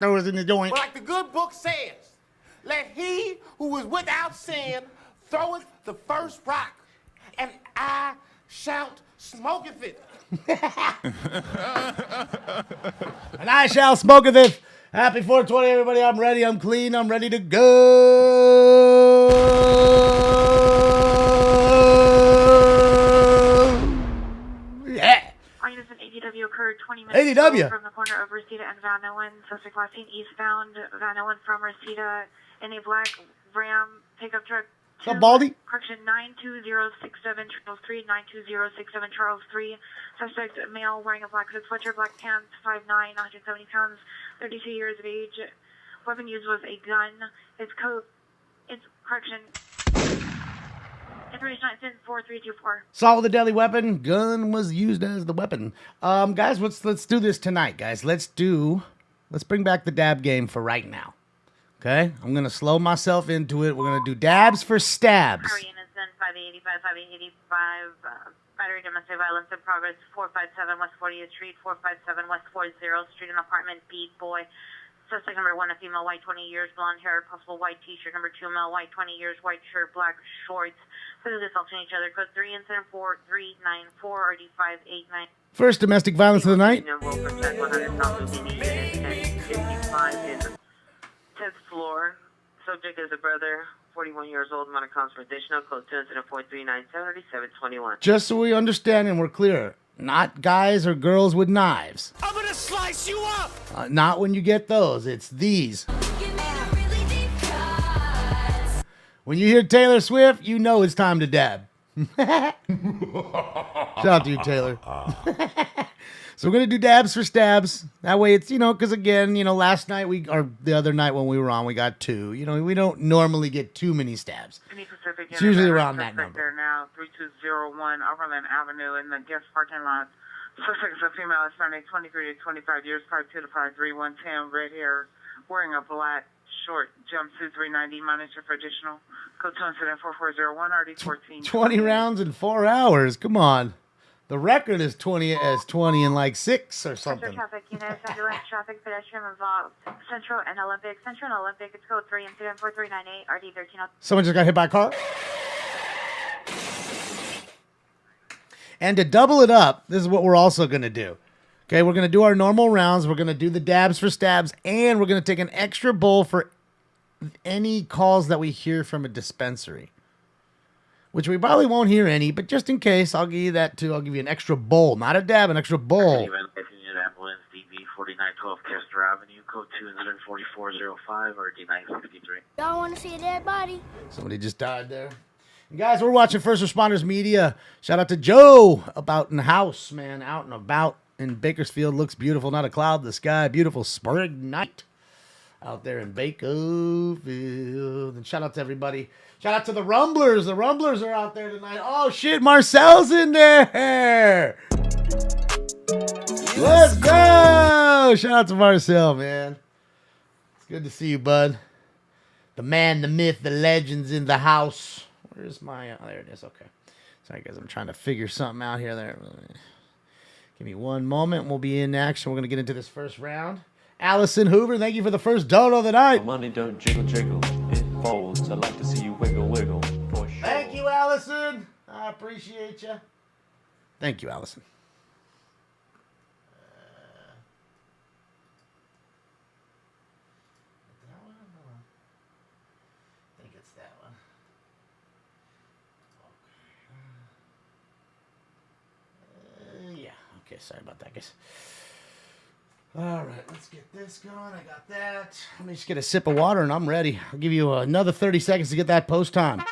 Throw us in the joint. But like the good book says, let he who is without sin throweth the first rock, and I shout smoketh it. And I shall smoketh it. Happy 420, everybody. I'm ready. I'm clean. I'm ready to go. Yeah. Minus an ADW occurred 20 minutes ADW. from the corner of Reseda and Van Owen. Suspect last seen eastbound Van Owen from Reseda in a black Ram pickup truck. What's up, Baldy? Correction 92067 Charles 3, 92067 Charles 3. Suspect male wearing a black suit sweatshirt, black pants, 5'9", 170 pounds, 32 years of age. Weapon used was a gun. His code, correction, information 94324. Saw with a deadly weapon. Gun was used as the weapon. Guys, let's do this tonight, guys. Let's bring back the dab game for right now. Okay? I'm going to slow myself into it. We're going to do dabs for stabs. Korean is then 585, battery demonstrated violence in progress, 457 West 40th Street, 457 West 40th Street, an apartment, B, boy. Suspect number 1, a female, white, 20 years, blonde hair, possible white t-shirt. Number 2, male, white, 20 years, white shirt, black shorts. Physically assaulting each other. Code 3, incident 4394, RD 589. First domestic violence of the night. Will protect 100 1055 in 10th floor. Subject is a brother, 41 years old, amount of counts for additional, code 2 incident 4397 Just so we understand and we're clear, not guys or girls with knives. I'm gonna slice you up! Not when you get those. It's these. When you hear Taylor Swift, you know it's time to dab. Shout out to you, Taylor. So we're going to do dabs for stabs. That way it's, because again, last night or the other night when we were on, we got 2. We don't normally get too many stabs. It's usually around that number. There now, 3201 Overland Avenue in the guest parking lot. Suspect is a female, Hispanic, 23 to 25 years, 5'2" to 5'3", 110, red hair, wearing a black short jumpsuit, 390, monitor for additional. Code 2 incident 4401, RD 14. 20 rounds in 4 hours. Come on. The record is 20 in like 6 or something. Traffic unit, ambulance, traffic, pedestrian involved. Central and Olympic. It's code 3, incident 4398, RD 13. Someone just got hit by a car. And to double it up, this is what we're also going to do. Okay, we're going to do our normal rounds. We're going to do the dabs for stabs. And we're going to take an extra bowl for any calls that we hear from a dispensary. Which we probably won't hear any, but just in case, I'll give you that too. I'll give you an extra bowl. Not a dab, an extra bowl. Ambulance, DB 4912 Kester Avenue, code 2 incident 4405, RD 963. Y'all want to see a dead body? Somebody just died there. And guys, we're watching First Responders Media. Shout out to Joe about in the house, man. Out and about in Bakersfield. Looks beautiful. Not a cloud in the sky. Beautiful spring night out there in Bakersfield. And shout out to everybody. Shout out to the Rumblers. The Rumblers are out there tonight. Oh, shit. Marcel's in there. Let's go. Shout out to Marcel, man. It's good to see you, bud. The man, the myth, the legend's in the house. Where's my... Oh, there it is. Okay. Sorry, guys. I'm trying to figure something out here. There. Give me one moment. We'll be in action. We're going to get into this first round. Allison Hoover, thank you for the first dono of the night. Money don't jiggle, jiggle. It folds. I'd like to see you wiggle, wiggle. For sure. Thank you, Allison. I appreciate you. Thank you, Allison. That one? I think it's that one. Yeah. Okay, sorry about that, guys. All right, let's get this going. I got that. Let me just get a sip of water and I'm ready. I'll give you another 30 seconds to get that post time.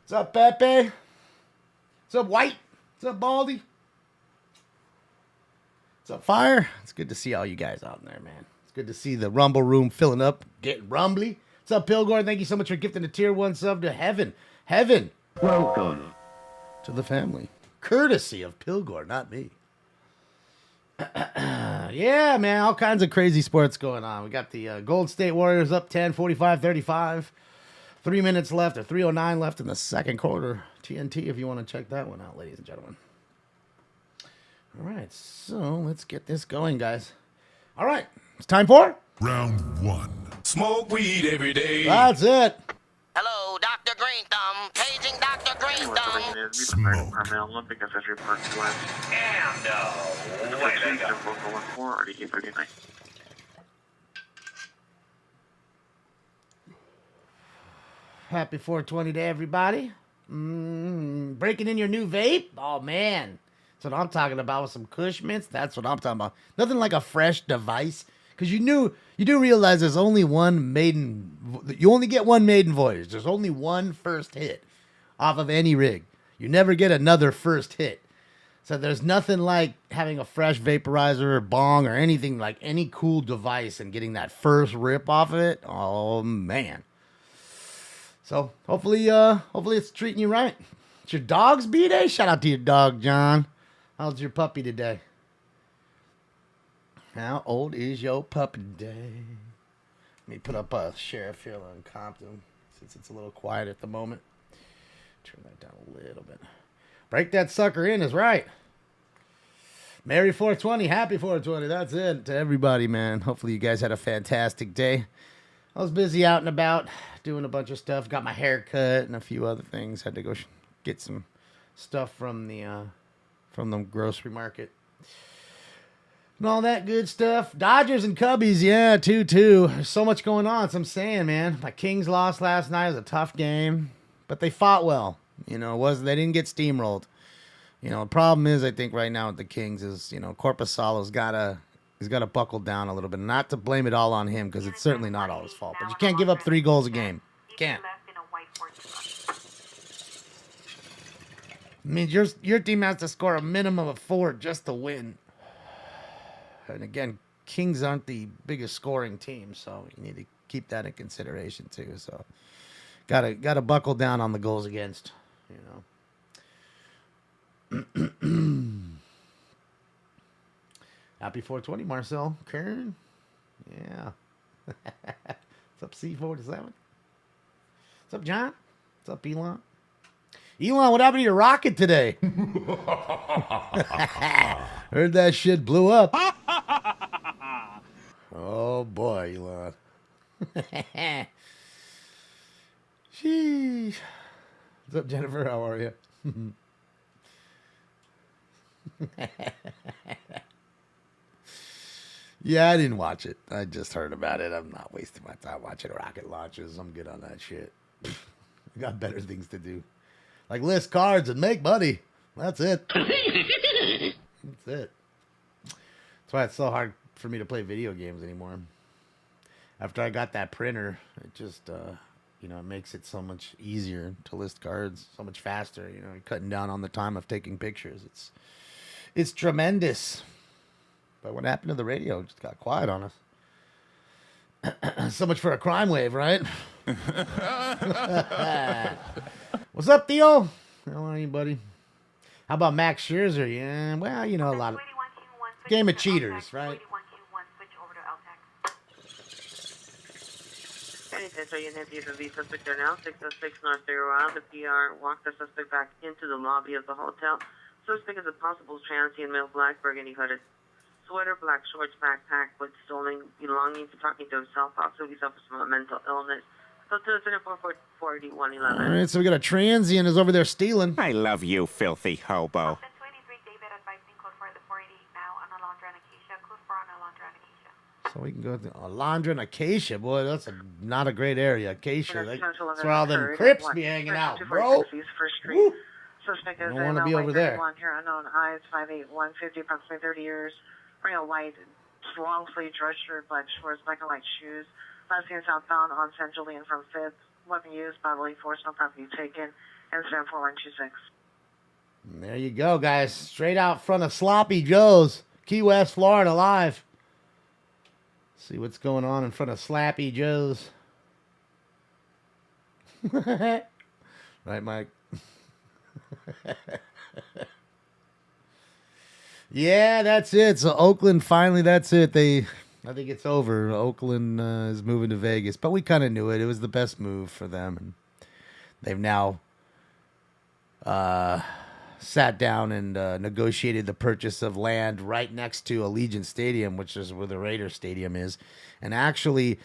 What's up, Pepe? What's up, White? What's up, Baldy? What's up, Fire? It's good to see all you guys out there, man. It's good to see the Rumble Room filling up, getting rumbly. What's up, Pilgor? Thank you so much for gifting a tier 1 sub to Heaven. Heaven. Welcome to the family. Courtesy of Pilgor, not me. Yeah, man, all kinds of crazy sports going on. We got the Gold State Warriors up 10, 45-35. 3 minutes left, or 3:09 left in the second quarter. TNT if you want to check that one out, ladies and gentlemen. All right, so let's get this going, guys. All right, it's time for Round 1. Smoke weed every day. That's it. Hello, Dr. Green Thumb. Paging Dr. Green Thumb. Smoke. Olympic Accessory Park West. And away they go. Local 14, RDK 39. Happy 420 to everybody. Breaking in your new vape? Oh, man. That's what I'm talking about with some Kush mints. That's what I'm talking about. Nothing like a fresh device. Because you do realize there's only one you only get one maiden voyage. There's only one first hit off of any rig. You never get another first hit. So there's nothing like having a fresh vaporizer or bong or anything like any cool device and getting that first rip off of it. Oh, man. So hopefully it's treating you right. It's your dog's B-Day? Shout out to your dog, John. How's your puppy today? How old is your puppy today? Let me put up a sheriff here on Compton since it's a little quiet at the moment. Turn that down a little bit. Break that sucker in is right. Merry 420. Happy 420. That's it to everybody, man. Hopefully you guys had a fantastic day. I was busy out and about doing a bunch of stuff. Got my hair cut and a few other things. Had to go get some stuff from the grocery market. And all that good stuff. Dodgers and Cubbies, yeah, 2-2. There's so much going on. So I'm saying, man. My Kings lost last night. It was a tough game. But they fought well. You know, they didn't get steamrolled. You know, the problem is, I think, right now with the Kings is, you know, Korpisalo's he's got to buckle down a little bit. Not to blame it all on him, because it's certainly not all his fault. But you can't give up 3 goals a game. You can't. I mean, your team has to score a minimum of 4 just to win. And again, Kings aren't the biggest scoring team, so you need to keep that in consideration too. So, gotta buckle down on the goals against. You know. Happy 420, Marcel Kern. Yeah. What's up, C47? What's up, John? What's up, Elon? Elon, what happened to your rocket today? Heard that shit blew up. Oh, boy, Elon. Sheesh. What's up, Jennifer? How are you? Yeah, I didn't watch it. I just heard about it. I'm not wasting my time watching rocket launches. I'm good on that shit. I got better things to do. Like list cards and make money. That's it. That's it. That's why it's so hard for me to play video games anymore. After I got that printer, it just, it makes it so much easier to list cards, so much faster. You know, you're cutting down on the time of taking pictures. It's tremendous. But what happened to the radio? It just got quiet on us. So much for a Crimewave, right? What's up, Theo? How are you, buddy? How about Max Scherzer? Yeah, well, you know, a lot of game of cheaters, right? So you have the V suspect there now, 606 North Zero Out. The PR walked the suspect back into the lobby of the hotel. Suspect is a possible transient male, black, burgundy hooded sweater, black shorts, backpack with stolen belongings, talking to himself. Also, he suffers from a mental illness. So to the 4111. All right, so we got a transient is over there stealing. I love you, filthy hobo. So we can go to Alondra and Acacia. Boy, that's not a great area. Acacia, that's where all them Crips be hanging out, bro. Woo. Suspect I is don't want to be over there. Here, unknown eyes, 5'8", 150, approximately 30 years. Wearing a white, long sleeve dress shirt, black shorts, black and white shoes. Last seen southbound on Central Lee and from 5th. Weapon used, bodily force, no property taken. Incident 4126. There you go, guys. Straight out front of Sloppy Joe's. Key West, Florida, live. See what's going on in front of Slappy Joe's. Right, Mike? Yeah, that's it. So Oakland, finally, that's it. I think it's over. Oakland is moving to Vegas, but we kind of knew it. It was the best move for them, and they've now sat down and negotiated the purchase of land right next to Allegiant Stadium, which is where the Raiders Stadium is. And actually,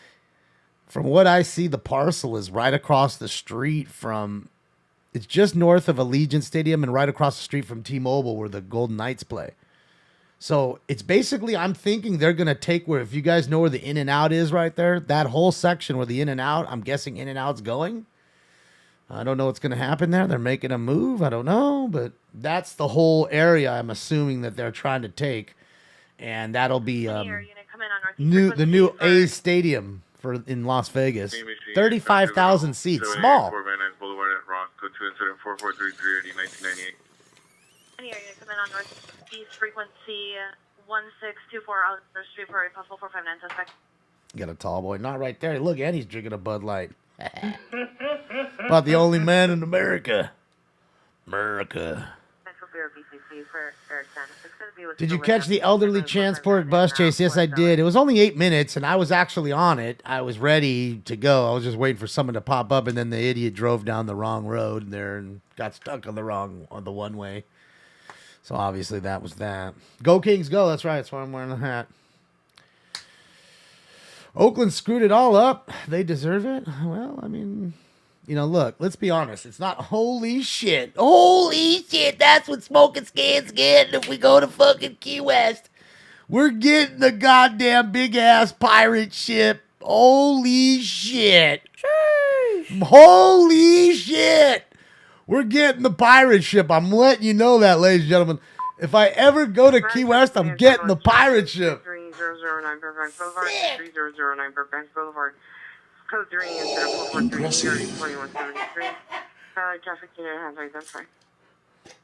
from what I see, the parcel is right across the street from, it's just north of Allegiant Stadium and right across the street from T-Mobile where the Golden Knights play. So it's basically, I'm thinking they're going to take where, if you guys know where the In-N-Out is right there, that whole section where the In-N-Out, I'm guessing In-N-Out's going. I don't know what's going to happen there. They're making a move. I don't know, but that's the whole area I'm assuming that they're trying to take. And that'll be the new A Stadium in Las Vegas. 35,000 seats. Small. Boulevard at Roscoe 2474433 1998. Any area come in on northeast frequency 1624 Oliver Street for a possible 459 suspect. Got a tall boy. Not right there. Look, and he's drinking a Bud Light. About the only man in America. Did you catch the elderly transport bus chase? Yes, I did. It was only 8 minutes, and I was actually on it. I was ready to go. I was just waiting for someone to pop up, and then the idiot drove down the wrong road there and got stuck on the one way. So obviously that was that. Go Kings, go. That's right. That's why I'm wearing the hat. Oakland screwed it all up. They deserve it. Well, I mean, look, let's be honest. It's not holy shit. Holy shit. That's what Smoking Scan's getting if we go to fucking Key West. We're getting the goddamn big-ass pirate ship. Holy shit. Holy shit. We're getting the pirate ship. I'm letting you know that, ladies and gentlemen. If I ever go to Key West, I'm getting the pirate ship. 3009 Burbank Boulevard, 3009 Burbank Boulevard, code 3 instead of 443 2173. Traffic unit has identified.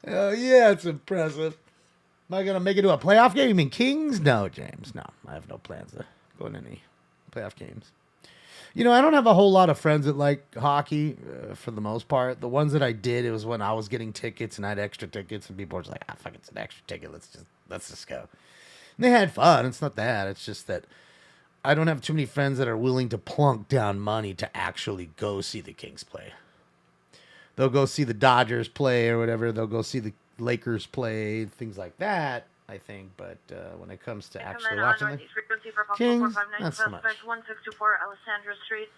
Oh, yeah, it's impressive. Am I going to make it to a playoff game? You mean Kings? No, James. No, I have no plans to go in any playoff games. I don't have a whole lot of friends that like hockey for the most part. The ones that I did, it was when I was getting tickets and I had extra tickets, and people were just like, fuck, it's an extra ticket. Let's just go. And they had fun. It's not that. It's just that I don't have too many friends that are willing to plunk down money to actually go see the Kings play. They'll go see the Dodgers play or whatever. They'll go see the Lakers play, things like that, I think. But when it comes to actually watching the Kings, not so much. 1624 Alessandra Street.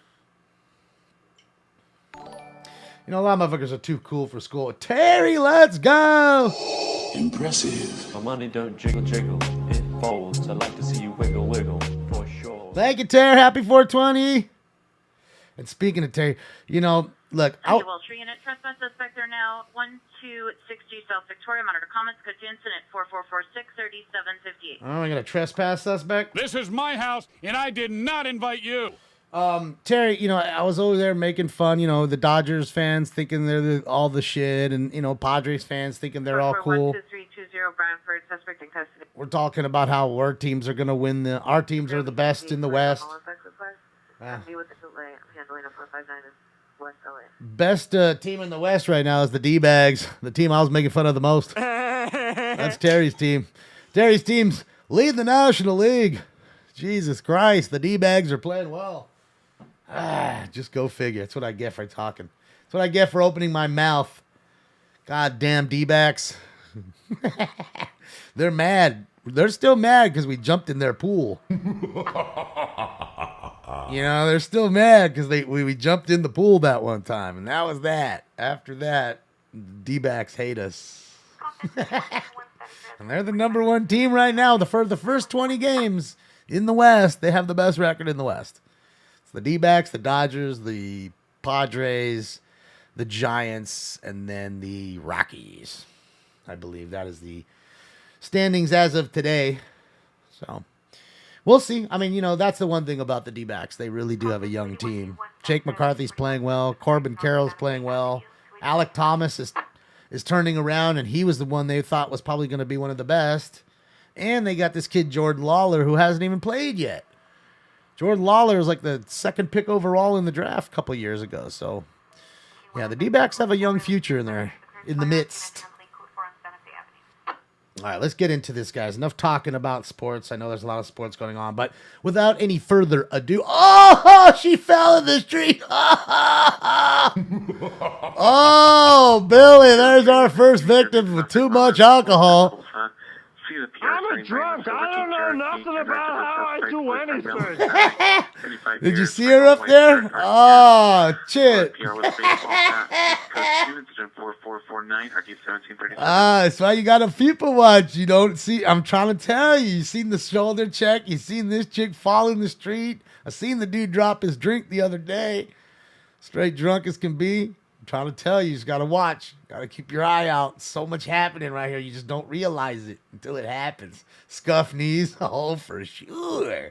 A lot of motherfuckers are too cool for school. Terry, let's go! Impressive. My money don't jiggle jiggle, it folds. I like to see you wiggle wiggle, for sure. Thank you, Terry. Happy 420. And speaking of Terry, look, Well, tree unit trespass suspect are now 1260 South Victoria. Monitor comments. Code to incident 44463758. Oh, I got a trespass suspect. This is my house, and I did not invite you. Terry, I was over there making fun, the Dodgers fans thinking they're all the shit, and, Padres fans thinking they're all cool. 12320 Brantford, suspect in custody. We're talking about how our teams are going to win. Our teams are the best in the West. Best team in the West right now is the D-Bags, the team I was making fun of the most. That's Terry's team. Terry's teams lead the National League. Jesus Christ, the D-Bags are playing well. Just go figure. That's what I get for talking. That's what I get for opening my mouth. Goddamn D-backs. They're mad. They're still mad because we jumped in their pool. They're still mad because we jumped in the pool that one time, and that was that. After that, D-backs hate us. And they're the number one team right now. The first 20 games in the West, they have the best record in the West. The D-backs, the Dodgers, the Padres, the Giants, and then the Rockies. I believe that is the standings as of today. So we'll see. I mean, that's the one thing about the D-backs. They really do have a young team. Jake McCarthy's playing well. Corbin Carroll's playing well. Alec Thomas is turning around, and he was the one they thought was probably going to be one of the best. And they got this kid, Jordan Lawler, who hasn't even played yet. Jordan Lawler was like the second pick overall in the draft a couple years ago. So, yeah, the D-backs have a young future in the midst. All right, let's get into this, guys. Enough talking about sports. I know there's a lot of sports going on, but without any further ado, she fell in the street. Oh, Billy, there's our first victim with too much alcohol. I'm a drunk. I don't know nothing about how I do anything. Did you see her up there? Oh, shit. That's why you got to people watch. You don't see. I'm trying to tell you. You seen the shoulder check. You seen this chick fall in the street. I seen the dude drop his drink the other day. Straight drunk as can be. I'm trying to tell you. You just got to watch. Got to keep your eye out. So much happening right here. You just don't realize it until it happens. Scuff knees. Oh, for sure.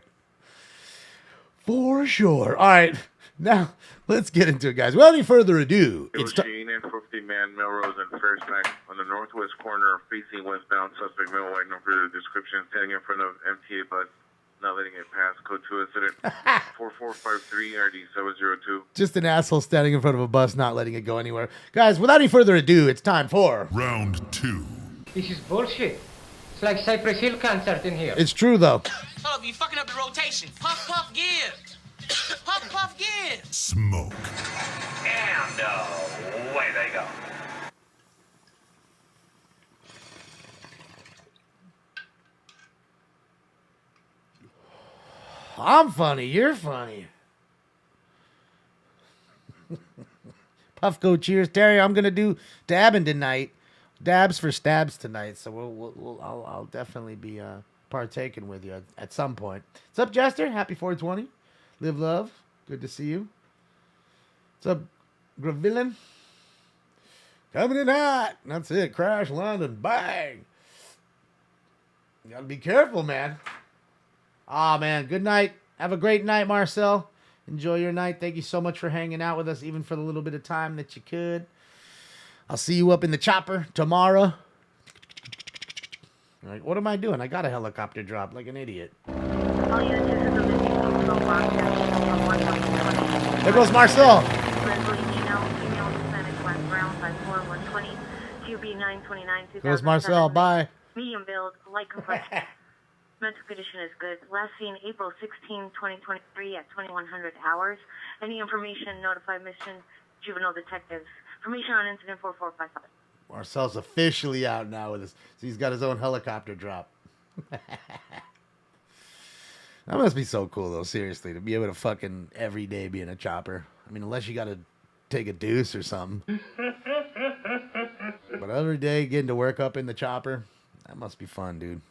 For sure. All right. Now, let's get into it, guys. Without any further ado, it's Negotiating and 50 man Melrose and First Bank on the northwest corner facing westbound. Suspect male white, no further description, standing in front of MTA bus, not letting it pass. Code 2 incident 4453 RD 702. Just an asshole standing in front of a bus, not letting it go anywhere. Guys, without any further ado, it's time for round 2. This is bullshit. It's like Cypress Hill concert in here. It's true, though. Hold up, you fucking up the rotation. Puff, puff, give. Puff, puff, give. Smoke. And away they go. I'm funny. You're funny. Puff go cheers, Terry. I'm gonna do dabbing tonight. Dabs for stabs tonight. So I'll definitely be partaking with you at some point. What's up, Jester? Happy 420. Live love. Good to see you. What's up, Gravillan? Coming in hot. That's it. Crash, London, bang. You gotta be careful, man. Ah, man. Good night. Have a great night, Marcel. Enjoy your night. Thank you so much for hanging out with us, even for the little bit of time that you could. I'll see you up in the chopper tomorrow. All right, what am I doing? I got a helicopter drop like an idiot. There goes Marcel. There's Marcel. Bye. Medium build, light complexion. Mental condition is good. Last seen April 16, 2023 at 2100 hours. Any information, notify mission juvenile detectives. Information on incident 4455. Marcel's officially out now with us. So he's got his own helicopter drop. That must be so cool, though, seriously, to be able to fucking every day be in a chopper. I mean, unless you got to take a deuce or something. But every day getting to work up in the chopper, that must be fun, dude.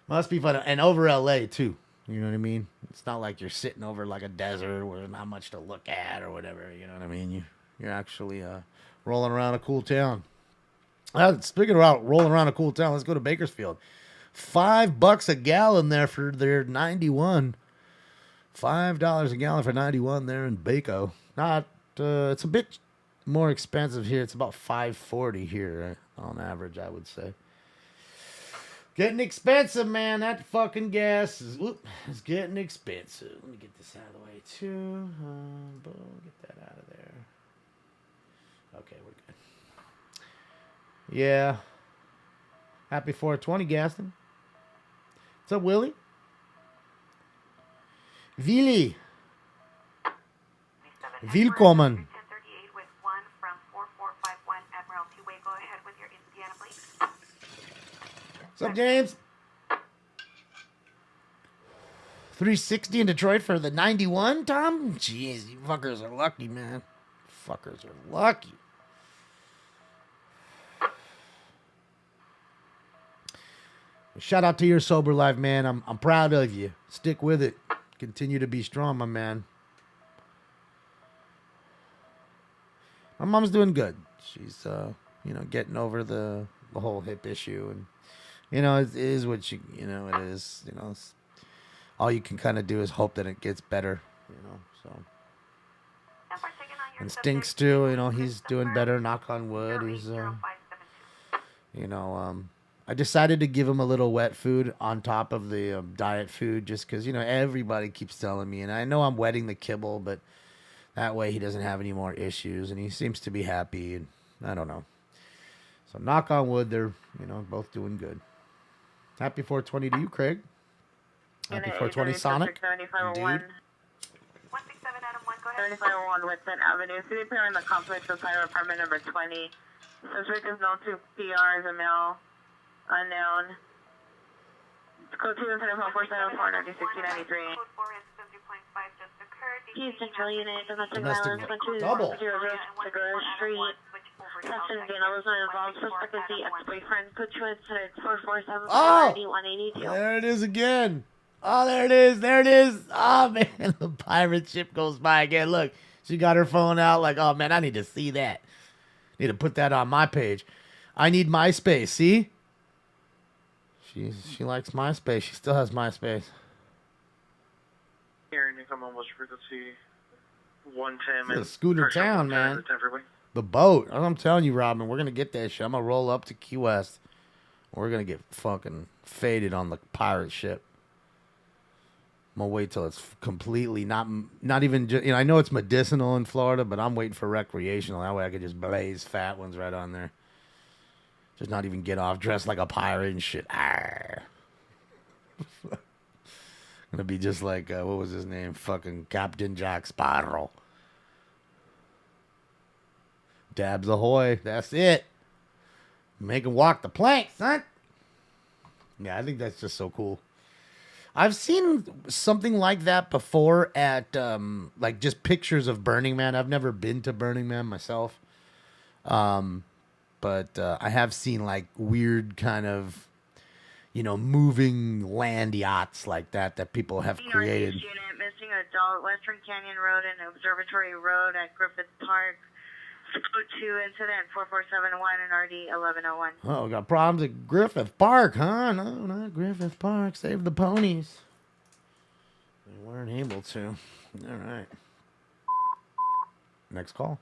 Must be fun. And over LA, too. You know what I mean? It's not like you're sitting over like a desert where there's not much to look at or whatever. You know what I mean? You're actually rolling around a cool town. Speaking about rolling around a cool town, let's go to Bakersfield. $5 a gallon there for their 91. $5 a gallon for 91 there in Baco. Not, it's a bit more expensive here. It's about $5.40 here on average, I would say. Getting expensive, man. That fucking gas is getting expensive. Let me get this out of the way, too. Boom, get that out of there. Okay, we're good. Yeah. Happy 420, Gaston. What's up, Willie? Willy. Willkommen. What's up, James? 360 in Detroit for the 91, Tom? Jeez, you fuckers are lucky, man. Fuckers are lucky. Shout out to your sober life, man. I'm proud of you. Stick with it. Continue to be strong, my man. My mom's doing good. She's, getting over the whole hip issue, and it is what it is. All you can kind of do is hope that it gets better. So. And Stinks too. He's doing better. Knock on wood. He's, I decided to give him a little wet food on top of the diet food just because, everybody keeps telling me. And I know I'm wetting the kibble, but that way he doesn't have any more issues. And he seems to be happy. And I don't know. So knock on wood, they're, both doing good. Happy 420 to you, Craig. Happy 420, Sonic. Dude. 167 Adam 1, 7501 Western Avenue. City Pier in the complex of fire apartment number 20. Suspect is known to PR as a male, unknown. Code 2 incident 1474 1693. Houston Trail Unit, domestic violence, double. 120 Cigar Street. Testing Daniel was involved. Suspect is the ex-boyfriend. Code 2 incident 447 182. There it is again. Oh, there it is. There it is. Oh, man. The pirate ship goes by again. Look, she got her phone out like, oh, man, I need to see that. Need to put that on my page. I need MySpace. See? She likes MySpace. She still has MySpace. Here, you come on West Frequency 110. It's a scooter town, man. The boat. I'm telling you, Robin, we're going to get that shit. I'm going to roll up to Key West. We're going to get fucking faded on the pirate ship. I'm going to wait till it's completely not even, I know it's medicinal in Florida, but I'm waiting for recreational. That way I could just blaze fat ones right on there. Just not even get off dressed like a pirate and shit. Arr. Gonna be just like, what was his name? Fucking Captain Jack Sparrow. Dabs ahoy. That's it. Make him walk the plank, son. Yeah, I think that's just so cool. I've seen something like that before at, like, just pictures of Burning Man. I've never been to Burning Man myself. But I have seen, like, weird kind of, moving land yachts like that people have created. Unit, missing adult, Western Canyon Road and Observatory Road at Griffith Park. Code 2 incident 4471 and RD 1101. Oh, we got problems at Griffith Park, huh? No, not Griffith Park. Save the ponies. We weren't able to. All right. Next call.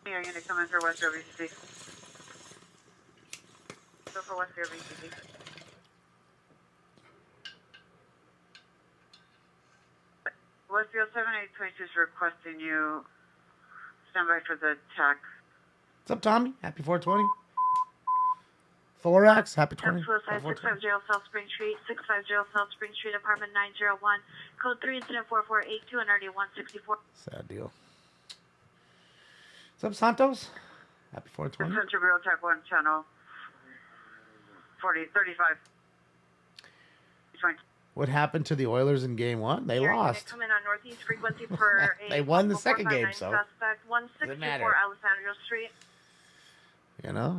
Here, unit coming for West WCC. Go for West WCC. Westfield 7822 is requesting you stand by for the check. What's up, Tommy? Happy 420. Thorax, happy 20. Suicide 650 South Spring Street, 650 South Spring Street, apartment 901, code 3 incident 4482 and RD 164. Sad deal. What's up, Santos? Happy 420. Central Bureau Tech 1 channel 35. What happened to the Oilers in Game 1? They lost. Come in on northeast frequency for They won the second game, so suspect 164 Alessandro Street.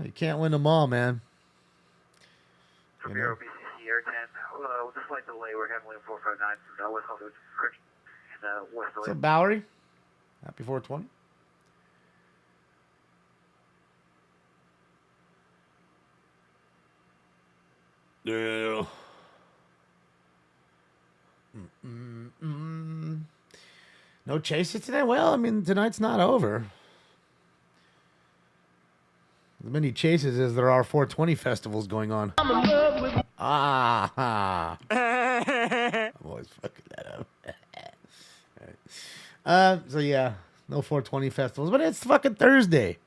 You can't win them all, man. Bureau BCC Air 10. With a slight delay, we're handling 459 from West Hollywood and West What's up, Bowery? Happy 420. Yeah. No chases today? Well, I mean, tonight's not over. As many chases as there are 420 festivals going on. I'm in love with I'm always fucking that up. So yeah, no 420 festivals, but it's fucking Thursday.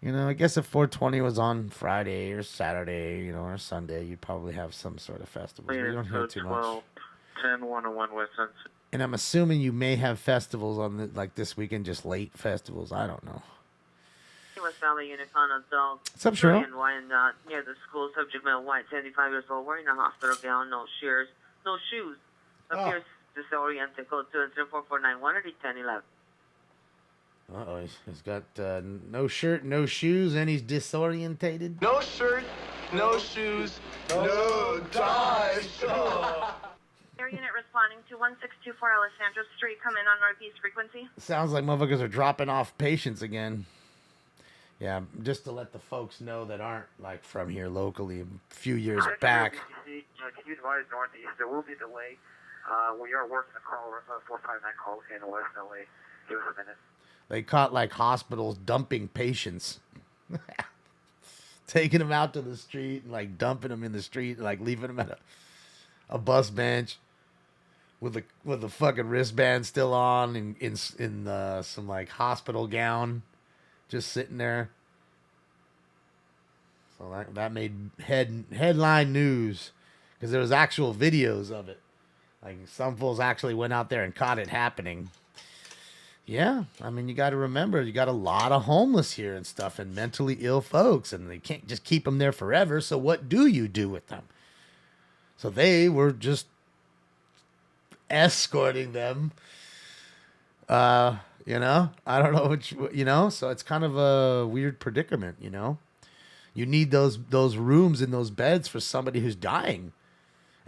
I guess if 420 was on Friday or Saturday, or Sunday, you'd probably have some sort of festival. You don't hear too much. 10-101 West Sunset. And I'm assuming you may have festivals on this weekend, just late festivals. I don't know. West Valley Unicon adult. What's up, Cheryl? And Wyandotte near the school. Subject male white, 75 years old, wearing a hospital gown, no shears, no shoes. Appears disoriented. Code 2 and 4491 or 1011. Uh-oh, he's got no shirt, no shoes, and he's disorientated. No shirt, no shoes, no tie. Air unit responding to 1624 Alessandro Street. Come in on northeast frequency. Sounds like motherfuckers are dropping off patients again. Yeah, just to let the folks know that aren't from here locally. A few years back. Can you advise northeast? There will be a delay. We are working a call, 459 call in West LA. Give us a minute. They caught hospitals dumping patients. Taking them out to the street and dumping them in the street, leaving them at a bus bench with the fucking wristband still on in some hospital gown, just sitting there. So that made headline news because there was actual videos of it. Like some fools actually went out there and caught it happening. Yeah, I mean, you got to remember, you got a lot of homeless here and stuff and mentally ill folks, and they can't just keep them there forever. So what do you do with them? So they were just escorting them. You know, I don't know which, you know, so it's kind of a weird predicament, you know. You need those rooms and those beds for somebody who's dying.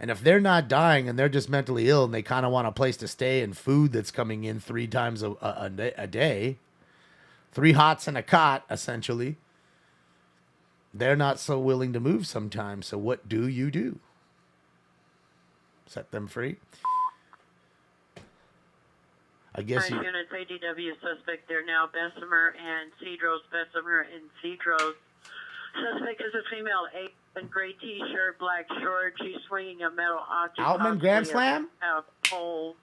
And if they're not dying and they're just mentally ill and they kind of want a place to stay and food that's coming in 3 times a day, 3 hots and a cot, essentially, they're not so willing to move sometimes. So what do you do? Set them free? I guess you... Units ADW suspect there now, Bessemer and Cedros, Bessemer and Cedros. Suspect is a female, in gray t-shirt, black shorts. She's swinging a metal object. Outman Grand Slam? A pole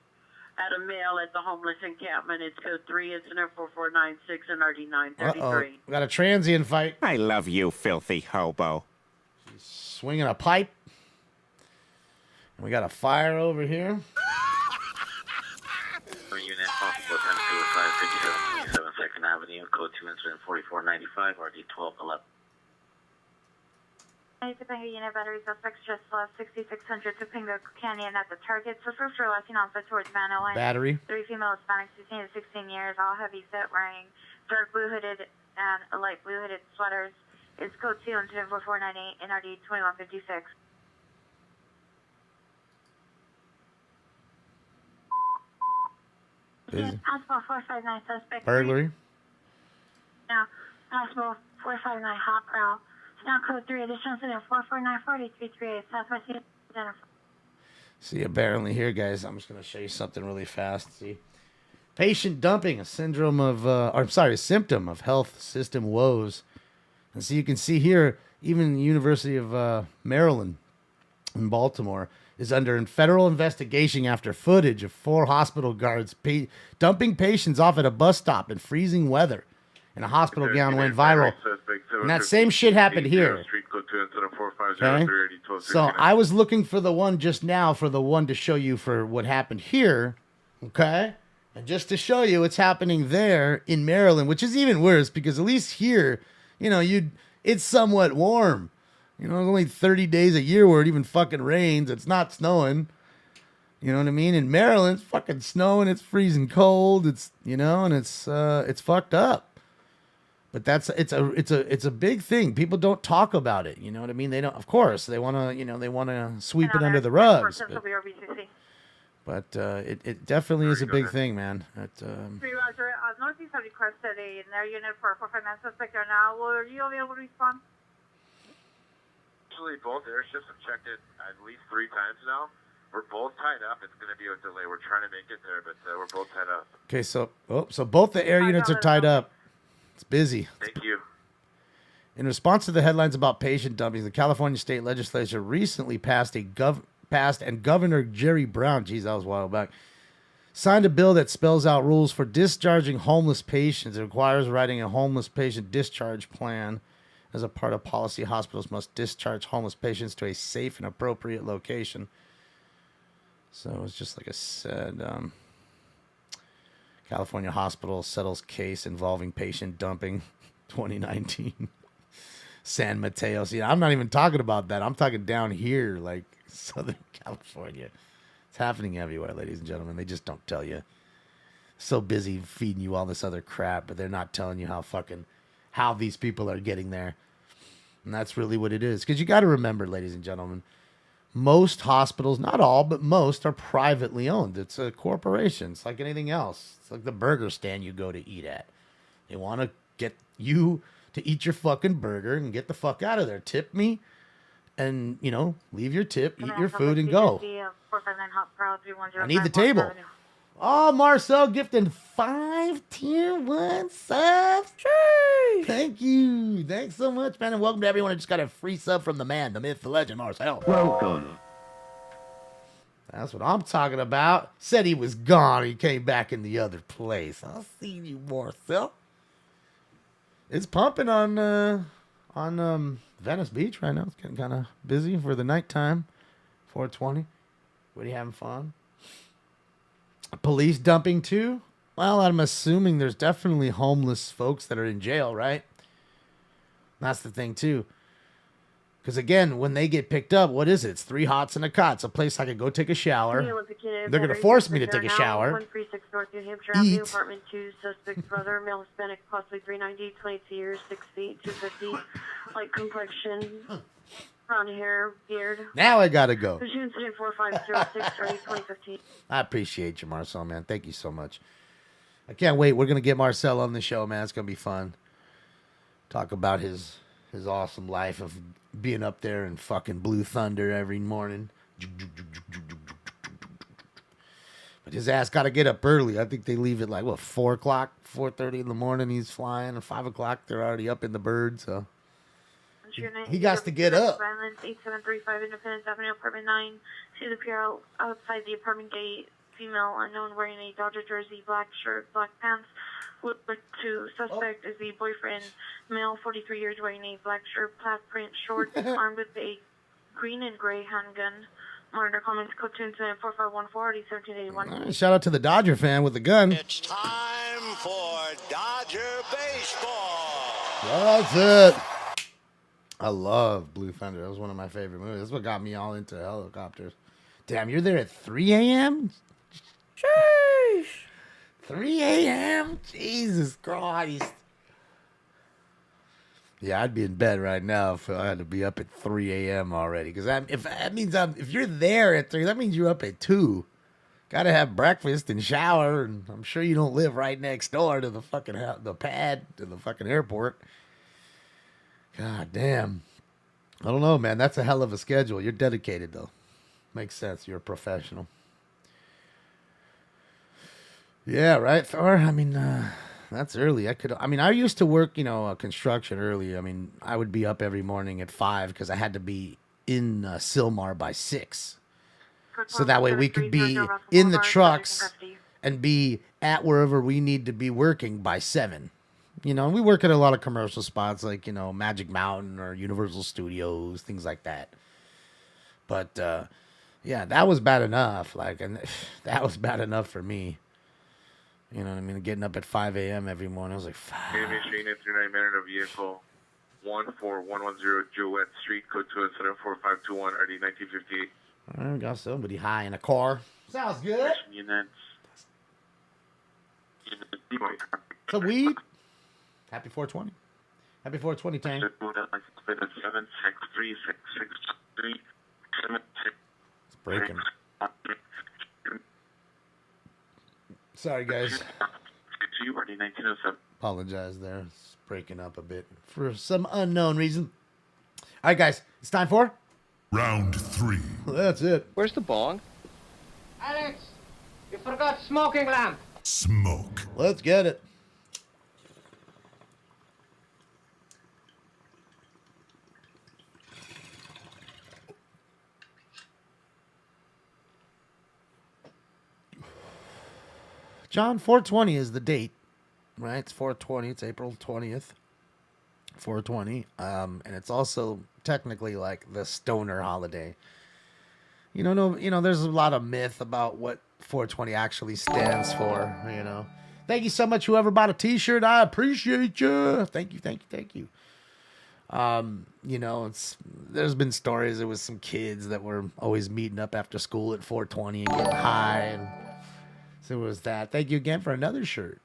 at a male at the homeless encampment. It's code 3, incident 4496 and RD 933. Uh-oh. We got a transient fight. I love you, filthy hobo. She's swinging a pipe. And we got a fire over here. Unit possible attempt suicide, 5727 2nd Avenue, code 2, incident 4495, RD 1211. Topanga unit battery suspects just left 6600 Topanga Canyon at the target. So first we're locking onset towards Mano Line. Battery. 3 female Hispanics, 15 to 16 years, all heavy set, wearing dark blue hooded and light blue hooded sweaters. It's code 2, incident 4498, NRD 2156. Busy. Possible 459 suspect. Burglary. Now, possible 459 hot prowl. Now code 3, additional incident 449-4338, Southwest Center. See, apparently here, guys, I'm just going to show you something really fast. See, patient dumping, a symptom of health system woes. And so you can see here, even the University of Maryland in Baltimore is under federal investigation after footage of 4 hospital guards dumping patients off at a bus stop in freezing weather. And a hospital gown went viral. And that same shit happened here. Okay? So I was looking for the one just now for the one to show you for what happened here. Okay? And just to show you what's happening there in Maryland, which is even worse because at least here, you know, it's somewhat warm. You know, there's only 30 days a year where it even fucking rains. It's not snowing. You know what I mean? In Maryland, it's fucking snowing. It's freezing cold. It's, you know, and it's fucked up. But it's a big thing. People don't talk about it. You know what I mean? They don't. Of course, they want to sweep it under the rugs. But it definitely is a big thing, man. Roger. Northeast have requested a air unit for 459 suspect there now. Will you be able to respond? Actually, both airships have checked it at least 3 times now. We're both tied up. It's going to be a delay. We're trying to make it there, but we're both tied up. Okay, so both the air units are tied up. It's busy. Thank you. In response to the headlines about patient dumping, the California State Legislature recently passed and Governor Jerry Brown, geez, that was a while back, signed a bill that spells out rules for discharging homeless patients. It requires writing a homeless patient discharge plan. As a part of policy, hospitals must discharge homeless patients to a safe and appropriate location. So it's just like I said, California hospital settles case involving patient dumping, 2019. San Mateo. See, I'm not even talking about that. I'm talking down here, like Southern California. It's happening everywhere, ladies and gentlemen. They just don't tell you. So busy feeding you all this other crap, but they're not telling you how these people are getting there. And that's really what it is. Because you got to remember, ladies and gentlemen, most hospitals, not all, but most are privately owned. It's a corporation. It's like anything else. It's like the burger stand you go to eat at. They want to get you to eat your fucking burger and get the fuck out of there. Tip me and, you know, leave your tip, eat your food, and go. I need the table. Oh, Marcel gifting 5 tier 1 subs. Thank you. Thanks so much, man. And welcome to everyone who just got a free sub from the man, the myth, the legend, Marcel. Welcome. That's what I'm talking about. Said he was gone. He came back in the other place. I'll see you, Marcel. It's pumping on Venice Beach right now. It's getting kind of busy for the nighttime. 420. What are you having fun? Police dumping too? Well, I'm assuming there's definitely homeless folks that are in jail, right? That's the thing too. Because again, when they get picked up, what is it? It's 3 hots and a cot. It's a place I could go take a shower. They're going to force me to take a shower. 136 North New Hampshire Eat. Avenue, apartment 2, suspect brother, male Hispanic, possibly 390, 22 years, 6 feet, 250, light complexion, brown hair, beard. Now I got to go. June 4506, early 2015. I appreciate you, Marcel, man. Thank you so much. I can't wait. We're going to get Marcel on the show, man. It's going to be fun. Talk about his awesome life of being up there in fucking Blue Thunder every morning. But his ass got to get up early. I think they leave at like, 4 o'clock, 4:30 in the morning. He's flying. At 5 o'clock, they're already up in the bird, so he got to get up. Violence, 8735 Independence Avenue, apartment 9. See the PR outside the apartment gate. Female unknown wearing a Dodger jersey, black shirt, black pants. Look to suspect is the boyfriend, male, 43 years, wearing a black shirt, black print shorts, armed with a green and gray handgun. Monitor comments, code 2474514, 1781. Shout out to the Dodger fan with the gun. It's time for Dodger baseball. That's it. I love Blue Thunder. That was one of my favorite movies. That's what got me all into helicopters. Damn, you're there at 3 a.m.? Sheesh. 3 a.m.? Jesus Christ. Yeah, I'd be in bed right now if I had to be up at 3 a.m. already. Because if you're there at 3, that means you're up at 2. Got to have breakfast and shower. And I'm sure you don't live right next door to the fucking the pad to the fucking airport. God damn. I don't know, man. That's a hell of a schedule. You're dedicated, though. Makes sense. You're a professional. Yeah, right, Thor? I mean, that's early. I used to work, construction early. I mean, I would be up every morning at 5 because I had to be in Sylmar by 6. So that way we could be in the trucks and be at wherever we need to be working by 7. And we work at a lot of commercial spots like, Magic Mountain or Universal Studios, things like that. But, yeah, that was bad enough. That was bad enough for me. You know what I mean? Getting up at 5 a.m. every morning. I was like, fuck. Machine 39 man in a vehicle, 14110 Jewett Street, code 2074521, RD 1958. All right, got somebody high in a car. Sounds good. Units. So weed. Happy 420. Happy 420, Tang. It's breaking. Sorry, guys. Apologize there. It's breaking up a bit for some unknown reason. All right, guys. It's time for round 3. That's it. Where's the bong? Alex, you forgot smoking lamp. Smoke. Let's get it. John, 420 is the date, right? It's 420. It's April 20th. 420. And it's also technically like the stoner holiday. There's a lot of myth about what 420 actually stands for, Thank you so much, whoever bought a t-shirt. I appreciate you. Thank you. There's been stories. There was some kids that were always meeting up after school at 420 and getting high, and so it was that. Thank you again for another shirt.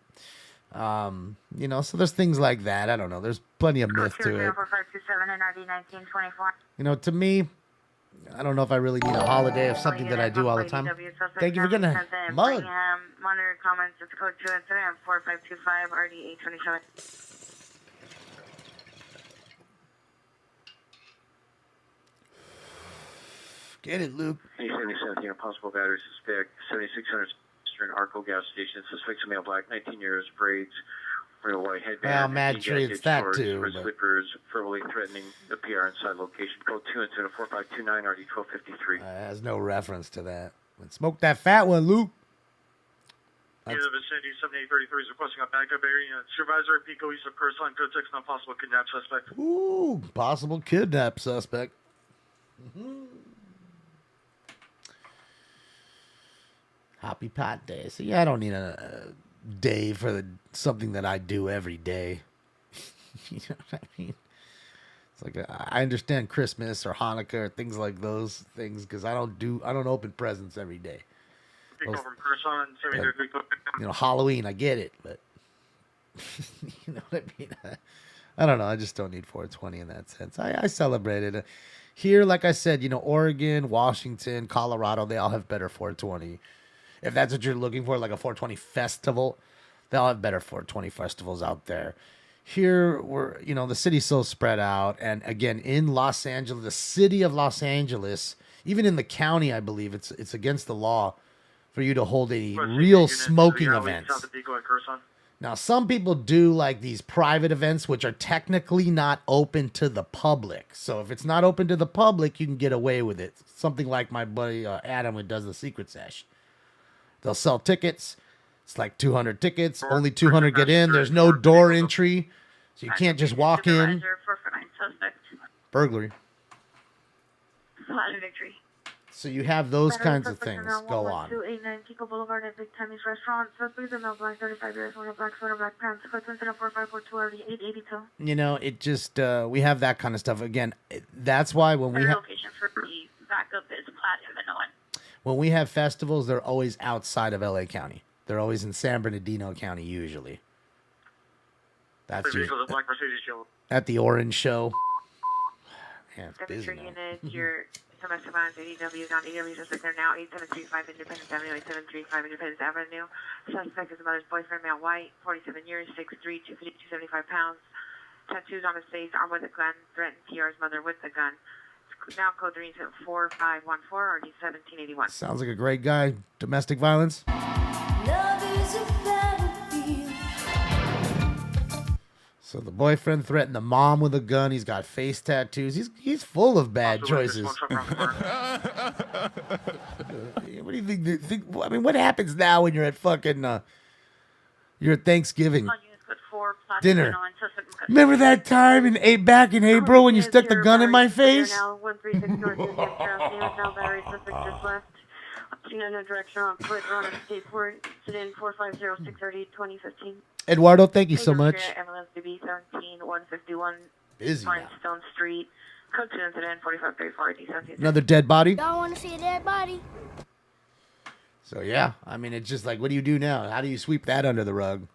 So there's things like that. I don't know. There's plenty of myth to it. 4527 and RD 1924. To me, I don't know if I really need a holiday of something that I do all the time. Thank you for getting a mug. Monitor comments, it's code 247 4525 RD 827. Get it, Luke. 77, possible battery suspect, 7600 Eastern Arco gas station, suspects a male, black, 19 years, braids, real white headband. Well, Mad Tree, it's that shorts, too. Red slippers, verbally threatening the PR inside location. Code 2474529 RD 1253. Has no reference to that. Smoke that fat one, Luke. In the vicinity, 7833 is requesting a backup area. Supervisor Pico, use of person, code 6, non possible kidnap suspect. Ooh, possible kidnap suspect. Happy Pot Day. So yeah, I don't need a day for something that I do every day. You know what I mean? It's like I understand Christmas or Hanukkah or things like those things because I don't open presents every day. Pico from Curacao, 73rd Pico. Halloween, I get it, but you know what I mean? I don't know. I just don't need 420 in that sense. I celebrated it. Here, like I said, Oregon, Washington, Colorado, they all have better 420. If that's what you're looking for, like a 420 festival, they all have better 420 festivals out there. Here, the city's so spread out. And again, in Los Angeles, the city of Los Angeles, even in the county, I believe, it's against the law for you to hold any real smoking events. Now, some people do like these private events, which are technically not open to the public. So if it's not open to the public, you can get away with it. Something like my buddy Adam, who does the Secret Sesh. They'll sell tickets. It's like 200 tickets. Only 200 get in. There's no door entry. So you can't just walk in. Burglary. Victory. So you have those kinds of things go on. 289 Kiko Boulevard at Big Timmy's Restaurant. Suspect is a male, black, 35 years, wearing a black sweater, black pants. Code 4542 882. It just, we have that kind of stuff. Again, that's why when we have... Location for the backup is Platinum and Owen. When we have festivals, they're always outside of LA County. They're always in San Bernardino County, usually. That's usually at the Orange Show. Man, it's busy now. Unit, your domestic violence, ADW, non-ADW suspect there now, 8735 Independence Avenue, 8735 Independence Avenue. Suspect is the mother's boyfriend, male, white, 47 years, 6'3", 250, 275 pounds. Tattoos on his face, armed with a gun, threatened PR's mother with the gun. Now code 4514 or D1781. Sounds like a great guy. Domestic violence. So the boyfriend threatened the mom with a gun. He's got face tattoos. He's full of bad choices. What do you think? I mean, what happens now when you're at fucking you're at Thanksgiving dinner? Remember that time back in April when you stuck the gun in my face? Eduardo, thank you so much. Busy now. Stone Street. Code 2 incident 4534 Another dead body. Y'all want to see a dead body? So yeah, I mean, it's just like, what do you do now? How do you sweep that under the rug?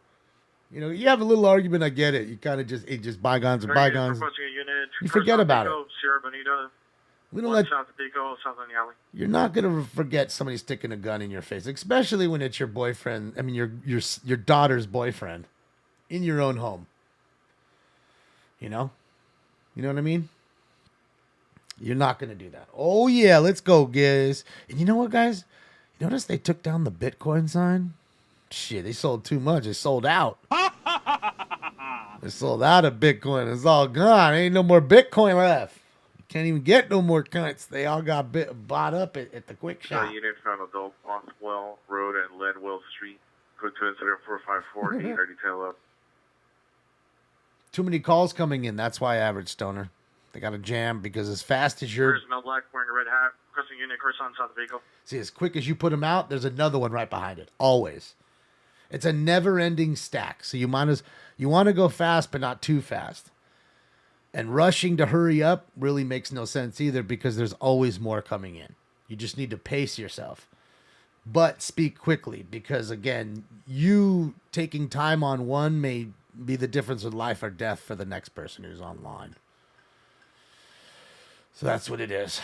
You have a little argument. I get it. You kind of just bygones are bygones. You forget about it. We don't let. You're not gonna forget somebody sticking a gun in your face, especially when it's your boyfriend. I mean, your daughter's boyfriend, in your own home. You know what I mean? You're not gonna do that. Oh yeah, let's go, guys. And you know what, guys? You notice they took down the Bitcoin sign? Shit, they sold too much. They sold out. They sold out of Bitcoin. It's all gone. Ain't no more Bitcoin left. Can't even get no more cunts. They all got bought up at the quick shop. Unit found adult Bothwell Road and Leadwell Street. Code 2 incident 454 830 tail up. Too many calls coming in. That's why average stoner. They got a jam because as fast as you're... Where's Mel Black wearing a red hat? Requesting unit Curacao south vehicle. See, as quick as you put them out, there's another one right behind it. Always. It's a never-ending stack. So you want to go fast, but not too fast. And rushing to hurry up really makes no sense either because there's always more coming in. You just need to pace yourself. But speak quickly because, again, you taking time on one may be the difference with life or death for the next person who's online. So that's what it is.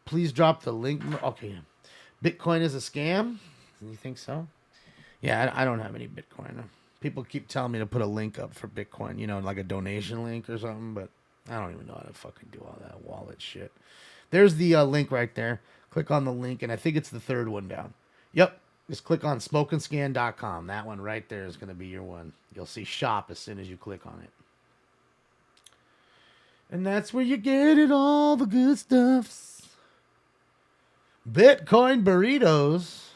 Please drop the link. Okay. Bitcoin is a scam? You think so? Yeah, I don't have any Bitcoin. People keep telling me to put a link up for Bitcoin, like a donation link or something, but I don't even know how to fucking do all that wallet shit. There's the link right there. Click on the link, and I think it's the third one down. Yep. Just click on smokeandscan.com. That one right there is going to be your one. You'll see shop as soon as you click on it. And that's where you get it, all the good stuffs. Bitcoin burritos.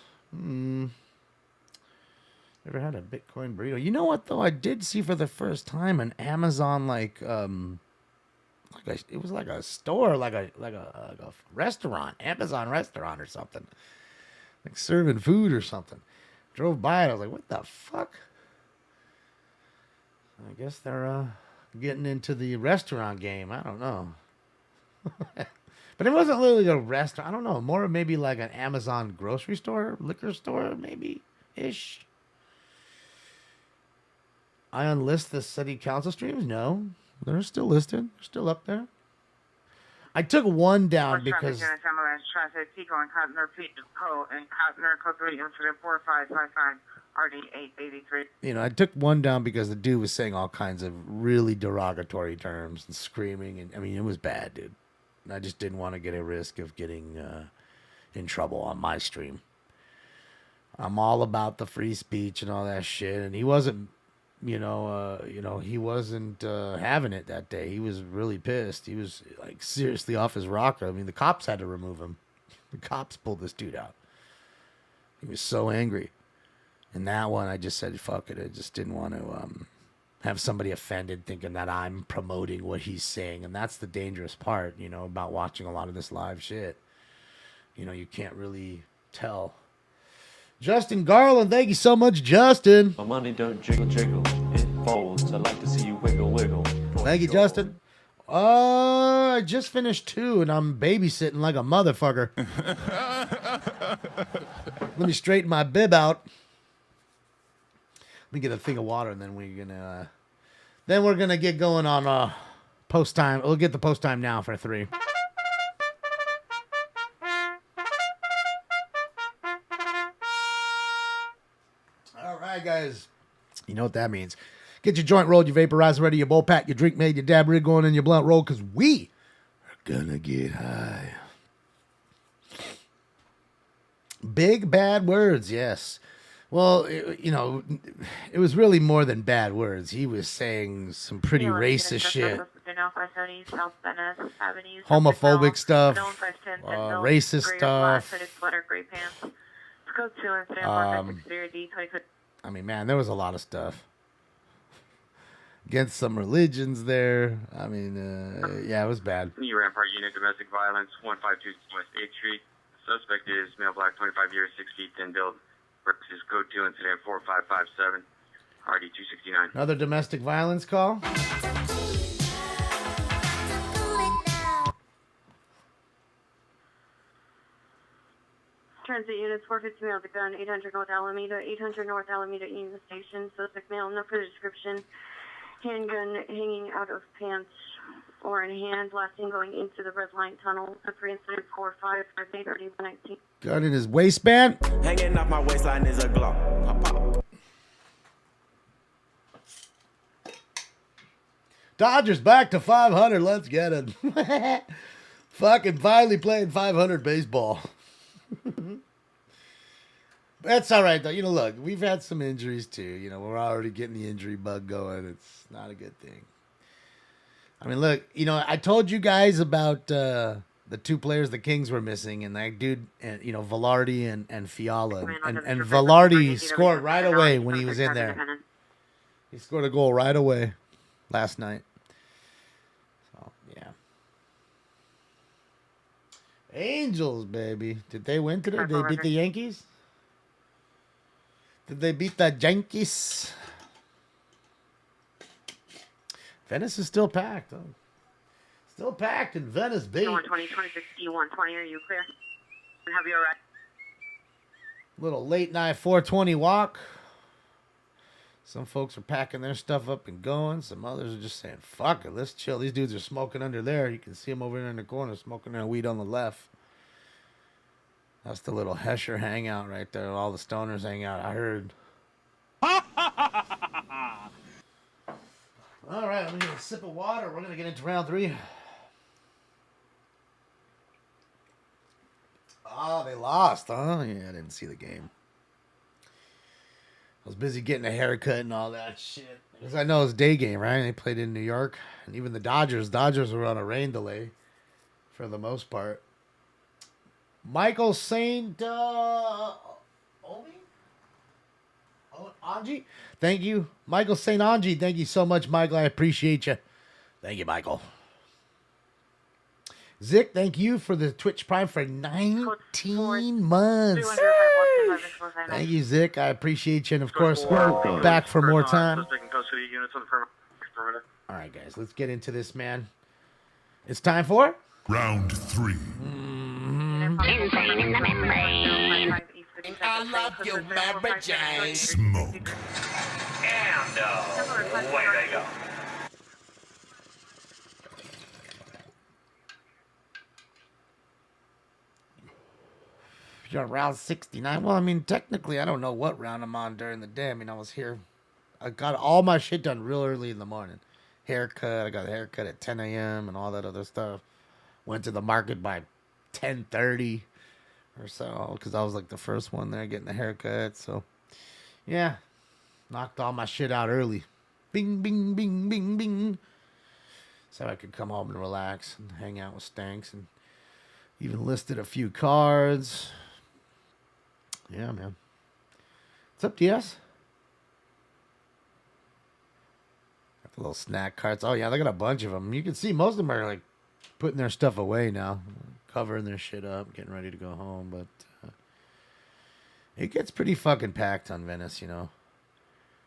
Never had a Bitcoin burrito. You know what though? I did see for the first time an Amazon it was like a store, like a restaurant, Amazon restaurant or something. like serving food or something. Drove by it. I was like, what the fuck? I guess they're getting into the restaurant game. I don't know. But it wasn't literally a restaurant. I don't know. More maybe like an Amazon grocery store, liquor store, maybe-ish. I unlist the city council streams? No. They're still listed. They're still up there. I took one down because... Traffic, Pico and Cotner, Pico and Cotner, code 3, incident 4555, RD 883. You know, I took one down because the dude was saying all kinds of really derogatory terms and screaming. And I mean, it was bad, dude. And I just didn't want to get a risk of getting in trouble on my stream. I'm all about the free speech and all that shit. And he wasn't, he wasn't having it that day. He was really pissed. He was like seriously off his rocker. I mean, the cops had to remove him. The cops pulled this dude out. He was so angry. And that one, I just said, fuck it. I just didn't want to have somebody offended thinking that I'm promoting what he's saying. And that's the dangerous part, about watching a lot of this live shit. You can't really tell. Justin Garland, thank you so much, Justin. My money don't jiggle, jiggle. It folds. I like to see you wiggle, wiggle. Thank you, Justin. I just finished 2 and I'm babysitting like a motherfucker. Let me straighten my bib out. Let me get a thing of water and then we're gonna get going on post time. We'll get the post time now for 3. All right, guys. You know what that means. Get your joint rolled, your vaporizer ready, your bowl pack, your drink made, your dab rig going, and your blunt rolled, because we are gonna get high. Big bad words, yes. Well, it was really more than bad words. He was saying some pretty racist shit. Homophobic stuff. Racist stuff. I mean, man, there was a lot of stuff. Against some religions there. I mean, yeah, it was bad. New Rampart Unit, domestic violence, 152 West 8th Street. Suspect is male, black, 25 years, 6 feet, 10 build. Versus code 2, incident 4557, RD 269. Another domestic violence call. Transit units 450 male the gun, 800 North Alameda, 800 North Alameda Union Station. Suspect male, no further description. Handgun hanging out of pants or in hand, last seen going into the red line tunnel. The 3 incident 4558, RD 119. Gun in his waistband. Hanging off my waistline is a Glock. Dodgers back to 500. Let's get it. Fucking finally playing 500 baseball. That's all right, though. Look, we've had some injuries, too. We're already getting the injury bug going. It's not a good thing. I mean, look, I told you guys about the 2 players the Kings were missing, and that dude, Velarde and Fiala. And Velarde scored right away when he was in there. He scored a goal right away last night. So, yeah. Angels, baby. Did they win today? Did they beat the Yankees? Did they beat the Yankees? Venice is still packed. Huh? Still packed in Venice, baby. 120, 26, D120. Are you clear? Have you arrived? Little late night 420 walk. Some folks are packing their stuff up and going. Some others are just saying, fuck it, let's chill. These dudes are smoking under there. You can see them over there in the corner smoking their weed on the left. That's the little Hesher hangout right there. All the stoners hang out, I heard. All right, let me get a sip of water. We're going to get into round 3. Oh, they lost, huh? Yeah, I didn't see the game. I was busy getting a haircut and all that shit. Because I know it's day game, right? They played in New York. And even the Dodgers were on a rain delay for the most part. Michael St. Angie? Thank you. Michael St. Angie, thank you so much, Michael. I appreciate you. Thank you, Michael. Zick, thank you for the Twitch Prime for 19 months. Thank you, Zick. I appreciate you. And, of course, back for more time. Suspect in custody. Units on the perimeter. All right, guys. Let's get into this, man. It's time for... Round 3. Insane in the membrane. I love you, Mary Jane. Smoke. And away they go. You're on round 69. Well, I mean, technically, I don't know what round I'm on during the day. I mean, I was here. I got all my shit done real early in the morning. Haircut. I got a haircut at 10 a.m. and all that other stuff. Went to the market by 10:30 or so because I was like the first one there getting the haircut. So, yeah. Knocked all my shit out early. Bing, bing, bing, bing, bing. So I could come home and relax and hang out with Stanks and even listed a few cards. Yeah, man. What's up, DS? Got the little snack carts. Oh, yeah, they got a bunch of them. You can see most of them are, like, putting their stuff away now. Covering their shit up, getting ready to go home. But it gets pretty fucking packed on Venice, you know.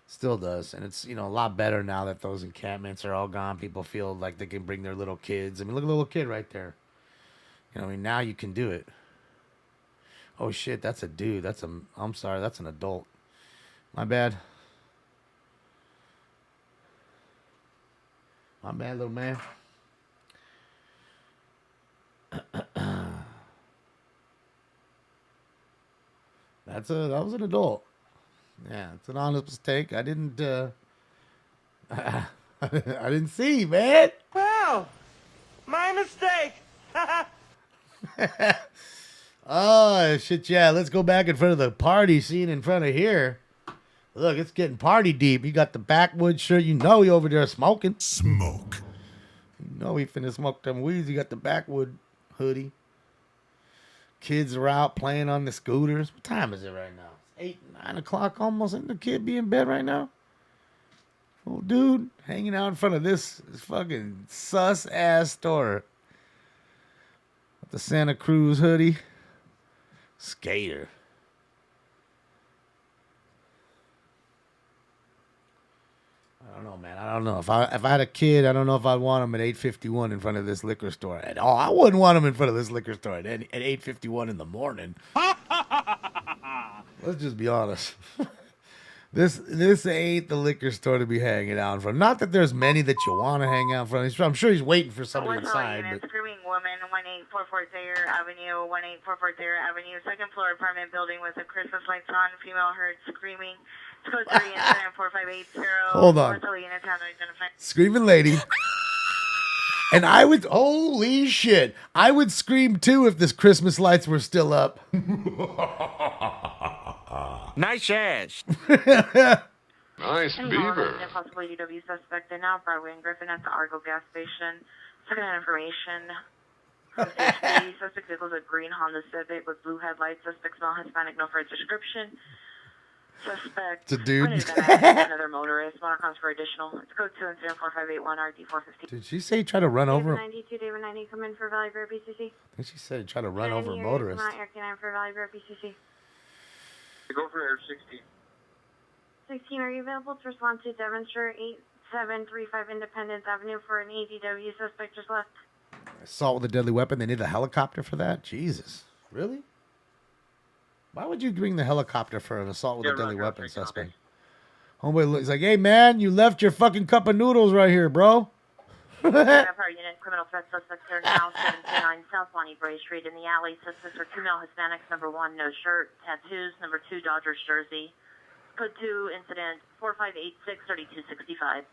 Still does. And it's, you know, a lot better now that those encampments are all gone. People feel like they can bring their little kids. I mean, look at the little kid right there. You know, I mean, now you can do it. Oh, shit, that's a dude. I'm sorry, that's an adult. My bad. My bad, little man. That was an adult. Yeah, it's an honest mistake. I didn't, I didn't see, man. Well, my mistake. Oh, shit, yeah. Let's go back in front of the party scene in front of here. Look, it's getting party deep. You got the backwoods shirt. You know he over there smoking. Smoke. You know he finna smoke them weeds. You got the backwood hoodie. Kids are out playing on the scooters. What time is it right now? It's 8, 9 o'clock almost. Ain't the kid be in bed right now? Oh, dude, hanging out in front of this fucking sus-ass store. With the Santa Cruz hoodie. Skater. I don't know, man. I don't know. If I had a kid, I don't know if I'd want him at 8:51 in front of this liquor store. At all. I wouldn't want him in front of this liquor store at 8:51 in the morning. Let's just be honest. This ain't the liquor store to be hanging out in front. Not that there's many that you want to hang out in front of. I'm sure he's waiting for somebody inside. But... Screaming woman, 18440 Avenue, 18440 Avenue, second floor apartment building with the Christmas lights on. Female heard screaming. Code 3 incident 4580. Hold on. Screaming lady. And I would, holy shit, I would scream too if this Christmas lights were still up. Nice ass. Nice beaver. Possible UW suspect and now Broadway and Griffin at the Argo gas station. Second-hand information. Suspect vehicles a green Honda Civic with blue headlights. Suspect small Hispanic, no further description. Suspect. It's a dude. Another motorist. Monocons for additional. It's code 2 incident 4581 RD415. Did she say try to run over? 92, David 90, come in for Valley Grove BCC. I think she said try to run over a motorist. Come out, Air Canine for Valley Grove BCC. Go for Air 16. 16, are you available to respond to Devonshire 8735 Independence Avenue for an ADW suspect just left? Assault with a deadly weapon. They need a helicopter for that? Jesus. Really? Why would you bring the helicopter for an assault with a deadly weapon suspect? Homeboy looks like, hey, man, you left your fucking cup of noodles right here, bro. Unit, criminal threat suspects are now 729 South Bonnie Bray Street in the alley. Suspects are 2 male Hispanics. Number 1, no shirt, tattoos. Number 2, Dodgers jersey. Code 2, incident 4586 3265.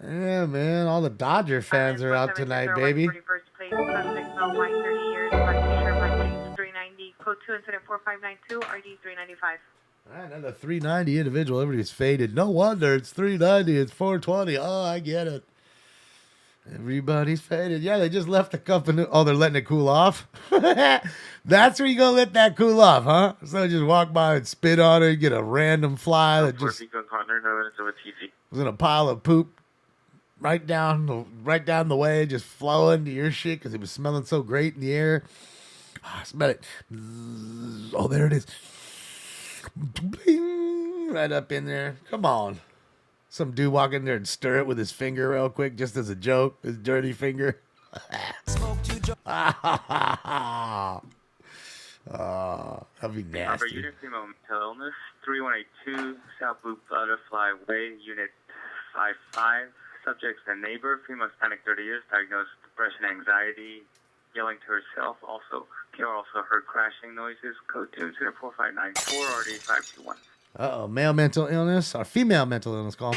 Yeah, man, all the Dodger fans are out tonight, baby. 31st place, suspect smell white, 30 years, black t-shirt, black jeans, 390. Code 2, incident 4592 RD 395. All right, another 390 individual. Everybody's faded. No wonder it's 390. It's 420. Oh, I get it. Everybody's faded. Yeah, they just left the cup of oh, they're letting it cool off. That's where you gonna let that cool off, huh? So just walk by and spit on it, get a random fly that just was in a pile of poop right down the way, just flowing to your shit because it was smelling so great in the air. Oh, I smell it. Oh, there it is. Bling, right up in there. Come on. Some dude walk in there and stir it with his finger real quick, just as a joke. His dirty finger. That'd be Number nasty. unit female mental illness 3182 South Blue Butterfly Way, unit 55. Subject's a neighbor, female Hispanic, 30 years, diagnosed with depression, anxiety, yelling to herself. Also, Killer also heard crashing noises. Code 2 incident 4594 RD 521. Uh-oh, male mental illness or female mental illness call.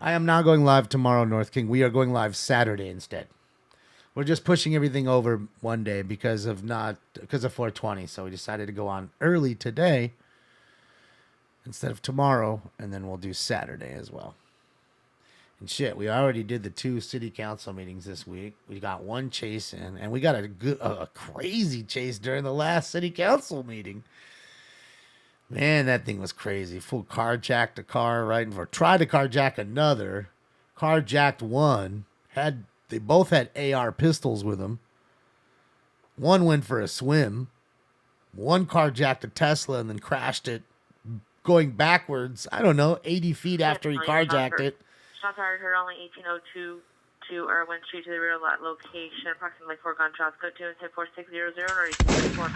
I am not going live tomorrow, North King. We are going live Saturday instead. We're just pushing everything over one day because of 420. So we decided to go on early today instead of tomorrow, and then we'll do Saturday as well. And shit, we already did the 2 city council meetings this week. We got 1 chase in, and we got a crazy chase during the last city council meeting. Man, that thing was crazy. Full carjacked a car right in front. Tried to carjack another. Carjacked one. They both had AR pistols with them. One went for a swim. One carjacked a Tesla and then crashed it, going backwards, I don't know, 80 feet after he carjacked it. Shots fired heard only 1802 to Irwin Street to the rear lot location. Approximately 4 gunshots. Go to and 4600 or 84.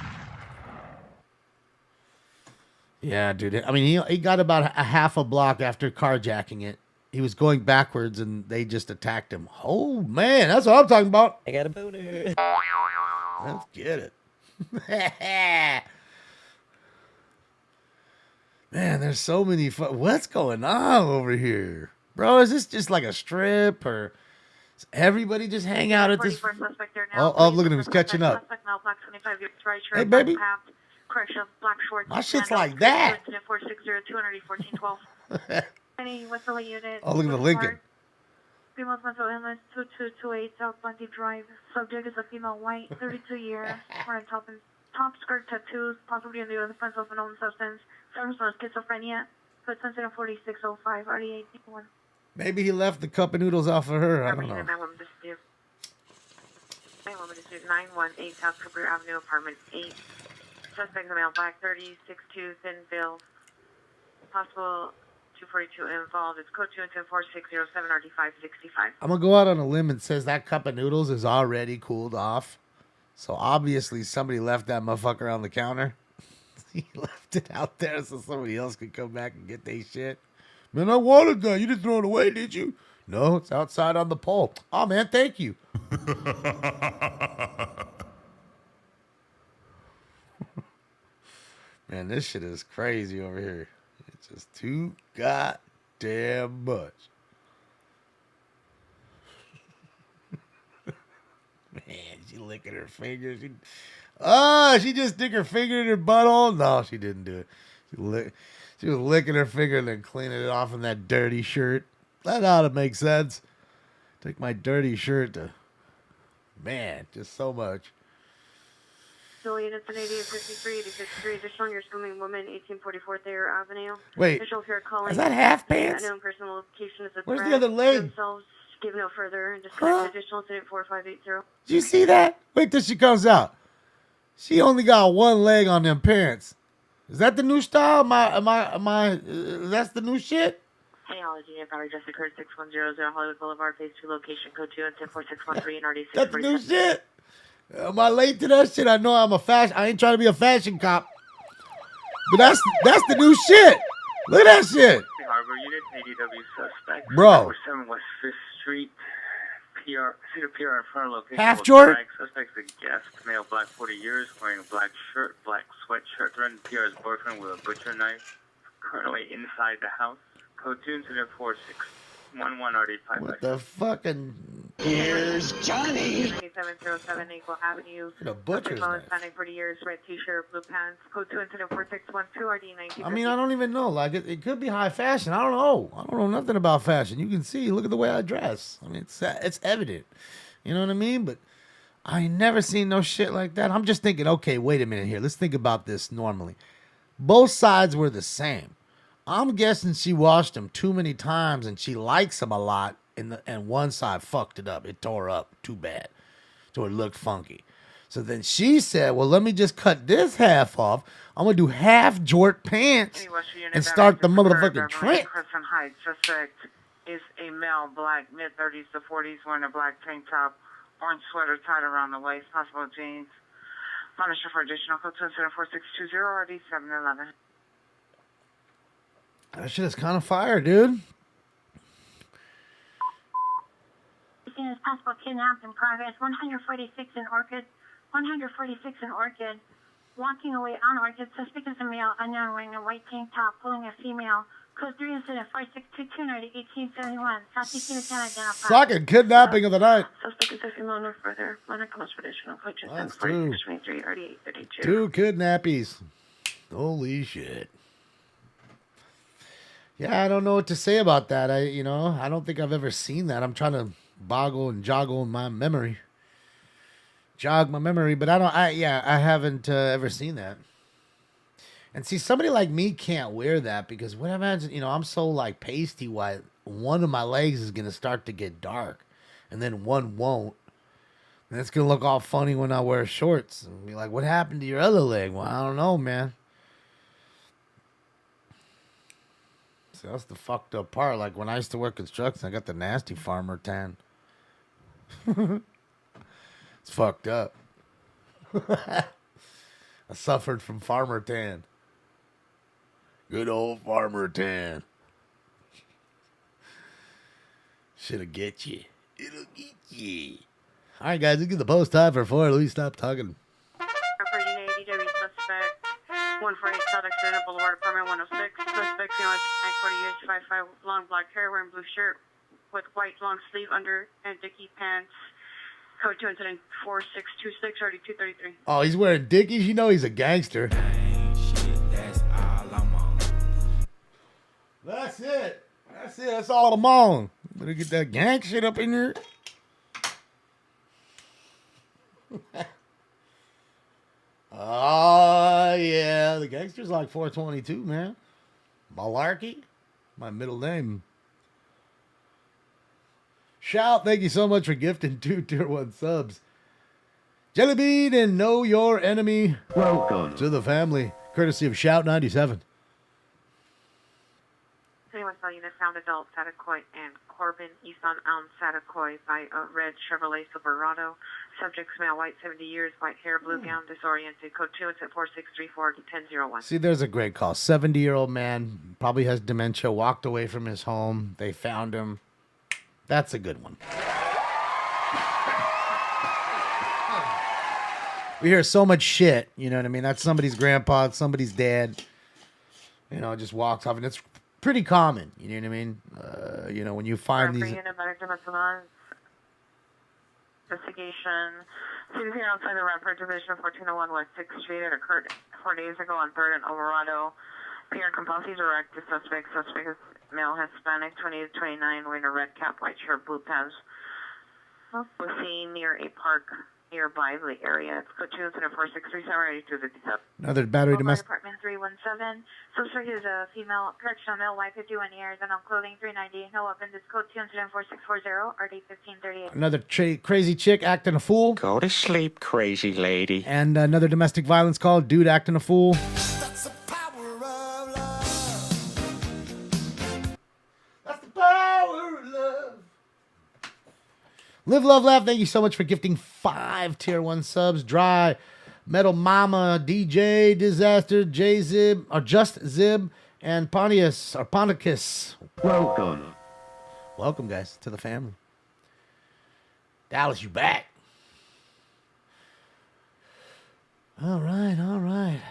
Yeah, dude. I mean, he got about a half a block after carjacking it. He was going backwards, and they just attacked him. Oh, man, that's what I'm talking about. I got a boner. Let's get it. Man, there's so many... What's going on over here? Bro, is this just like a strip, or does everybody just hang out at this... Oh, look at him. He's catching up. Hey, baby. My shit's like that. Oh, look at the Lincoln. Female mental illness 2228 South Bundy Drive. Subject is a female, white, 32 years, wearing top skirt tattoos, possibly in the defense of an unknown substance. Service on schizophrenia. Code sensitive 4605 RD8 Maybe he left the cup of noodles off of her. I don't know. 918 South Cooper Avenue, apartment 8. Suspect male, black, 3062 Thinville. Possible 242 involved. It's code 2104607 RD565. I'm going to go out on a limb and says that cup of noodles is already cooled off. So obviously somebody left that motherfucker on the counter. He left it out there so somebody else could come back and get their shit. Man, I wanted that. You didn't throw it away, did you? No, it's outside on the pole. Oh, man, thank you. Man, this shit is crazy over here. It's just too goddamn much. Man, she licking her fingers. She just stick her finger in her butthole? No, she didn't do it. She was licking her finger and then cleaning it off in that dirty shirt. That ought to make sense. Take my dirty shirt to... Man, just so much. Still units in 8853, 8053, additional, you're assuming woman, 1844 Thayer Avenue. Wait, Official here calling. is that half pants? Unknown personal location is a Where's threat. the other leg? Themselves give no further and disconnect additional incident 4580. Did you see that? Wait till she comes out. She only got one leg on them pants. Is that the new style? That's the new shit? Hey, all unit battery just occurred 6100 Hollywood Boulevard, phase 2 location, code 2 and 10613 and RD6. That's the new shit. Am I late to that shit? I know I'm I ain't trying to be a fashion cop. But that's the new shit. Look at that shit. Harbor unit, ADW suspect. Bro. 7 West 5th Street. Cedar PR in front of location. Half Jordan? Suspect's a guest, male, black, 40 years, wearing a black shirt, black sweatshirt, threatened PR's boyfriend with a butcher knife. Currently inside the house. Code 2 incident 4611 RD5. What the fucking... Here's Johnny. 707 Eagle Avenue. The butcher's knife. Hispanic, 40 years, red t-shirt, blue pants. Code 2 incident 4612 RD19. I mean, I don't even know. Like, it could be high fashion. I don't know. I don't know nothing about fashion. You can see. Look at the way I dress. I mean, it's evident. You know what I mean? But I ain't never seen no shit like that. I'm just thinking, okay, wait a minute here. Let's think about this normally. Both sides were the same. I'm guessing she washed them too many times and she likes them a lot. and one side fucked it up. It tore up too bad. So it looked funky. So then she said, well, let me just cut this half off. I'm going to do half jort pants and start the motherfucking trend. Crescent Heights. Suspect is a male, black, mid-30s to 40s, wearing a black tank top, orange sweater tied around the waist, possible jeans. Monitor for additional code 274-620 or D711. That shit is kind of fire, dude. Seen as possible kidnapped in progress. 146 in Orchid. 146 in Orchid. Walking away on Orchid. Suspect is a male, unknown, wearing a white tank top, pulling a female. Code 3 incident 462290-1871. Southeast Unit 10 identified. Second kidnapping of the night. Suspect is a female, no further. Monitor calls for additional code That's 4623 RD832. 2 kidnappies. Holy shit. Yeah, I don't know what to say about that. I don't think I've ever seen that. I'm trying to jog my memory, but I haven't ever seen that. And see, somebody like me can't wear that because what I imagine, I'm so like pasty white. One of my legs is gonna start to get dark, and then one won't. And it's gonna look all funny when I wear shorts. And be like, what happened to your other leg? Well, I don't know, man. So that's the fucked up part. Like when I used to work construction, I got the nasty farmer tan. It's fucked up. I suffered from farmer tan. Good old farmer tan. Shit'll get you. It'll get you. All right, guys, let's get the post time for 4. Louis, stop talking. Operating ADW suspect 148 South Extended Boulevard, apartment 106. Suspect female, 40 years, 5'5", long black hair, wearing blue shirt with white long sleeve under and dicky pants. Code 2 incident 4626 or 233. Oh, he's wearing dickies? You know he's a gangster. That's it. That's all I'm on. Better get that gang shit up in here. Oh, yeah. The gangster's like 422, man. Malarkey. My middle name. Shout, thank you so much for gifting 2 Tier 1 subs. Jellybean and Know Your Enemy. Welcome to the family. Courtesy of Shout 97. Anyone saw unit found adult Satakoy and Corbin East on Elm Satakoy by a red Chevrolet Silverado. Subjects male, white, 70 years, white hair, blue gown, disoriented. Code 2 is at 4634-1001. See, there's a great call. 70-year-old man, probably has dementia, walked away from his home. They found him. That's a good one. We hear so much shit, you know what I mean? That's somebody's grandpa, somebody's dad, just walks off, and it's pretty common, you know what I mean? When you find these... Investigation. Seen here outside the Radford Division of 1401 West 6th Street. It occurred 4 days ago on 3rd and Alvarado. Pierre Compulsi direct to suspect. Suspect is male, Hispanic, 20 to 29, wearing a red cap, white shirt, blue pants. Was seen near a park nearby the area. It's code 2 incident 4637 Another battery domestic... Apartment 317. Suspect is a female, correctional male, white, 51 years, and on clothing 390. No weapon. This code 2 incident 4640 RD 1538. Another crazy chick acting a fool. Go to sleep, crazy lady. And another domestic violence call. Dude acting a fool. That's the power of love. That's the power of love. Live, love, laugh. Thank you so much for gifting 5 Tier 1 subs. Dry, Metal Mama, DJ, Disaster, J-Zib, or Just Zib, and Ponticus. Welcome. Welcome, guys, to the family. Dallas, you back. All right, all right.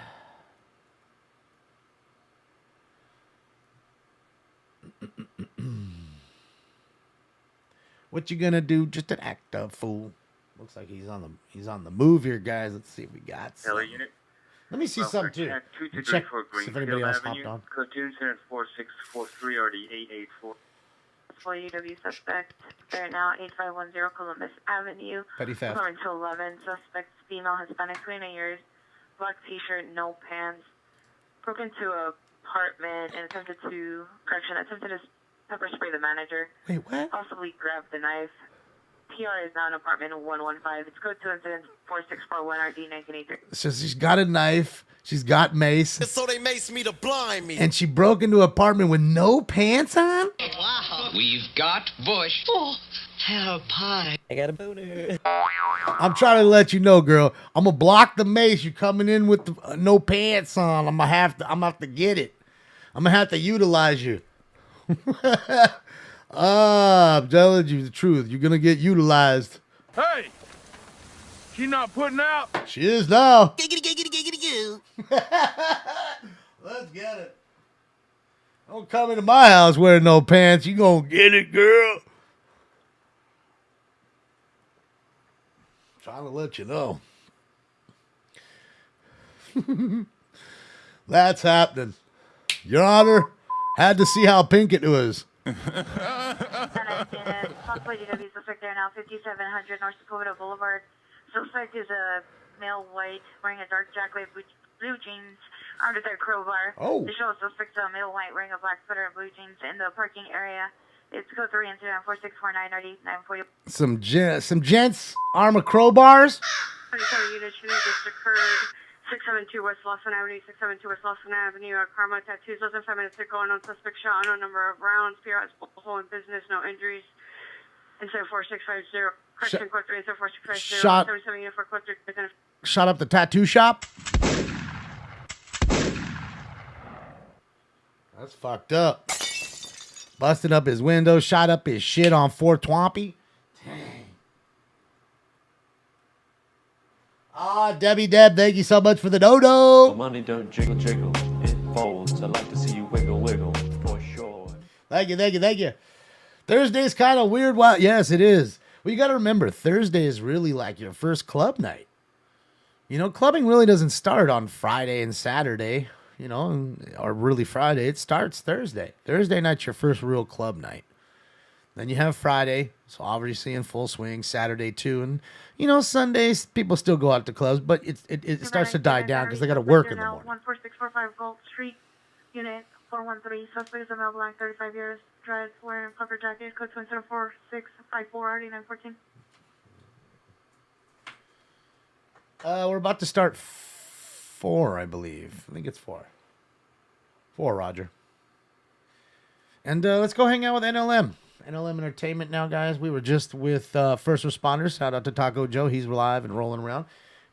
What you gonna do? Just an act of fool. Looks like he's on the move here, guys. Let's see if we got some. Unit. Let me see something too. Check see if anybody else hopped on. Code 2 incident 4643 RD 884. For UW suspect, right now 8510 Columbus Avenue. Petty theft. According to 11, suspect female, Hispanic, 29 years, black t-shirt, no pants. Broke into an apartment and attempted to Pepper spray the manager. Wait, what? Possibly grab the knife. PR is now in apartment 115. It's code 2 incident 4641 RD 1983. So she's got a knife. She's got mace. So they mace me to blind me. And she broke into an apartment with no pants on? Wow. We've got Bush. Oh, hello, pie. I got a boner. I'm trying to let you know, girl. I'm gonna block the mace. You're coming in with the, no pants on. I'm gonna have to get it. I'm gonna have to utilize you. I'm telling you the truth. You're gonna get utilized. Hey, she not putting out? She is now. Giggity, giggity, giggity, goo. Let's get it. Don't come into my house wearing no pants. You gonna get it, girl. Trying to let you know. That's happening. Your Honor, had to see how pink it was. Possibly DW suspect there now, 5700 North Dakota Boulevard. Suspect is a male white wearing a dark jacket, blue jeans, armed with a crowbar. Oh. The show suspect is a male white wearing a black sweater and blue jeans in the parking area. It's code 3 incident 4649 RD 940. Some gents arm of crowbars. 27 unit shooting just occurred. 672 West Lawson Avenue, 672 West Lawson Avenue. Karma tattoos. Less than 5 minutes ago. Unknown suspect shot. Unknown number of rounds. PR hole in business. No injuries. Instead 4650. Correction code 3 instead 4650. Shot. 77 unit for code 3. Shot up the tattoo shop. That's fucked up. Busted up his window. Shot up his shit on 420. Ah, Debbie Deb, thank you so much for the dodo. The money don't jiggle, jiggle. It folds. I like to see you wiggle, wiggle. For sure. Thank you, thank you, thank you. Thursday's kind of weird. Well, yes, it is. Well, you got to remember, Thursday is really like your first club night. You know, clubbing really doesn't start on Friday and Saturday, you know, or really Friday. It starts Thursday. Thursday night's your first real club night. Then you have Friday, so obviously in full swing. Saturday too, and you know Sundays people still go out to clubs, but it starts to die down because they got to work in the morning. 14645 Gold Street, Unit 413. Suspect is a male black, 35 years, dress, wearing puffer jacket, code 24654 RD 914. We're about to start 4, I believe. I think it's 4. 4, Roger. And let's go hang out with NLM. NLM Entertainment now, guys. We were just with First Responders. Shout out to Taco Joe. He's live and rolling around.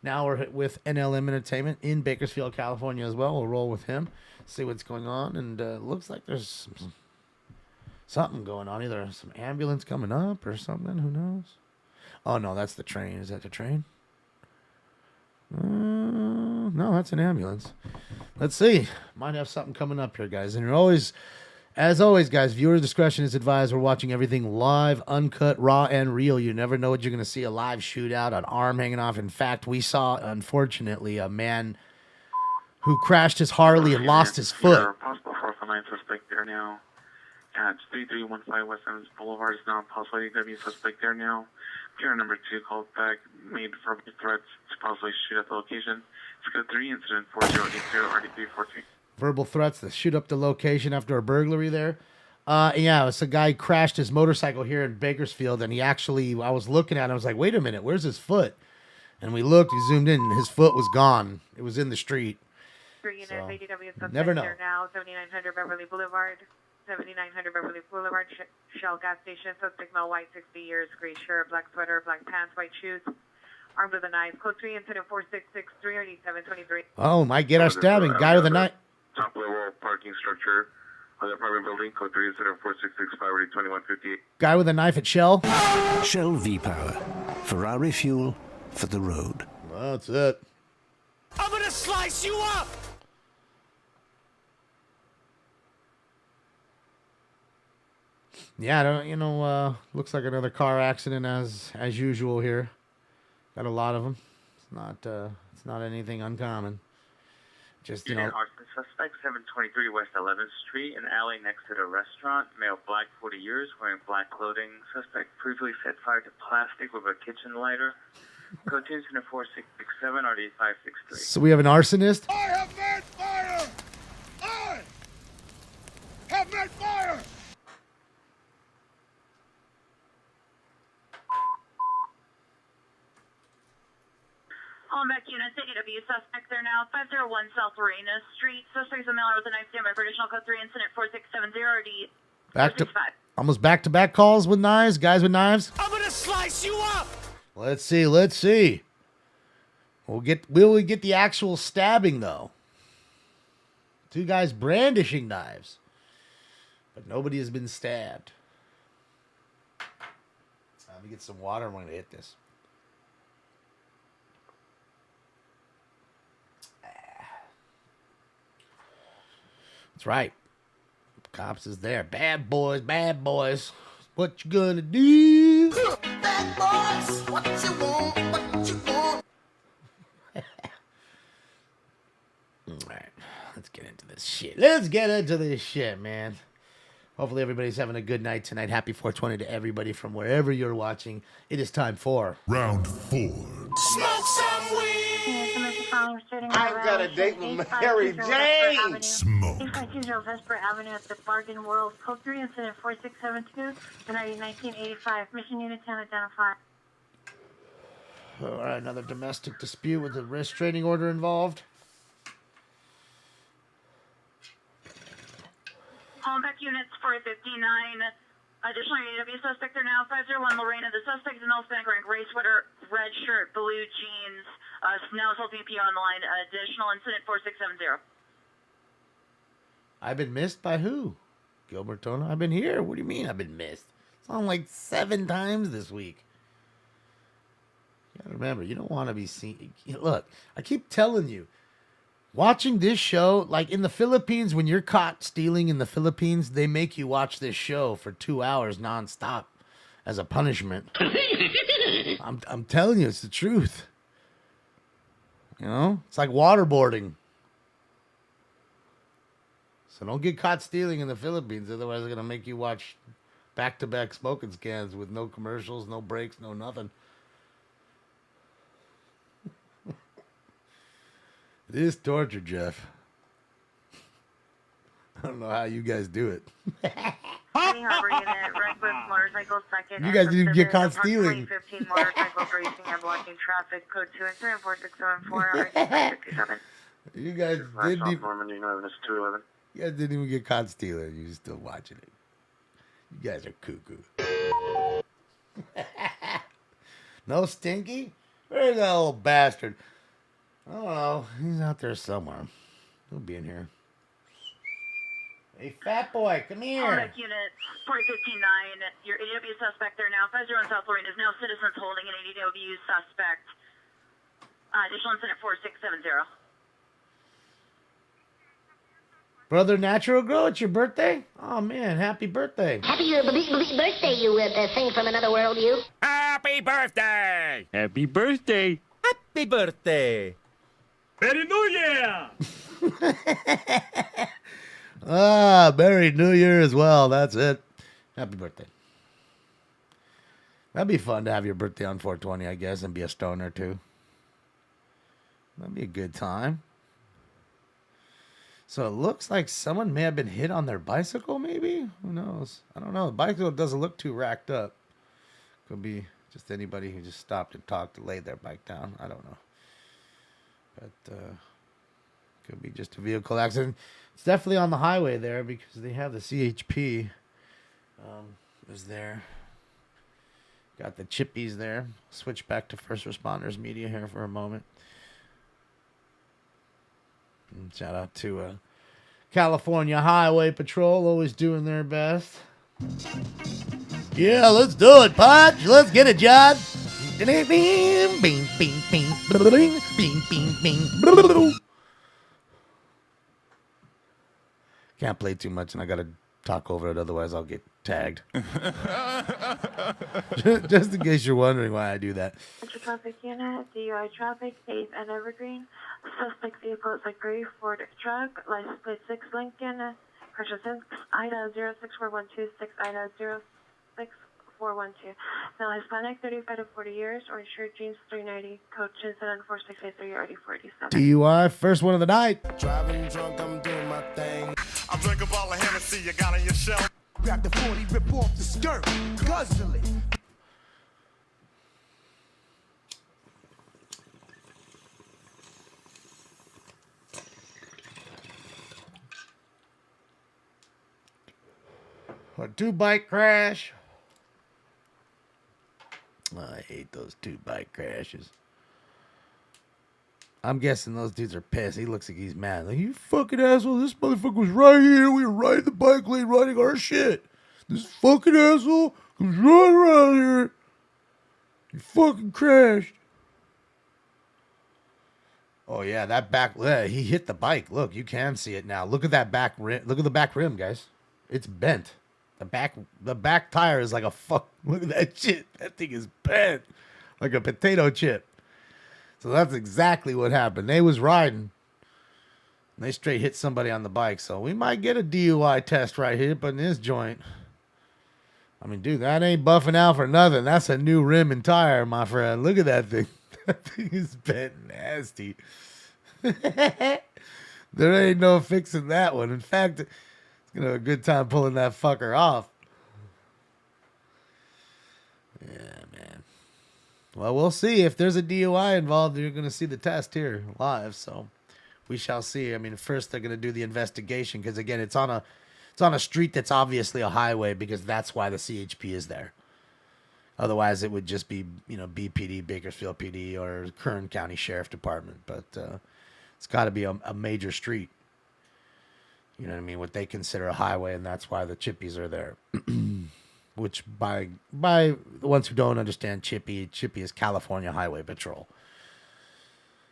Now we're with NLM Entertainment in Bakersfield, California as well. We'll roll with him, see what's going on. And looks like there's something going on. Either some ambulance coming up or something. Who knows? Oh, no, that's the train. Is that the train? No, that's an ambulance. Let's see. Might have something coming up here, guys. And you're always... As always, guys, viewer discretion is advised. We're watching everything live, uncut, raw, and real. You never know what you're going to see. A live shootout, an arm hanging off. In fact, we saw, unfortunately, a man who crashed his Harley and lost his foot. Possible 449 suspect there now. At 3315 West Evans Boulevard is now possibly AW suspect there now. PR number 2 called back, made verbal threats to possibly shoot at the location. It's code 3 incident 4080 RD314. Verbal threats to shoot up the location after a burglary there. Yeah, it's a guy crashed his motorcycle here in Bakersfield, and he actually, I was looking at him, I was like, wait a minute, where's his foot? And we looked, he zoomed in, and his foot was gone. It was in the street. So, never know. Now 7900 Beverly Boulevard, 7900 Beverly Boulevard, Shell gas station, suspect male white, 60 years, gray shirt, black sweater, black pants, white shoes, armed with a knife, code 3 incident 4663 RD 723. Oh, might get our stabbing. Guy with a knife. Top level parking structure on the apartment building, code 3 incident 4665 RD 2158. Guy with a knife at Shell. Shell V-Power. Ferrari fuel for the road. Well, that's it. I'm gonna slice you up! Yeah, I don't, you know, looks like another car accident as usual here. Got a lot of them. It's not anything uncommon. Just, you know. Arson suspect, 723 West 11th Street, an alley next to the restaurant. Male, black, 40 years, wearing black clothing. Suspect previously set fire to plastic with a kitchen lighter. Code 2 incident 4667 RD 563. So we have an arsonist. I have made fire! I have made fire! Columbus units, AW suspect there now, 501 South Lorena Street. Suspect is a male with a knife, stand by for additional code 3, incident 4670 almost back-to-back calls with knives, guys with knives. I'm gonna slice you up! Let's see. Will we get the actual stabbing, though? Two guys brandishing knives. But nobody has been stabbed. Let me get some water and we're going to hit this. That's right. Cops is there. Bad boys. What you gonna do? Bad boys, what you want? Alright, let's get into this shit. Man. Hopefully everybody's having a good night tonight. Happy 420 to everybody from wherever you're watching. It is time for Round 4. Smoke some weed. I've got a date with Mary Jane. Smoke. 8520 Vesper Avenue at the Bargain World. Code 3, incident 4672, January 1985. Mission Unit 10 identified. All right, another domestic dispute with a restraining order involved. Columbus units 459. Additionally, AW suspect are now 501 Lorena. The suspect is an Hispanic wearing gray sweater, red shirt, blue jeans. Now assaulting a PO on the line. Additional incident 4670. I've been missed by who? Gilbertona? I've been here. What do you mean I've been missed? It's on like 7 times this week. You gotta remember, you don't want to be seen. Look, I keep telling you, watching this show, like in the Philippines, when you're caught stealing in the Philippines, they make you watch this show for 2 hours nonstop as a punishment. I'm telling you, it's the truth. You know, it's like waterboarding. So don't get caught stealing in the Philippines, otherwise they're gonna make you watch back-to-back smoking scans with no commercials, no breaks, no nothing. It is torture, Jeff. I don't know how you guys do it. You guys didn't get caught stealing. 15 motorcycles racing and blocking traffic. Code 2 incident 4674. You guys didn't even, Normandy, 211. you guys didn't even get caught stealing. You're still watching it. You guys are cuckoo. No Stinky? Where's that little bastard? I don't know. He's out there somewhere. He'll be in here. Hey, fat boy, come here. Columbus unit 459. Your AW suspect there now. 501 South Lorena is now citizens holding an AW suspect. Additional incident 4670. Brother Natural Grow, it's your birthday? Oh, man, happy birthday. Happy birthday, you thing from another world, you. Happy birthday! Happy birthday. Happy birthday! Merry New Year! Merry New Year as well. That's it. Happy birthday. That'd be fun to have your birthday on 420, I guess, and be a stoner, too. That'd be a good time. So it looks like someone may have been hit on their bicycle, maybe? Who knows? I don't know. The bicycle doesn't look too racked up. Could be just anybody who just stopped and talked and laid their bike down. I don't know. But could be just a vehicle accident. It's definitely on the highway there because they have the CHP. Was there. Got the chippies there. Switch back to First Responders Media here for a moment. And shout out to California Highway Patrol, always doing their best. Yeah, let's do it, Podge. Let's get it, John. Can't play too much, and I gotta talk over it, otherwise I'll get tagged. Just in case you're wondering why I do that. Traffic unit, DUI traffic, 8th and Evergreen. Suspect vehicle is a gray Ford truck, license plate 6 Lincoln, pressure 6, IDA 06412, 6 IDA 06412. Male Hispanic, 35 to 40 years, orange shirt, jeans, 390, coach incident 4683, already 47. DUI, first one of the night. Driving drunk, I'm doing my thing. I'm drinking a bottle of Hennessy you got on your shelf. Grab the 40, rip off the skirt, guzzle it. A 2-bike crash. I hate those 2-bike crashes. I'm guessing those dudes are pissed. He looks like he's mad. Like, you fucking asshole. This motherfucker was right here. We were riding the bike lane, riding our shit. This fucking asshole comes right around here. He fucking crashed. Oh, yeah, that back. Yeah, he hit the bike. Look, you can see it now. Look at that back rim. Look at the back rim, guys. It's bent. The back tire is like a fuck. Look at that shit. That thing is bent. Like a potato chip. So that's exactly what happened. They was riding. And they straight hit somebody on the bike. So we might get a DUI test right here, but in this joint. I mean, dude, that ain't buffing out for nothing. That's a new rim and tire, my friend. Look at that thing. That thing is bent nasty. There ain't no fixing that one. In fact, it's going to have a good time pulling that fucker off. Yeah, man. Well, we'll see. If there's a DUI involved, you're going to see the test here live. So we shall see. I mean, first they're going to do the investigation because, again, it's on a street that's obviously a highway because that's why the CHP is there. Otherwise, it would just be, BPD, Bakersfield PD, or Kern County Sheriff Department. But it's got to be a major street. You know what I mean? What they consider a highway, and that's why the chippies are there. Which, by the ones who don't understand Chippy is California Highway Patrol.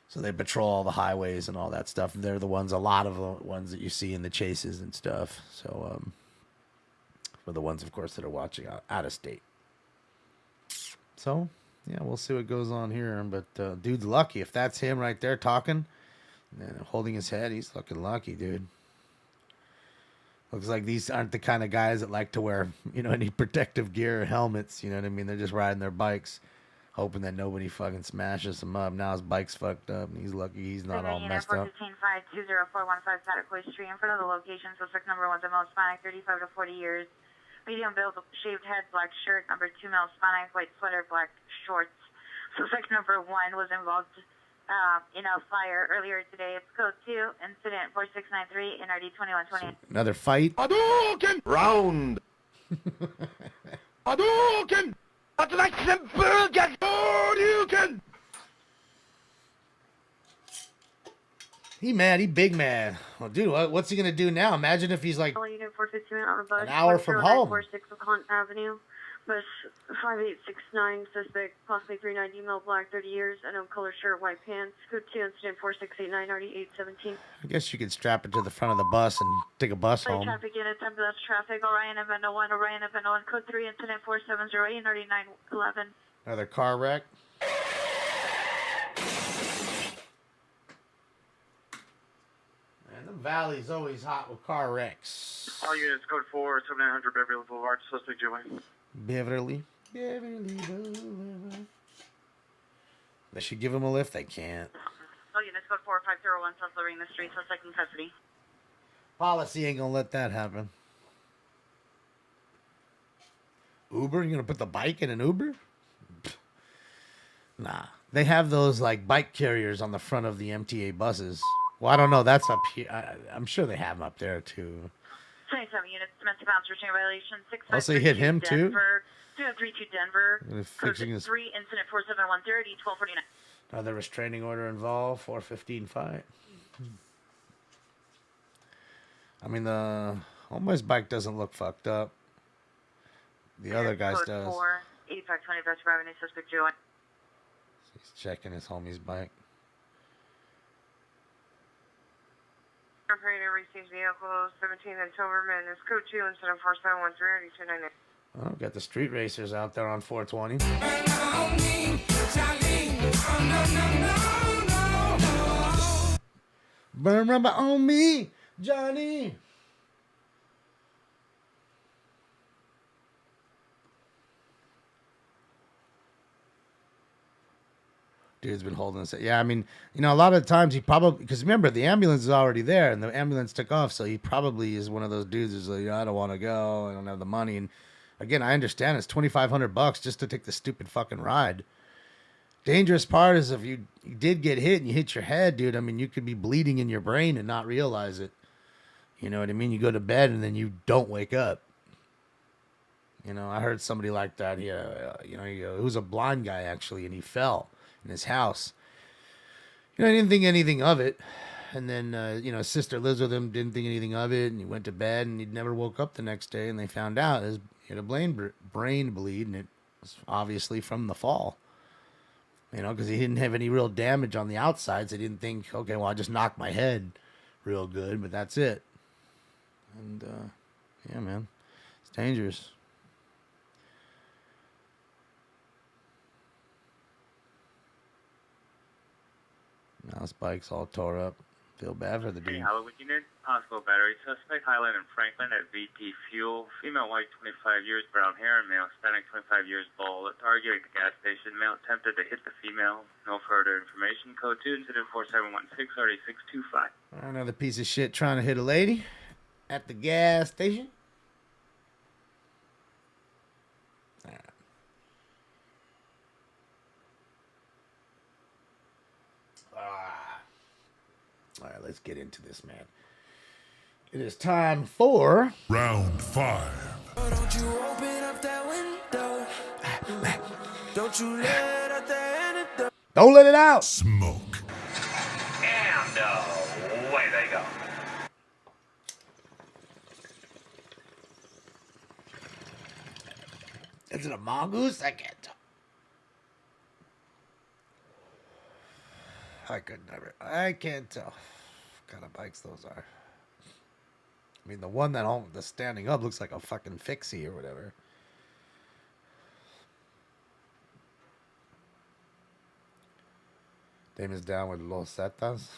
So they patrol all the highways and all that stuff. And they're the ones, a lot of the ones that you see in the chases and stuff. So, for the ones, of course, that are watching out of state. So, yeah, we'll see what goes on here. But dude's lucky. If that's him right there talking and holding his head, he's looking lucky, dude. Looks like these aren't the kind of guys that like to wear, any protective gear or helmets. You know what I mean? They're just riding their bikes, hoping that nobody fucking smashes them up. Now his bike's fucked up, and he's lucky he's not all messed up. 415-520-415 Sataquay Street. In front of the location, suspect number 1, the male Hispanic, 35 to 40 years. Medium build, shaved head, black shirt. Number 2, male Hispanic, white sweater, black shorts. Suspect number 1 was involved in a fire earlier today. It's code 2, incident 4693, NRD 2120. Another fight. Hadouken! Round! Hadouken! Hadouken! He mad. He big mad. Well, dude, what's he going to do now? Imagine if he's like an hour from home. 46 Hunt Avenue. Bus 5869, suspect possibly 390, male, black, 30 years, unknown color shirt, white pants. Code 2, incident 4689, RD 817. I guess you could strap it to the front of the bus and take a bus home. Traffic unit, ambulance traffic, Orion event 01, Orion event 01, code 3, incident 4708, RD 911. Another car wreck. Man, the valley's always hot with car wrecks. All units, code 4, 7900 Beverly Boulevard, suspect Joey. Beverly Boulevard. They should give him a lift. They can't. All units, code 4501 South Lorena Street, suspect in custody. Policy ain't gonna let that happen. Uber? You gonna put the bike in an Uber? Nah. They have those like bike carriers on the front of the MTA buses. Well, I don't know. That's up here. I'm sure they have them up there too. 27 units, domestic violence routine violation. 6 Also, hit him too. 2032 Denver. Fixing his 3 incident 4710 1249. Another restraining order involved. 415 fight. I mean, the homeboy's bike doesn't look fucked up. The other guy's code does. 4, 8520 Vesper Avenue, suspect Joey. He's checking his homie's bike. Operator receives vehicle 17 in Toberman. Is code 2 incident 4713 RD 299. Oh, got the street racers out there on 420. Burn rubber on me, Johnny. Dude's been holding us. Yeah, I mean, a lot of times he probably, because remember, the ambulance is already there and the ambulance took off, so he probably is one of those dudes who's like, I don't want to go, I don't have the money. And again, I understand it's $2,500 just to take the stupid fucking ride. Dangerous part is if you did get hit and you hit your head, dude, I mean, you could be bleeding in your brain and not realize it. You know what I mean? You go to bed and then you don't wake up. You know, I heard somebody like that. He, he was a blind guy actually, and he fell in his house. You know, I didn't think anything of it. And then, his sister lives with him, didn't think anything of it, and he went to bed, and he never woke up the next day, and they found out he had a brain bleed, and it was obviously from the fall. You know, because he didn't have any real damage on the outside, so he didn't think, okay, well, I just knocked my head real good, but that's it. And, yeah, man, it's dangerous. Now his bike's all tore up. Feel bad for the dude. Hey, Hollywood unit, possible battery suspect, Highland and Franklin at VT Fuel. Female, white, 25 years, brown hair, male, Hispanic, 25 years, bald. Target at the gas station. Male attempted to hit the female. No further information. Code 2, incident 4716, RD625. Another piece of shit trying to hit a lady at the gas station. All right, let's get into this, man. It is time for Round 5. Don't you open up that window. Don't you let out the anecdote. Don't let it out. Smoke. And away they go. Is it a mongoose? I can't tell. I can't tell what kind of bikes those are. I mean, the one that's standing up looks like a fucking fixie or whatever. Dame is down with Los Zetas.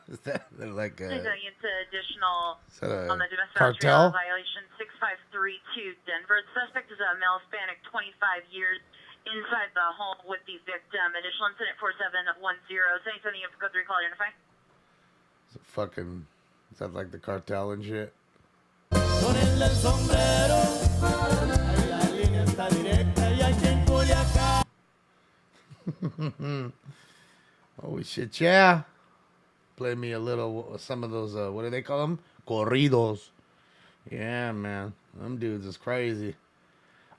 Is that like a... Going into additional Is that a on the domestic cartel? violation 6532 Denver. The suspect is a male Hispanic, 25 years, inside the home with the victim. Initial incident 4710. Saying something you have to go through, call identify. Is that like the cartel and shit? Holy shit, yeah. Play me a little, some of those, what do they call them? Corridos. Yeah, man. Them dudes is crazy.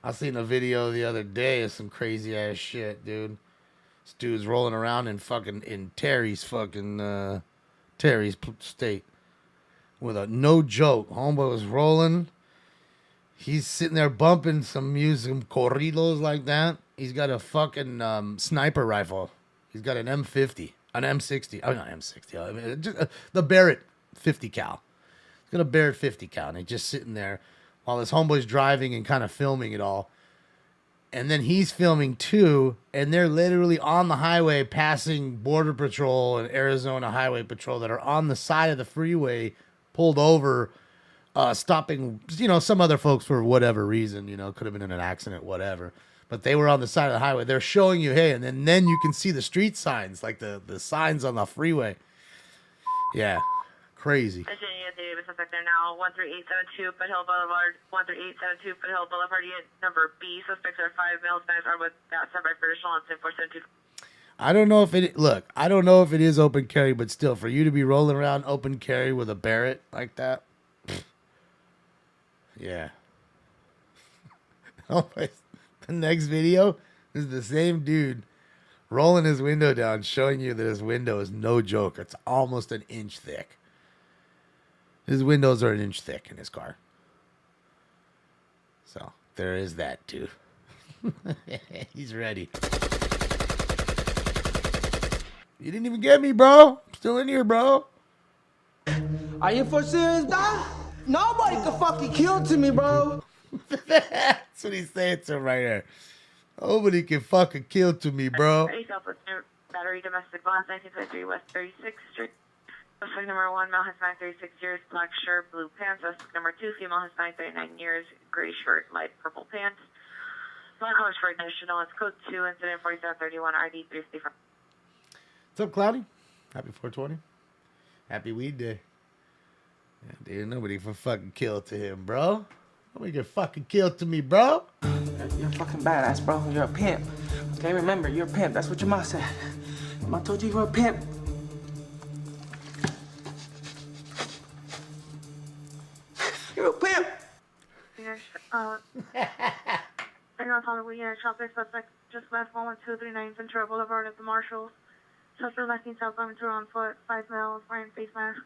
I seen a video the other day of some crazy ass shit, dude. This dude's rolling around in Terry's state. With a no joke. Homeboy was rolling. He's sitting there bumping some music, some corridos like that. He's got a fucking sniper rifle. He's got an M50, an M60. Oh, not M60. I mean, just, the Barrett 50 cal. He's got a Barrett 50 cal, and he's just sitting there while his homeboy's driving and kind of filming it all. And then he's filming too, and they're literally on the highway passing Border Patrol and Arizona Highway Patrol that are on the side of the freeway, pulled over, stopping, some other folks for whatever reason, could have been in an accident, whatever. But they were on the side of the highway. They're showing you, hey, and then you can see the street signs, like the signs on the freeway. Yeah, crazy. The suspect there now, 13872 Foothill Boulevard, 13872 Foothill Boulevard, unit number B. Suspects are 5 males, guys are with outside by traditional on 472. I don't know if it is open carry, but still, for you to be rolling around open carry with a Barrett like that, yeah. The next video is the same dude rolling his window down, showing you that his window is no joke. It's almost an inch thick. His windows are an inch thick in his car. So, there is that, dude. He's ready. You didn't even get me, bro. I'm still in here, bro. Are you for serious, dog? Nobody can fucking kill to me, bro. That's what he's saying to him right here. Nobody can fucking kill to me, bro. Battery domestic violence, 1953 West 36th Street. Suspect number 1, male Hispanic, 36 years, black shirt, blue pants. Suspect number 2, female Hispanic, 39 years, gray shirt, light purple pants. Black colors for additional. It's code 2, incident 4731, RD 365. What's up, Cloudy? Happy 420. Happy Weed Day. Yeah, dude, nobody can fucking kill to him, bro. Nobody can fucking kill to me, bro. You're a fucking badass, bro. You're a pimp. Okay, remember, you're a pimp. That's what your mom said. I told you you were a pimp. You're a pimp. Yeah, unit. North Hollywood unit. Shopper suspect just left 11239 Ventura Boulevard at the Marshalls. Suspect left southbound to on foot. 5 males wearing face mask.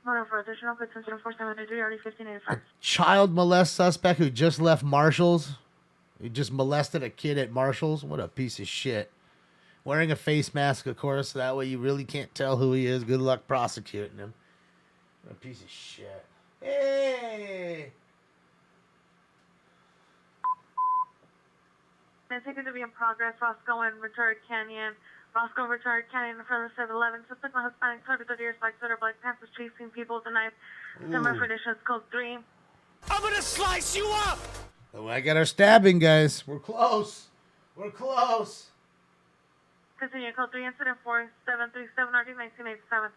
One for additional potential 4703 already 1585. Child molest suspect who just left Marshall's. He just molested a kid at Marshall's. What a piece of shit. Wearing a face mask, of course. That way you really can't tell who he is. Good luck prosecuting him. What a piece of shit. Hey! It's taken to be in progress. Roscoe and Retired Canyon. Roscoe Retired Canyon in front of the 7-Eleven. Suspect on Hispanic, 30 years, black sweater, black pants, was chasing people with a knife. Similar conditions, code 3. I'm gonna slice you up! Oh, I got our stabbing, guys. We're close. We're close. Continue, code 3, incident 4737, RD 1987.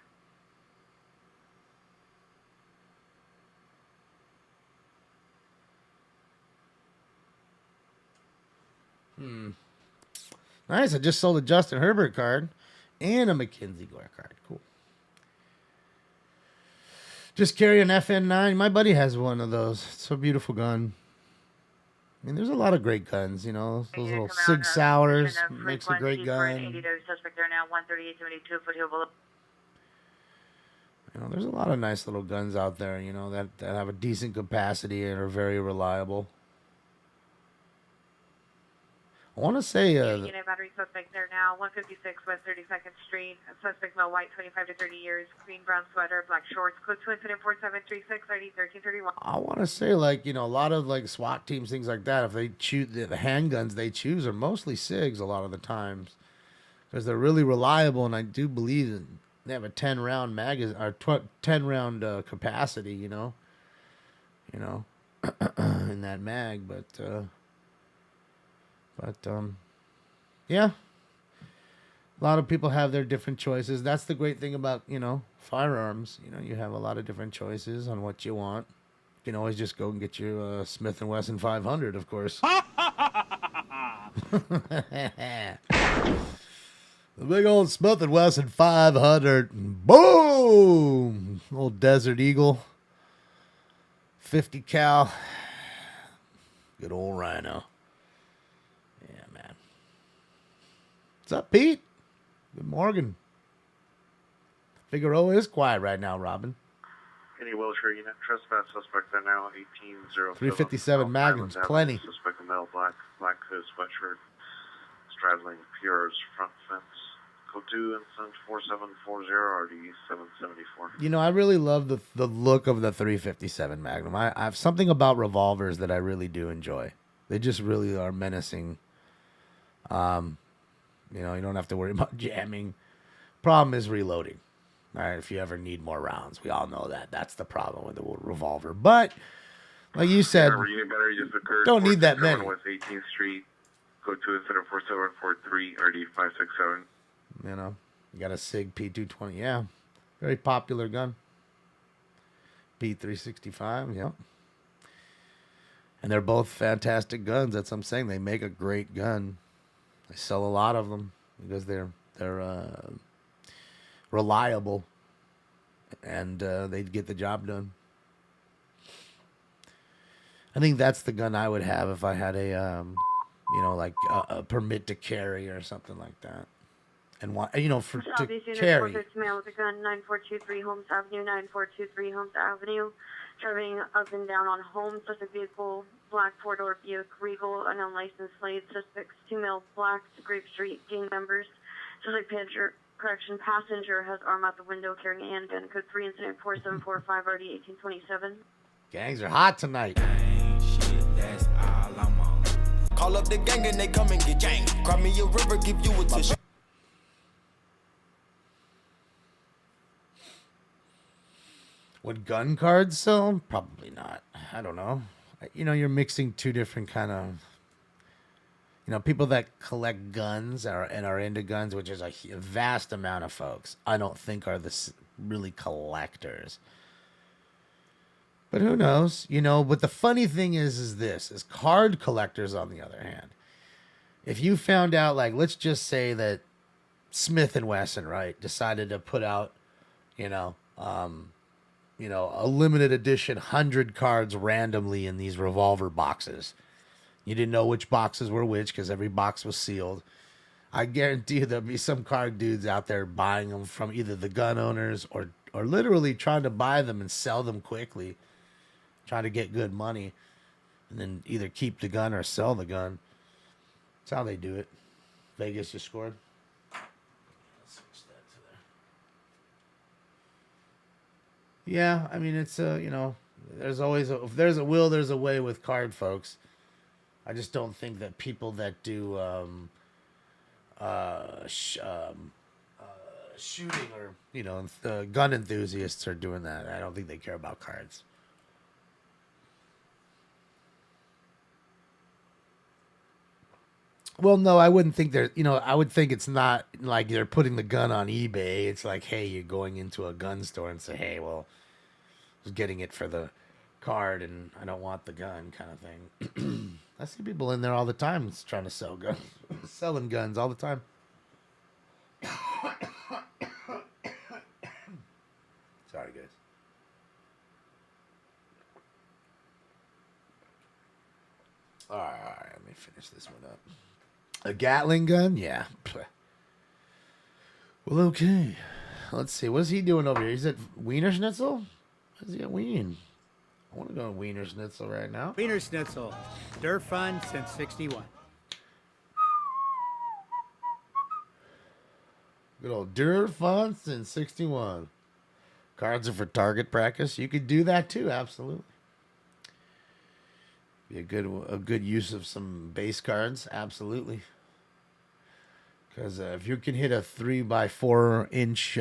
Nice. I just sold a Justin Herbert card and a Mackenzie Gore card. Cool. Just carry an FN9. My buddy has one of those. It's a beautiful gun. I mean, there's a lot of great guns, you know. Those little Sig Sauers makes a great gun. Suspect there now, 13872 Foothill Boulevard. You know, there's a lot of nice little guns out there, you know, that have a decent capacity and are very reliable. I want to say... Unit battery suspect there now, 156 West 32nd Street. Suspect male, white, 25 to 30 years. Green, brown sweater, black shorts. Code 2 incident 4736, ID 1331. I want to say, like, you know, a lot of, like, SWAT teams, things like that, if they choose... The handguns they choose are mostly SIGs a lot of the times. Because they're really reliable, and I do believe that they have a 10-round magazine, or 10-round capacity, you know. You know, in that mag, But, yeah. A lot of people have their different choices. That's the great thing about, you know, firearms. You know, you have a lot of different choices on what you want. You can always just go and get your Smith & Wesson 500, of course. The big old Smith & Wesson 500. Boom! Old Desert Eagle. 50 cal. Good old Rhino. What's up, Pete? Good morning. Figueroa is quiet right now, Robin. Any Wilshire unit, trespass suspect there now, 1807. 357 Magnums, plenty. Suspect male, black hood, sweatshirt, straddling Pure's front fence. Code 2, incident 4740, RD 774. You know, I really love the look of the 357 Magnum. I have something about revolvers that I really do enjoy. They just really are menacing. You know, you don't have to worry about jamming. Problem is reloading. All right, if you ever need more rounds. We all know that. That's the problem with the revolver. But, like you said, don't need that many. West 18th Street, code 2 incident 4743, RD 567. You know, you got a SIG P220. Yeah, very popular gun. P365, yep. And they're both fantastic guns. That's what I'm saying. They make a great gun. They sell a lot of them because they're reliable and they get the job done. I think that's the gun I would have if I had a like a permit to carry or something like that, and to carry. Male with a gun, 9423 Holmes Avenue, 9423 Holmes Avenue, driving up and down on Holmes. Suspect vehicle, black four-door Buick Regal, unknown license plate. Suspects 2 male, black, Grape Street, gang members. Suspect passenger has arm out the window carrying a handgun. Code 3 incident 4745 RD 1827. Gangs are hot tonight. That's all I'm on. Call up the gang and they come and get gang. Cry me a river, give you a tissue. Would gun cards sell? Probably not. I don't know. You know, you're mixing two different kind of, people that collect guns and are into guns, which is a vast amount of folks. I don't think are the really collectors. But who knows? But the funny thing is card collectors, on the other hand, if you found out, like, let's just say that Smith & Wesson, right, decided to put out, you know, a limited edition 100 cards randomly in these revolver boxes. You didn't know which boxes were which because every box was sealed. I guarantee you there'll be some card dudes out there buying them from either the gun owners or literally trying to buy them and sell them quickly, trying to get good money, and then either keep the gun or sell the gun. That's how they do it. Vegas just scored. Let's switch that to there. Yeah, I mean, it's you know, there's always if there's a will, there's a way with card folks. I just don't think that people that do shooting or, you know, gun enthusiasts are doing that. I don't think they care about cards. Well, no, I wouldn't think they're, you know, I would think it's not like they're putting the gun on eBay. It's like, hey, you're going into a gun store and say, hey, well, I was getting it for the card and I don't want the gun kind of thing. I see people in there all the time trying to sell guns, selling guns all the time. Sorry, guys. All right, let me finish this one up. A Gatling gun? Yeah. Well, okay. Let's see. What's he doing over here? He's at Wiener Schnitzel? Where's he at Wien? I want to go to Wiener Schnitzel right now. Wiener Schnitzel. Dirt fun since 61. Good old dirt fun since 61. Cards are for target practice. You could do that too, absolutely. Be a good use of some base cards, absolutely. Because if you can hit a 3x4 inch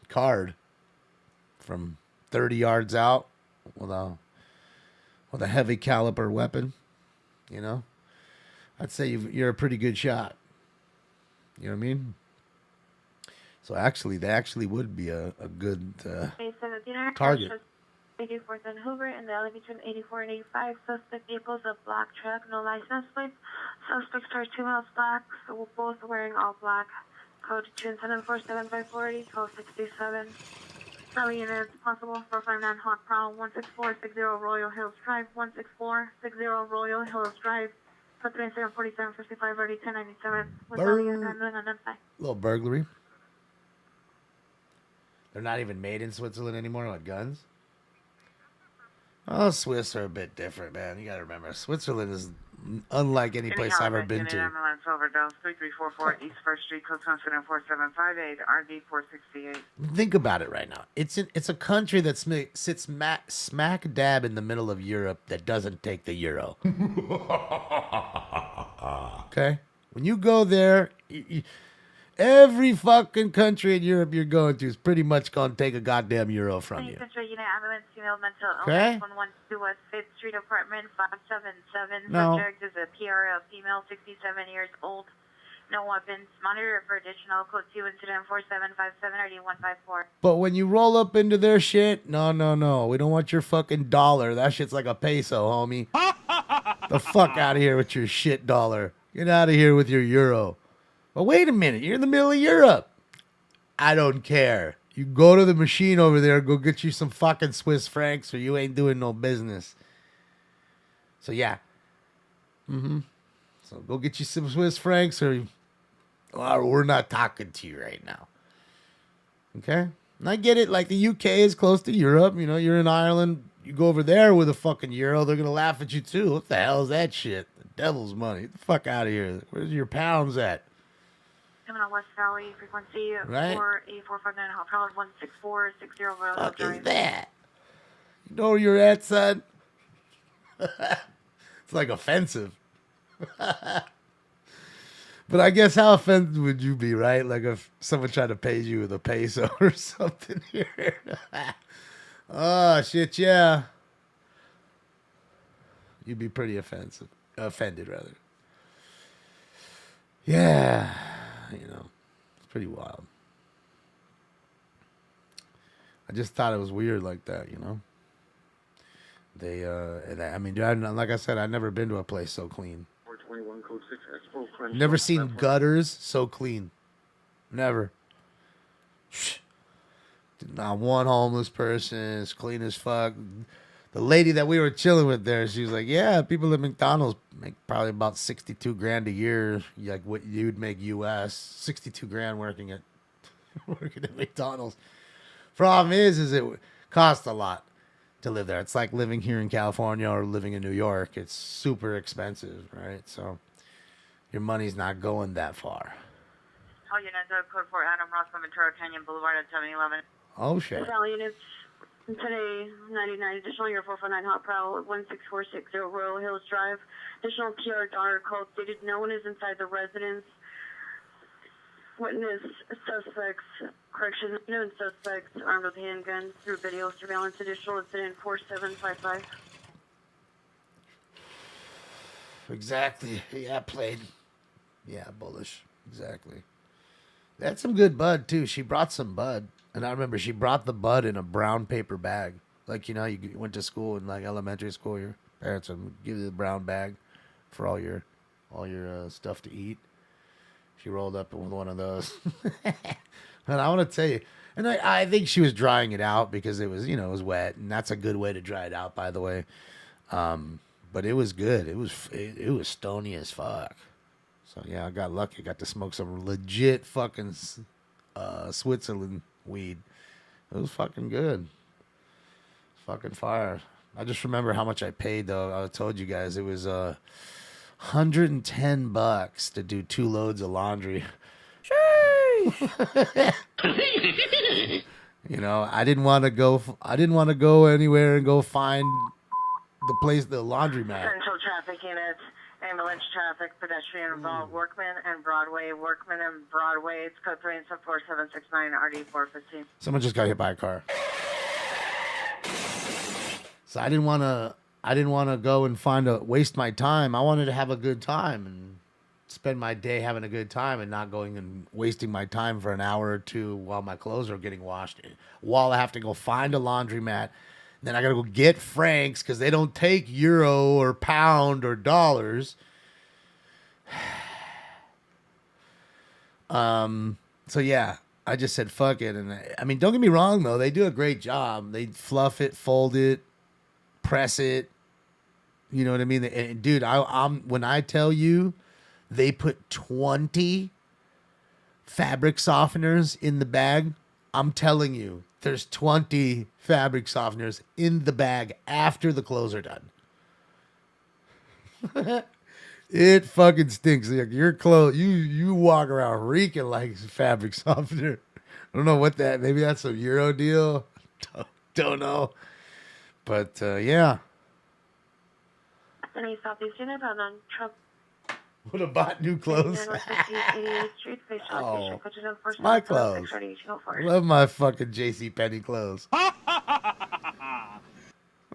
card from 30 yards out with a heavy caliber weapon, you know, I'd say you're a pretty good shot. You know what I mean? So actually, they actually would be a good target. 84th and Hoover in the alley between 84 and 85. Suspect vehicles a black truck, no license plate. Suspects are 2 males black, so both wearing all black. Code 2747540, 1267. Sally units possible 459 Hawk Prowl, 16460 Royal Hills Drive, 16460 Royal Hills Drive. 4747 55 30 1097. Little burglary. They're not even made in Switzerland anymore, like guns. Oh, Swiss are a bit different, man. You gotta remember, Switzerland is unlike any place I've ever been to. Ambulance overdose, 3344 East First Street, code 4758, RD 468. Think about it right now. It's a country that sits smack dab in the middle of Europe that doesn't take the euro. Okay? When you go there, every fucking country in Europe you're going to is pretty much going to take a goddamn euro from you. Central Unit Ambulance, female mental Okay. illness, 112 West 5th Street, apartment 577. No. Subject is a PR, a female, 67 years old. No weapons. Monitor for additional code 2 incident 4757 RD154. But when you roll up into their shit, no. We don't want your fucking dollar. That shit's like a peso, homie. The fuck out of here with your shit dollar. Get out of here with your euro. But wait a minute, you're in the middle of Europe. I don't care. You go to the machine over there, go get you some fucking Swiss francs or you ain't doing no business. So yeah. So go get you some Swiss francs or we're not talking to you right now. Okay? And I get it, like the UK is close to Europe. You know, you're in Ireland, you go over there with a fucking euro, they're going to laugh at you too. What the hell is that shit? The devil's money. Get the fuck out of here. Where's your pounds at? Coming on West Valley, frequency Right. 48459 Hawk Prowl, 16460 Royal Fuck Drive. is that? You know where you're at, son? It's like offensive. But I guess how offended would you be, right? Like if someone tried to pay you with a peso or something here. Oh, shit, yeah. You'd be pretty offended, rather. Yeah. You know, it's pretty wild. I just thought it was weird like that, you know? I mean, like I said, I've never been to a place so clean. 421 code 6 Expo. Never seen gutters so clean. Never. Not one homeless person. It's clean as fuck. The lady that we were chilling with there, she was like, yeah, people at McDonald's make probably about 62 grand a year, like what you'd make US. 62 grand working at McDonald's. Problem is it costs a lot to live there. It's like living here in California or living in New York. It's super expensive, right? So your money's not going that far. All units are code 4 Adam Ross, Ventura Canyon Boulevard at 711. Oh, shit. All units today, 99, additional year 449 Hot Prowl, 16460 Royal Hills Drive. Additional PR daughter call stated no one is inside the residence. Witness suspects, correction, known suspects armed with handguns through video surveillance. Additional incident 4755. Exactly. Yeah, played. Yeah, bullish. Exactly. They had some good bud, too. She brought some bud. And I remember she brought the bud in a brown paper bag. Like, you know, you went to school in, like, elementary school. Your parents would give you the brown bag for all your stuff to eat. She rolled up with one of those. And I want to tell you, and I think she was drying it out because it was, you know, it was wet. And that's a good way to dry it out, by the way. But it was good. It was stony as fuck. So, yeah, I got lucky. I got to smoke some legit fucking Switzerland weed. It was fucking good. Fucking fire. I just remember how much I paid, though. I told you guys it was $110 to do 2 loads of laundry. You know, I didn't want to go anywhere and go find the place, the laundromat. Central traffic units, ambulance traffic, pedestrian involved, Workman and Broadway, Workman and Broadway. It's code 3 and 4769 RD 415. Someone just got hit by a car. So I didn't want to go and waste my time. I wanted to have a good time and spend my day having a good time and not going and wasting my time for an hour or two while my clothes are getting washed, while I have to go find a laundromat. Then I got to go get Frank's because they don't take euro or pound or dollars. So yeah, I just said fuck it. And I mean, don't get me wrong though, they do a great job. They fluff it, fold it, press it. You know what I mean? And dude, I'm when I tell you, they put 20 fabric softeners in the bag. I'm telling you, there's 20 fabric softeners in the bag after the clothes are done. It fucking stinks. Like your clothes, you walk around reeking like fabric softener. I don't know what that. Maybe that's a Euro deal. Don't know. But yeah. Any Southeast unit on Trump. Would have bought new clothes. Oh, my clothes. I love my fucking JCPenney clothes. I'm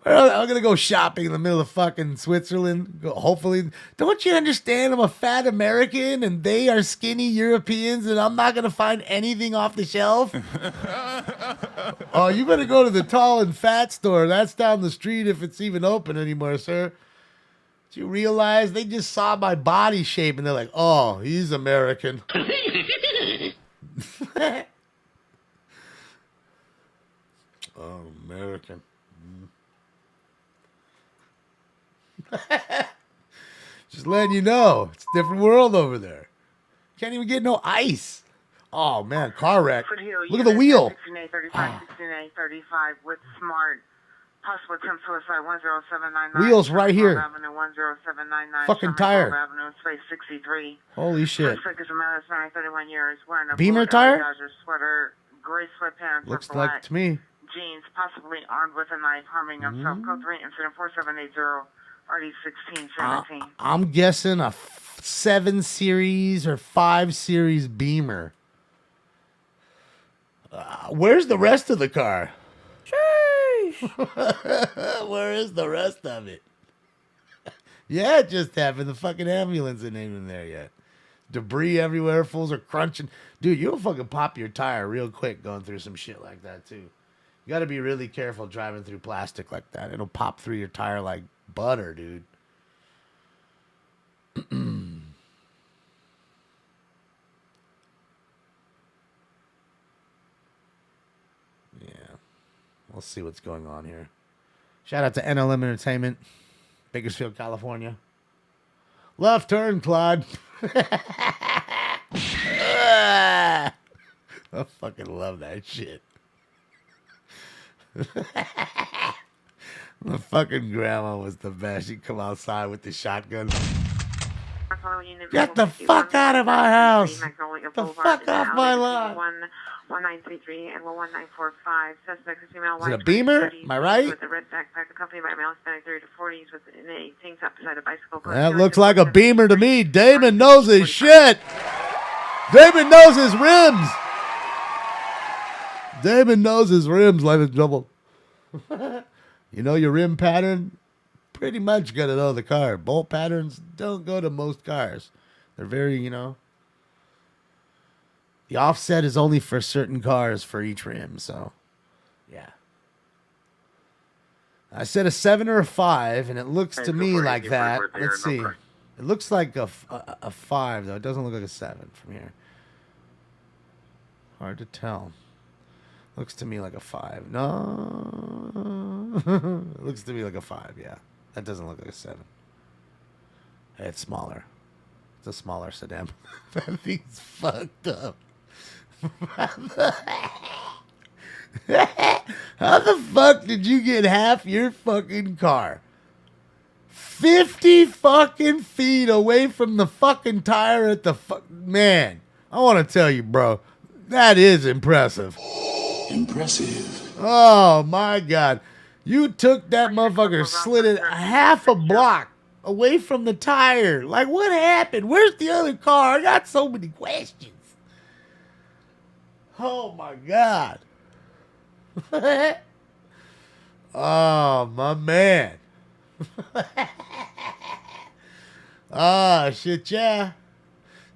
gonna go shopping in the middle of fucking Switzerland. Hopefully, don't you understand? I'm a fat American and they are skinny Europeans, and I'm not gonna find anything off the shelf. Oh, you better go to the tall and fat store. That's down the street if it's even open anymore, sir. Do you realize they just saw my body shape and they're like, oh, he's American. Oh, American. Just letting you know, it's a different world over there. Can't even get no ice. Oh, man, car wreck. Look at the wheel. 1635 with Smart. Possible attempt suicide 10799. Wheels right here. Avenue 10799. Fucking tire. Avenue space 63. Holy shit. Suspect is a man that's 31 years wearing a Beamer blue tire? Dodger sweater, gray sweatpants, Looks black like to me. jeans, possibly armed with a knife, harming himself. Code 3 incident 4780 RD 1617. I'm guessing a 7 Series or 5 Series Beamer. Where's the rest of the car? Where is the rest of it? Yeah, it just happened. The fucking ambulance ain't even there yet. Debris everywhere. Fools are crunching. Dude, you'll fucking pop your tire real quick going through some shit like that, too. You got to be really careful driving through plastic like that. It'll pop through your tire like butter, dude. We'll see what's going on here. Shout out to NLM Entertainment, Bakersfield, California. Left turn, Clyde. I fucking love that shit. The fucking grandma was the best. She'd come outside with the shotgun. Get the fuck out of my house! Get the fuck off my lawn! 1933 and 11945. Suspect is female. Is it a Beamer? Am I right? With a red backpack accompanied by a male Hispanic 30 to 40s with a tank top beside a bicycle. That looks like a Beamer to me. Damon knows his shit. Damon knows his rims. Damon knows his rims, ladies and gentlemen. You know your rim pattern? Pretty much got to know the car. Bolt patterns don't go to most cars. They're very, you know. The offset is only for certain cars for each rim, so yeah. I said a 7 or a 5, and it looks to me like that. Let's see. It looks like a 5, though. It doesn't look like a 7 from here. Hard to tell. Looks to me like a 5. No. It looks to me like a 5, yeah. That doesn't look like a 7. It's smaller. It's a smaller sedan. That thing's fucked up. How the fuck did you get half your fucking car 50 fucking feet away from the fucking tire at the man? I want to tell you, bro, that is impressive. Impressive. Oh my God. You took that motherfucker, slid it half a block away from the tire. Like, what happened? Where's the other car? I got so many questions. Oh my God. Oh, my man. Oh, shit, yeah.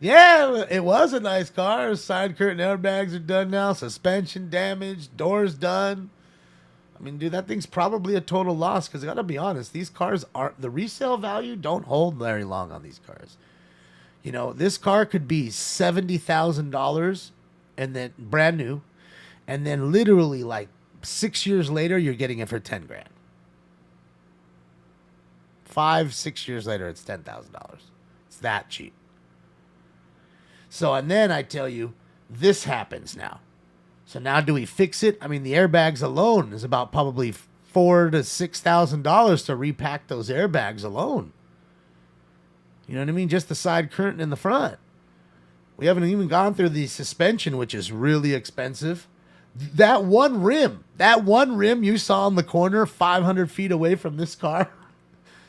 Yeah, it was a nice car. Side curtain airbags are done now. Suspension damaged. Doors done. I mean, dude, that thing's probably a total loss because I got to be honest. These cars aren't... The resale value don't hold very long on these cars. You know, this car could be $70,000 and then brand new. And then literally like 6 years later, you're getting it for 10 grand. 5-6 years later, it's $10,000. It's that cheap. So, and then I tell you, this happens now. So now do we fix it? I mean, the airbags alone is about probably $4,000 to $6,000 to repack those airbags alone. You know what I mean? Just the side curtain in the front. We haven't even gone through the suspension, which is really expensive. That one rim you saw in the corner 500 feet away from this car,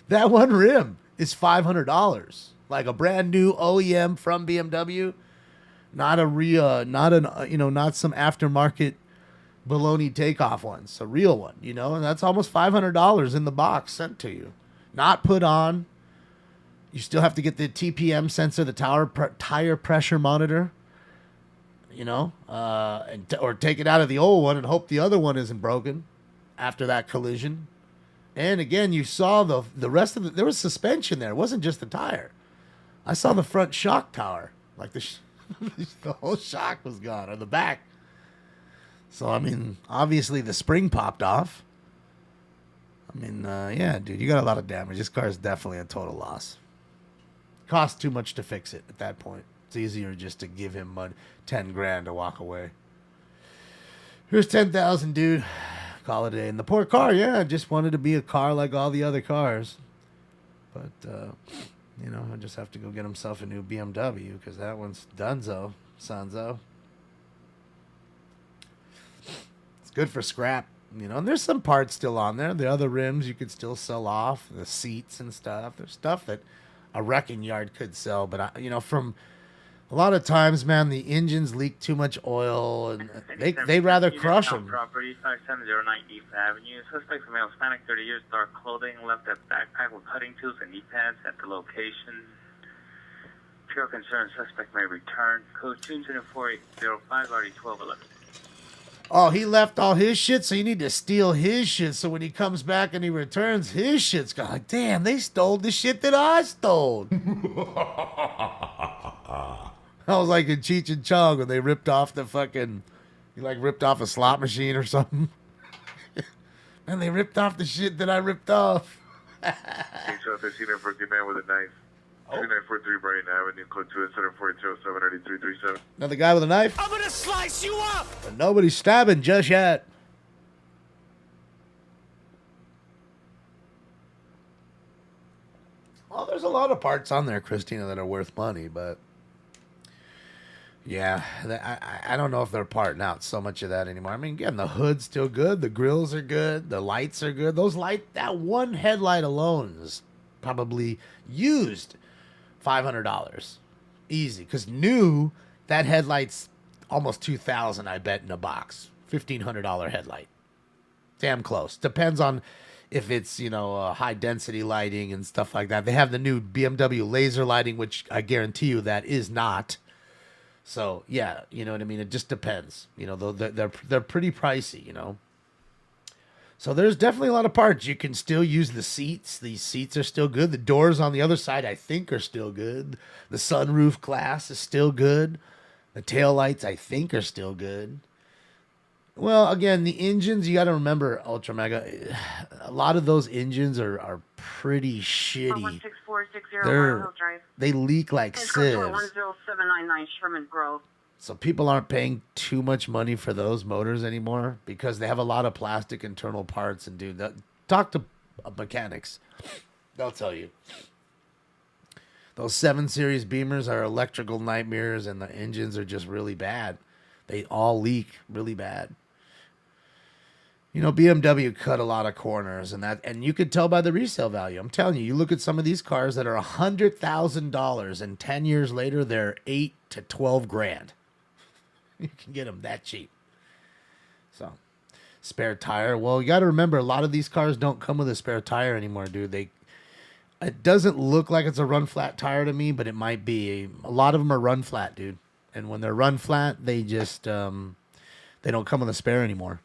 that one rim is $500. Like a brand new OEM from BMW. Not a real, not some aftermarket baloney takeoff one. It's a real one, you know, and that's almost $500 in the box sent to you. Not put on. You still have to get the TPM sensor, the tire pressure monitor, you know, or take it out of the old one and hope the other one isn't broken after that collision. And again, you saw the rest of there was suspension there. It wasn't just the tire. I saw the front shock tower, like the whole shock was gone, or the back. So, I mean, obviously the spring popped off. I mean, yeah, dude, you got a lot of damage. This car is definitely a total loss. Costs too much to fix it at that point. It's easier just to give him 10 grand to walk away. Here's 10,000, dude. Call it a day. And the poor car, yeah, just wanted to be a car like all the other cars. But, you know, I just have to go get himself a new BMW because that one's donezo, sonzo. It's good for scrap, you know. And there's some parts still on there. The other rims you could still sell off, the seats and stuff. There's stuff that a wrecking yard could sell, but you know, from a lot of times, man, the engines leak too much oil, and they rather crush them. Property 570 East Avenue. Suspect male, Hispanic, 30 years, dark clothing, left a backpack with cutting tools and knee-pads at the location. Pure concern, suspect may return. Code 24805, already 1211. Oh, he left all his shit, so you need to steal his shit. So when he comes back and he returns, his shit's gone. Like, damn, they stole the shit that I stole. I was like in Cheech and Chong when they ripped off the fucking, ripped off a slot machine or something. And they ripped off the shit that I ripped off. Case out there, seen him for a man with a knife. 2943 Brighton Avenue, code 2-742-793-37. Another guy with a knife. I'm gonna slice you up! But nobody's stabbing just yet. Well, there's a lot of parts on there, Christina, that are worth money, but yeah, I don't know if they're parting out so much of that anymore. I mean, again, the hood's still good, the grills are good, the lights are good. That one headlight alone is probably used $500 easy, because new, that headlight's almost $2,000, I bet, in a box. $1,500 headlight, damn close. Depends on if it's, high density lighting and stuff like that. They have the new BMW laser lighting, which I guarantee you that is not. So yeah, you know what I mean. It just depends. They're pretty pricey. So there's definitely a lot of parts. You can still use the seats. These seats are still good. The doors on the other side, I think, are still good. The sunroof glass is still good. The taillights, I think, are still good. Well, again, the engines, you got to remember, Ultra Mega, a lot of those engines are pretty shitty. 16460 They leak like sieves. 10799 Sherman Grove. So people aren't paying too much money for those motors anymore because they have a lot of plastic internal parts. And dude, talk to mechanics. They'll tell you. Those 7 Series Beamers are electrical nightmares, and the engines are just really bad. They all leak really bad. BMW cut a lot of corners, and you could tell by the resale value. I'm telling you, you look at some of these cars that are $100,000, and 10 years later they're $8 to $12,000. You can get them that cheap. So, spare tire. Well, you got to remember, a lot of these cars don't come with a spare tire anymore, dude. It doesn't look like it's a run flat tire to me, but it might be. A lot of them are run flat, dude. And when they're run flat, they just they don't come with a spare anymore.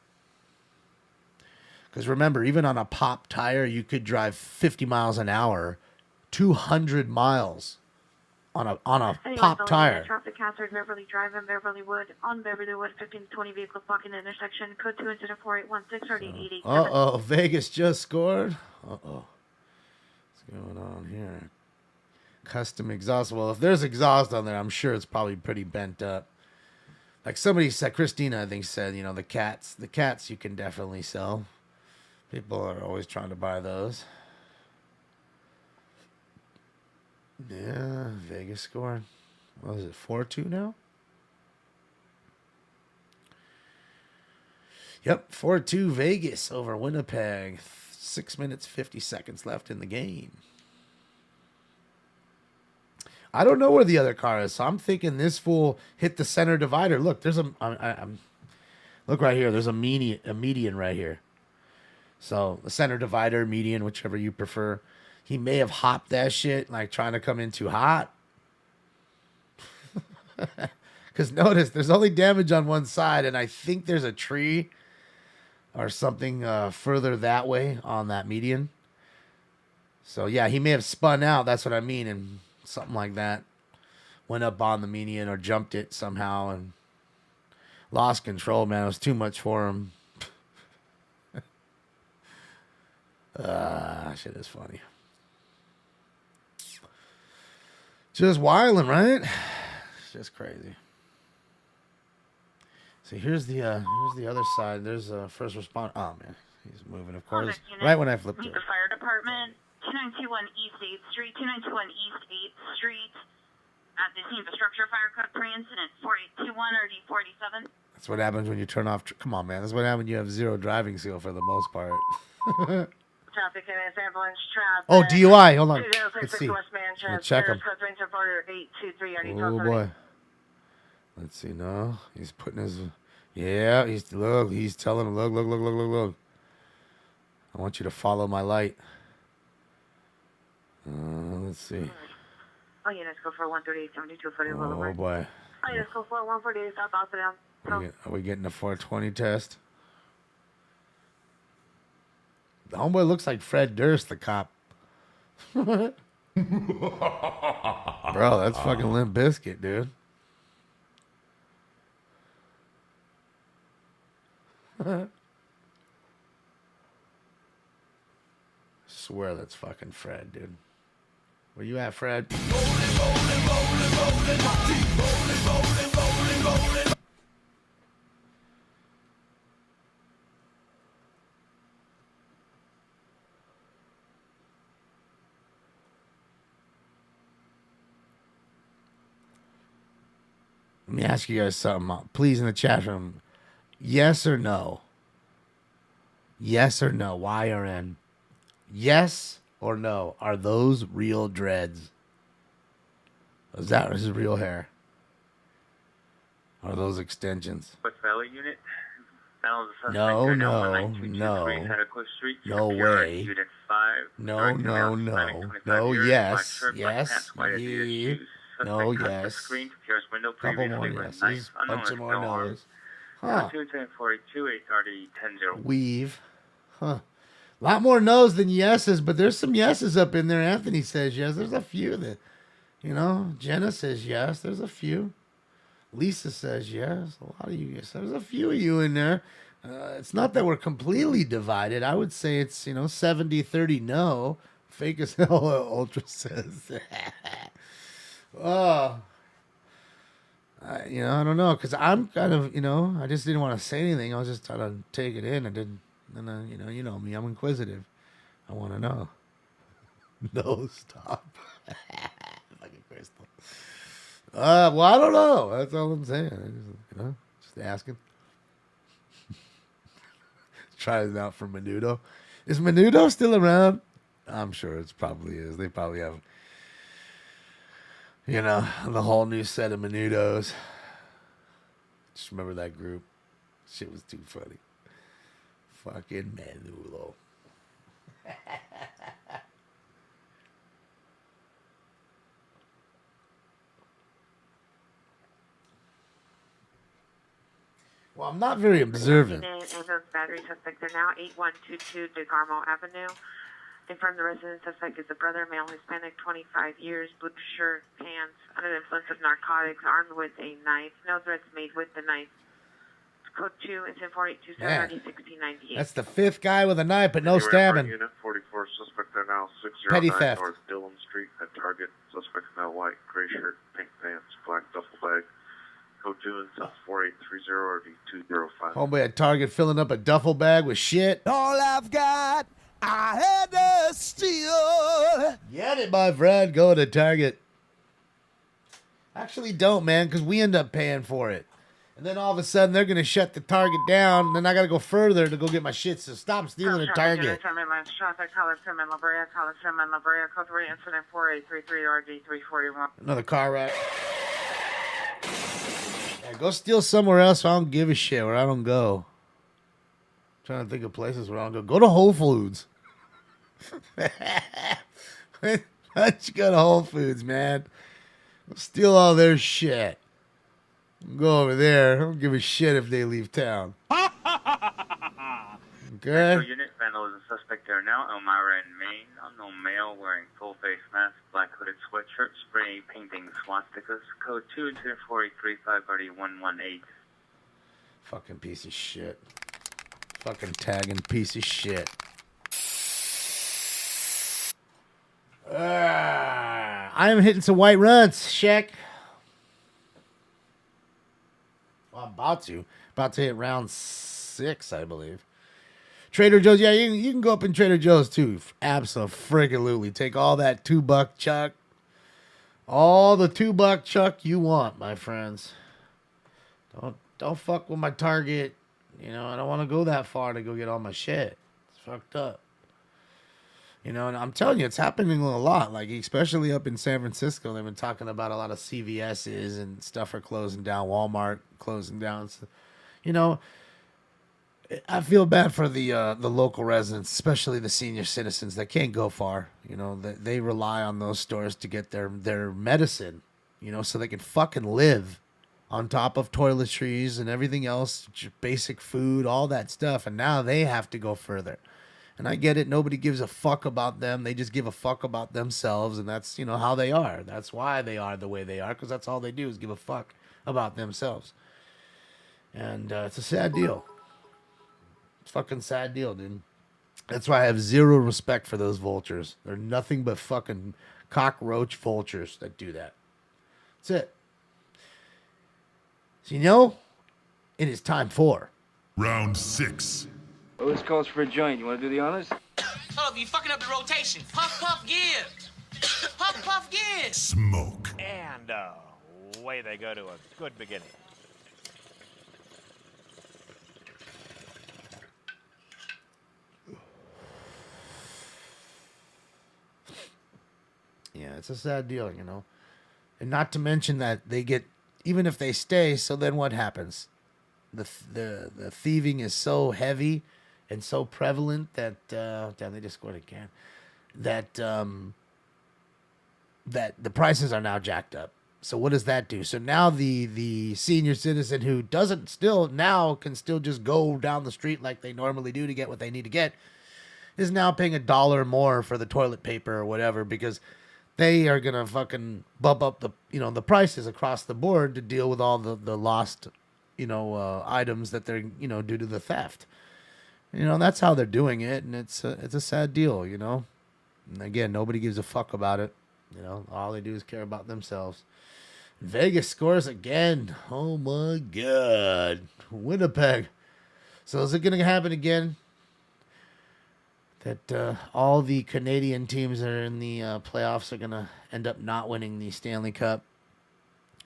Because remember, even on a pop tire, you could drive 50 miles an hour, 200 miles on a pop tire. Traffic hazard, Beverly Drive and Beverly Wood. On Beverly Wood, 15 to 20 vehicles blocking the intersection. Code 2 incident 4816 Uh-oh, Vegas just scored. Uh-oh. What's going on here? Custom exhaust. Well, if there's exhaust on there, I'm sure it's probably pretty bent up. Like somebody said, Christina, I think, said, the cats you can definitely sell. People are always trying to buy those. Yeah, Vegas scored. What is it, 4-2 now? Yep, 4-2 Vegas over Winnipeg. 6 minutes, 50 seconds left in the game. I don't know where the other car is, so I'm thinking this fool hit the center divider. Look, there's look right here. There's a median right here. So the center divider, median, whichever you prefer. He may have hopped that shit, like trying to come in too hot. Because notice, there's only damage on one side, and I think there's a tree or something further that way on that median. So yeah, he may have spun out. That's what I mean, and something like that. Went up on the median or jumped it somehow and lost control, man. It was too much for him. Shit is funny. Just wilding, right? It's just crazy. So here's the other side. There's a first responder. Oh man, he's moving, of course. Right when I flipped it. The fire department, 2921 East 8th Street, 2921 East 8th Street. At the scene of a structure fire code pre-incident 4821 or D47. That's what happens when you turn off. Come on, man. That's what happens when you have zero driving skill for the most part. Traffic and ambulance traffic. Oh, DUI. Hold on. Let's see. Let's check him. Oh boy. Let's see. No, he's putting his. Yeah, he's telling him, look. I want you to follow my light. Let's see. Oh yeah, let's go for 13872 for the Boulevard. Oh boy. Oh yeah, let's go for 148 South Alpha. Are we getting a 420 test? The homeboy looks like Fred Durst, the cop. Bro, that's fucking Limp Bizkit, dude. swear that's fucking Fred, dude. Where you at, Fred? Let me ask you guys something, please, in the chat room. Yes or no? Yes or no? Y or N? Yes or no? Are those real dreads? Is that his real hair? Are those extensions? West Valley unit. Panels of No, suspect no, are now 19223 no. Santa Cruz Street. No Secure way. Unit 5. No, Direct no, male, no. Hispanic, 25 No, years, yes, black shirt, black yes, pants, white Adidas yeah. shoes. No, Suspect cut the yes. screen to Pierre's window Couple more previously with yeses. knife. Unknown Bunch of is more no harm. no's. Huh. 21042 830 10 Weave. Huh. A lot more no's than yeses, but there's some yeses up in there. Anthony says yes. There's a few that, you know, Jenna says yes. There's a few. Lisa says yes. A lot of you guys. There's a few of you in there. It's not that we're completely divided. I would say it's, 70-30 no. Fake as hell, Ultra says. Oh. I don't know, because I'm kind of, I just didn't want to say anything. I was just trying to take it in. I didn't, and you know me, I'm inquisitive. I want to know. No, stop. Fucking Crystal. Well, I don't know. That's all I'm saying. I just asking. Try it out for Menudo. Is Menudo still around? I'm sure it probably is. They probably have, the whole new set of Menudos. Just remember that group. Shit was too funny. Fucking Menudo. Well, I'm not very observant. And those battery suspects are now 8122 DeGarmo Avenue. Confirmed the resident suspect is a brother, male, Hispanic, 25 years, blue shirt, pants, under the influence of narcotics, armed with a knife. No threats made with the knife. Code 2 is in 4827 That's the fifth guy with a knife, but no stabbing. Unit 44 suspect are now 609 Petty theft. North Dillon Street at Target. Suspect now white, gray shirt, pink pants, black duffel bag. Code 2 is 4830 or D205. Homeboy at Target filling up a duffel bag with shit. All I've got, I had to steal. Get it, my friend. Go to Target. Actually, don't, man, because we end up paying for it. And then all of a sudden, they're going to shut the Target down. And then I got to go further to go get my shit. So stop stealing at Target. Traffic, College Trim and La Brea, College Trim and La Brea, Code 3, Incident 4833 RD341. Another car wreck. Yeah, go steal somewhere else so I don't give a shit where I don't go. Trying to think of places where I don't go. Go to Whole Foods. Why don't you go to Whole Foods, man? Go steal all their shit. Go over there. I don't give a shit if they leave town. Okay. Unit vandal is a suspect there now. Elmira in Maine. Unknown male wearing full face mask, black hooded sweatshirt, spray painting swastikas. Code 2 to 4835 RD118. Fucking piece of shit. Fucking tagging piece of shit. I am hitting some white runs, Shaq. Well, I'm about to hit round 6, I believe. Trader Joe's, yeah, you can go up in Trader Joe's too. Absolutely. Take all that $2 chuck. All the $2 chuck you want, my friends. Don't fuck with my Target. I don't want to go that far to go get all my shit. It's fucked up. And I'm telling you, it's happening a lot. Like, especially up in San Francisco, they've been talking about a lot of CVS's and stuff are closing down, Walmart closing down. So, I feel bad for the local residents, especially the senior citizens that can't go far. They rely on those stores to get their medicine, so they can fucking live on top of toiletries and everything else, basic food, all that stuff. And now they have to go further. And I get it. Nobody gives a fuck about them. They just give a fuck about themselves. And that's, how they are. That's why they are the way they are, because that's all they do is give a fuck about themselves. And it's a sad deal. It's a fucking sad deal, dude. That's why I have zero respect for those vultures. They're nothing but fucking cockroach vultures that do that. That's it. So you know, it is time for Round 6. Well, this calls for a joint. You want to do the honors? Hold up, you fucking up the rotation. Puff, puff, give. Puff, puff, give. Smoke. And away they go to a good beginning. Yeah, it's a sad deal, you know. And not to mention that they get, even if they stay, so then what happens? The thieving is so heavy and so prevalent that damn, they just scored again. That that the prices are now jacked up. So what does that do? So now the senior citizen who doesn't still now can still just go down the street like they normally do to get what they need to get is now paying $1 more for the toilet paper or whatever because they are gonna fucking bump up the prices across the board to deal with all the lost items that they're due to the theft. That's how they're doing it, and it's a sad deal. And again, nobody gives a fuck about it. All they do is care about themselves. Vegas scores again. Oh my god, Winnipeg. So is it gonna happen again? That all the Canadian teams that are in the playoffs are going to end up not winning the Stanley Cup.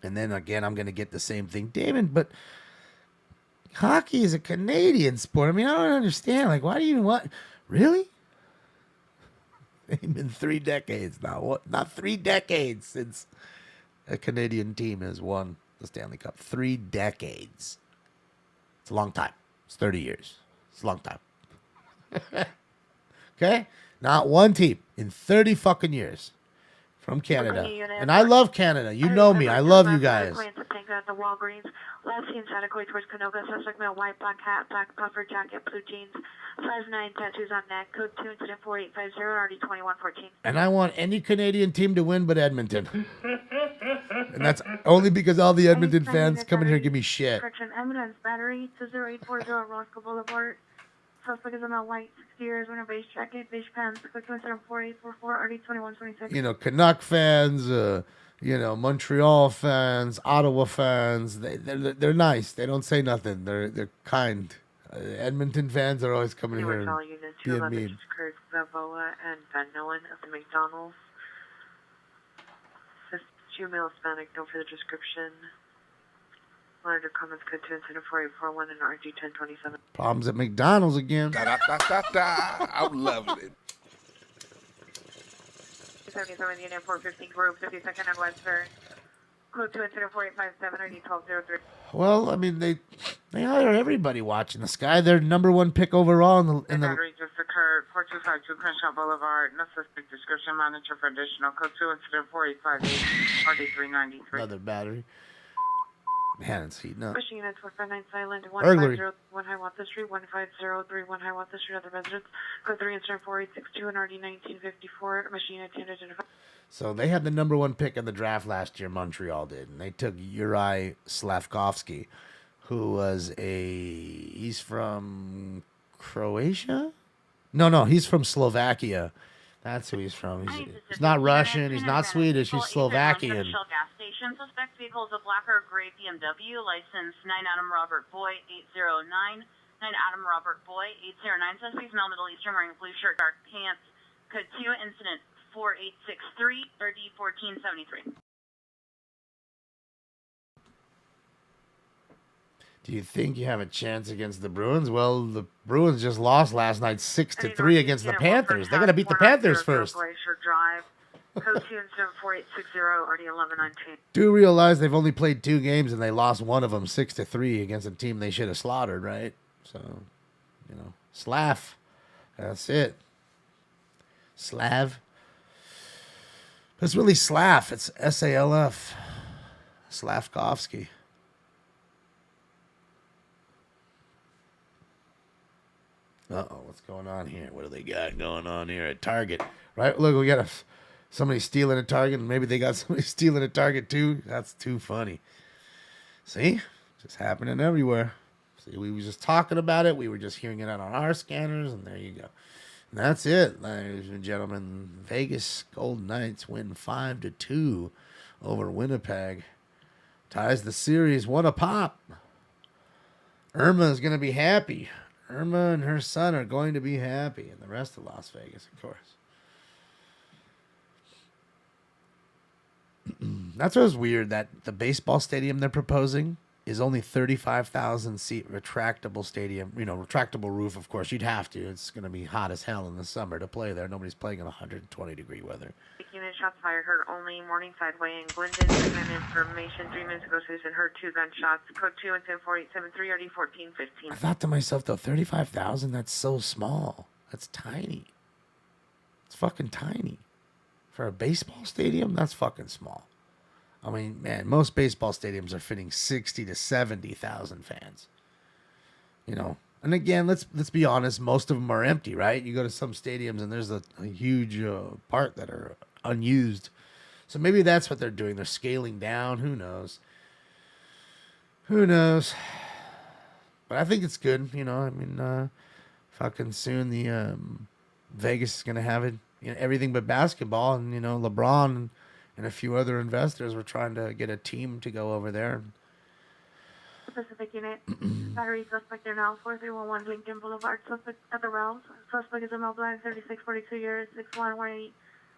And then again, I'm going to get the same thing. David, but hockey is a Canadian sport. I mean, I don't understand. Like, why do you want... Really? It's been 3 decades now. What? Not 3 decades since a Canadian team has won the Stanley Cup. 3 decades. It's a long time. It's 30 years. It's a long time. Okay? Not one team in 30 fucking years from Canada. And I love Canada. You know me. I love you guys. At the Walgreens. Last seen adequate towards Canoga. Suspect male, white, black hat, black puffer jacket, blue jeans. 5'9", tattoos on neck. Code 2, incident 4850, already 2114. And I want any Canadian team to win but Edmonton. And that's only because all the Edmonton fans come in here and give me shit. Correction, Eminence Battery, 20840 Roscoe Boulevard. Suspect is a male, white, 60 years, wearing a beige jacket, beige pants. Quick incident 4844, already 2126. Canuck fans, Montreal fans, Ottawa fans, they're nice. They don't say nothing. They're kind. Edmonton fans are always coming here and being mean. Balboa and Van Noen of the McDonald's. 2 male Hispanic, no further description. Monitor comments code 2 incident 4841 and RG 1027. Problems at McDonald's again. I'm loving it. 77 Union 415 Group, 52nd and Western. Code 2 incident 4857 RG 1203. Well, I mean, they hire everybody watching this guy. They're number 1 pick overall in the battery just occurred, 4252 Crenshaw Boulevard. No suspect description. Monitor for additional. Code 2 incident 4858 RD 393. Another battery. Man, it's heating up. Pushing units 459 Silent, Burglary. 150 Hiawatha Street, 15031 Hiawatha Street, other residents. Code 3 incident 4862 and RD 1954. Machine attended to the... So they had the number 1 pick in the draft last year, Montreal did, and they took Juraj Slavkovsky, who was he's from Croatia? No, he's from Slovakia. That's who he's from. He's not Russian, he's not Swedish, he's Slovakian. Shell gas station. Suspect vehicle is a black or gray BMW, license 9 Adam Robert Boy 809. 9 Adam Robert Boy 809. Suspect male, Middle Eastern, wearing blue shirt, dark pants. Code 2, incident 4863, RD 1473. Do you think you have a chance against the Bruins? Well, the Bruins just lost last night 6-3 against the Panthers. They're going to beat the Panthers first. Glacier Drive. Code 2 incident 4860, RD 1119. Do realize they've only played 2 games and they lost one of them 6-3 against a team they should have slaughtered, right? So, Slav. That's it. Slav. It's really Slav. It's S-A-L-F. Slavkovsky. Uh-oh, what's going on here? What do they got going on here at Target? Right? Look, we got somebody stealing a Target, and maybe they got somebody stealing a Target too. That's too funny. See? Just happening everywhere. See, we were just talking about it. We were just hearing it out on our scanners, and there you go. That's it, ladies and gentlemen. Vegas Golden Knights win 5-2 over Winnipeg. Ties the series 1-1. Irma is going to be happy. Irma and her son are going to be happy. And the rest of Las Vegas, of course. That's what's weird, that the baseball stadium they're proposing is only 35,000 seat retractable stadium. You know, retractable roof, of course. You'd have to. It's going to be hot as hell in the summer to play there. Nobody's playing in 120-degree weather. Unit shots fired, heard only Morningside Way in Glendon. Given information 3 minutes ago, Susan heard 2 gunshots. Code 2 and 10487 RD 1415. I thought to myself, though, 35,000, that's so small. That's tiny. It's fucking tiny. For a baseball stadium, that's fucking small. I mean, man, most baseball stadiums are fitting 60 to 70,000 fans. You know, and again, let's be honest, most of them are empty, right? You go to some stadiums and there's a huge part that are unused. So maybe that's what they're doing. They're scaling down. Who knows? Who knows? But I think it's good. You know, I mean, fucking soon the Vegas is gonna have it. You know, everything but basketball, and you know, LeBron and a few other investors were trying to get a team to go over there. Pacific unit. Battery suspect there now. 4311 Lincoln Boulevard. Suspect at the rounds. Suspect is a male black, 36, 42 years, 6'1", 180.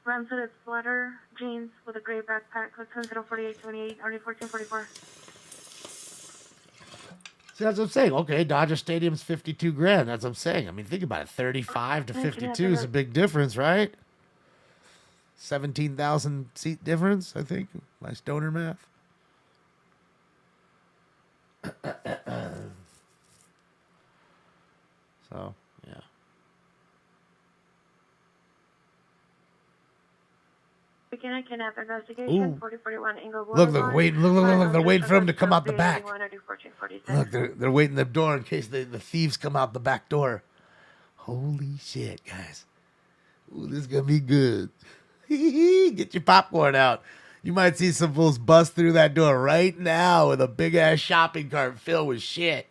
Ram suited sweater, jeans with a gray backpack. Code 74828 RD 1444. See, that's what I'm saying. Okay, Dodger Stadium's $52,000. That's what I'm saying. I mean, think about it. 35 to 52 is a big difference, right? 17,000 seat difference, I think. My stoner math. So, yeah. Begin a kidnap investigation. Ooh. 4041 Ingle Look, Boulevard. they're waiting. Look, they're waiting for him to come out the back. Look, they're waiting the door in case the thieves come out the back door. Holy shit, guys. Ooh, this is going to be good. Get your popcorn out. You might see some fools bust through that door right now with a big-ass shopping cart filled with shit.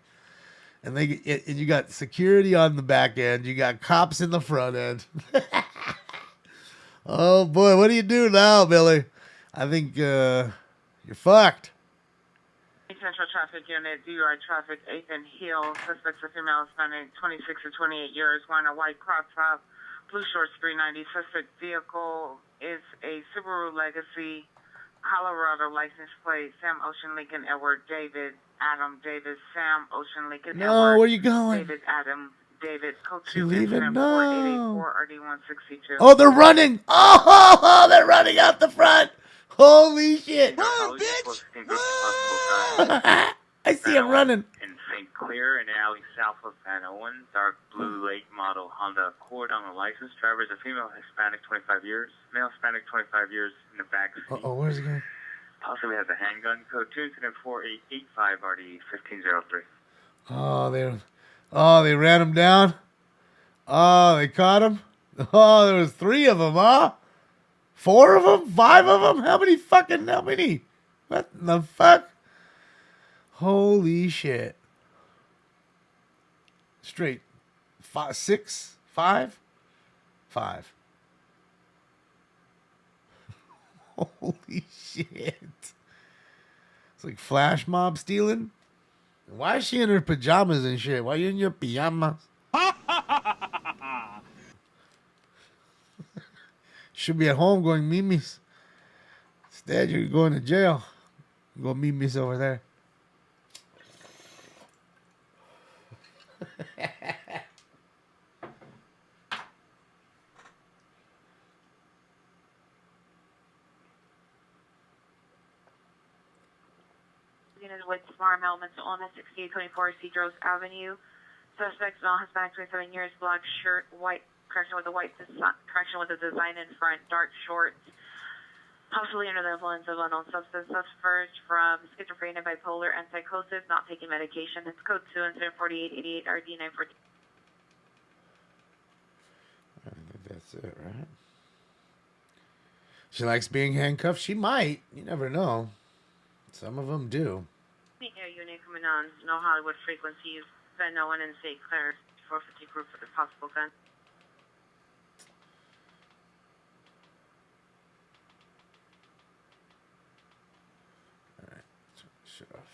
And you got security on the back end. You got cops in the front end. Oh, boy. What do you do now, Billy? I think you're fucked. Central Traffic Unit, DUI Traffic, 8th and Hill. Suspects a female Hispanic, 26 to 28 years, wearing a white crop top, blue shorts, 390. Suspect vehicle is a Subaru Legacy, Colorado license plate, Sam Ocean Lincoln Edward David Adam Davis Sam Ocean Lincoln No, Edward where you going? David Adam David Code You 2 leaving? incident No. 4884 RD162. Oh, they're running. Oh, they're running out the front. Holy shit. Run, bitch! I see him running. In St. Clair, in an alley south of Van Owen, dark blue late model Honda Accord on the license. Driver is a female Hispanic, 25 years. Male Hispanic, 25 years in the back seat. Oh, where's he going? Possibly has a handgun. Code 2 incident 4885 RD 1503. Oh, they ran him down. Oh, they caught him. Oh, there was 3 of them, huh? 4 of them? 5 of them? How many? What in the fuck? Holy shit. Straight. 5, 6, 5? 5. Holy shit. It's like flash mob stealing. Why is she in her pajamas and shit? Why are you in your pajamas? Should be at home going mimis. Instead, you're going to jail. Go mimis over there. With Smart Elements on 6824 Cedros Avenue. Suspect male Hispanic, 27 years, black shirt, white correction with a design in front, dark shorts. Possibly under the influence of unknown substance. Suffers from schizophrenia, bipolar, and psychosis. Not taking medication. It's code 2 incident 4888 RD 914. I think that's it, right? She likes being handcuffed. She might. You never know. Some of them do. Air unit coming on. No Hollywood frequencies. Van Owen and St. Clair. 450 group for the possible gun. shit off.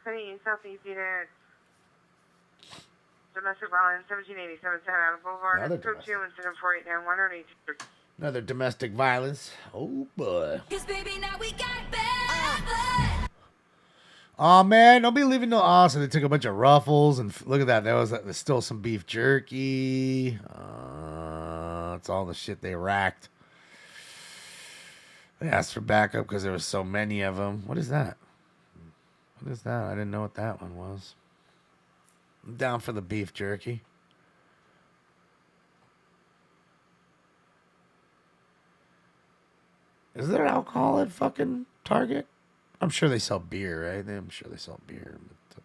City, Southeast Unit. Domestic violence, 1787 Santa Ana Boulevard. Another Code 2 incident 4891 or 82. Another domestic violence. Oh boy. Baby, now we got bad. Oh man, don't be leaving no. Oh, so they took a bunch of ruffles and look at that. There's still some beef jerky. It's all the shit they racked. They asked for backup because there was so many of them. What is that? What is that? I didn't know what that one was. I'm down for the beef jerky. Is there alcohol at fucking Target? I'm sure they sell beer, right? I'm sure they sell beer. But,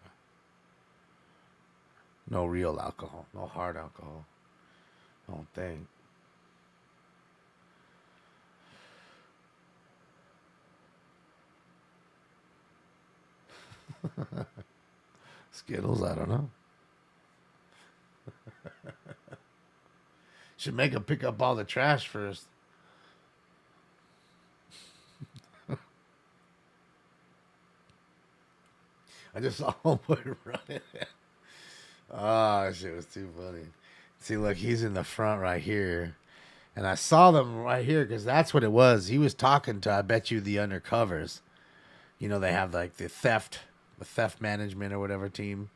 no real alcohol. No hard alcohol. I don't think. Skittles, I don't know. Should make them pick up all the trash first. I just saw Homeboy running. Oh, shit was too funny. See, look, he's in the front right here. And I saw them right here because that's what it was. He was talking to, I bet you, the undercovers. You know, they have like the theft management or whatever team.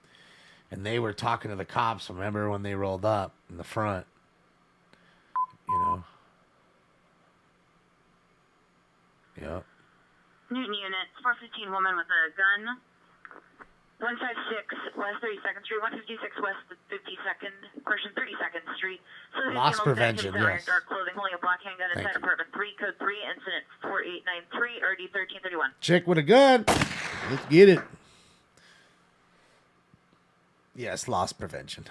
And they were talking to the cops, remember, when they rolled up in the front. You know. Yep. Newton Unit, 415 woman with a gun. 156 West 32nd Street, 156 West 52nd, correction, 32nd Street. So Loss prevention, yes. Dark clothing, holding a black handgun inside apartment 3, code 3, incident 4893, RD 1331. Chick with a gun. Let's get it. Yes, loss prevention.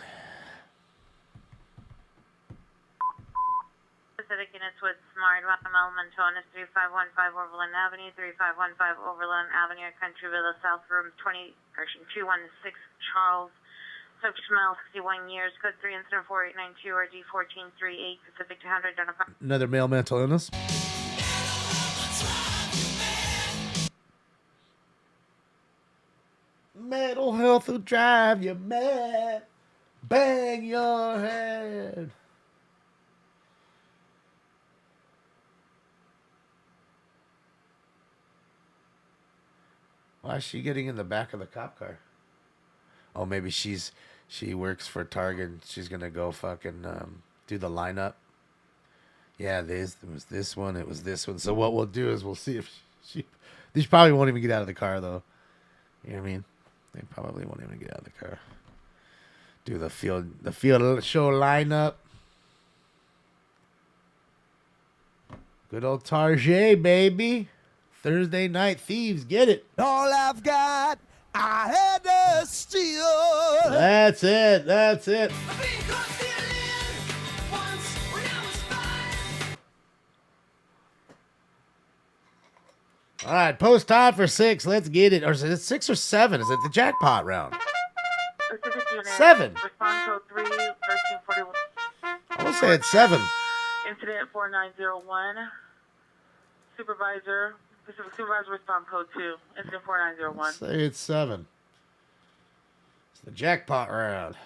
Pacific units with Smart, Melmantonis, 3515 Overland Avenue, 3515 Overland Avenue, Country Villa, South Room 216 Charles. Subject male, 61 years, code 3, incident 4892, RD 1438, Pacific 200, identified. Another male mental illness. Mental health will drive you mad. Bang your head. Why is she getting in the back of the cop car? Oh, maybe she works for Target. She's gonna go fucking do the lineup. Yeah, it was this one. It was this one. So what we'll do is we'll see if these probably won't even get out of the car though. You know what I mean? They probably won't even get out of the car. Do the field show lineup. Good old Target, baby. Thursday night thieves, get it. All I've got, I had to steal. That's it. That's it. All right, post time for 6. Let's get it. Or is it 6 or 7? Is it the jackpot round? 7. Response code 3, 1341. I will say it's 7. Incident 4901. Supervisor response code 2. Incident 4901. Say it's 7. It's the jackpot round.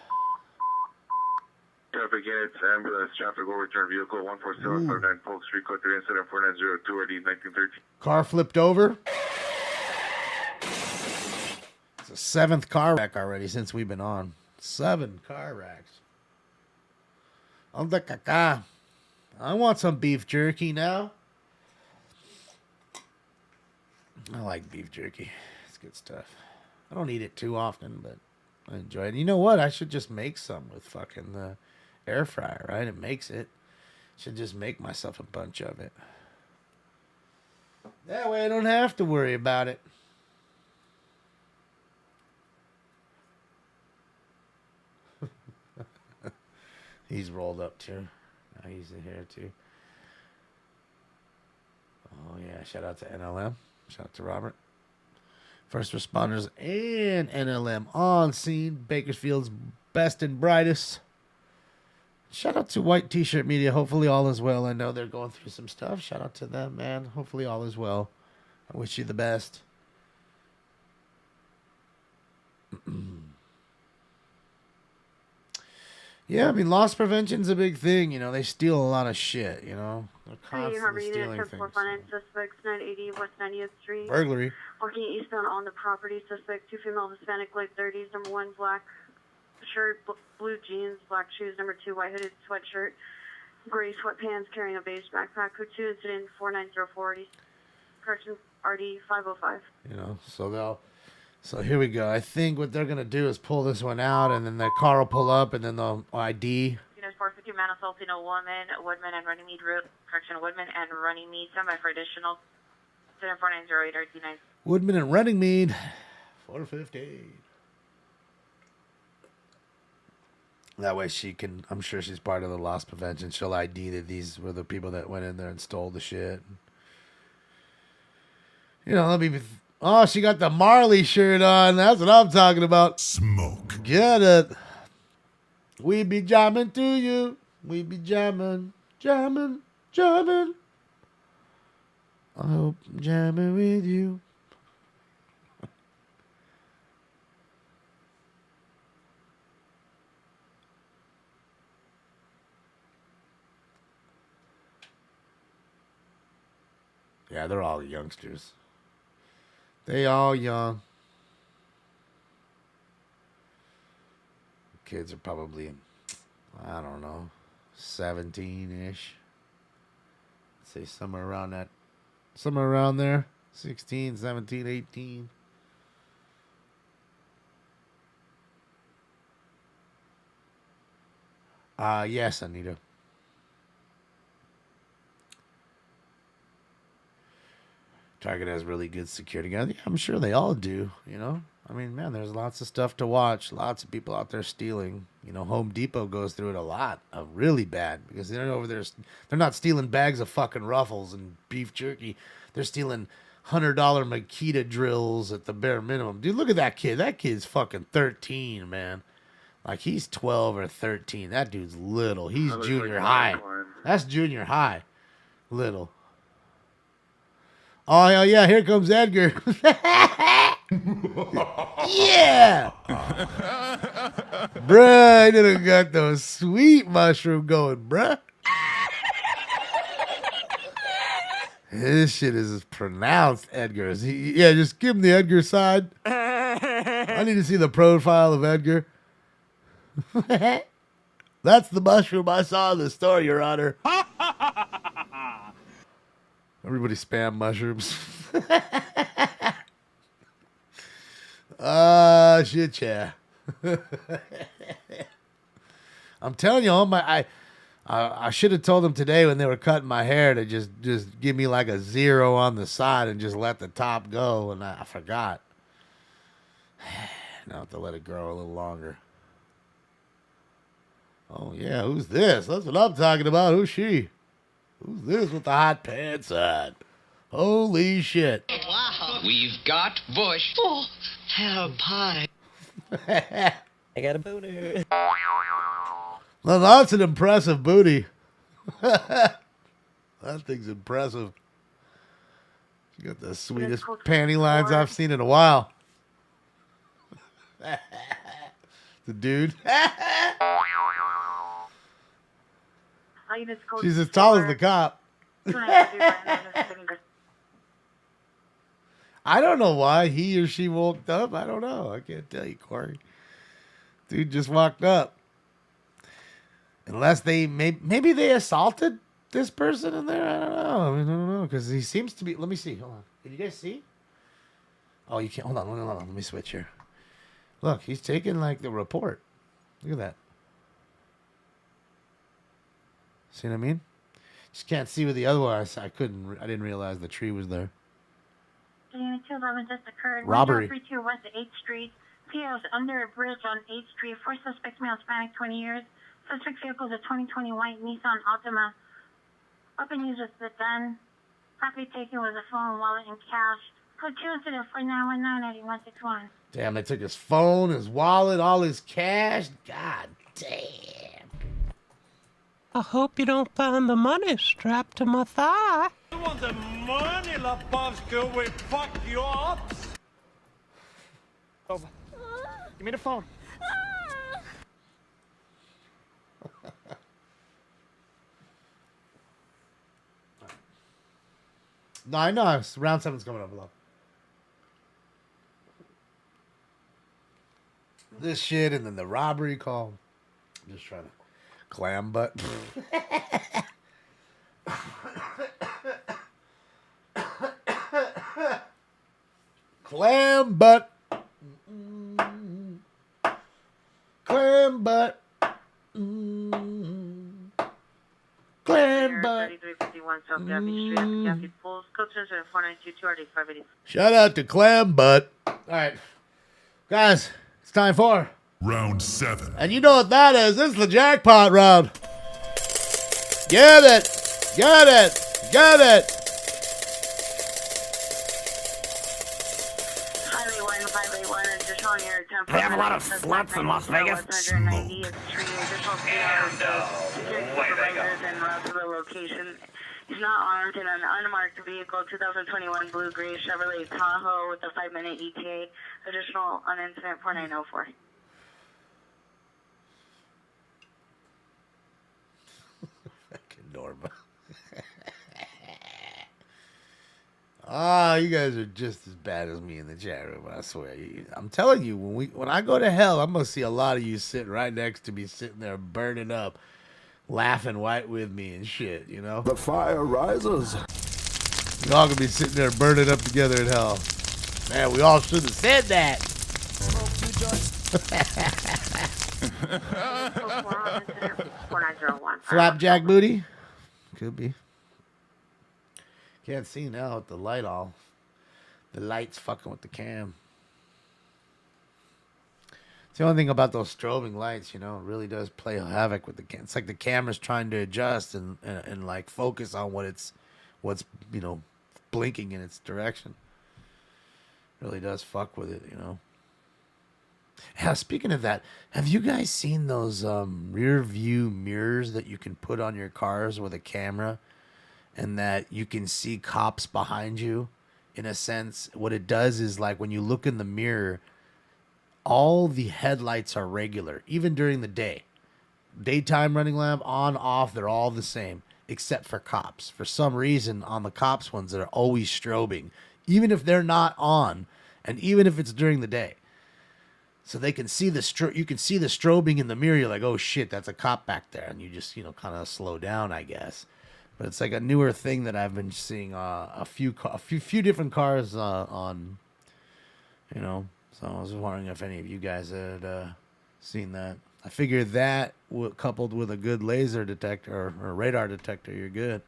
Traffic units, ambulance, traffic overturned vehicle 14759 Polk Street, code 3, incident 4902, RD 1913. Car flipped over. It's the 7th car wreck already since we've been on. 7 car wrecks. I want some beef jerky now. I like beef jerky. It's good stuff. I don't eat it too often, but I enjoy it. You know what? I should just make some with fucking the air fryer, right? It makes it. Should just make myself a bunch of it. That way I don't have to worry about it. He's rolled up too. Now he's in here too. Oh yeah, shout out to NLM. Shout out to Robert. First responders and NLM on scene. Bakersfield's best and brightest. Shout out to White T-Shirt Media. Hopefully all is well. I know they're going through some stuff. Shout out to them, man. Hopefully all is well. I wish you the best. Yeah, I mean, loss prevention's a big thing. You know, they steal a lot of shit, you know. They're Hey, constantly Unit stealing 10 things. 4 suspects 980 West 90th Street. Burglary. Walking eastbound on the property. Suspect 2 female Hispanic, late 30s. Number 1 black shirt, blue jeans, black shoes. Number 2 white hooded sweatshirt, gray sweatpants, carrying a beige backpack. Code 2 incident 49040. Correction RD 505. You know, so here we go. I think what they're going to do is pull this one out, and then the car will pull up, and then they'll ID. Unit 450, man assaulting a woman, Woodman and Runnymede Road. Correction, Woodman and Runnymede. Stand by for additional. 4908 RT9. Woodman and Runnymede. 450. That way she can, I'm sure she's part of the loss prevention. She'll ID that these were the people that went in there and stole the shit. You know, let me... Oh, she got the Marley shirt on. That's what I'm talking about. Smoke. Get it. We be jamming to you. We be jamming, jamming, jamming. I hope I'm jamming with you. Yeah, they're all youngsters. They all young. Kids are probably, I don't know, 17-ish. Say somewhere around that. Somewhere around there. 16, 17, 18. Yes, Anita. Target has really good security guards. Yeah, I'm sure they all do, you know. I mean, man, there's lots of stuff to watch. Lots of people out there stealing. You know, Home Depot goes through it a lot, really bad, because they're over there. They're not stealing bags of fucking Ruffles and beef jerky. They're stealing $100 Makita drills at the bare minimum. Dude, look at that kid. That kid's fucking 13, man. Like, he's 12 or 13. That dude's little. He's junior high. That's junior high. Little. Oh, hell yeah, here comes Edgar. Yeah! Bruh, I done got those sweet mushroom going, bruh. This shit is pronounced Edgar. Yeah, just give him the Edgar side. I need to see the profile of Edgar. That's the mushroom I saw in the store, Your Honor. Everybody spam mushrooms. Shit, yeah. I'm telling you, I should have told them today when they were cutting my hair to just give me like a 0 on the side and just let the top go, and I forgot. Now I have to let it grow a little longer. Oh, yeah, who's this? That's what I'm talking about. Who's she? Who's this with the hot pants on? Holy shit. Wow. We've got Bush. Oh, hello, pie. I got a booty. Well, that's an impressive booty. That thing's impressive. She got the sweetest panty lines I've seen in a while. The dude. She's as tall as the cop. I don't know why he or she walked up. I don't know. I can't tell you, Corey. Dude just walked up. Unless they maybe they assaulted this person in there. I don't know. I don't know because he seems to be. Let me see. Hold on. Can you guys see? Oh, you can't. Hold on. Let me switch here. Look, he's taking like the report. Look at that. See what I mean? Just can't see with the other one. I didn't realize the tree was there. Unit 211 just occurred. Robbery. 1032 West 8th Street. PO is under a bridge on 8th Street. 4 suspects, male, Hispanic, 20 years. Suspect vehicle is a 2020 white Nissan Altima. Weapon used was the gun. Property taken was a phone, wallet, and cash. Code 2 incident 4919-8161. Damn, they took his phone, his wallet, all his cash. God damn. I hope you don't find the money strapped to my thigh. You want the money, LaBovska? We fuck you up. Give me the phone. No, I know. Round 7's coming up, love. This shit and then the robbery call. I'm just trying to clam butt. Clam butt. Clam butt. Clam butt. 3351 South Gaffney Street, Gaffney Pools, code 492 Shout out to Clam butt. All right. Guys, it's time for Round 7. And you know what that is. This is the jackpot round. Get it. Get it. Get it. They have a lot of sluts in Las Vegas. Location. He's not armed in an unmarked vehicle, 2021 blue-gray Chevrolet Tahoe with a 5-minute ETA. Additional on incident 4904. Fucking Norma. Ah, you guys are just as bad as me in the chat room. I swear. I'm telling you, when I go to hell, I'm gonna see a lot of you sitting right next to me, sitting there burning up, laughing white with me and shit. You know. The fire rises. You all gonna be sitting there burning up together in hell. Man, we all should have said that. Flapjack booty? Could be. Can't see now with the light off. The light's fucking with the cam. It's the only thing about those strobing lights, you know, it really does play havoc with the cam. It's like the camera's trying to adjust and like focus on what's you know, blinking in its direction. It really does fuck with it, you know. Yeah, speaking of that, have you guys seen those rear view mirrors that you can put on your cars with a camera and that you can see cops behind you? In a sense, what it does is, like, when you look in the mirror, all the headlights are regular, even during the day. Daytime running lamp, on, off, they're all the same, except for cops. For some reason, on the cops ones, they're always strobing, even if they're not on, and even if it's during the day. So they can see you can see the strobing in the mirror. You're like, oh shit, that's a cop back there, and you just, you know, kind of slow down, I guess. But it's like a newer thing that I've been seeing a few different cars on, you know. So I was wondering if any of you guys had seen that. I figured that coupled with a good laser detector or radar detector, you're good.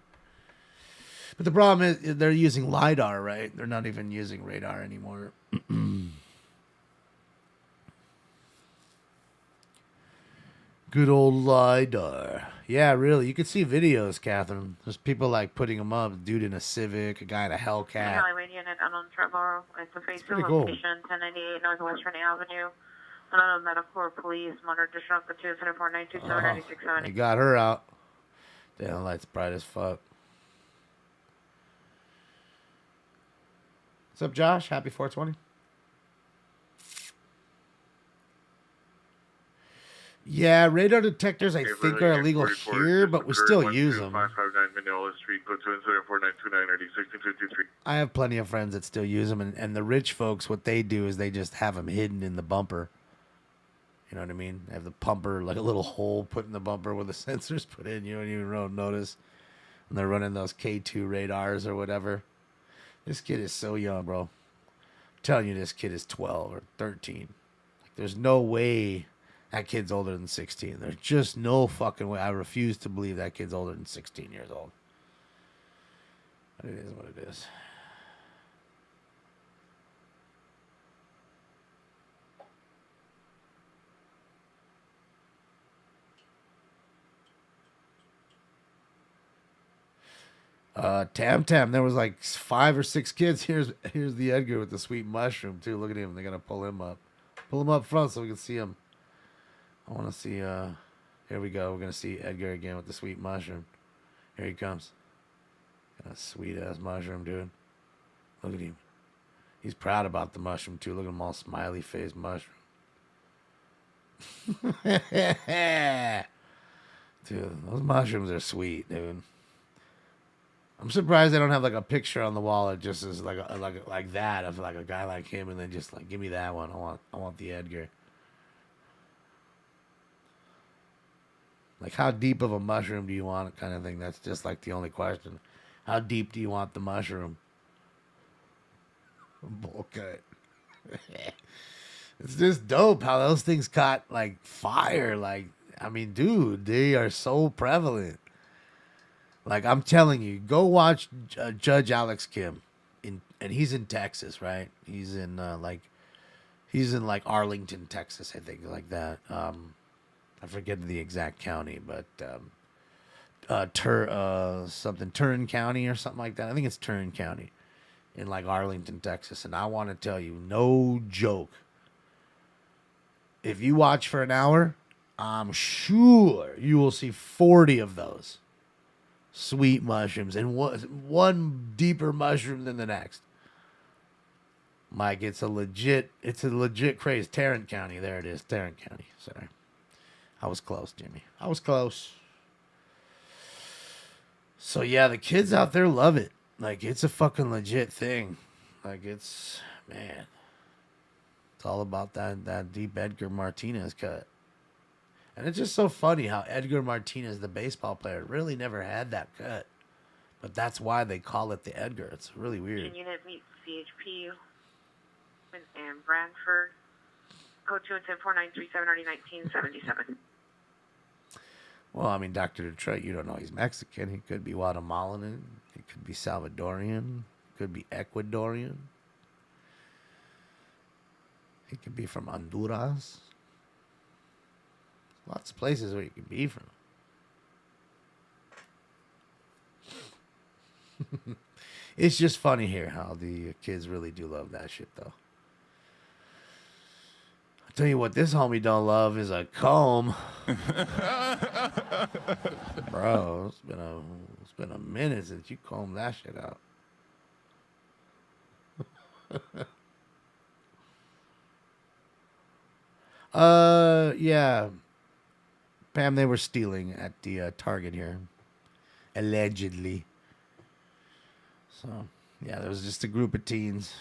But the problem is they're using LiDAR, right? They're not even using radar anymore. Good old LiDAR. Yeah, really. You can see videos, Catherine. There's people like putting them up. A dude in a Civic, a guy in a Hellcat. Highway unit unknown Trevor. It's a phase 2 cool. location, 1098 Northwest Rennie Avenue. Unknown medical police. Monitor additional for 274-927-9670. They got her out. Damn, light's bright as fuck. What's up, Josh? Happy 420. Yeah, radar detectors I think are illegal here, but we still use them. 559 Mineola Street, code 274-929-9653. I have plenty of friends that still use them, and the rich folks, what they do is they just have them hidden in the bumper. You know what I mean? They have the bumper, like a little hole put in the bumper where the sensors put in. You don't even notice. And they're running those K2 radars or whatever. This kid is so young, bro. I'm telling you, this kid is 12 or 13. Like, there's no way that kid's older than 16. There's just no fucking way. I refuse to believe that kid's older than 16 years old. But it is what it is. Tam, there was like 5 or 6 kids. Here's the Edgar with the sweet mushroom too. Look at him. They're gonna pull him up. Pull him up front so we can see him. I want to see, here we go. We're going to see Edgar again with the sweet mushroom. Here he comes. Got a sweet-ass mushroom, dude. Look at him. He's proud about the mushroom, too. Look at him all smiley-faced mushroom. Dude, those mushrooms are sweet, dude. I'm surprised they don't have like a picture on the wall that just is like that of like a guy like him, and then just like give me that one. I want the Edgar. Like, how deep of a mushroom do you want, kind of thing? That's just like the only question. How deep do you want the mushroom? Bowl cut. It's just dope how those things caught like fire. Like, I mean, dude, they are so prevalent. Like, I'm telling you, go watch Judge Alex Kim, and he's in Texas, right? He's in like Arlington, Texas, I think, like that. I forget the exact county, but Turin County or something like that. I think it's Turin County in like Arlington, Texas. And I want to tell you, no joke, if you watch for an hour, I'm sure you will see 40 of those sweet mushrooms, and one deeper mushroom than the next. Mike, it's a legit craze. Tarrant County, there it is, Tarrant County. Sorry, I was close, Jimmy. I was close. So yeah, the kids out there love it. Like, it's a fucking legit thing. Like, it's, man, it's all about that deep Edgar Martinez cut. And it's just so funny how Edgar Martinez, the baseball player, really never had that cut. But that's why they call it the Edgar. It's really weird. Unit meets CHP and Brantford. Code 210-4937-1977. Well, I mean, Dr. Detroit, you don't know he's Mexican. He could be Guatemalan. He could be Salvadorian. He could be Ecuadorian. He could be from Honduras. Lots of places where you can be from. It's just funny here how the kids really do love that shit, though. I'll tell you what this homie don't love is a comb. Bro, it's been a minute since you combed that shit out. Yeah. Pam, they were stealing at the Target here. Allegedly. So, yeah, there was just a group of teens,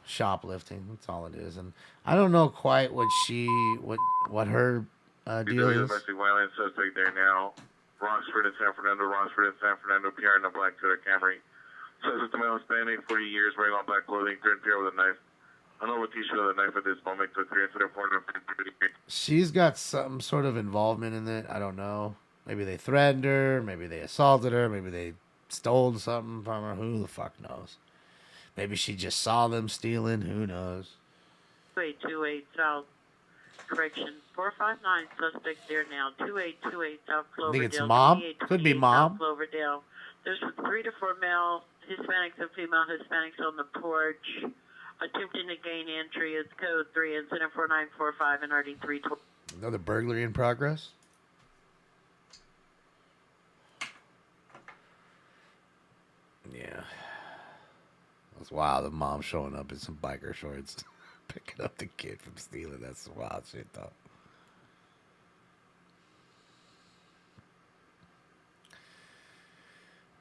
shoplifting. That's all it is. And I don't know quite what her deal is. Domestic violence suspect there now. Rossford and San Fernando, PR in a black Toyota Camry. Suspect male Hispanic, 40 years, wearing all black clothing, current PR with a knife. I don't know what t-shirt of the knife at this moment. Took 3 incident for She's got some sort of involvement in it. I don't know. Maybe they threatened her. Maybe they assaulted her. Maybe they stole something from her. Who the fuck knows? Maybe she just saw them stealing. Who knows? 2828 South Correction 459 suspect there now. 2828 South Cloverdale. I think it's mom. Could be mom. South Cloverdale. There's 3 to 4 male Hispanics and female Hispanics on the porch. Attempting to gain entry is code 3, incident 4945 and RD320. Another burglary in progress? Yeah. That's wild. The mom showing up in some biker shorts, picking up the kid from stealing. That's some wild shit, though.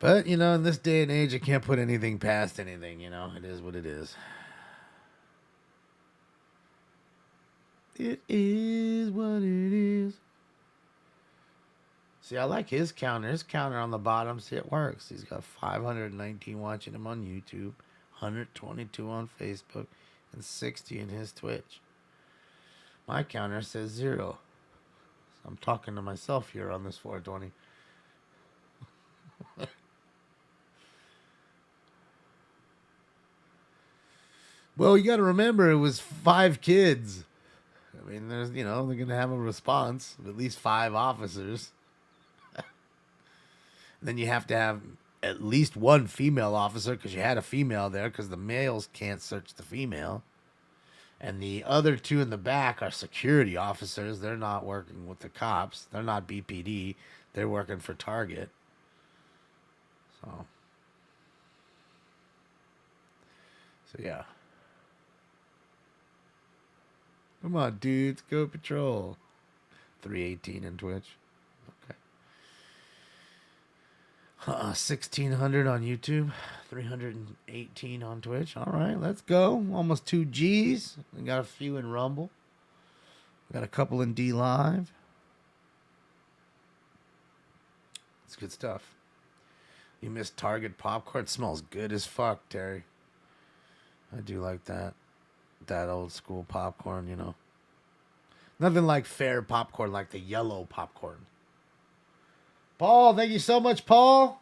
But, in this day and age, you can't put anything past anything, It is what it is. It is what it is. See, I like his counter. His counter on the bottom, see, it works. He's got 519 watching him on YouTube, 122 on Facebook, and 60 in his Twitch. My counter says 0. So I'm talking to myself here on this 420. Well, you got to remember, it was 5 kids. I mean, there's, they're going to have a response of at least 5 officers. Then you have to have at least 1 female officer because you had a female there because the males can't search the female. And the other 2 in the back are security officers. They're not working with the cops. They're not BPD. They're working for Target. So yeah. Come on, dudes. Go patrol. 318 in Twitch. Okay. 1,600 on YouTube. 318 on Twitch. All right, let's go. Almost 2 G's. We got a few in Rumble. We got a couple in D Live. It's good stuff. You missed Target popcorn. It smells good as fuck, Terry. I do like that. That old school popcorn, you know. Nothing like fair popcorn, like the yellow popcorn. Paul, thank you so much, Paul.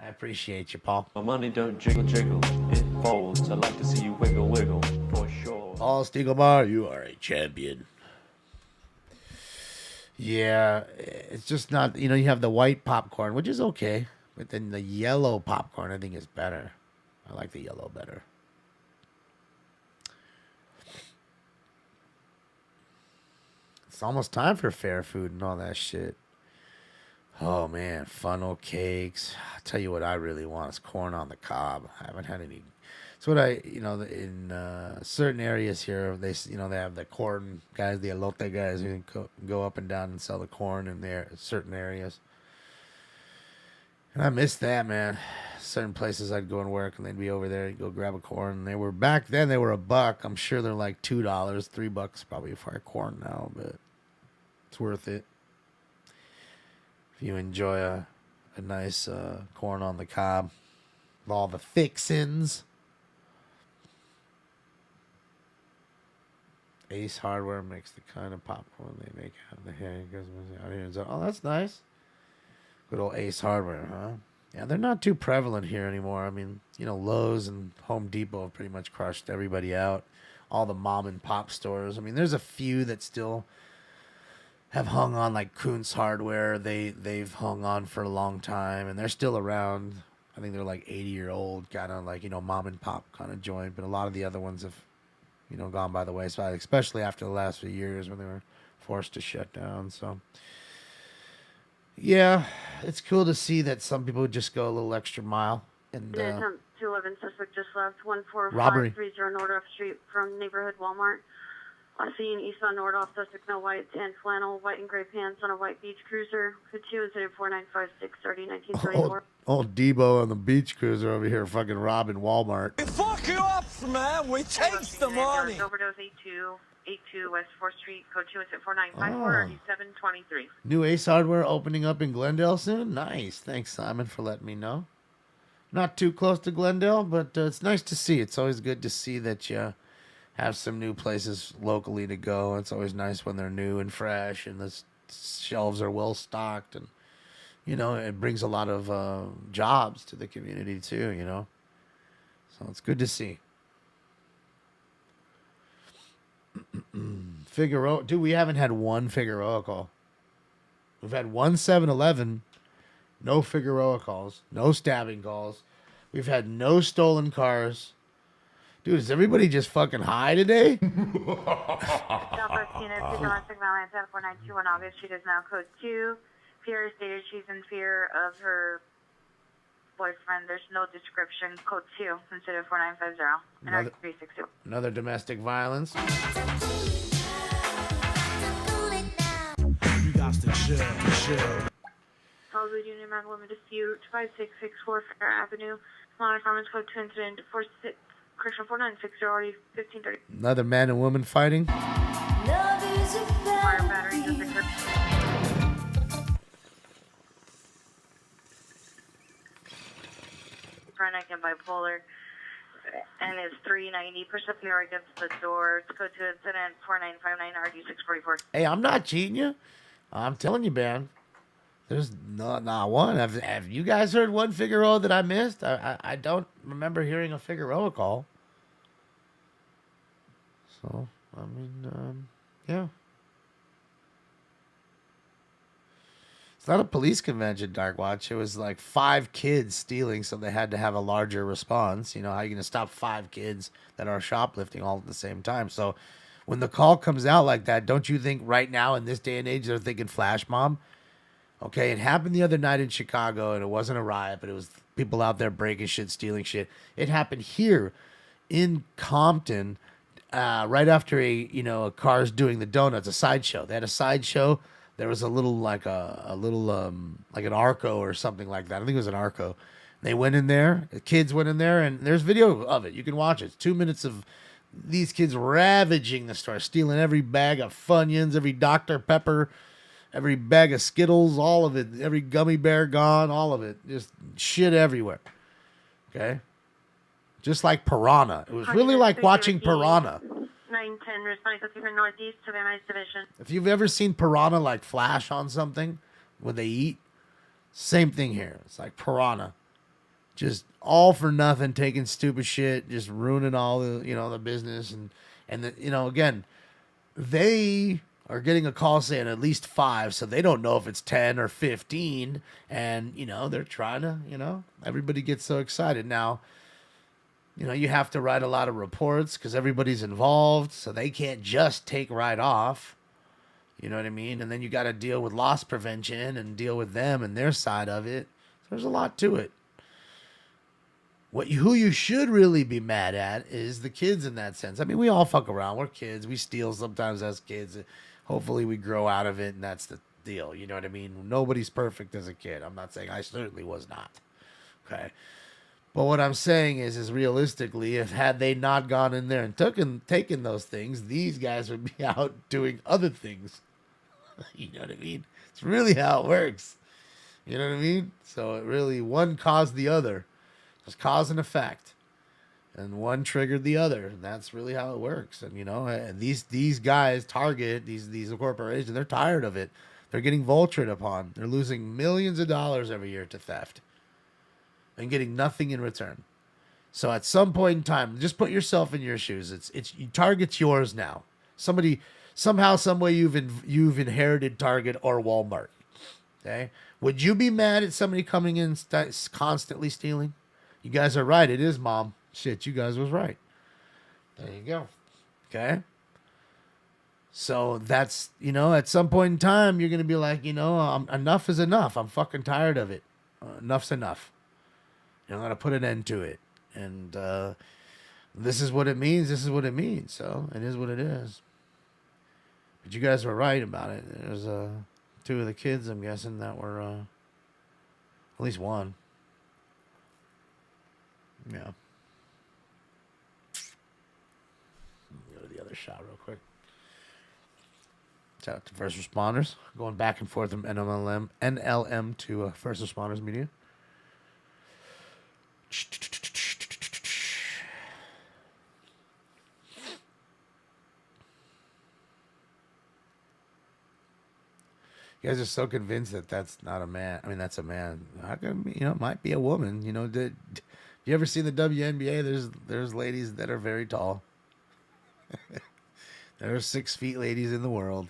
I appreciate you, Paul. My money don't jiggle jiggle, it folds. I like to see you wiggle wiggle, for sure. Paul Stiegelmar, you are a champion. Yeah, it's just not, you know, you have the white popcorn, which is okay. But then the yellow popcorn, I think, is better. I like the yellow better. It's almost time for fair food and all that shit. Oh, man. Funnel cakes. I'll tell you what I really want is corn on the cob. I haven't had any. It's what I, you know, in certain areas here, they, you know, they have the corn guys, the elote guys who can go up and down and sell the corn in there, certain areas. And I miss that, man. Certain places I'd go and work, and they'd be over there. You'd go grab a corn. And they were, back then, they were $1. I'm sure they're like $2, $3 probably for a corn now, but it's worth it. If you enjoy a nice corn on the cob with all the fixins. Ace Hardware makes the kind of popcorn they make out of the hair. Out here. Oh, that's nice. Good old Ace Hardware, huh? Yeah, they're not too prevalent here anymore. I mean, you know, Lowe's and Home Depot have pretty much crushed everybody out. All the mom and pop stores. I mean, there's a few that still have hung on, like Kuntz Hardware. They've hung on for a long time, and they're still around. I think they're like 80-year-old, kind of like, you know, mom and pop kind of joint. But a lot of the other ones have, you know, gone by the wayside, especially after the last few years when they were forced to shut down. So, yeah, it's cool to see that some people just go a little extra mile. And 211 suspect just left, robbery. 14530 Nordhoff Street from neighborhood Walmart. Seen eastbound Nordhoff, suspect no white, tan flannel, white and gray pants on a white beach cruiser. Code 2 is at 495630 Old Debo on the beach cruiser over here fucking robbing Walmart. We fuck you up, man. We take the money. Overdose 82 West 4th Street. Code 2 is at 4954 723. New Ace Hardware opening up in Glendale soon? Nice. Thanks, Simon, for letting me know. Not too close to Glendale, but it's nice to see. It's always good to see that you have some new places locally to go. It's always nice when they're new and fresh and the shelves are well stocked, and you know, it brings a lot of jobs to the community too, you know. So it's good to see. Figueroa, dude, we haven't had one Figueroa call. We've had one 7-Eleven, no Figueroa calls, no stabbing calls. We've had no stolen cars. Dude, is everybody just fucking high today? Southwest unit, domestic violence at 4921 August. She is now code 2. Pierre stated she's in fear of her boyfriend. There's no description. Code 2 instead of 4950 and 362. Another domestic violence. You got to chill. Hollywood Union Man Woman Dispute, 5664 Fair Avenue. Long Farmers Code 2 incident 46. Correction 4960 already 1530. Another man and woman fighting. Fire battery just occurred. Chronic and bipolar, and it's 390. Push up here against the door. It's code 2 incident 4959 RD644. Hey, I'm not cheating you. I'm telling you, man. There's not one. Have you guys heard one Figueroa that I missed? I don't remember hearing a Figueroa call. So, I mean, yeah. It's not a police convention, Dark Watch. It was like 5 kids stealing, so they had to have a larger response. You know, how are you going to stop 5 kids that are shoplifting all at the same time? So, when the call comes out like that, don't you think right now in this day and age they're thinking flash mob? Okay, it happened the other night in Chicago, and it wasn't a riot, but it was people out there breaking shit, stealing shit. It happened here in Compton right after a car's doing the donuts, a sideshow. They had a sideshow. There was a little like like an Arco or something like that. I think it was an Arco. They went in there. The kids went in there, and there's video of it. You can watch it. It's 2 minutes of these kids ravaging the store, stealing every bag of Funyuns, every Dr. Pepper, every bag of Skittles, all of it, every gummy bear gone, all of it. Just shit everywhere. Okay? Just like Piranha. It was really like watching Piranha. 910, responding to Cleveland Northeast to the Nice Division. If you've ever seen Piranha like flash on something when they eat, same thing here. It's like Piranha. Just all for nothing, taking stupid shit, just ruining all the, the business. And again, they are getting a call saying at least 5, so they don't know if it's 10 or 15. And, they're trying to, everybody gets so excited. Now, you have to write a lot of reports because everybody's involved, so they can't just take right off. You know what I mean? And then you got to deal with loss prevention and deal with them and their side of it. So there's a lot to it. Who you should really be mad at is the kids in that sense. I mean, we all fuck around. We're kids. We steal sometimes as kids. Hopefully we grow out of it, and that's the deal. You know what I mean? Nobody's perfect as a kid. I'm not saying I certainly was not. Okay? But what I'm saying is realistically, had they not gone in there and taken those things, these guys would be out doing other things. You know what I mean? It's really how it works. You know what I mean? So it really, one caused the other. It's cause and effect. And one triggered the other. And that's really how it works. And, and these guys, Target, these corporations, they're tired of it. They're getting vultured upon. They're losing millions of dollars every year to theft. And getting nothing in return. So at some point in time, just put yourself in your shoes. Target's yours now. Somehow, some way you've inherited Target or Walmart. Okay, would you be mad at somebody coming in constantly stealing? You guys are right. It is, Mom. Shit, you guys was right. There you go. Okay. So that's at some point in time, you're gonna be like, enough is enough. I'm fucking tired of it. Enough's enough. I'm going to put an end to it. And this is what it means. This is what it means. So it is what it is. But you guys were right about it. There's 2 of the kids, I'm guessing, that were, at least one. Yeah. Go to the other shot real quick. Shout out to first responders. Going back and forth from NLM to first responders media. You guys are so convinced that that's not a man. I mean, that's a man. How come, it might be a woman. Did you ever see the WNBA? There's ladies that are very tall. There are 6 feet ladies in the world.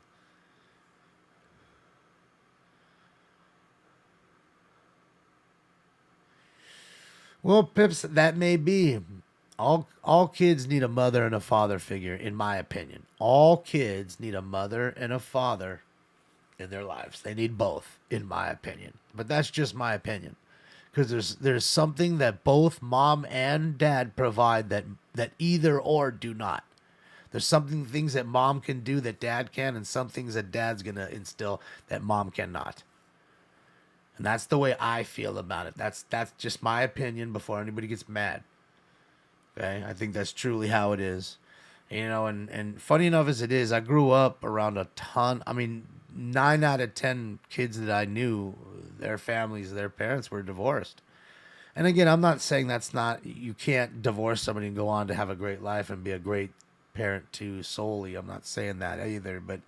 Well, Pips, that may be. All kids need a mother and a father figure, in my opinion. All kids need a mother and a father in their lives. They need both, in my opinion. But that's just my opinion. Because there's something that both mom and dad provide that either or do not. There's things that mom can do that dad can, and some things that dad's going to instill that mom cannot. And that's the way I feel about it. That's just my opinion before anybody gets mad. Okay? I think that's truly how it is. And funny enough as it is, I grew up around a ton. I mean, 9 out of 10 kids that I knew, their families, their parents were divorced. And again, I'm not saying you can't divorce somebody and go on to have a great life and be a great parent too solely. I'm not saying that either, but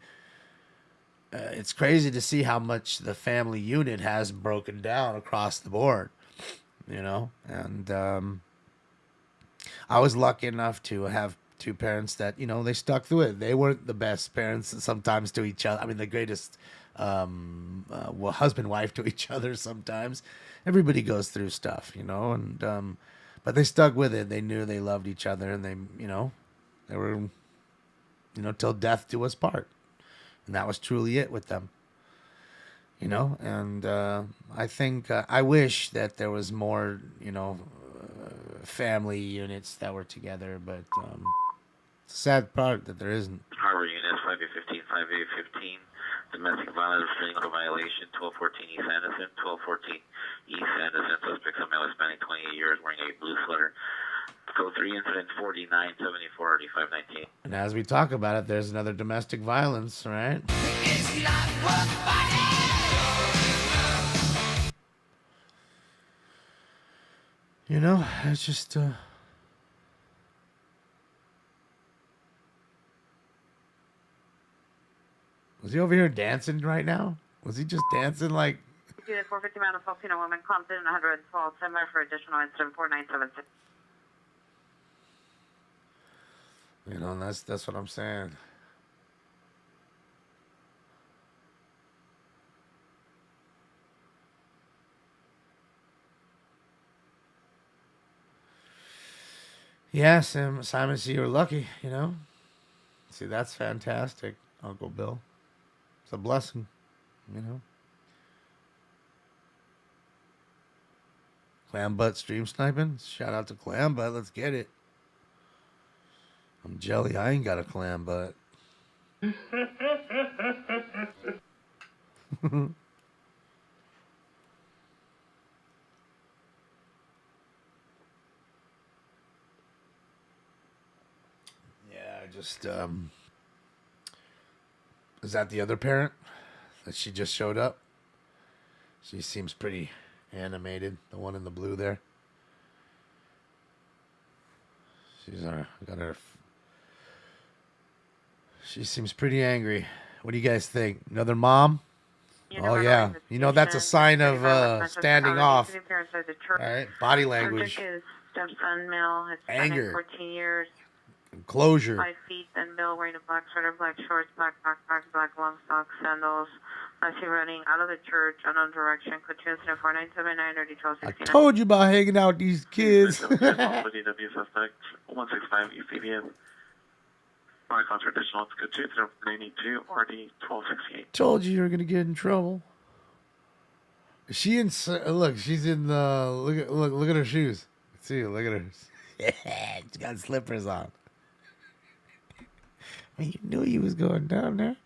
it's crazy to see how much the family unit has broken down across the board, and I was lucky enough to have 2 parents that, they stuck through it. They weren't the best parents sometimes to each other. I mean, the greatest husband, wife to each other sometimes. Everybody goes through stuff, and but they stuck with it. They knew they loved each other, and they were, till death do us part. And that was truly it with them, and I think I wish that there was more, family units that were together, but It's a sad part that there isn't. Harbor units 5A15, 5A15. Domestic violence single violation 1214 East Anderson, 1214 East Anderson. Suspects a male spanning 28 years wearing a blue sweater. Code 3 incident 4974 8519. And as we talk about it, there's another domestic violence, right? It's not worth fighting. You know, it's just was he over here dancing right now? Was he just dancing like? Unit 450 man, Filipino woman, Compton, 112, semi for additional incident 4976. You know, and that's what I'm saying. Yeah, Simon, see, you're lucky, you know? See, that's fantastic, Uncle Bill. It's a blessing, you know? Clam Butt stream sniping? Shout out to Clam Butt, let's get it. I'm jelly, I ain't got a clam butt. Just is that the other parent that she just showed up? She seems pretty animated, the one in the blue there. She seems pretty angry. What do you guys think? Another mom? Oh yeah, you know that's a sign of standing off. All right, body language. Stepson male, Anger. 14 years. Closure. 5 feet, then Bill wearing a black sweater, black shorts, black backpack, black long socks, sandals. I see running out of the church, unknown direction. Code 2 incident 4979 or I told you about hanging out with these kids. DW suspect 165 ECBM. My contract additional to code 2 92 RD 1268. Told you were gonna get in trouble. Is she in? Look, she's in. Look at her shoes. See, look at her. She's got slippers on. I mean, you knew you was going down there.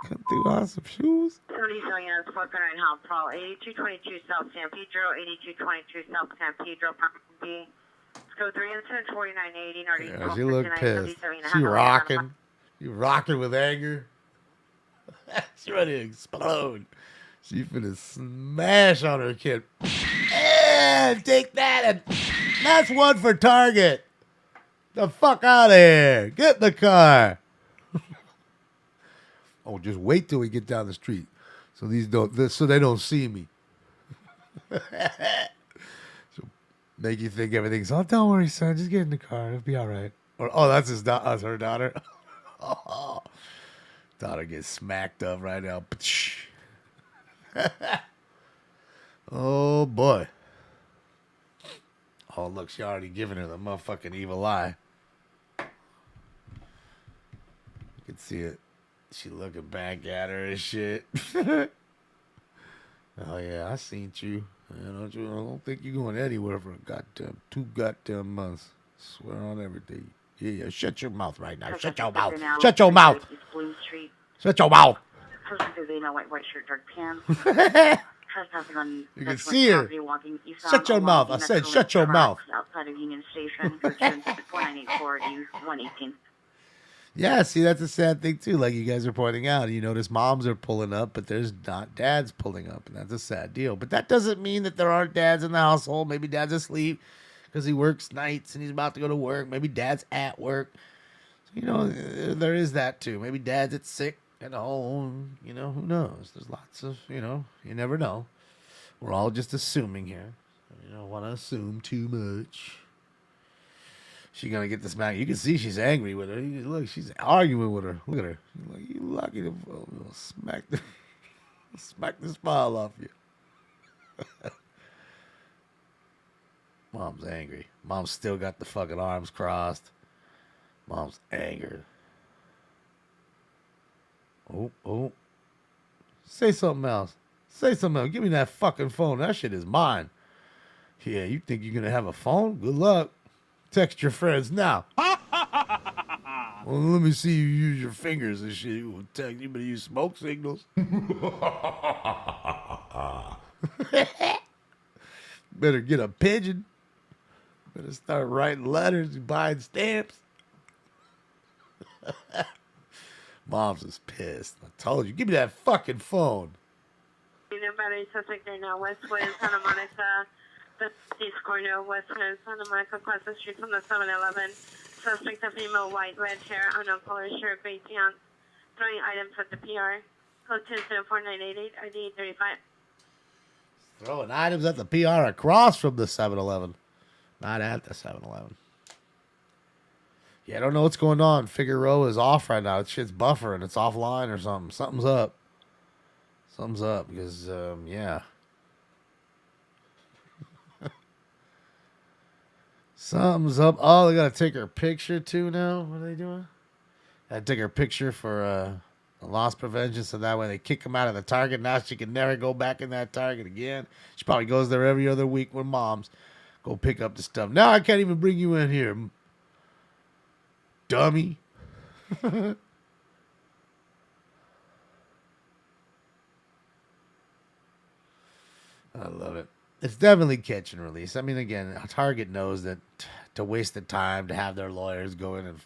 Come through on some shoes. 70 Zillions, 409 House Paul, 8222 South San Pedro, 8222 South San Pedro, Property. Code 3 incident 4980, Yeah, she looked pissed. She rocking. You rocking with anger. She ready to explode. She finna smash on her kid. Yeah, take that, and that's one for Target. The fuck out of here. Get in the car. Oh, just wait till we get down the street, so so they don't see me. So make you think everything's. Oh, don't worry, son. Just get in the car. It'll be all right. Or that's her daughter. Oh, daughter gets smacked up right now. Oh boy. Oh look, she already giving her the motherfucking evil eye. You can see it. She looking back at her and shit. Oh yeah, I seen you. I don't think you're going anywhere for two goddamn months. Swear on everything. Yeah, shut your mouth right now. Shut your mouth. Shut your mouth. Shut your mouth. White shirt, dark pants. You can see her. Shut your mouth. I said shut your mouth. Outside of Union Station, 4984 118. Yeah, see, that's a sad thing, too. Like you guys are pointing out, you notice moms are pulling up, but there's not dads pulling up, and that's a sad deal. But that doesn't mean that there aren't dads in the household. Maybe dad's asleep because he works nights and he's about to go to work. Maybe dad's at work. So, there is that, too. Maybe dad's at sick at home. Who knows? There's lots of, you never know. We're all just assuming here. You don't want to assume too much. She gonna get this back. You can see she's angry with her. Look, she's arguing with her. Look at her. Like, you lucky to smack the smile off you. Mom's angry. Mom's still got the fucking arms crossed. Mom's angered. Oh. Say something else. Say something else. Give me that fucking phone. That shit is mine. Yeah, you think you're gonna have a phone? Good luck. Text your friends now. Well, let me see you use your fingers and shit. You better use smoke signals. Better get a pigeon. Better start writing letters and buying stamps. Mom's is pissed. I told you, give me that fucking phone. Battery suspect right now, Westwood, Santa Monica, the East Corner, Westwood, Santa Monica, across the street from the 7-Eleven. Suspect, a female, white, red hair, unknown color, shirt, beige pants, throwing items at the PR. Code 274-988, ID 835. Throwing items at the PR across from the 7-Eleven. Not at the 7-Eleven. Yeah, I don't know what's going on. Figueroa is off right now. That shit's buffering. It's offline or something. Something's up. Something's up because, yeah. Something's up. Oh, they got to take her picture too now? What are they doing? Got to take her picture for loss prevention so that way they kick him out of the Target. Now she can never go back in that Target again. She probably goes there every other week with moms. Go pick up the stuff. Now I can't even bring you in here, dummy. I love it. It's definitely catch and release. I mean, again, Target knows that to waste the time to have their lawyers go in and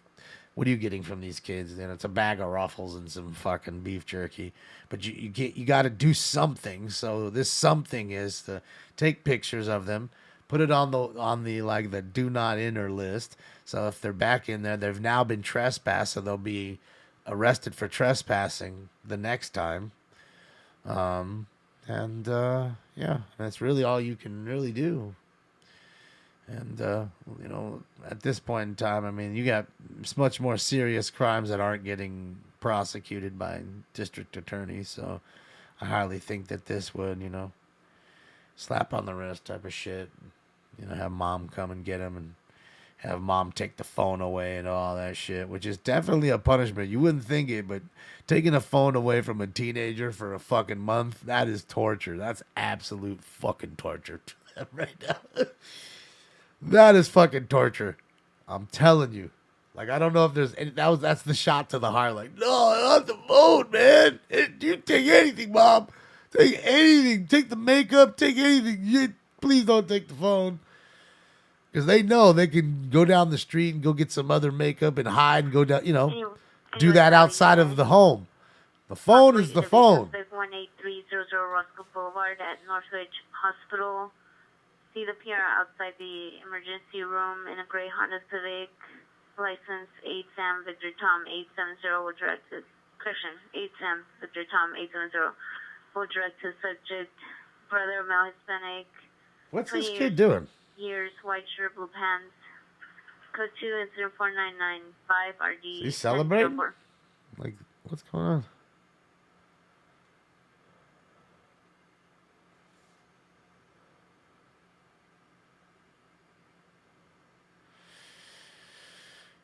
what are you getting from these kids? You know, it's a bag of Ruffles and some fucking beef jerky. But you got to do something. So this something is to take pictures of them, put it on the like the do not enter list. So if they're back in there, they've now been trespassed, so they'll be arrested for trespassing the next time. Yeah, that's really all you can really do. And, you know, at this point in time, I mean, you got much more serious crimes that aren't getting prosecuted by district attorneys. So I highly think that this would, you know, slap on the wrist type of shit. You know, have mom come and get him and have mom take the phone away and all that shit, which is definitely a punishment. You wouldn't think it, but taking a phone away from a teenager for a fucking month, that is torture. That's absolute fucking torture to them right now. That is fucking torture. I'm telling you. Like, I don't know if there's any, that's the shot to the heart. Like, no, not the phone, man. You take anything, mom. Take anything. Take the makeup. Take anything. Please don't take the phone. Because they know they can go down the street and go get some other makeup and hide and go down, you know, do that outside of the home. The phone is the phone. 18300 Roscoe Boulevard at Northridge Hospital. See the PR outside the emergency room in a gray Honda Civic. License 8 Sam Victor Tom 870 will direct to correction 8 Sam Victor Tom 870 will direct to subject brother male Hispanic. What's this kid doing? Years, white shirt, blue pants. Code 2 is 04995 RD. He's celebrating? Like, what's going on?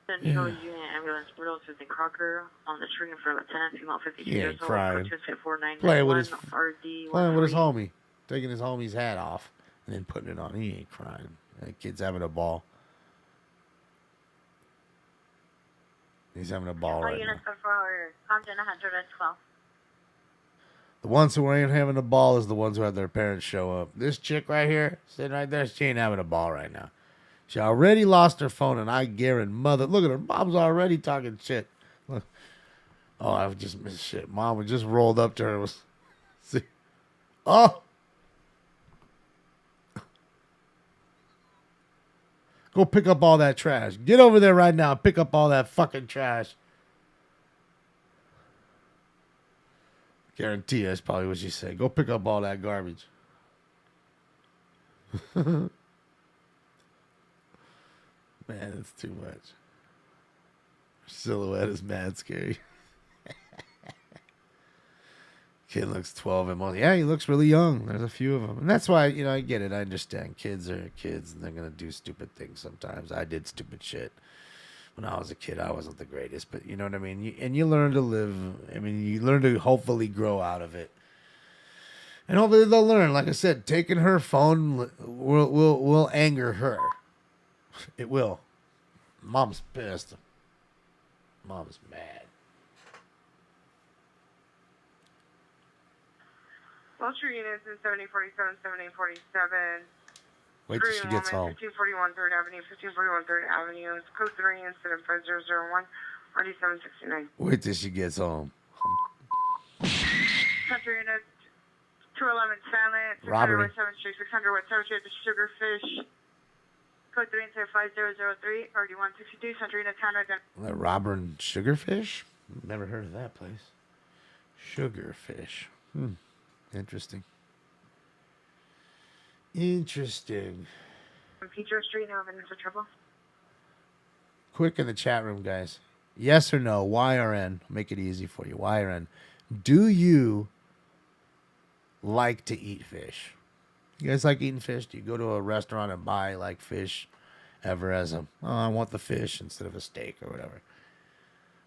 Central Unit Ambulance Riddle Susan Crocker on the street in front of Lieutenant female 52 He years ain't old. crying. Playing Playing with his homie. Taking his homie's hat off and then putting it on. He ain't crying. That kid's having a ball. He's having a ball All right now. units are for Compton 112. The ones who ain't having a ball is the ones who have their parents show up. This chick right here, sitting right there, she ain't having a ball right now. She already lost her phone, and I guarantee look at her. Mom's already talking shit. Look. Oh, I just missed shit. Mom just rolled up to her. Was see. Oh. Go pick up all that trash. Get over there right now and pick up all that fucking trash. Guarantee that's probably what she said. Go pick up all that garbage. Man, it's too much. Silhouette is mad scary. Kid looks 12 and more. Yeah, he looks really young. There's a few of them. And that's why, you know, I get it. I understand. Kids are kids, and they're going to do stupid things sometimes. I did stupid shit. When I was a kid, I wasn't the greatest. But you know what I mean? You learn to live. I mean, you learn to hopefully grow out of it. And hopefully they'll learn. Like I said, taking her phone will anger her. It will. Mom's pissed. Mom's mad. Vulture units in 7047, 7847. Wait till she gets home. 1541 3rd Avenue, 1541 3rd Avenue. It's code 3 incident 5001, RD 769. Wait till she gets home. Country unit 211 silent, 600 Robbery. West 7th Street, 600 West 7th Street, the Sugarfish. Code 3 incident 5003, RD 162, Country unit 10. That robber and Sugarfish? Never heard of that place. Sugarfish. Interesting. Interesting. Petro Street, no evidence of trouble. Quick in the chat room, guys. Yes or no? Y or N? Make it easy for you. Y or N? Do you like to eat fish? You guys like eating fish? Do you go to a restaurant and buy like fish ever as a, oh, I want the fish instead of a steak or whatever?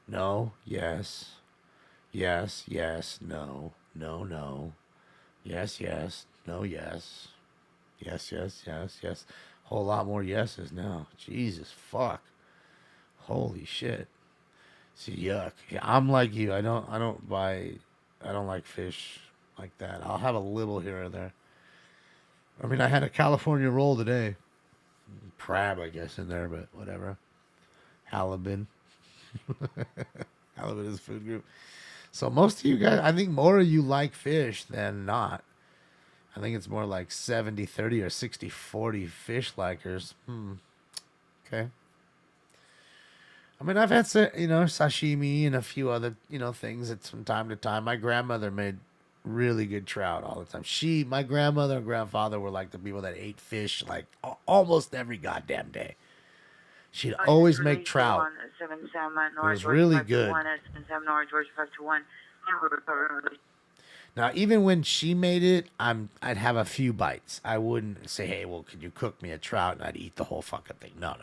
No, yes. Yes, yes, no, no, no. Yes, yes, no, yes. Yes, yes, yes, yes. Whole lot more yeses now. Jesus, fuck. Holy shit. See, yuck. Yeah, I'm like you. I don't like fish like that. I'll have a little here or there. I mean, I had a California roll today. Crab, I guess, in there, but whatever. Halibut. Halibut is a food group. So most of you guys, I think more of you like fish than not. I think it's more like 70-30 or 60-40 fish likers. Okay. I mean, I've had, sashimi and a few other, things from time to time. My grandmother made really good trout all the time. My grandmother and grandfather were like the people that ate fish like almost every goddamn day. She'd always make trout. It was really good. Now, even when she made it, I'd have a few bites. I wouldn't say, hey, well, can you cook me a trout? And I'd eat the whole fucking thing. No.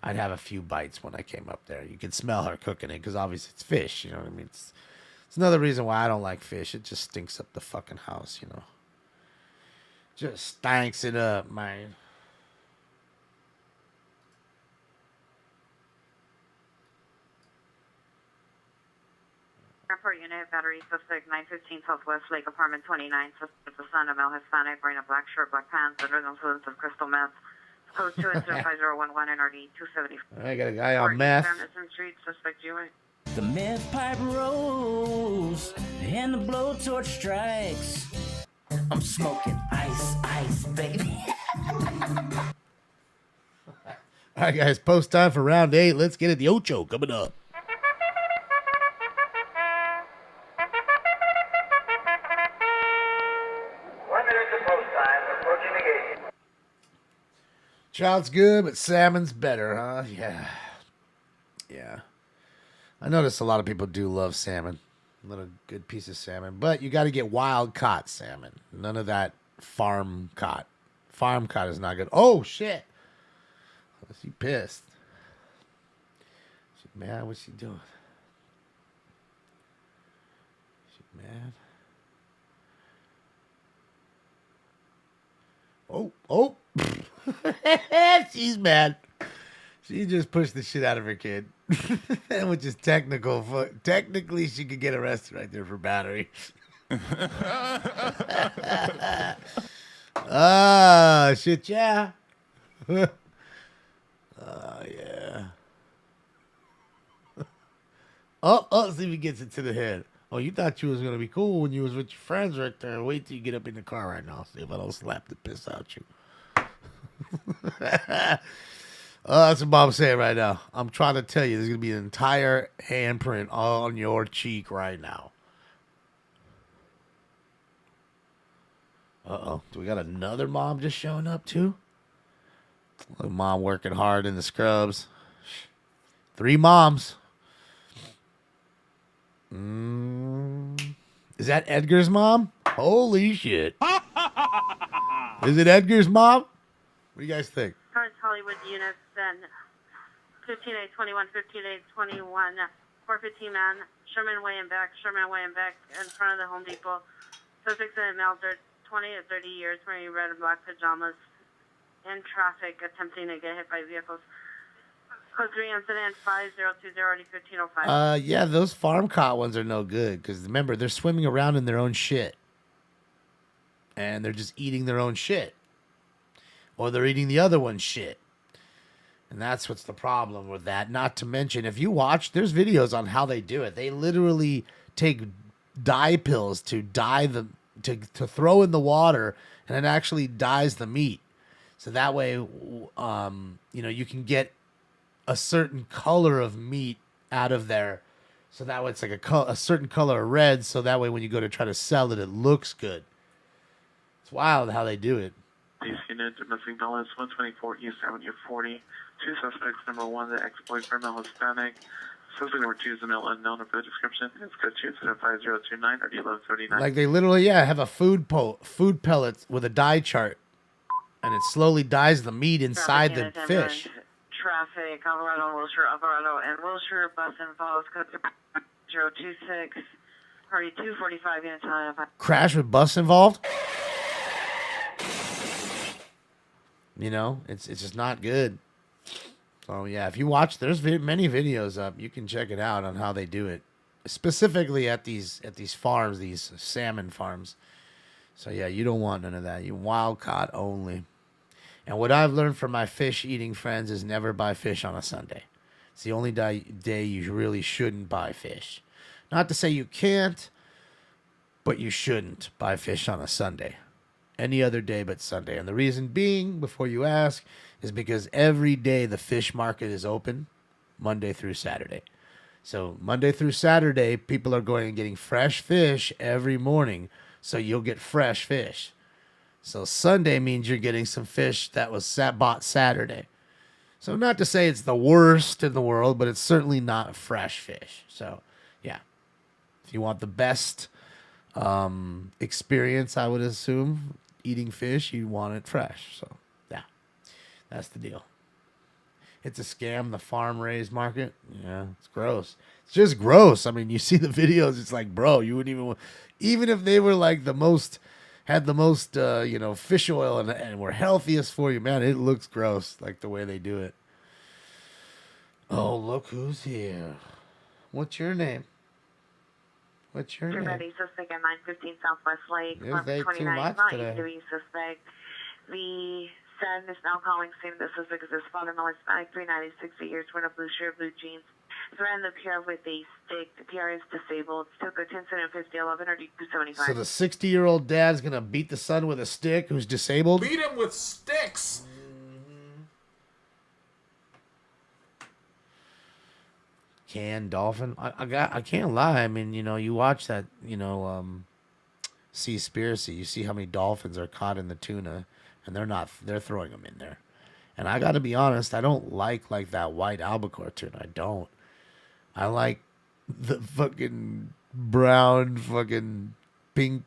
I'd have a few bites when I came up there. You could smell her cooking it because obviously it's fish. You know what I mean? It's another reason why I don't like fish. It just stinks up the fucking house, Just stinks it up, man. Airport unit, battery suspect 915 Southwest Lake Apartment 29. Suspect a son, a male Hispanic, wearing a black shirt, black pants, under the influence of crystal meth. Code 2 incident 5011 NRD 270. I got a guy on meth. Street, suspect unit. The meth pipe rolls and the blowtorch strikes. I'm smoking ice, baby. All right, guys, post time for round 8. Let's get it. The Ocho coming up. Trout's good, but salmon's better, huh? Yeah. I notice a lot of people do love salmon. A little good piece of salmon. But you got to get wild caught salmon. None of that farm caught. Farm caught is not good. Oh, shit. She pissed. She mad? What's she doing? She mad? Oh. She's mad. She just pushed the shit out of her kid. Which is technical. Technically, she could get arrested right there for battery. Shit, yeah. Yeah. See if he gets it to the head. Oh, you thought you was going to be cool when you was with your friends right there. Wait till you get up in the car right now. See if I don't slap the piss out you. That's what Bob's saying right now. I'm trying to tell you, there's going to be an entire handprint on your cheek right now. Uh-oh. Do we got another mom just showing up too? Look, mom working hard in the scrubs. 3 moms. Is that Edgar's mom? Holy shit. Is it Edgar's mom? What do you guys think? Current Hollywood units, then 15821, 15821, 415 man, Sherman Way and back in front of the Home Depot. Suspects in male, 20 to 30 years, wearing red and black pajamas, in traffic, attempting to get hit by vehicles. Code 3 incident 5020-1505. Yeah, those farm caught ones are no good because remember they're swimming around in their own shit, and they're just eating their own shit, or they're eating the other one's shit, and that's what's the problem with that. Not to mention, if you watch, there's videos on how they do it. They literally take dye pills to dye the to throw in the water, and it actually dyes the meat, so that way, you can get a certain color of meat out of there, so that way it's like a certain color of red, so that way when you go to try to sell it, it looks good. It's wild how they do it. Police unit, domestic violence, 124 East Avenue 40. Two suspects. Number 1, the ex-boyfriend, male Hispanic. Suspect number 2 is a male unknown. For the description, it's code 25029 or 1139. Like they literally, have a food pellet with a dye chart, and it slowly dyes the meat inside the fish. Traffic, Alvarado, Wilshire, and Wilshire. Bus involved. Code 026. Party 245 units. Crash with bus involved. It's just not good. So yeah, if you watch, there's many videos up. You can check it out on how they do it, specifically at these farms, these salmon farms. So yeah, you don't want none of that. You wild caught only. And what I've learned from my fish eating friends is never buy fish on a Sunday. It's the only day you really shouldn't buy fish. Not to say you can't, but you shouldn't buy fish on a Sunday. Any other day but Sunday. And the reason being, before you ask, is because every day the fish market is open, Monday through Saturday. So Monday through Saturday, people are going and getting fresh fish every morning, so you'll get fresh fish. So Sunday means you're getting some fish that was bought Saturday. So not to say it's the worst in the world, but it's certainly not fresh fish. So yeah, if you want the best experience, I would assume, eating fish, you want it fresh. So yeah, that's the deal. It's a scam, the farm raised market. Yeah, it's gross. It's just gross. I mean, you see the videos, it's like, bro, you wouldn't even if they were like had the most, fish oil and were healthiest for you, man, it looks gross, like the way they do it. Oh, look who's here. What's your name? What's your name? Ready, suspect at 915 Southwest Lake. There's they too much today. Suspect. The sadness now calling, saying the suspect is his father, male Hispanic, 390, 60 years, wearing a blue shirt, blue jeans. Ran the PR with a stick. The PR is disabled. Still good 10 cent 50 11 or 275. So the 60-year-old dad's gonna beat the son with a stick who's disabled? Beat him with sticks. Canned dolphin. I can't lie. I mean, you watch that, Seaspiracy. You see how many dolphins are caught in the tuna, and they're throwing them in there. And I got to be honest, I don't like that white albacore tuna. I don't. I like the fucking brown, fucking pink,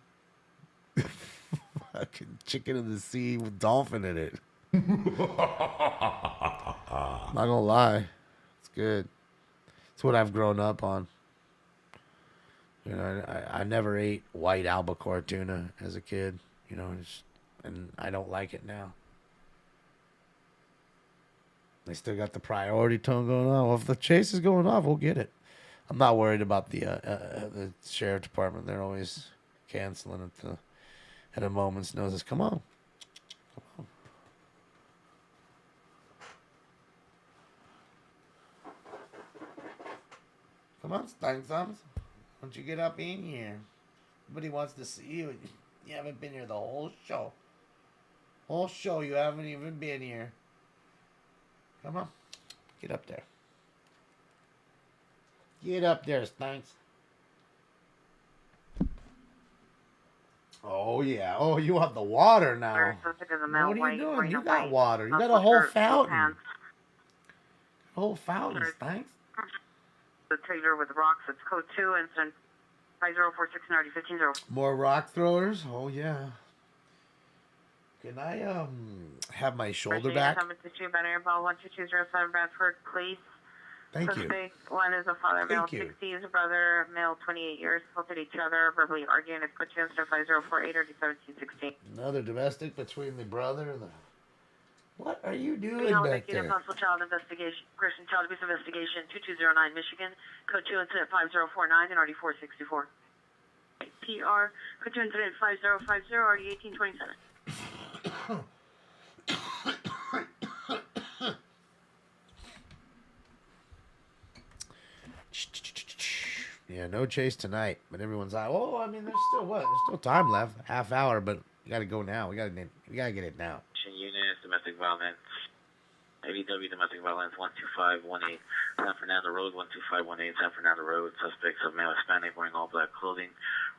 fucking chicken of the sea with dolphin in it. Not gonna lie, it's good. It's what I've grown up on. I never ate white albacore tuna as a kid. And I don't like it now. They still got the priority tone going on. Well, if the chase is going off, we'll get it. I'm not worried about the sheriff department. They're always canceling at a moment's notice. Come on. Come on, Stank Thumbs. Why don't you get up in here? Nobody wants to see you. You haven't been here the whole show. Whole show, you haven't even been here. Come on. Get up there. Get up there, Stanks. Oh, yeah. Oh, you want the water now. What are you doing? You got water. You got a whole fountain. A whole fountain, Stanks. The trailer with rocks. It's code 2 incident 5046 More rock throwers? Oh, yeah. Can I have my shoulder back? Thank you. One is a father, male 60, is a brother, male 28 years, both at each other, verbally arguing. It's code 2 incident 5048 or 1716. Another domestic between the brother and What are you doing Being held back accused of there? possible child investigation, Christian child abuse investigation, 2209 Michigan, code 2 incident 5049 and RD 464. PR, code 2 incident 5050, RD 1827. Yeah, no chase tonight, but everyone's like, oh, I mean, there's still what? There's still time left, half hour, but you got to go now. We got to get it now. Units, domestic violence, ADW domestic violence 12518, San Fernando Road 12518, San Fernando Road. Suspects of male Hispanic wearing all black clothing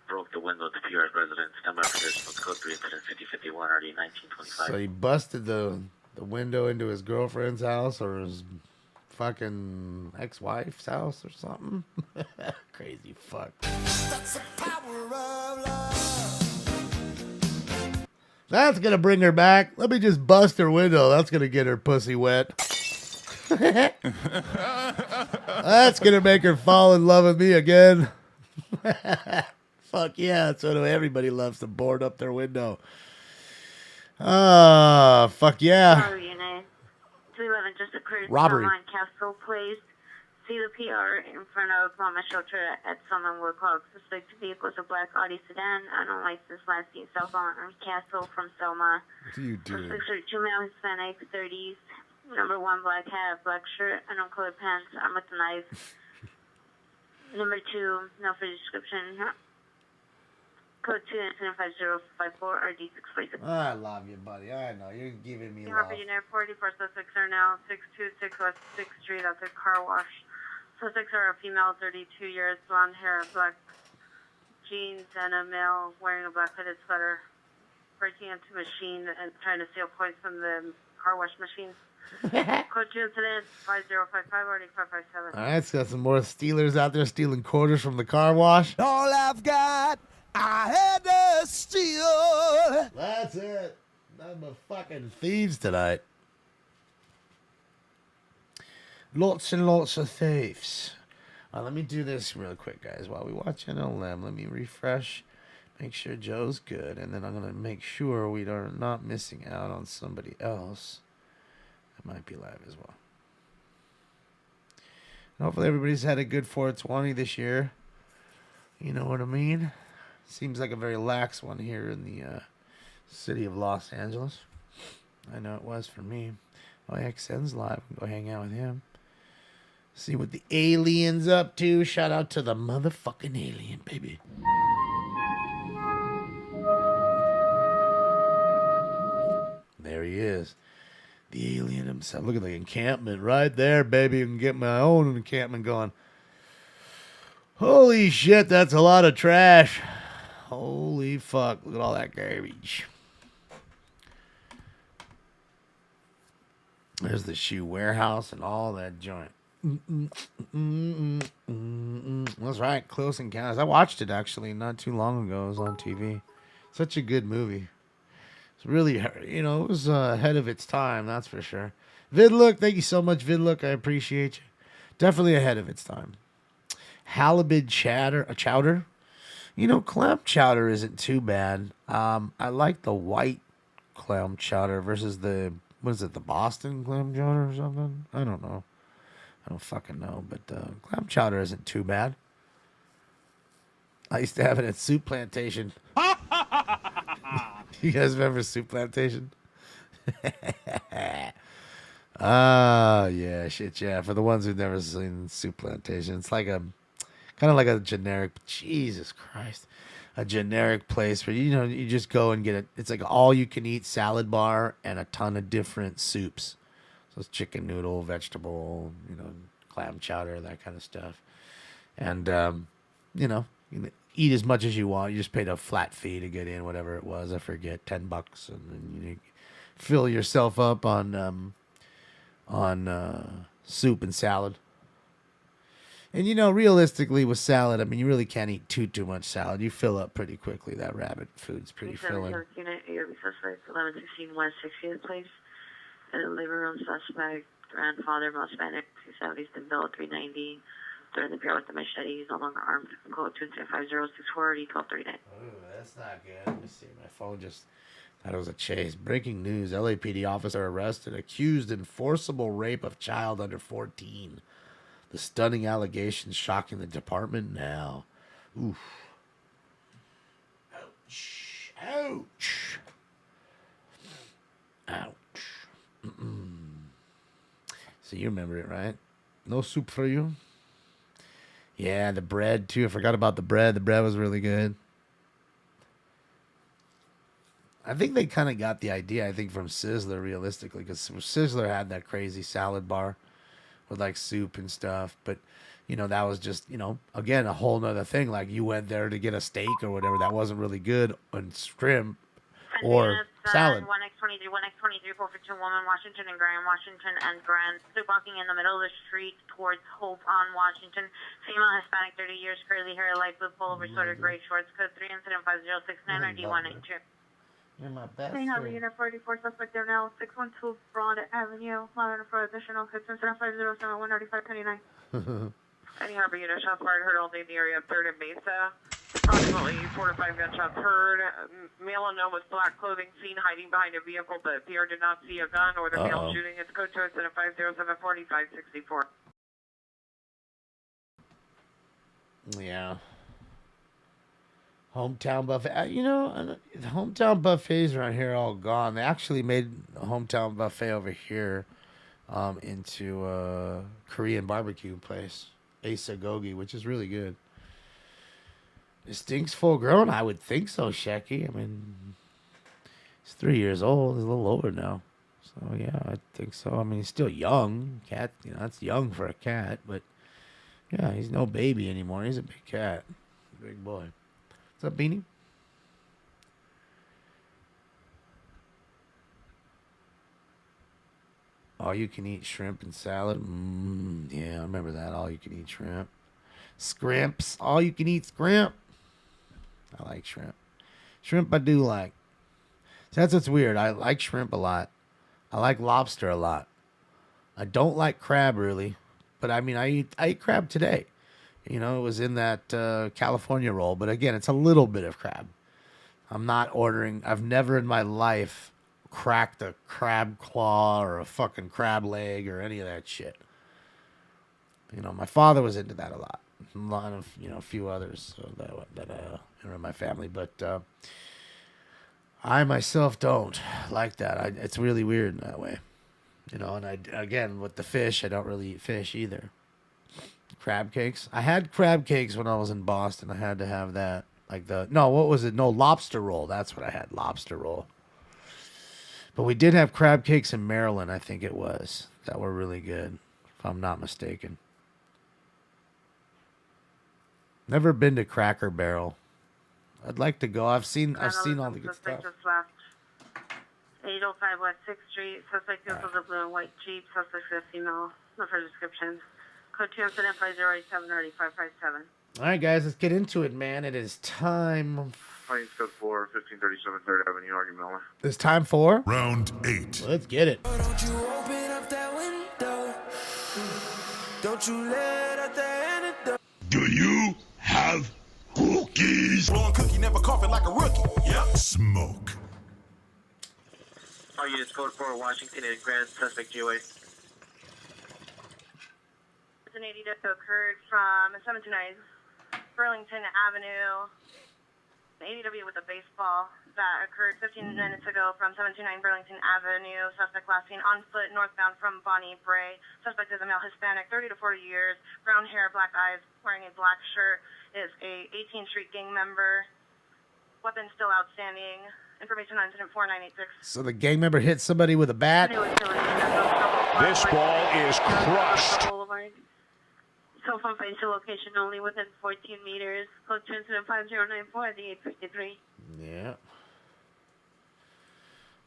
broke the window to PR's residence. Stand by for additional code 3 incident 5051 RD 1925. So he busted the window into his girlfriend's house or his fucking ex-wife's house or something. Crazy fuck. That's the power of love. That's gonna bring her back. Let me just bust her window. That's gonna get her pussy wet. That's gonna make her fall in love with me again. Fuck yeah, that's what everybody loves, to board up their window. Fuck yeah. Sorry, Unit. 211 just occurred Robbery. on Castle Place. See the PR in front of Mama Shelter at Summerwood Clock. Suspect vehicle is a black Audi sedan. Unlicensed last seen cell phone on Castle from Selma. What do you do? Suspects are 2 male Hispanic, 30s. Number 1 black hat, black shirt, uncolored pants, armed with a knife. Number 2, no for description. Code 2 incident 5054 RD 646. I love you, buddy. I know. You're giving me love. Harvard Unit 44 suspects are now 626 West 6th Street at the car wash. Suspects are a female, 32 years, blonde hair, black jeans, and a male wearing a black hooded sweater, breaking into a machine and trying to steal coins from the car wash machine. Code 2 incident 5055 RD 557. All right, it's got some more stealers out there stealing quarters from the car wash. All I've got, I had to steal. That's it. Nothing but fucking thieves tonight. Lots and lots of thieves. Let me do this real quick, guys. While we watch NLM, let me refresh, make sure Joe's good, and then I'm going to make sure we are not missing out on somebody else that might be live as well. And hopefully everybody's had a good 420 this year. You know what I mean? Seems like a very lax one here in the city of Los Angeles. I know it was for me. Oh, XN's live. Go hang out with him. See what the alien's up to. Shout out to the motherfucking alien, baby. There he is. The alien himself. Look at the encampment right there, baby. You can get my own encampment going. Holy shit, that's a lot of trash. Holy fuck. Look at all that garbage. There's the shoe warehouse and all that joint. That's right, Close Encounters. I watched it actually not too long ago. It was on TV. Such a good movie. It's really, you know, it was ahead of its time, that's for sure. Vidlook, thank you so much, Vidlook. I appreciate you. Definitely ahead of its time. Halibut chowder. You know, clam chowder isn't too bad. I like the white clam chowder versus the, what is it, the Boston clam chowder or something? I don't know. I don't fucking know, but clam chowder isn't too bad. I used to have it at Soup Plantation. You guys remember Soup Plantation? Yeah, shit, yeah. For the ones who've never seen Soup Plantation, it's like a kind of like a generic, Jesus Christ, a generic place where, you know, you just go and get it. It's like all you can eat salad bar and a ton of different soups. So it's chicken noodle, vegetable, you know, clam chowder, that kind of stuff. And, you know, you can eat as much as you want. You just paid a flat fee to get in, whatever it was. I forget, $10. And then you fill yourself up on soup and salad. And, you know, realistically with salad, I mean, you really can't eat too much salad. You fill up pretty quickly. That rabbit food's pretty filling. Unit, suspect 1116 West 60th Place. In the living room, suspect, grandfather, male Hispanic, 270s, been built, 390. They're in the pier with the machete. He's no longer armed. Code 25064 1239. Ooh, that's not good. Let me see. My phone just, That was a chase. Breaking news. LAPD officer arrested, accused in forcible rape of child under 14. The stunning allegations shocking the department now. Oof. Ouch. Ouch. Ouch. So you remember it, right? No soup for you? Yeah, the bread, too. I forgot about the bread. The bread was really good. I think they kind of got the idea, I think, from Sizzler, realistically, because Sizzler had that crazy salad bar with, like, soup and stuff. But, you know, that was just, you know, again, a whole nother thing. Like, you went there to get a steak or whatever. That wasn't really good, and shrimp or salad. 1X23, 1X23, 452 woman, Washington and Grand, Washington and Grand. Sleepwalking in the middle of the street towards Hope on Washington. Female, Hispanic, 30 years, curly hair, light blue pullover, sweater, gray shorts. Code 3, incident 5069 or D182. You're my best Clean Harbor friend. Unit 44, suspect there now, 612 Broad Avenue, monitor for additional hits, incident 507 19529. Clean Harbor Unit, shots fired, heard all day in the area of 3rd and Mesa. Approximately 4 to 5 gunshots heard. Male unknown with black clothing seen hiding behind a vehicle, but PR did not see a gun or the male shooting. It's code 2 incident 507 4564. Yeah. Hometown buffet. You know, the hometown buffets around here are all gone. They actually made a hometown buffet over here into a Korean barbecue place, Asagogi, which is really good. It stinks full grown. I would think so, Shecky. I mean, he's 3 years old. He's a little older now. So, yeah, I think so. I mean, he's still young. Cat, you know, that's young for a cat. But, yeah, he's no baby anymore. He's a big cat. Big boy. What's up, Beanie? All you can eat shrimp and salad. Yeah, I remember that. All you can eat shrimp. Scrimps. All you can eat scrimp. I like shrimp. Shrimp I do like. So that's what's weird. I like shrimp a lot. I like lobster a lot. I don't like crab really. But I mean, I eat crab today. You know, it was in that California roll. But again, it's a little bit of crab. I'm not ordering. I've never in my life cracked a crab claw or a fucking crab leg or any of that shit. You know, my father was into that a lot. A lot of, you know, a few others that are in my family. But I myself don't like that. It's really weird in that way. You know, and again, with the fish, I don't really eat fish either. Crab cakes. I had crab cakes when I was in Boston. I had to have that. Like what was it? No, lobster roll. That's what I had, lobster roll. But we did have crab cakes in Maryland, I think it was, that were really good, if I'm not mistaken. Never been to Cracker Barrel. I'd like to go. I've seen all the good stuff. Just left 805 West 6th Street. Suspect vehicles a blue and white Jeep. Suspect is a female. No further descriptions. Code 2 incident 5087 or 8557. All right, guys, let's get into it, man. It is time. Plains Code 4, 1537 3rd Avenue, Argument Miller. It's time for round 8. Let's get it. Don't you open up that window? Don't you let out the anecdote? Do you have cookies? Blowing cookie, never coughing like a rookie. Yep. Smoke. All units code 4 Washington and Grand, suspect GOA. An 80 death occurred from 729 Burlington Avenue. An ADW with a baseball that occurred 15 minutes ago from 729 Burlington Avenue. Suspect last seen on foot northbound from Bonnie Bray. Suspect is a male Hispanic, 30 to 40 years, brown hair, black eyes, wearing a black shirt. Is a 18th Street gang member. Weapon still outstanding. Information on incident 4986. So the gang member hit somebody with a bat. This ball is crushed. Cell phone face to location only within 14 meters. Code to incident 5094 at the 853. Yeah.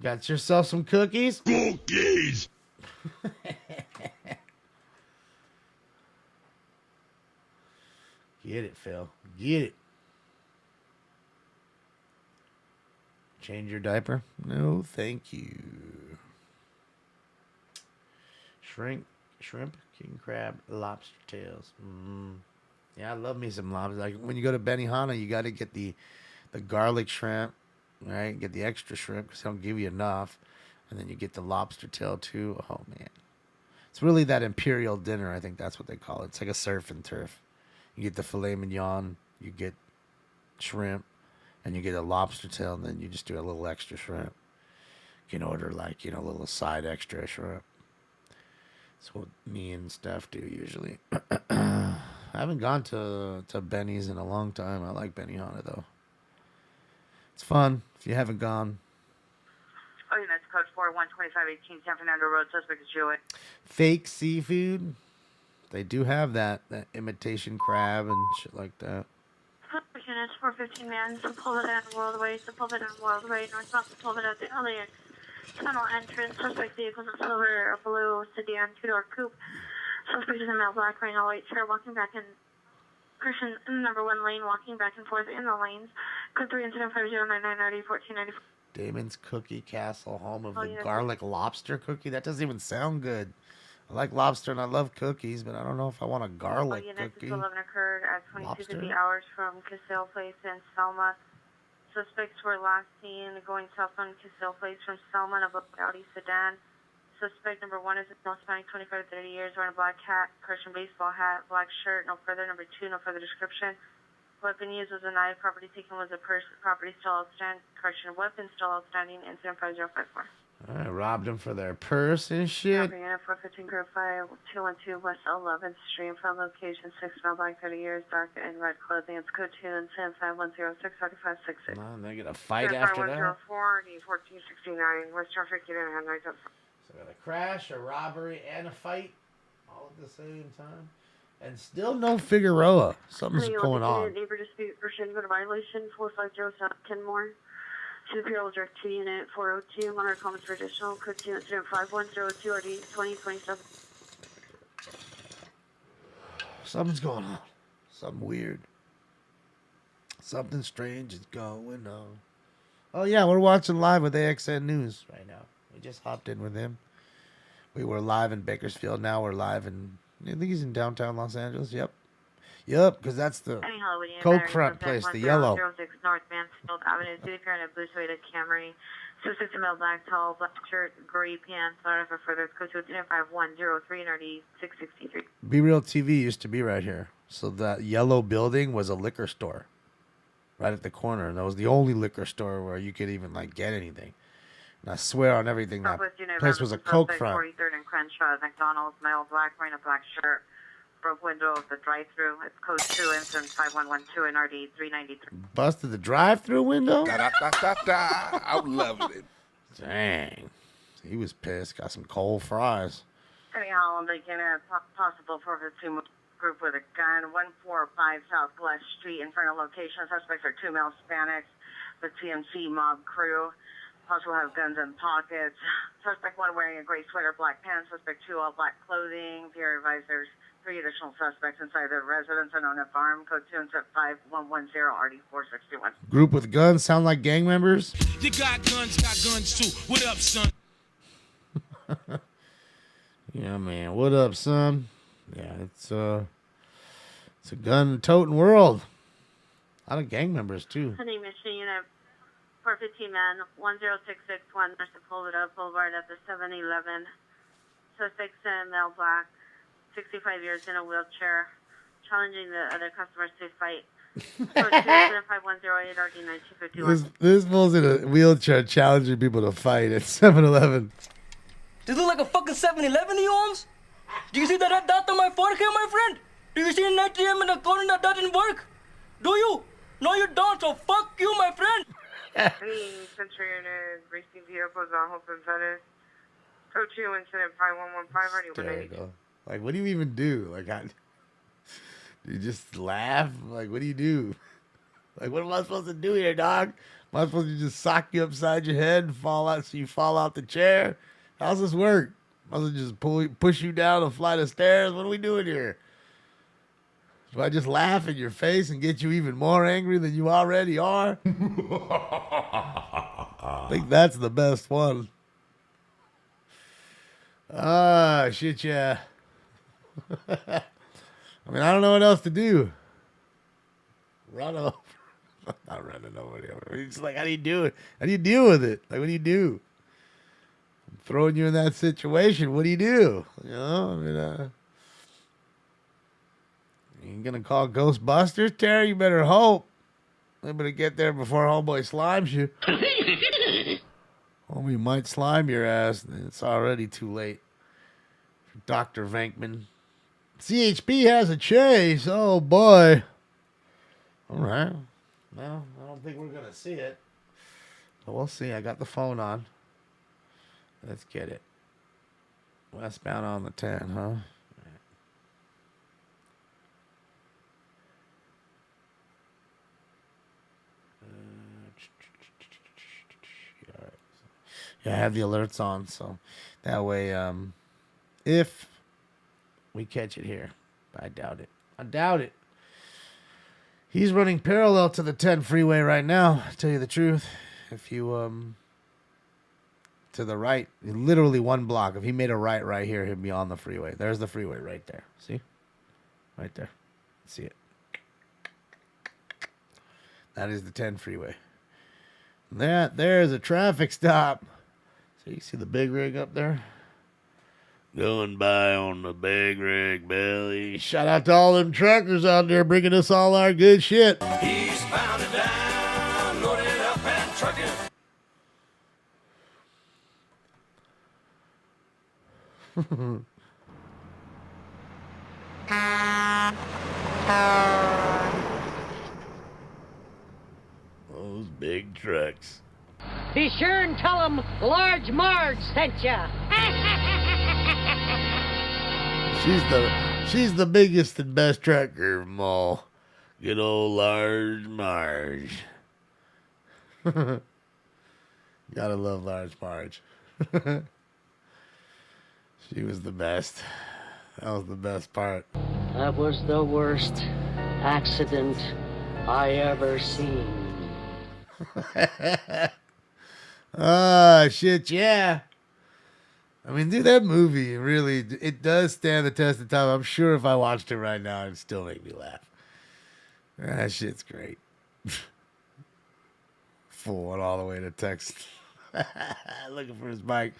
Got yourself some cookies? Cookies! Get it, Phil. Get it. Change your diaper? No, thank you. Shrimp, king crab, lobster tails. Yeah, I love me some lobster. Like when you go to Benihana, you got to get the garlic shrimp right? Get the extra shrimp because they don't give you enough. And then you get the lobster tail too. Oh, man. It's really that imperial dinner. I think that's what they call it. It's like a surf and turf. You get the filet mignon, you get shrimp, and you get a lobster tail, and then you just do a little extra shrimp. You can order like, a little side extra shrimp. That's what me and Steph do usually. I haven't gone to Benny's in a long time. I like Benihana though. It's fun. If you haven't gone. Oh, yeah, that's code 412518 San Fernando Road. Suspect is Jewish. Fake seafood. They do have that imitation crab and shit like that. Units 415 man, Sepulveda and Worldway, Sepulveda and Worldway, northbound Sepulveda at the LAX tunnel entrance. Suspect vehicles in silver or blue sedan, two-door coupe. Suspect is in male black, wearing a white shirt, walking back in person in the number 1 lane, walking back and forth in the lanes. Code 3 incident 5099 1494. Damon's Cookie Castle, home of Oh, the yeah. garlic lobster cookie. That doesn't even sound good. I like lobster and I love cookies, but I don't know if I want a garlic cookie. 11 occurred at 2250 Lobster? hours from Casale Place in Selma. Suspects were last seen going south on Casale Place from Selma in a black Audi sedan. Suspect number 1 is a male spanning 25 to 30 years, wearing a black hat, Christian baseball hat, black shirt, no further. Number 2, no further description. Weapon used was a knife. Property taken was a purse. Property still outstanding. Correction, weapon still outstanding. Incident 5054. All right, robbed them for their purse and shit. Unit 415 Group 5, 212 West 11th Street. From location 6 mile black 30 years, dark and red clothing. It's code 2 and 10510 Man, they get a fight after that. 104 1469. West traffic, you didn't have night up. So we got a crash, a robbery, and a fight all at the same time. And still no Figueroa. Something's going on. Neighbor dispute for Shingo violation 450 South Kenmore. To the Bureau Direct 2 Unit 402. Monitor comments for additional. Code 2 incident 5102 RD 2027. Something's going on. Something weird. Something strange is going on. Oh, yeah, we're watching live with AXN News right now. We just hopped in with him. We were live in Bakersfield. Now we're live in, I think he's in downtown Los Angeles. Yep. Yep, because that's the Coke front place, the yellow. 06 North Mansfield Avenue, City Fair, and a blue suede Camry. Suspect in male black towel, black shirt, gray pants. Sorry for further. Code 2 5103 and RD 663. Be Real TV used to be right here. So that yellow building was a liquor store right at the corner. And that was the only liquor store where you could even like get anything. And I swear on everything, that place was a Coke front. 43rd and Crenshaw, McDonald's, male black, wearing a black shirt. Broke window of the drive-thru. It's code 2 incident 5112 and RD 393. Busted the drive-through window? I'm loving it. Dang. He was pissed. Got some cold fries. Anyhow, I'm making a possible 452 group with a gun. 145 Southwest Street in front of location. Suspects are 2 male Hispanics. The TMC mob crew. Also have guns in pockets. Suspect 1 wearing a gray sweater, black pants. Suspect 2 all black clothing. Peer advisors. 3 additional suspects inside the residence unknown at farm. Code 2 and 5110 RD 461. Group with guns sound like gang members? You got guns too. What up, son? Yeah, man. What up, son? Yeah, it's a gun-toting world. A lot of gang members, too. Honey Mission Unit 415 man 10661 North Sepulveda Boulevard at the 7-Eleven. Suspects in male black. 65 years in a wheelchair, challenging the other customers to fight. Code 2-5108 RD 1951. This fool's in a wheelchair challenging people to fight at 7-Eleven. This look like a fucking 7-Eleven, you homes? Do you see that dot on my forehead, my friend? Do you see an ATM in the corner that doesn't work? Do you? No, you don't, so fuck you, my friend. Any Century Unit racing vehicles on Hope and Venice. Code 2 incident 5115 RD 190. There you go. Like, what do you even do? Like, do you just laugh? Like, what do you do? Like, what am I supposed to do here, dog? Am I supposed to just sock you upside your head and fall out so you fall out the chair? How's this work? Am I supposed to just push you down a flight of stairs? What are we doing here? Do I just laugh in your face and get you even more angry than you already are? I think that's the best one. Ah, shit, yeah. I mean, I don't know what else to do. Run over. Not running over there. He's like, how do you do it? How do you deal with it? Like, what do you do? I'm throwing you in that situation. What do you do? You know, I mean, you gonna call Ghostbusters, Terry? You better hope. You better get there before Homeboy slimes you. Homie might slime your ass. It's already too late. For Dr. Venkman. CHP has a chase. Oh, boy. All right. Well, I don't think we're going to see it. But we'll see. I got the phone on. Let's get it. Westbound on the 10, huh? Yeah, I have the alerts on, so that way, if we catch it here, I doubt it. I doubt it. He's running parallel to the 10 freeway right now, to tell you the truth. If you, to the right, literally one block. If he made a right here, he'd be on the freeway. There's the freeway right there. See? Right there. See it. That is the 10 freeway. There's a traffic stop. So you see the big rig up there? Going by on the big rig, Billy. Shout out to all them truckers out there bringing us all our good shit. He's bound it down, loaded up and trucking. Those big trucks. Be sure and tell them Large Marge sent ya. She's the biggest and best trucker of them all. Good old Large Marge. Gotta love Large Marge. She was the best. That was the best part. That was the worst accident I ever seen. Ah, shit, yeah. I mean, dude, that movie really, it does stand the test of time. I'm sure if I watched it right now, it'd still make me laugh. That shit's great. Fool went all the way to Texas. Looking for his bike.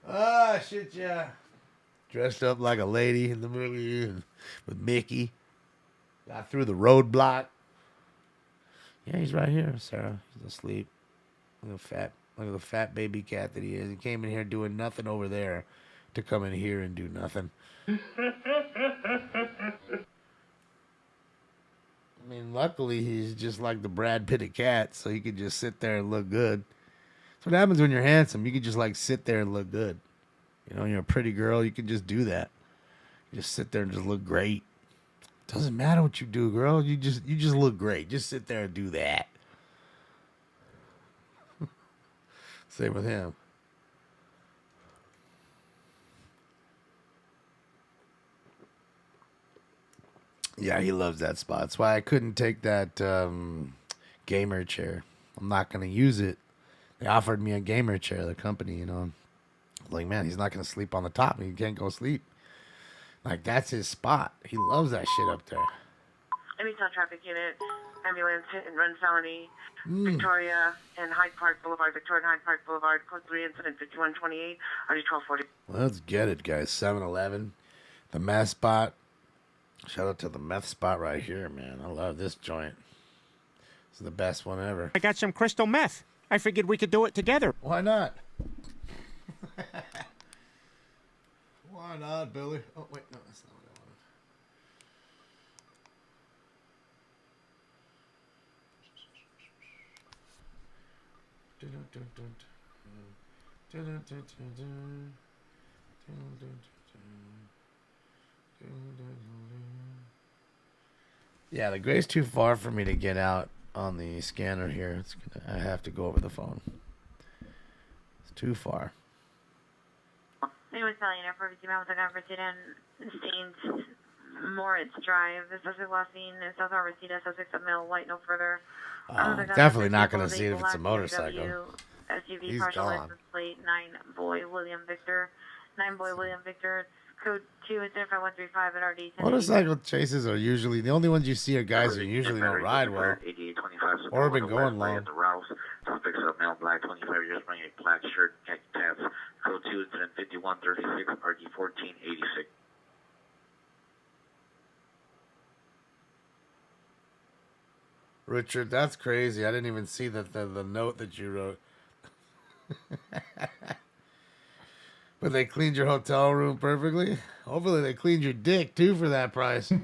Ah, shit, yeah. Dressed up like a lady in the movie with Mickey. Got through the roadblock. Yeah, he's right here, Sarah. He's asleep. Look at the fat baby cat that he is. He came in here doing nothing over there to come in here and do nothing. I mean, luckily he's just like the Brad Pitt of cats, so he could just sit there and look good. That's what happens when you're handsome. You can just like sit there and look good. You know, you're a pretty girl, you can just do that. You just sit there and just look great. Doesn't matter what you do, girl. You just look great. Just sit there and do that. Same with him. Yeah, he loves that spot. That's why I couldn't take that gamer chair. I'm not going to use it. They offered me a gamer chair, the company, you know. Like, man, he's not going to sleep on the top. He can't go sleep. Like, that's his spot. He loves that shit up there. Anytime traffic unit, ambulance, hit and run felony, Victoria and Hyde Park Boulevard, Victoria and Hyde Park Boulevard, code 3 incident 5128, RD 1240. Let's get it, guys. 7-Eleven, the meth spot. Shout out to the meth spot right here, man. I love this joint. It's the best one ever. I got some crystal meth. I figured we could do it together. Why not? Why not, Billy? Oh, wait, no, that's not what Yeah, the gray's too far for me to get out on the scanner here. I have to go over the phone. It's too far. Anyone selling an for female with a conversation stains Moritz Drive. This is the last scene in South Reseda, Sussex, male, white, no further. Definitely not going to see it if it's a motorcycle. SUV He's partial gone. license plate 9 boy William Victor. 9 boy William Victor. It's Code 2 is 5135 at RD. Motorcycle chases are usually the only ones you see are guys who usually don't ride well or have been going long. Suspects of male, black, 25 years, wearing a black shirt, khaki pants. Code 2 incident 5136, RD 1486. Richard, that's crazy. I didn't even see the note that you wrote. But they cleaned your hotel room perfectly. Hopefully they cleaned your dick too for that price. That's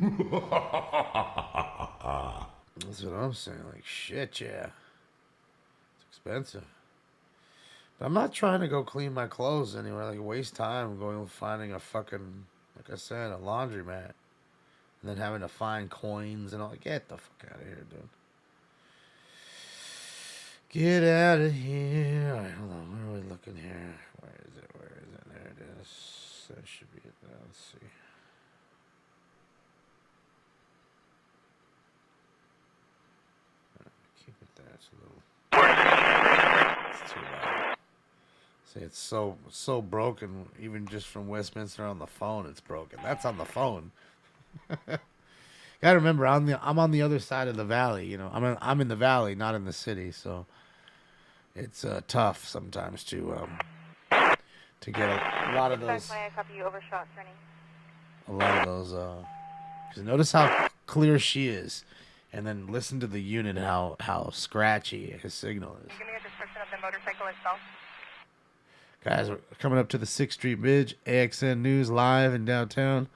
what I'm saying. Like, shit, yeah. It's expensive. But I'm not trying to go clean my clothes anywhere. Like, waste time going finding a fucking, like I said, a laundromat. And then having to find coins and all. Get the fuck out of here, dude. Get out of here. All right, hold on. Where are we looking here? Where is it? Where is it? There it is. That should be it. Let's see. Keep it there. It's a little. It's too loud. See, it's so broken. Even just from Westminster on the phone, it's broken. That's on the phone. Gotta remember, I'm on the other side of the valley. You know, I'm in the valley, not in the city. So it's tough sometimes to get a lot of those. A lot of those. 'Cause notice how clear she is, and then listen to the unit how scratchy his signal is. Give me a description of the motorcycle itself. Guys, we're coming up to the 6th Street Bridge. AXN News live in downtown.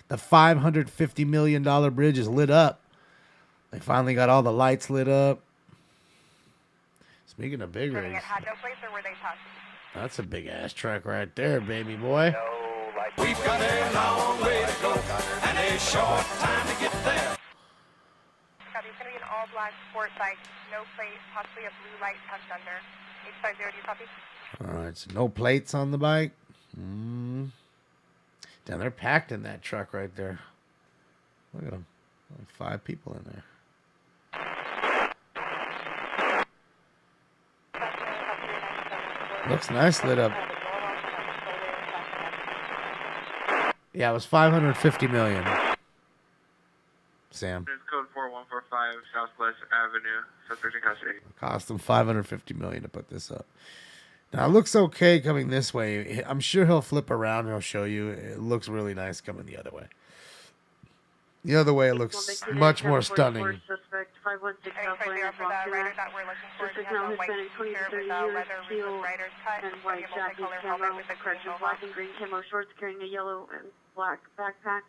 The $550 million bridge is lit up. They finally got all the lights lit up. Speaking of big rigs, Had no place or were they touched? that's a big ass truck right there, baby boy. We've got a long way to go and a short time to get there. Copy. It's going to be an all-black sport bike, no plate, possibly a blue light tucked under. 850, do you copy? All right, so no plates on the bike. Damn, they're packed in that truck right there. Look at them. Like 5 people in there. Looks nice lit up. Yeah, it was $550 million. Sam. It's code 4145 Southwest Avenue, Suspect in custody. Cost them $550 million to put this up. Now it looks okay coming this way. I'm sure he'll flip around and he'll show you. It looks really nice coming the other way. The other way it looks much more stunning. Suspect 516 Southland is walking Suspect male Hispanic 20 to 30 years, teal and white jacket, camo, correction, black and green camo shorts, carrying a yellow and black backpack.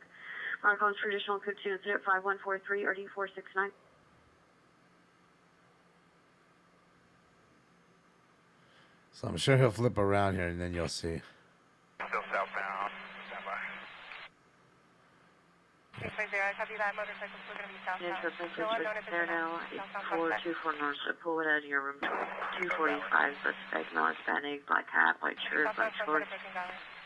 Marco's traditional code 2 incident 5143 RD 469. So I'm sure he'll flip around here and then you'll see. Still southbound. Stand by. 850, I copy that. Motorcycle's still going to be southbound. Yes, suspect there now. 424 North. Pull it out of your room. 245 suspect, male Hispanic, black hat, white shirt, black shorts,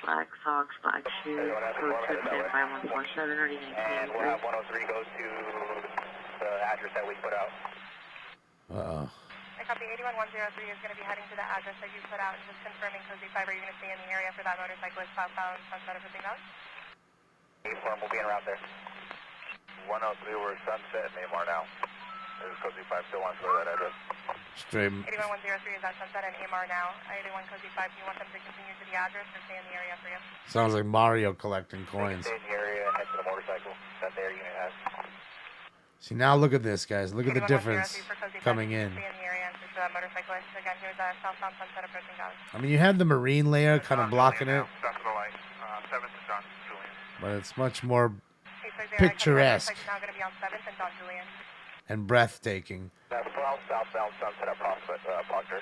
black socks, black shoes. Code 2 5147 RD 1983. And we'll have 103 goes to the address that we put out. Uh-oh. I copy 81103 is going to be heading to the address that you put out and just confirming Cozy 5. Are you going to stay in the area for that motorcyclist southbound Sunset Everything Valley? 8-4 will be en route there. 103, we're Sunset and AMR now. This is Cozy 5, still wants to go to that address. Straight. 81103 is at Sunset and AMR now. 881 Cozy 5, do you want them to continue to the address or stay in the area for you? Sounds like Mario collecting coins. Stay in the area and head to the motorcycle that their unit has. See, now look at this, guys. Look at the difference coming in. Stay in the area and switch to that motorcyclist. Again, here's southbound Sunset approaching Valley. I mean, you had the marine layer kind of blocking it, South of the light. 7th and John Julian. but it's much more 860, picturesque now going to be on 7th and John Julian. and breathtaking. That's 12 southbound Sunset at Proctor.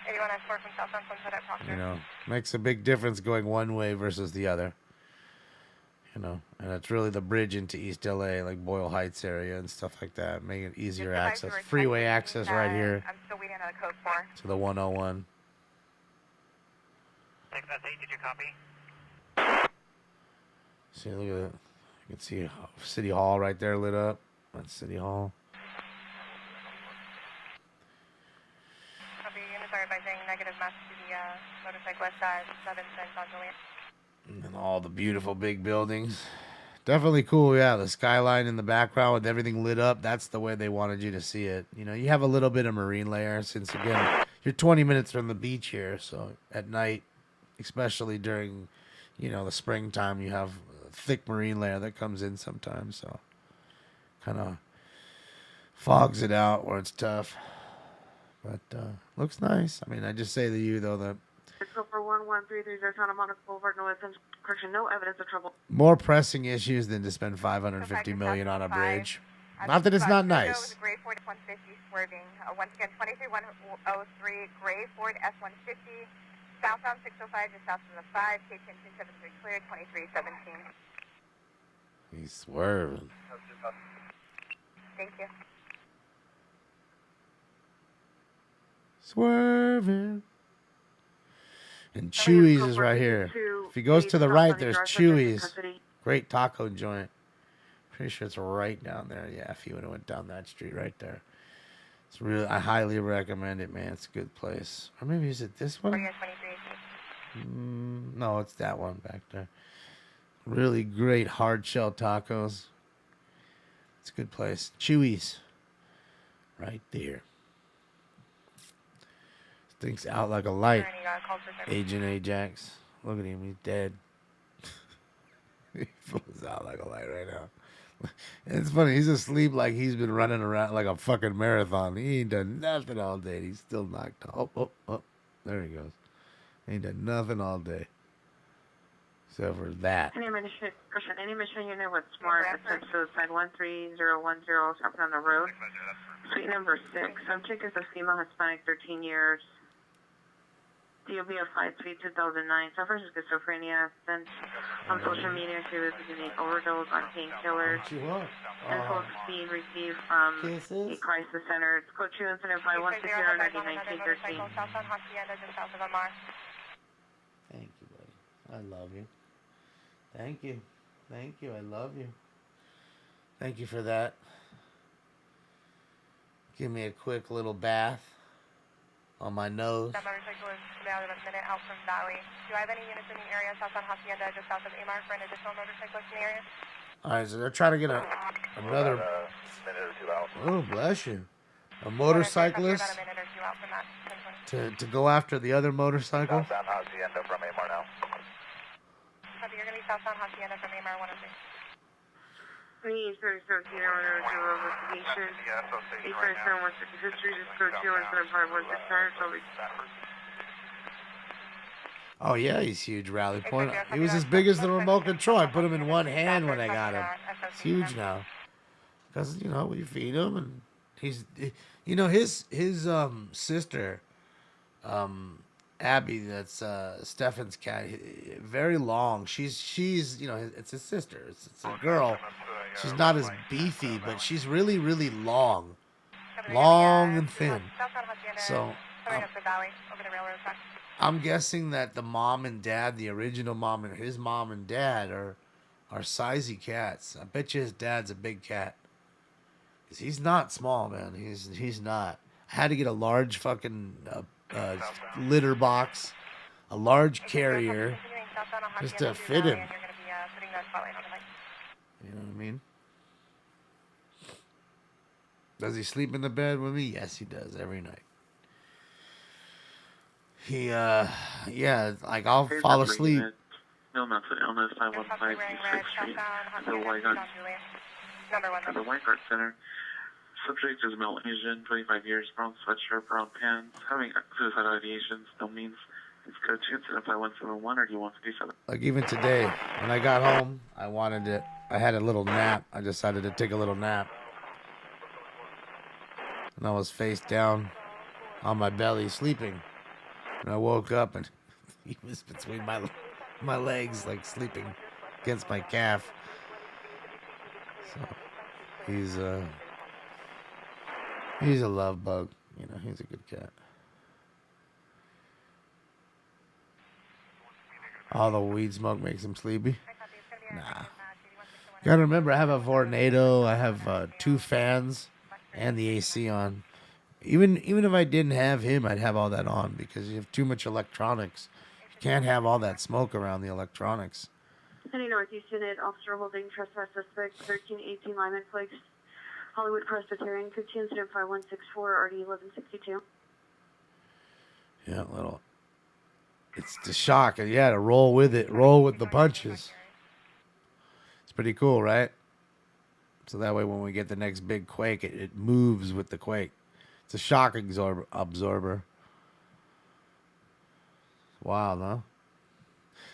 81 S4 from southbound Sunset at Proctor. You know, makes a big difference going one way versus the other. You know, and it's really the bridge into East LA, like Boyle Heights area and stuff like that, making it easier access, freeway access right here I'm still waiting on a code 4. to the 101. 6 8, did you copy? See, look at it. You can see City Hall right there lit up. That's City Hall. Copy, units are advising negative mass to the motorcyclist at 7th and John Julian. And all the beautiful big buildings. Definitely cool, yeah. The skyline in the background with everything lit up. That's the way they wanted you to see it. You know, you have a little bit of marine layer since, again, you're 20 minutes from the beach here. So at night, especially during, you know, the springtime, you have a thick marine layer that comes in sometimes. So kind of fogs it out where it's tough. But looks nice. I mean, I just say to you, though, that So for 11330 Santa Monica Boulevard, no evidence, correction, no evidence of trouble. more pressing issues than to spend $550 million on a bridge. Not that it's not nice. Gray Ford S150 swerving. Once again, 23103 Gray Ford S150, southbound 605, just south of the 5, K10 273 clear, 2317. He's swerving. Thank you. Swerving. And Chewy's is right here. If he goes to the right, there's Chewy's. Great taco joint. Pretty sure it's right down there. Yeah, if you would have went down that street right there. It's really, I highly recommend it, man. It's a good place. Or maybe is it this one? No, it's that one back there. Really great hard shell tacos. It's a good place. Chewy's. Right there. Stinks out like a light. Agent Ajax. Look at him. He's dead. He flows out like a light right now. It's funny. He's asleep like he's been running around like a fucking marathon. He ain't done nothing all day. He's still knocked out. Oh. There he goes. Ain't done nothing all day. Except for that. Any mission unit with smart attempt suicide 13010 stopping on the road. Suite number 6. Subject is a female Hispanic, 13 years. DOB of 5/3/2009. Suffers schizophrenia. Since on social media, she was using overdose on painkillers. Info speed received from a crisis center. It's code 2 incident 5160-1913. Thank you, buddy. I love you. Thank you. I love you. Thank you for that. Give me a quick little bath on my nose. That motorcycle is about a minute out from Valley. Do I have any units in the area south on Hacienda, just south of Amar, for an additional motorcyclist in the area? All right, so they're trying to get another. Oh, bless you. A motorcyclist to go after the other motorcycle. South on Hacienda from Amar now. You're going to be south on Hacienda from Amar 103. Please, investigation. 837-166 Street is code 2175169. Oh, yeah, he's huge rally point. He was as big as the remote control. I put him in one hand when I got him. It's huge now. Because, you know, we feed him, and he's, you know, his sister, Abby, that's Stefan's cat, very long. She's you know, it's his sister. It's a girl. She's not as beefy, but she's really, really long. Long and thin. So I'm guessing that the mom and dad, the original mom and his mom and dad are sizey cats. I bet you his dad's a big cat. 'Cause he's not small, man. He's not. I had to get a large fucking litter box, a large carrier, just to fit him. You know what I mean? Does he sleep in the bed with me? Yes, he does every night. He, yeah, like I'll fall asleep. No mental illness, 515 East 6th Street, the White Heart Center. Subject is male Asian, 25 years, brown sweatshirt, brown pants, having suicidal ideations, still means it's code 2 incident 5171, or do you want to do something? Like even today, when I got home, I had a little nap. I decided to take a little nap. And I was face down on my belly sleeping. And I woke up and he was between my legs, like sleeping against my calf. So he's a love bug. You know, he's a good cat. All the weed smoke makes him sleepy. Nah. Gotta remember, I have a Vornado. I have 2 fans and the AC on. Even if I didn't have him, I'd have all that on because you have too much electronics. Can't have all that smoke around the electronics. Heading northeast unit, officer holding trespass suspect 1318 Lyman Place, Hollywood Presbyterian, could incident 5164, RD 1162. Yeah, little. It's the shock. And yeah, to roll with it. Roll with the punches. It's pretty cool, right? So that way when we get the next big quake, it moves with the quake. It's a shock absorber. Wow, huh?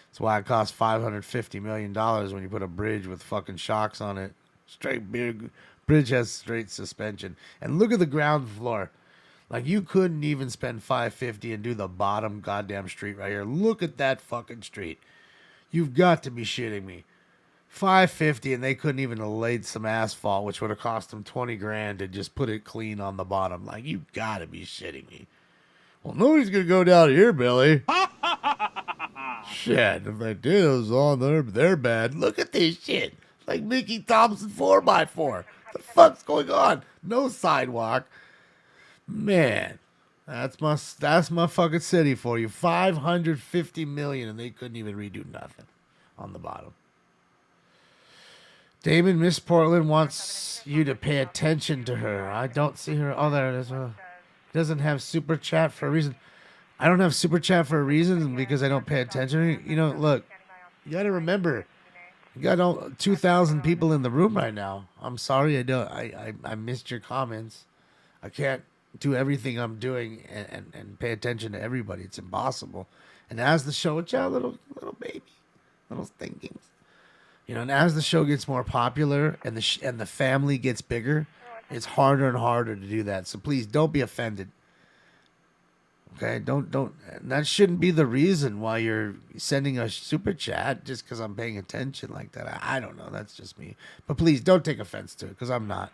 That's why it costs $550 million when you put a bridge with fucking shocks on it. Straight big bridge has straight suspension. And look at the ground floor. Like, you couldn't even spend $550 and do the bottom goddamn street right here. Look at that fucking street. You've got to be shitting me. $550 and they couldn't even have laid some asphalt, which would have cost them $20,000 to just put it clean on the bottom. Like, you gotta be shitting me. Well, nobody's gonna go down here, Billy. Shit, if they did, it was on their bad. Look at this shit. Like Mickey Thompson 4x4. The fuck's going on? No sidewalk. Man, that's my fucking city for you. $550 million and they couldn't even redo nothing on the bottom. Damon, Miss Portland wants you to pay attention to her. I don't see her. Oh, there it is. Doesn't have super chat for a reason. I don't have super chat for a reason because I don't pay attention. You know, look, you got to remember, you got 2,000 people in the room right now. I'm sorry, I missed your comments. I can't do everything I'm doing and pay attention to everybody. It's impossible. And as the show, little baby, little thinkings. You know, and as the show gets more popular and the family gets bigger, it's harder and harder to do that. So please don't be offended. Okay, don't. That shouldn't be the reason why you're sending a super chat just because I'm paying attention like that. I don't know. That's just me. But please don't take offense to it because I'm not.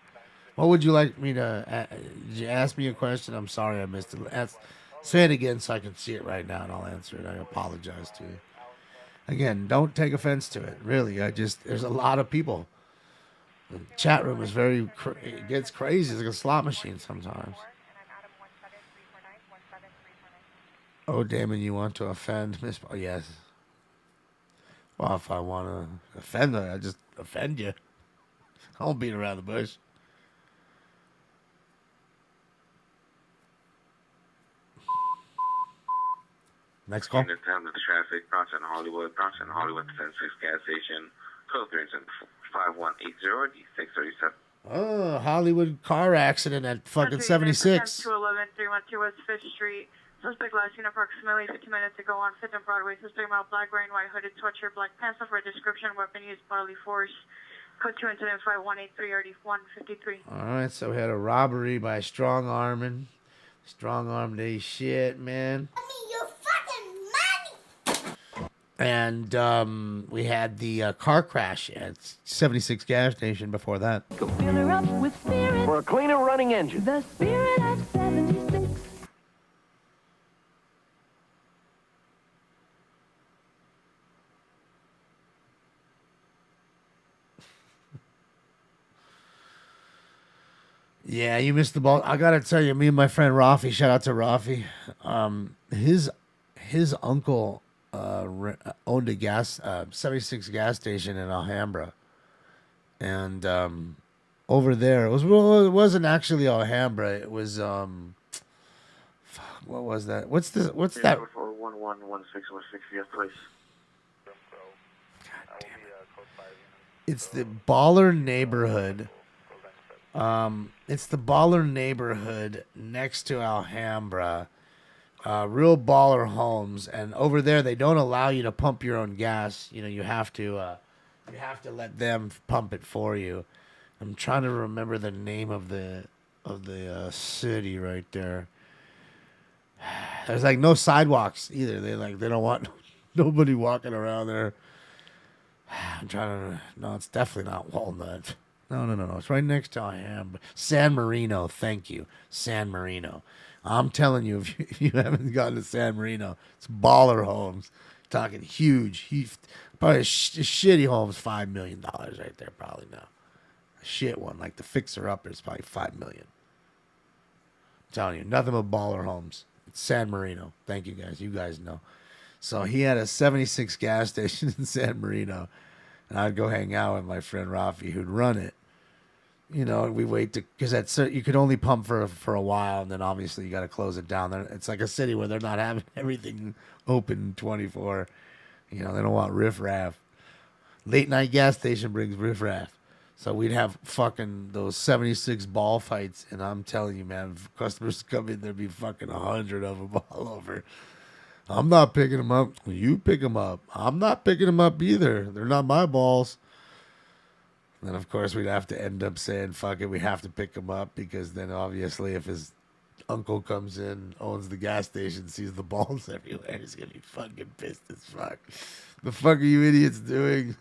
What would you like me to? Did you ask me a question? I'm sorry I missed it. Say it again so I can see it right now and I'll answer it. I apologize to you. Again, don't take offense to it. Really, there's a lot of people. The chat room is it gets crazy. It's like a slot machine sometimes. Oh, Damon, you want to offend Miss? Oh, yes. Well, if I want to offend her, I just offend you. I won't beat around the bush. Next call. In the time of the traffic, Bronx and Hollywood, to 106 gas station, code 5180, D637. Oh, Hollywood car accident at fucking 76. 211 312 West 5th Street. Suspect last seen approximately 15 minutes ago on 5th and Broadway. Suspect male, black, gray, and white hooded sweatshirt, black pants, for a description, weapon used, bodily force. Code 2 incident 5183 RD153. All right, so we had a robbery by strong arming. Strong armed a shit, man. I mean, your fucking money. And we had the car crash at 76 gas station before that. Go fill her up with spirit. For a cleaner running engine. The spirit of 76. Yeah, you missed the ball. I gotta tell you, me and my friend Rafi, shout out to Rafi. His uncle owned a 76 gas station in Alhambra, and over there it wasn't actually Alhambra. It was what was that? What's that? 1116 West 60th Place. God damn it! It's the Baller neighborhood. It's the Baller neighborhood next to Alhambra. Real baller homes, and over there they don't allow you to pump your own gas. You know, you have to let them pump it for you. I'm trying to remember the name of the city right there. There's like no sidewalks either. They don't want nobody walking around there. I'm trying to. No, it's definitely not Walnut. No. It's right next to Alhambra. San Marino. Thank you, San Marino. I'm telling you, if you haven't gotten to San Marino, it's baller homes. Talking huge, probably a shitty home's $5 million right there, probably now. A shit one, like the fixer upper, is probably $5 million. I'm telling you, nothing but baller homes. It's San Marino. Thank you guys. You guys know. So he had a 76 gas station in San Marino. And I'd go hang out with my friend Rafi, who'd run it. You know, and we wait to, because you could only pump for a while, and then obviously you got to close it down. It's like a city where they're not having everything open 24. You know, they don't want riffraff. Late night gas station brings riffraff. So we'd have fucking those 76 ball fights, and I'm telling you, man, if customers come in, there'd be fucking 100 of them all over. I'm not picking them up. You pick them up. I'm not picking them up either. They're not my balls. And then, of course, we'd have to end up saying, fuck it, we have to pick him up, because then obviously if his uncle comes in, owns the gas station, sees the balls everywhere, he's going to be fucking pissed as fuck. The fuck are you idiots doing?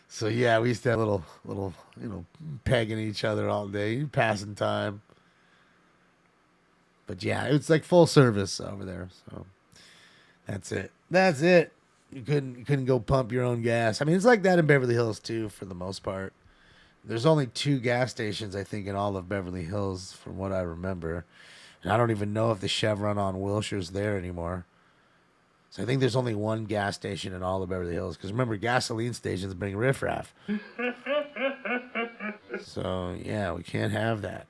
So, yeah, we used to have little, you know, pegging each other all day, passing time. But, yeah, it's like full service over there. So, that's it. That's it. You couldn't go pump your own gas. I mean, it's like that in Beverly Hills, too, for the most part. There's only 2 gas stations, I think, in all of Beverly Hills, from what I remember. And I don't even know if the Chevron on Wilshire's there anymore. So I think there's only 1 gas station in all of Beverly Hills. Because remember, gasoline stations bring riffraff. So, yeah, we can't have that.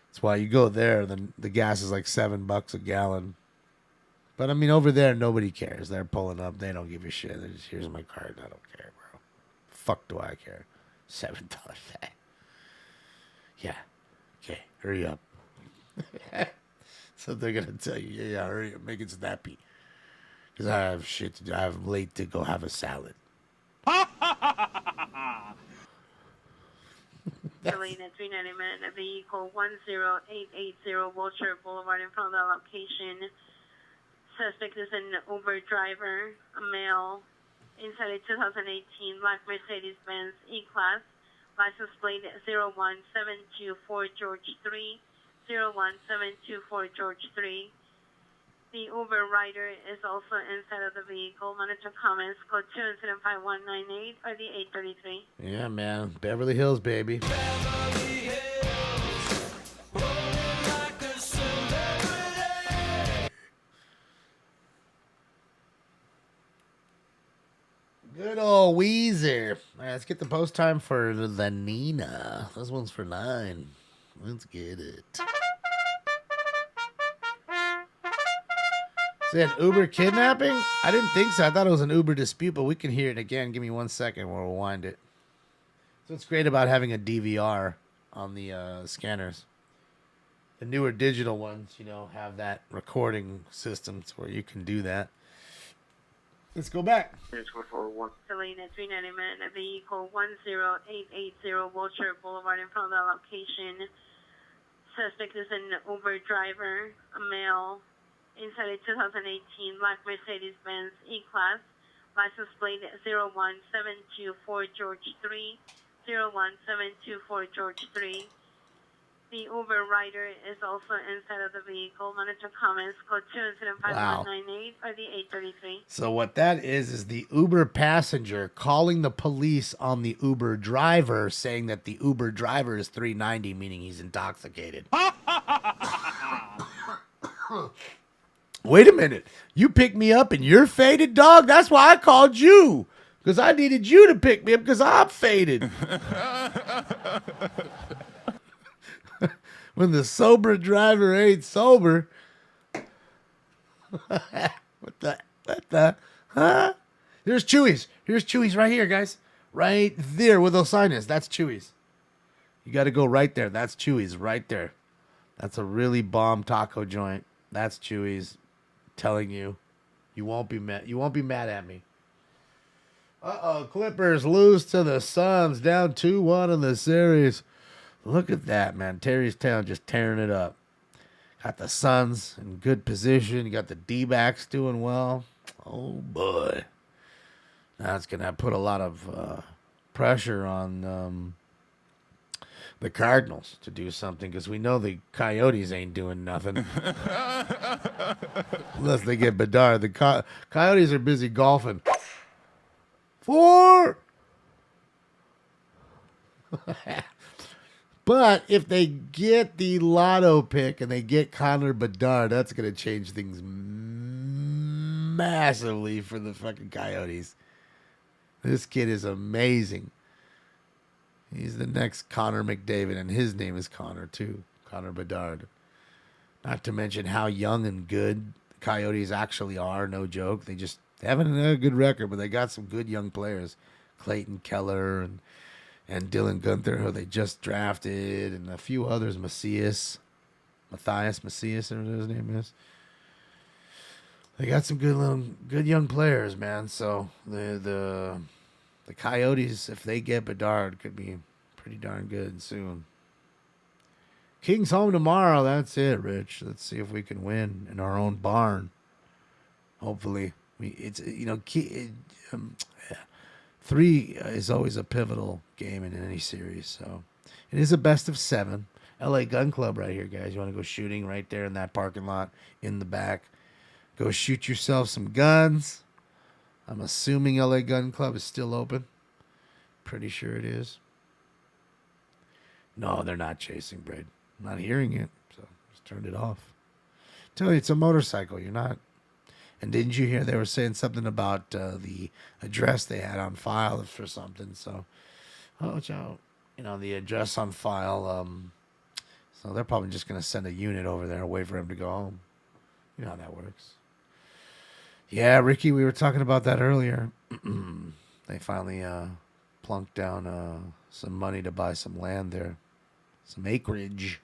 That's why you go there, then the gas is like $7 a gallon. But, I mean, over there, nobody cares. They're pulling up. They don't give a shit. They're just, here's my card. I don't care, bro. Fuck do I care. $7. Yeah. Okay, hurry up. So they're going to tell you, yeah, hurry up. Make it snappy. Because I have shit to do. I'm late to go have a salad. Selena 390 minute vehicle 10880 Wilshire Boulevard in front of the location. Suspect is an Uber driver, a male, inside a 2018 black Mercedes-Benz E-Class, license plate 01724 George 3, 01724 George 3. The Uber rider is also inside of the vehicle. Monitor comments, code 2755198 or the 833. Yeah, man. Beverly Hills, baby. Good old Weezer. All right, let's get the post time for the Nina. This one's for 9. Let's get it. Is it an Uber kidnapping? I didn't think so. I thought it was an Uber dispute, but we can hear it again. Give me 1 second. We'll rewind it. So what's great about having a DVR on the scanners. The newer digital ones, you know, have that recording systems where you can do that. Let's go back. Selena 390 minute vehicle 10880 Wilshire Boulevard in front of the location. Suspect is an Uber driver, a male, inside a 2018 black Mercedes-Benz E-Class, license plate 01724 George 3, 01724 George 3. The Uber rider is also inside of the vehicle. Monitor comments, code 2755198 or the 833. So what that is the Uber passenger calling the police on the Uber driver, saying that the Uber driver is 390, meaning he's intoxicated. Wait a minute. You picked me up and you're faded, dog? That's why I called you. Because I needed you to pick me up because I'm faded. When the sober driver ain't sober. What the? Huh? Here's Chewy's. Here's Chewy's right here, guys. Right there where those sign is. That's Chewy's. You got to go right there. That's Chewy's right there. That's a really bomb taco joint. That's Chewy's. Telling you. You won't be mad. You won't be mad at me. Uh-oh. Clippers lose to the Suns. Down 2-1 in the series. Look at that, man. Terry's Town just tearing it up. Got the Suns in good position. You got the D-backs doing well. Oh, boy. That's going to put a lot of pressure on the Cardinals to do something because we know the Coyotes ain't doing nothing. Unless they get Bedard. The Coyotes are busy golfing. 4! But if they get the lotto pick and they get Connor Bedard, that's going to change things massively for the fucking Coyotes. This kid is amazing. He's the next Connor McDavid, and his name is Connor, too. Connor Bedard. Not to mention how young and good Coyotes actually are, no joke. They haven't had a good record, but they got some good young players. Clayton Keller and Dylan Gunther, who they just drafted, and a few others, Matthias Macias, or whatever his name is. They got some good young players, man. So the Coyotes, if they get Bedard, could be pretty darn good soon. Kings home tomorrow. That's it, Rich. Let's see if we can win in our own barn. Hopefully, three is always a pivotal game in any series. So it is a best of 7. LA Gun Club right here, guys. You want to go shooting right there in that parking lot in the back. Go shoot yourself some guns. I'm assuming LA Gun Club is still open. Pretty sure it is. No, they're not chasing, Braid. I'm not hearing it, so just turned it off. Tell you, it's a motorcycle. You're not. And didn't you hear they were saying something about the address they had on file for something? So, watch out. The address on file. So they're probably just going to send a unit over there and wait for him to go home. You know how that works. Yeah, Ricky, we were talking about that earlier. They finally plunked down some money to buy some land there. Some acreage.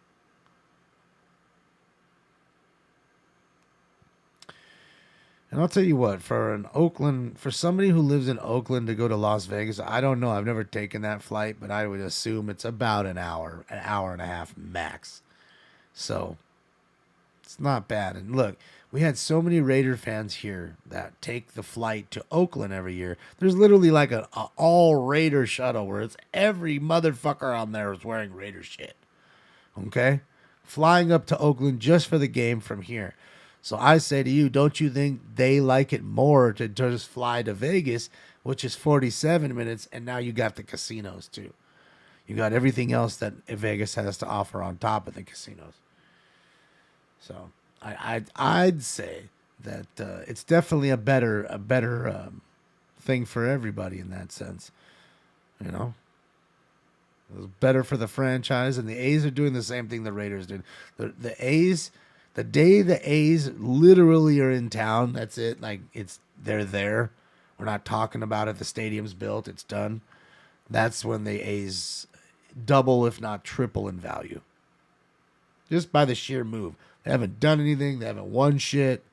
And I'll tell you what, for somebody who lives in Oakland to go to Las Vegas, I don't know. I've never taken that flight, but I would assume it's about an hour and a half max. So it's not bad. And look, we had so many Raider fans here that take the flight to Oakland every year. There's literally like an all Raider shuttle where it's every motherfucker on there is wearing Raider shit. Okay? Flying up to Oakland just for the game from here. So I say to you, don't you think they like it more to just fly to Vegas, which is 47 minutes, and now you got the casinos too. You got everything else that Vegas has to offer on top of the casinos. So I'd say that it's definitely a better thing for everybody in that sense. It was better for the franchise, and the A's are doing the same thing the Raiders did. The A's. The day the A's literally are in town, that's it. Like, they're there. We're not talking about it. The stadium's built. It's done. That's when the A's double, if not triple in value. Just by the sheer move. They haven't done anything. They haven't won shit.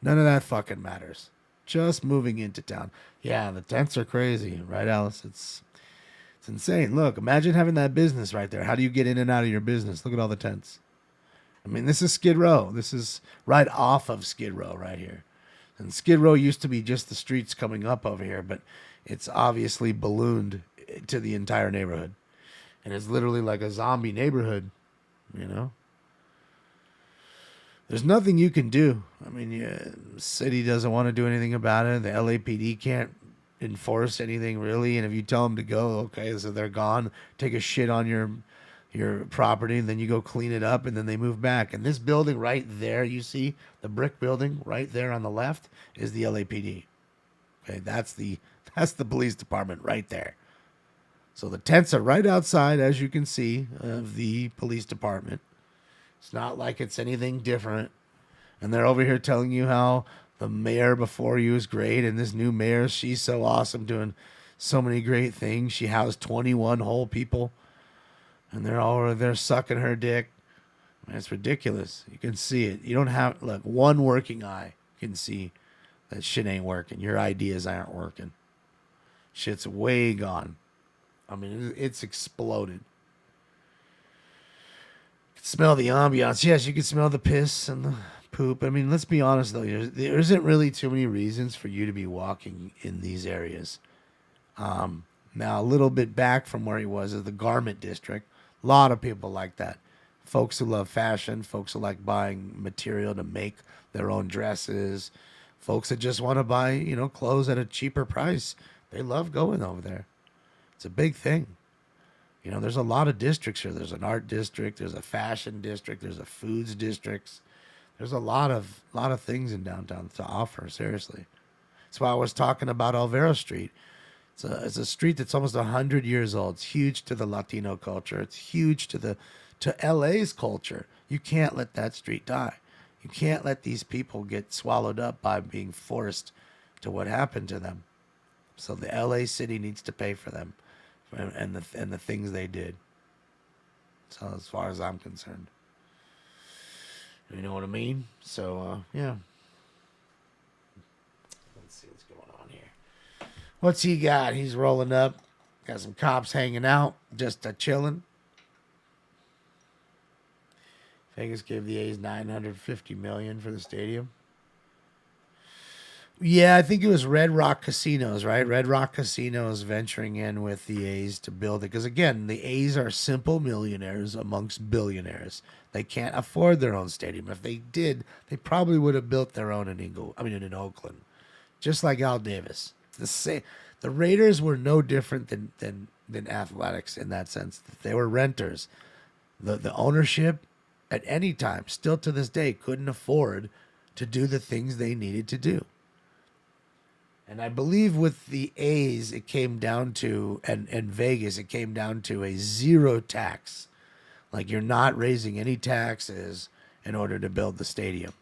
None of that fucking matters. Just moving into town. Yeah, the tents are crazy. Right, Alice? It's insane. Look, imagine having that business right there. How do you get in and out of your business? Look at all the tents. I mean, this is Skid Row. This is right off of Skid Row right here. And Skid Row used to be just the streets coming up over here, but it's obviously ballooned to the entire neighborhood. And it's literally like a zombie neighborhood, There's nothing you can do. I mean, the city doesn't want to do anything about it. The LAPD can't enforce anything, really. And if you tell them to go, okay, so they're gone. Take a shit on your property, and then you go clean it up, and then they move back. And this building right there, you see the brick building right there on the left is the LAPD. Okay, that's the police department right there. So the tents are right outside, as you can see, of the police department. It's not like it's anything different. And they're over here telling you how the mayor before you is great, and this new mayor, she's so awesome, doing so many great things. She housed 21 whole people. And they're all there sucking her dick. Man, it's ridiculous. You can see it. You don't have, look, one working eye can see that shit ain't working. Your ideas aren't working. Shit's way gone. I mean, it's exploded. You can smell the ambiance. Yes, you can smell the piss and the poop. I mean, let's be honest, though. There isn't really too many reasons for you to be walking in these areas. Now, a little bit back from where he was is the garment district. A lot of people like that. Folks who love fashion, folks who like buying material to make their own dresses, folks that just want to buy, clothes at a cheaper price. They love going over there. It's a big thing. There's a lot of districts here. There's an art district, there's a fashion district, there's a foods district, There's a lot of things in downtown to offer. Seriously, that's why I was talking about Alvaro Street. It's a street that's almost 100 years old. It's huge to the Latino culture. It's huge to LA's culture. You can't let that street die. You can't let these people get swallowed up by being forced to what happened to them. So the LA city needs to pay for them and the things they did. So as far as I'm concerned, you know what I mean? So yeah. Let's see what's going on here. What's he got? He's rolling up. Got some cops hanging out, just chilling. Vegas gave the A's $950 million for the stadium. Yeah, I think it was Red Rock Casinos, right? Red Rock Casinos venturing in with the A's to build it. Because, again, the A's are simple millionaires amongst billionaires. They can't afford their own stadium. If they did, they probably would have built their own in Oakland. Just like Al Davis. The Raiders were no different than Athletics in that sense. They were renters. The ownership at any time, still to this day, couldn't afford to do the things they needed to do. And I believe with the A's, it came down to, and Vegas, it came down to a zero tax. Like, you're not raising any taxes in order to build the stadium.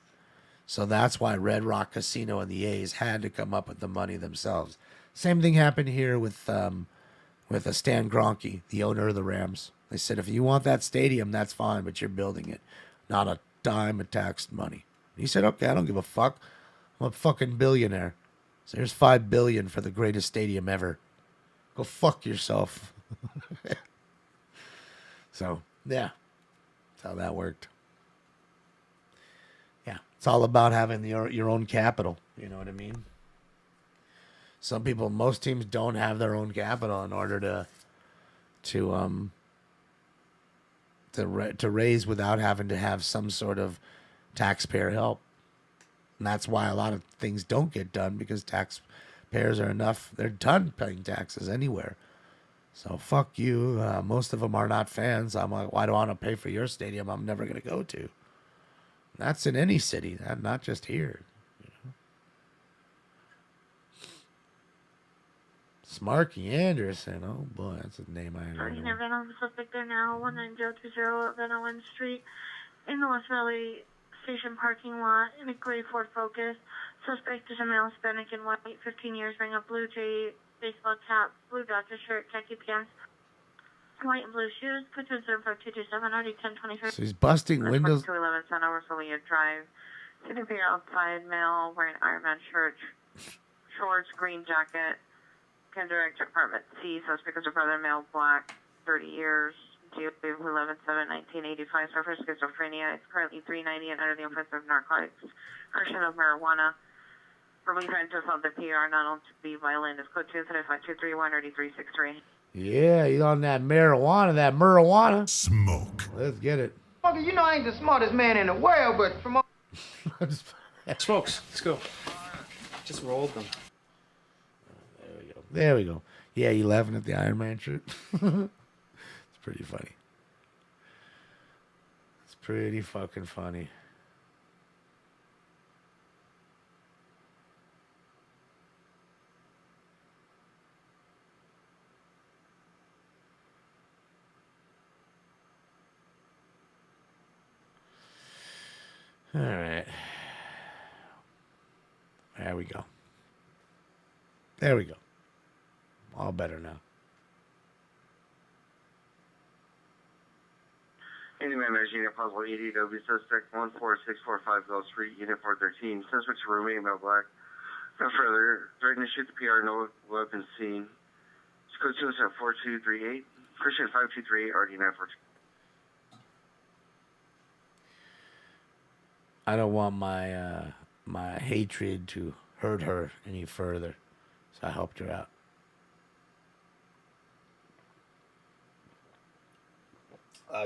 So that's why Red Rock Casino and the A's had to come up with the money themselves. Same thing happened here with Stan Kroenke, the owner of the Rams. They said, if you want that stadium, that's fine, but you're building it. Not a dime of taxed money. He said, okay, I don't give a fuck. I'm a fucking billionaire. So here's $5 billion for the greatest stadium ever. Go fuck yourself. So, yeah. That's how that worked. Yeah. It's all about having your own capital. You know what I mean? Most teams don't have their own capital in order to raise without having to have some sort of taxpayer help. And that's why a lot of things don't get done, because taxpayers they're done paying taxes anywhere. So fuck you. Most of them are not fans. I'm like, why do I want to pay for your stadium I'm never going to go to? And that's in any city, not just here. You know? Smarky Anderson. Oh boy, that's a name I heard. An event on the suspect there now, 19020 Van Street, in the West Valley Station parking lot in a gray Ford Focus. Suspect is a male, Hispanic and white, 15 years, wearing a blue J baseball cap, blue Dodger shirt, khaki pants, white and blue shoes. Put to 05227, already 1023. So he's busting windows. 211 San Rosalia Drive. Sitting here outside, male, wearing Iron Man shirt, shorts, green jacket. Can direct to apartment C. Suspect is a brother, male, black, 30 years. Due 11/7/1985, suffered schizophrenia. It's currently 390 and under the influence of narcotics. Possession of marijuana. Probably trying to assault the PR, not known to be violent. It's code 235-231-3363. Yeah, he's on that marijuana. Smoke. Let's get it. Mother, you know I ain't the smartest man in the world, but from all... Smokes, let's go. Just rolled them. There we go. Yeah, you laughing at the Iron Man shirt? It's pretty funny. It's pretty fucking funny. All right. There we go. There we go. All better now. Any man measuring a possible EDW suspect 14645 Bell Street, Unit 413. Suspect's roommate, male black. No further. Threatening to shoot the PR, no weapons seen. Code 207-4238. Christian 5238, RD 942. I don't want my hatred to hurt her any further, so I helped her out.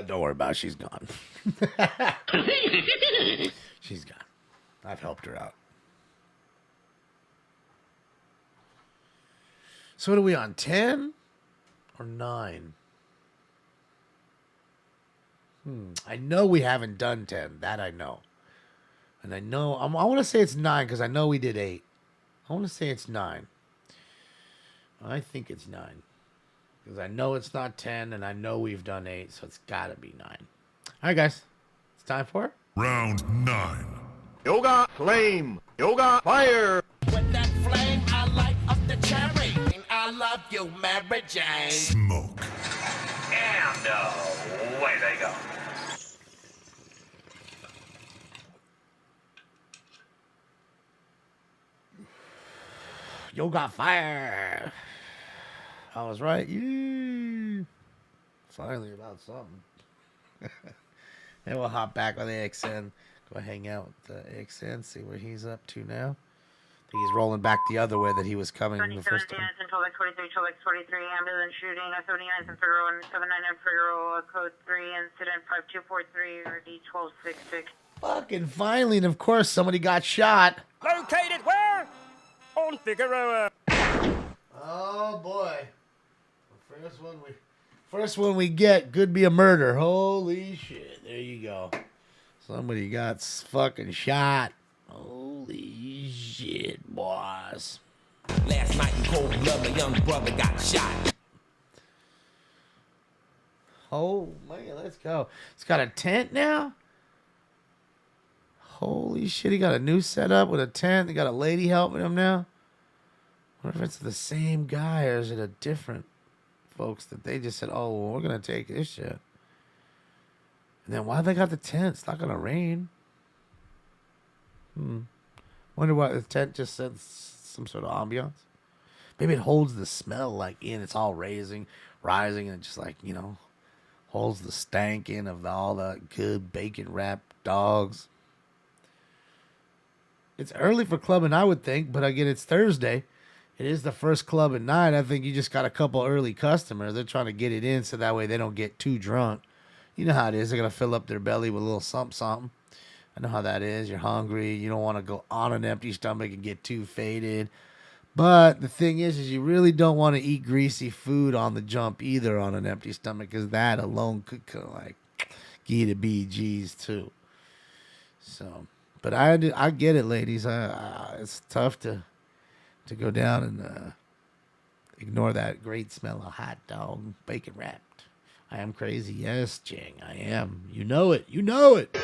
Don't worry about it. She's gone. She's gone. I've helped her out. So what are we on, 10 or 9? I know we haven't done 10. That I know. And I know, I want to say it's 9 because I know we did 8. I want to say it's 9. I think it's 9. Because I know it's not 10, and I know we've done 8, so it's got to be 9. All right, guys. It's time for it. Round 9. Yoga flame. Yoga fire. With that flame, I light up the cherry. And I love you, Mary Jane. Smoke. And away they go. Yo got fire. I was right. Yeah. Finally about something. And we'll hop back on the AXN. Go hang out with the AXN. See where he's up to now. I think he's rolling back the other way that he was coming the first time. 12x43, 12x43, ambulance shooting, 79 in Figaro and 799 Figaro, code 3, incident 5243, or D1266. Fucking finally, and of course somebody got shot. Located where? On Figueroa. Oh boy. The first one we get could be a murder. Holy shit. There you go. Somebody got fucking shot. Holy shit, boss. Last night in cold blood, my young brother got shot. Oh man, let's go. It's got a tent now? Holy shit, he got a new setup with a tent. They got a lady helping him now. I wonder if it's the same guy or is it a different folks that they just said, oh, well, we're going to take this shit. And then why they got the tent? It's not going to rain. Wonder why the tent just said some sort of ambiance. Maybe it holds the smell like in. It's all rising, and it just like, you know, holds the stank in of all the good bacon wrapped dogs. It's early for clubbing, I would think, but again, it's Thursday. It is the first club at 9. I think you just got a couple early customers. They're trying to get it in so that way they don't get too drunk. You know how it is. They're going to fill up their belly with a little something. I know how that is. You're hungry. You don't want to go on an empty stomach and get too faded. But the thing is you really don't want to eat greasy food on the jump either on an empty stomach because that alone could like give you the BGs too. So, but I get it, ladies. It's tough to go down and ignore that great smell of hot dog bacon wrapped. I am crazy. Yes, Ching, I am. You know it. You know it.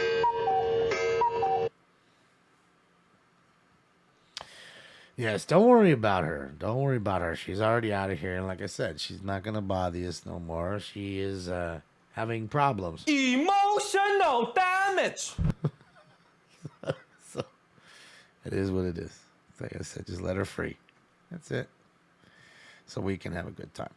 Yes, don't worry about her. Don't worry about her. She's already out of here. And like I said, she's not going to bother us no more. She is having problems. Emotional damage. So, it is what it is. Like I said, just let her free. That's it. So we can have a good time.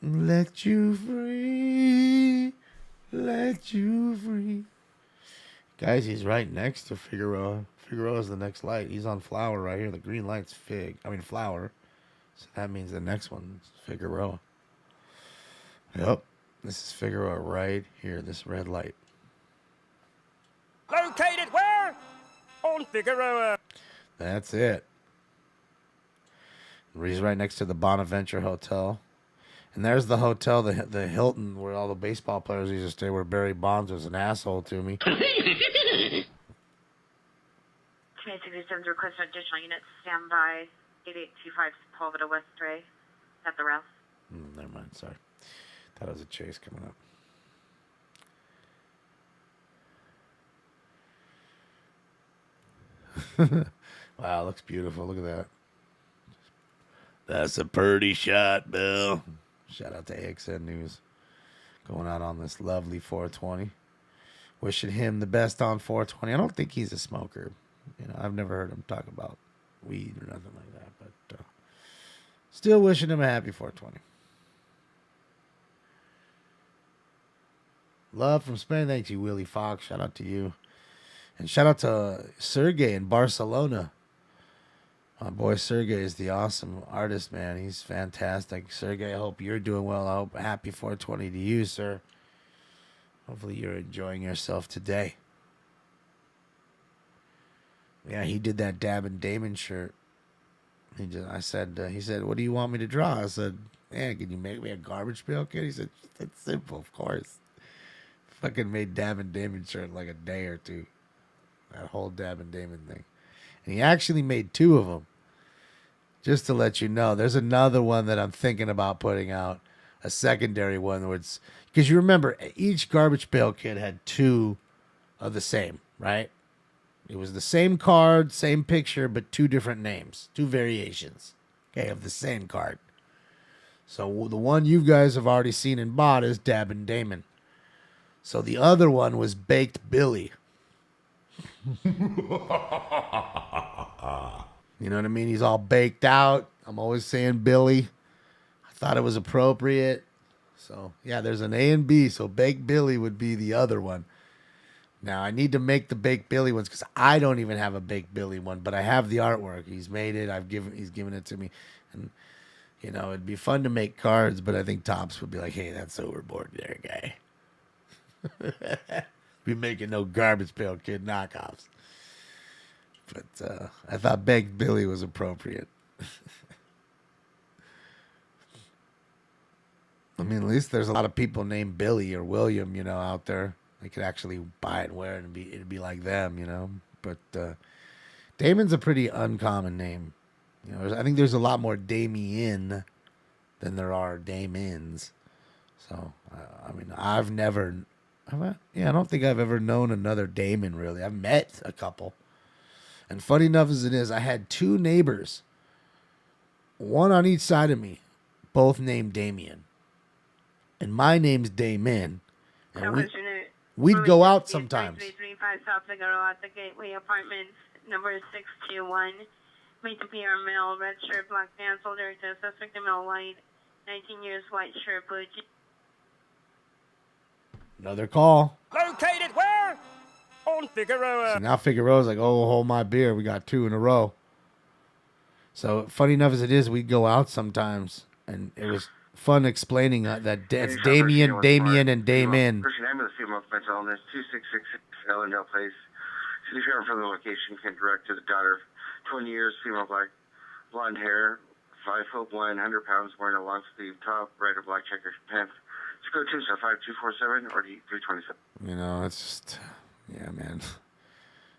Let you free. Let you free. Guys, he's right next to Figueroa. Figueroa is the next light. He's on Flower right here. The green light's Flower. So that means the next one's Figueroa. Yep. This is Figueroa right here. This red light. Located where? On Figueroa. That's it. He's right next to the Bonaventure Hotel. And there's the hotel, the Hilton, where all the baseball players used to stay, where Barry Bonds was an asshole to me. 2867 request for additional units. Stand by. 8825 Sepulveda West Ray. At the rest. Never mind, sorry. Thought it was a chase coming up. Wow, looks beautiful. Look at that. That's a pretty shot, Bill. Shout out to AXN News. Going out on this lovely 420. Wishing him the best on 420. I don't think he's a smoker. You know, I've never heard him talk about weed or nothing like that. But still wishing him a happy 420. Love from Spain. Thank you, Willie Fox. Shout out to you. And shout out to Sergey in Barcelona. My boy Sergey is the awesome artist, man. He's fantastic. Sergey, I hope you're doing well. I hope happy 420 to you, sir. Hopefully you're enjoying yourself today. Yeah, he did that Dab and Damon shirt. He said, what do you want me to draw? I said, man, can you make me a garbage pail kid? He said, it's simple, of course. Fucking made Dab and Damon shirt in like a day or two. That whole Dab and Damon thing. And he actually made 2 of them. Just to let you know, there's another one that I'm thinking about putting out, a secondary one where it's, because you remember each garbage pail kid had 2 of the same, right? It was the same card, same picture, but 2 different names, 2 variations, okay, of the same card. So the one you guys have already seen and bought is Dab and Damon. So the other one was Baked Billy. You know what I mean? He's all baked out. I'm always saying Billy. I thought it was appropriate. So, yeah, there's an A and B. So Baked Billy would be the other one. Now, I need to make the Baked Billy ones because I don't even have a Baked Billy one, but I have the artwork. He's made it. He's given it to me. And, you know, it'd be fun to make cards, but I think Tops would be like, hey, that's overboard there, guy. Be making no garbage pail kid knockoffs. But I thought Baked Billy was appropriate. I mean, at least there's a lot of people named Billy or William, you know, out there. They could actually buy it and wear it and it'd be like them, you know. But Damon's a pretty uncommon name. You know, I think there's a lot more Damien than there are Damons. So, I mean, I don't think I've ever known another Damon, really. I've met a couple. And funny enough as it is, I had 2 neighbors, one on each side of me, both named Damien. And my name's Damon. And we'd go out sometimes. 335 South Figueroa at the Gateway Apartments, number 621. Made to PR male, red shirt, black pants, older to suspect male, white, 19 years, white shirt, blue jeans. Another call. Located where? On Figueroa. So now Figueroa's like, oh, hold my beer. We got 2 in a row. So funny enough as it is, we'd go out sometimes, and it was fun explaining that it's Damien, and Damon. Person ambulance female with mental illness, 2666 Ellendale Place. City Sheriff from the location can direct to the daughter, 20 years, female, black, blonde hair, 5'1", 100 pounds, wearing a long sleeve top, red or black checker pants. Just go to 5247 or 327. You know, it's just, yeah, man.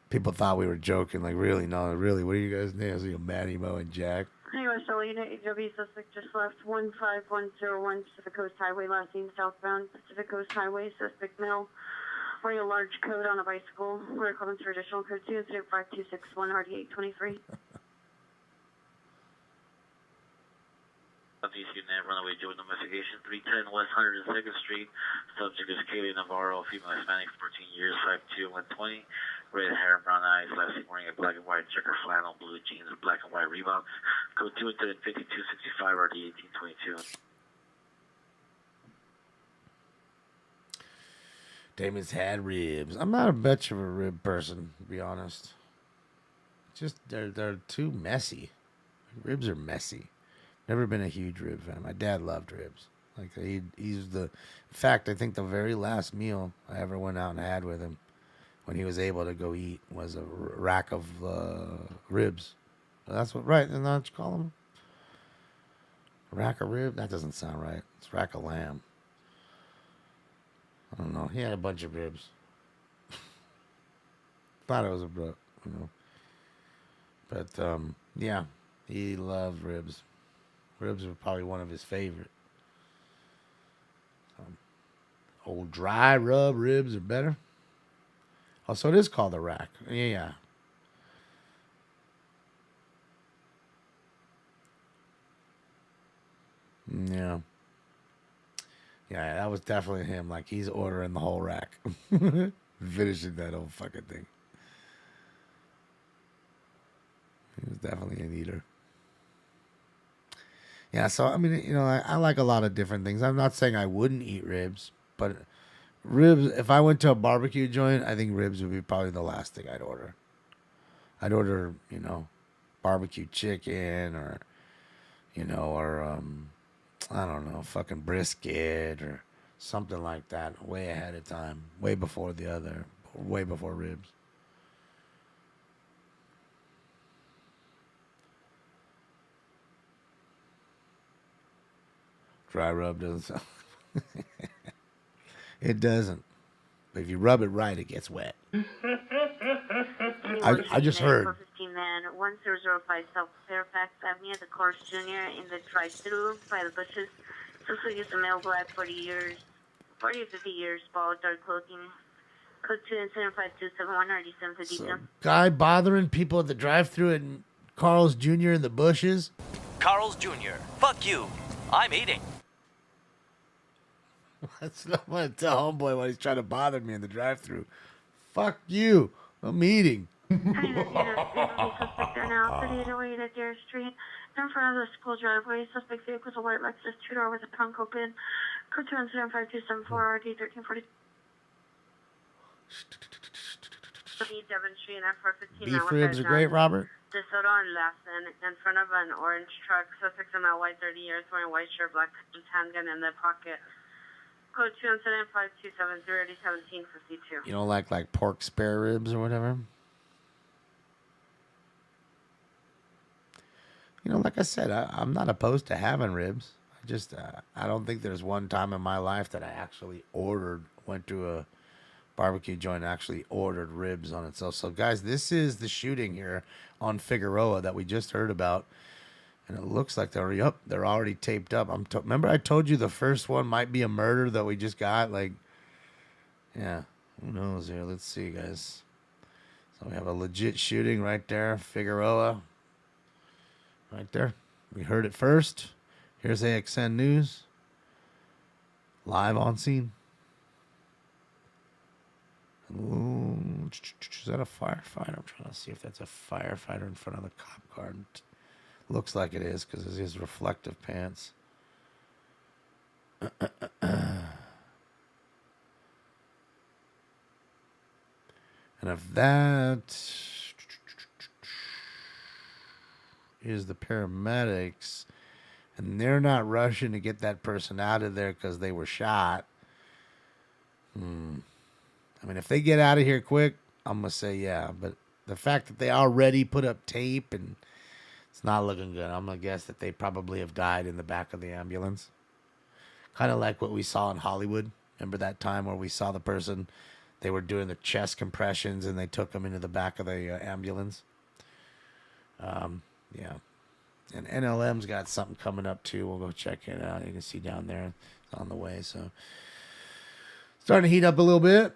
People thought we were joking. Like, really? No, really. What are you guys' names? Like, Matty, Mo, and Jack. Anyway, Selena, AW suspect just left 15101 Pacific Coast Highway, last seen southbound Pacific Coast Highway, suspect male, wearing a large coat on a bicycle. We're calling for additional code 2, incident 5261, RD823. Southeast Unit, runaway Joe investigation, 310 West 102nd Street. Subject is Kaylee Navarro, female Hispanic, 14 years, 5'2", 120. Red hair, brown eyes, last seen wearing a black and white checker flannel, blue jeans, black and white Reeboks. Code 2 incident 5265, RD 1822. Damon's had ribs. I'm not a much of a rib person, to be honest. Just they're too messy. Ribs are messy. Never been a huge rib fan. My dad loved ribs. Like he's the. In fact, I think the very last meal I ever went out and had with him, when he was able to go eat, was a rack of ribs. That's what, right? Isn't that what you call them? A rack of rib? That doesn't sound right. It's rack of lamb. I don't know. He had a bunch of ribs. Thought it was a bro, you know. But yeah, he loved ribs. Ribs were probably one of his favorite. Old dry rub ribs are better. Oh, so it is called a rack. Yeah. Yeah. Yeah, that was definitely him. Like, he's ordering the whole rack. Finishing that whole fucking thing. He was definitely an eater. Yeah, so, I mean, you know, I like a lot of different things. I'm not saying I wouldn't eat ribs, but ribs, if I went to a barbecue joint, I think ribs would be probably the last thing I'd order. I'd order, you know, barbecue chicken or, you know, or, I don't know, fucking brisket or something like that way ahead of time, way before ribs. Dry rub doesn't sound. It doesn't. But if you rub it right, it gets wet. I just heard. 415 man, 1005 South Fairfax Avenue, the Course Junior in the drive-thru by the bushes. Suspect is a male, black, 40 to 50 years, bald, dark clothing. Code 2 incident 5271 RD752. Guy bothering people at the drive-thru at Carl's Jr. in the bushes. Carl's Jr. Fuck you. I'm eating. That's not what I tell homeboy when he's trying to bother me in the drive-thru. Fuck you. I'm eating. Suspect are now 3808 at Dare Street. In front of the school driveway. Suspect vehicle is a white Lexus two-door with a trunk open. Code 2 incident 5274 RD1340. Devon Street and F415. Beef ribs are great, Robert. DeSoto and Lassen in front of an orange truck. Suspect in a white 30 years wearing white shirt, black pants, handgun in the pocket. Code 2 incident 5273 1752. You don't like pork spare ribs or whatever? You know, like I said, I'm not opposed to having ribs. I just, I don't think there's one time in my life that I actually went to a barbecue joint and actually ordered ribs on itself. So, guys, this is the shooting here on Figueroa that we just heard about. And it looks like they're already taped up. Remember I told you the first one might be a murder that we just got? Yeah, who knows here? Let's see, guys. So we have a legit shooting right there, Figueroa. Right there. We heard it first. Here's AXN News. Live on scene. Ooh, is that a firefighter? I'm trying to see if that's a firefighter in front of the cop car. Looks like it is because it's his reflective pants. And if that is the paramedics, and they're not rushing to get that person out of there because they were shot. I mean, if they get out of here quick, I'm going to say yeah. But the fact that they already put up tape and it's not looking good, I'm going to guess that they probably have died in the back of the ambulance. Kind of like what we saw in Hollywood. Remember that time where we saw the person, they were doing the chest compressions and they took them into the back of the ambulance? Yeah. And NLM's got something coming up too. We'll go check it out. You can see down there. It's on the way. So starting to heat up a little bit.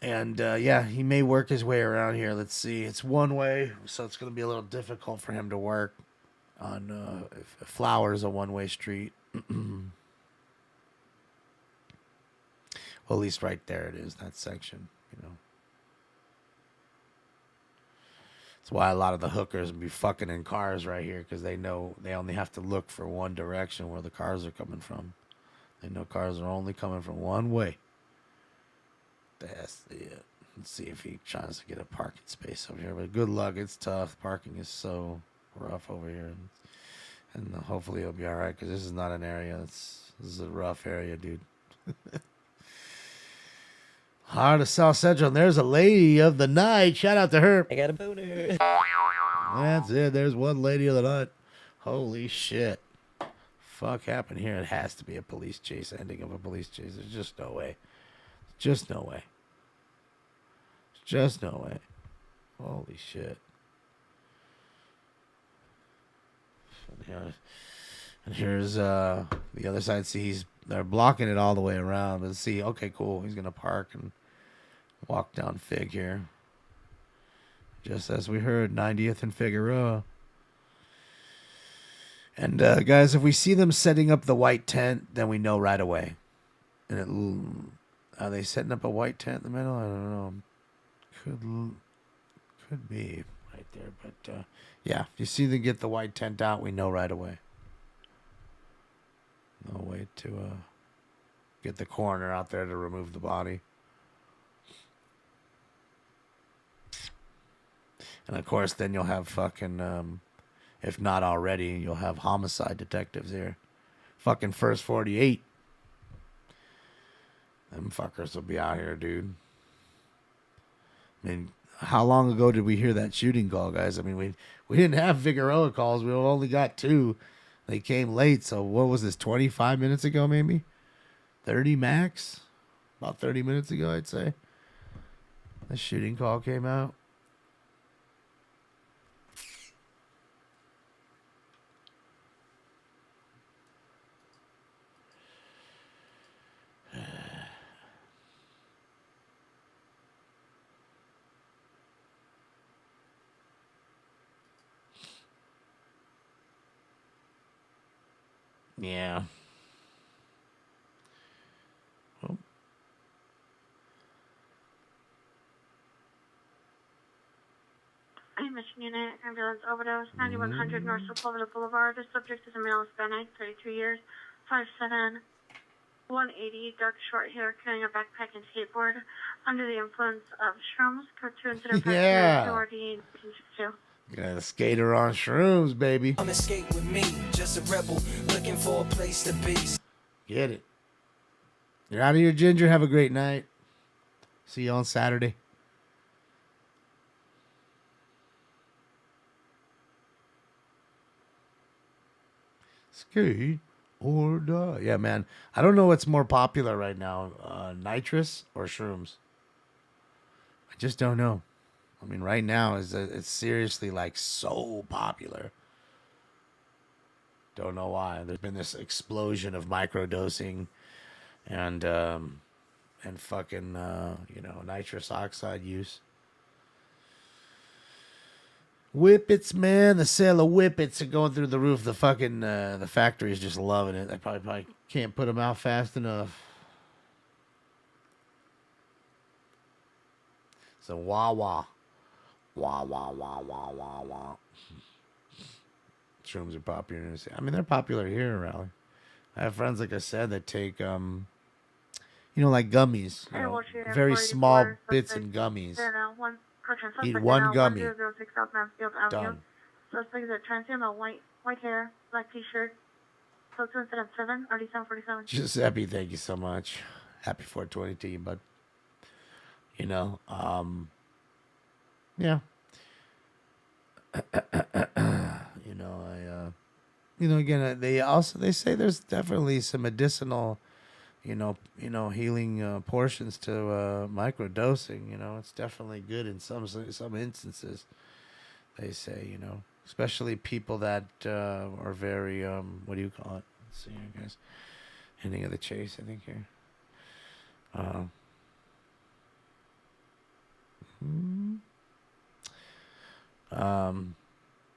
And yeah, he may work his way around here. Let's see. It's one way, so it's going to be a little difficult for him to work on Flowers, a one-way street. Well, at least right there it is, that section, you know. That's why a lot of the hookers be fucking in cars right here, because they know they only have to look for one direction where the cars are coming from. They know cars are only coming from one way. That's it. Let's see if he tries to get a parking space over here. But good luck. It's tough. Parking is so rough over here. And hopefully it'll be all right, because this is not an area. This is a rough area, dude. Heart of South Central. And there's a lady of the night. Shout out to her. I got a boner. That's it. There's one lady of the night. Holy shit. Fuck happened here? It has to be a police chase. Ending of a police chase. There's just no way. Just no way. Just no way. Holy shit. And here's the other side. See, they're blocking it all the way around. But see, okay, cool. He's going to park and walk down Fig here. Just as we heard, 90th and Figueroa. And guys, if we see them setting up the white tent, then we know right away. And are they setting up a white tent in the middle? I don't know. Could be right there. But yeah, if you see them get the white tent out, we know right away. No way to get the coroner out there to remove the body. And of course, then you'll have fucking, if not already, you'll have homicide detectives here. Fucking First 48. Them fuckers will be out here, dude. I mean, how long ago did we hear that shooting call, guys? I mean, we didn't have Figueroa calls. We only got 2. They came late, so what was this, 25 minutes ago maybe? 30 max? About 30 minutes ago, I'd say. The shooting call came out. Yeah. Oh. Mission Unit, ambulance overdose, 9100 North Sepulveda Boulevard. The subject is a male Hispanic, 32 years, 5'7", 180, dark short hair, carrying a backpack and skateboard. Under the influence of shrooms, to incident Yeah. PRD 1962. Got a skater on shrooms, baby. Come and skate with me, just a rebel looking for a place to be. Get it. You're out of your ginger. Have a great night. See you on Saturday. Skate or die. Yeah, man. I don't know what's more popular right now, nitrous or shrooms. I just don't know. I mean, right now it's seriously like so popular. Don't know why. There's been this explosion of microdosing and fucking nitrous oxide use. Whippets, man. The sale of whippets are going through the roof. The fucking the factory is just loving it. They probably can't put them out fast enough. So wah. Shrooms are popular. I mean, they're popular here in Raleigh. I have friends, like I said, that take, like gummies. Very small bits and gummies. Eat one gummy. Done. Suspect is a transient, white hair, black t-shirt. So 207, RD 747. Giuseppe, thank you so much. Happy 420 to you, bud. Yeah. Again, they say there's definitely some medicinal, healing portions to microdosing. It's definitely good in some instances. They say, especially people that are very what do you call it? Let's see, I guess ending of the chase. I think here.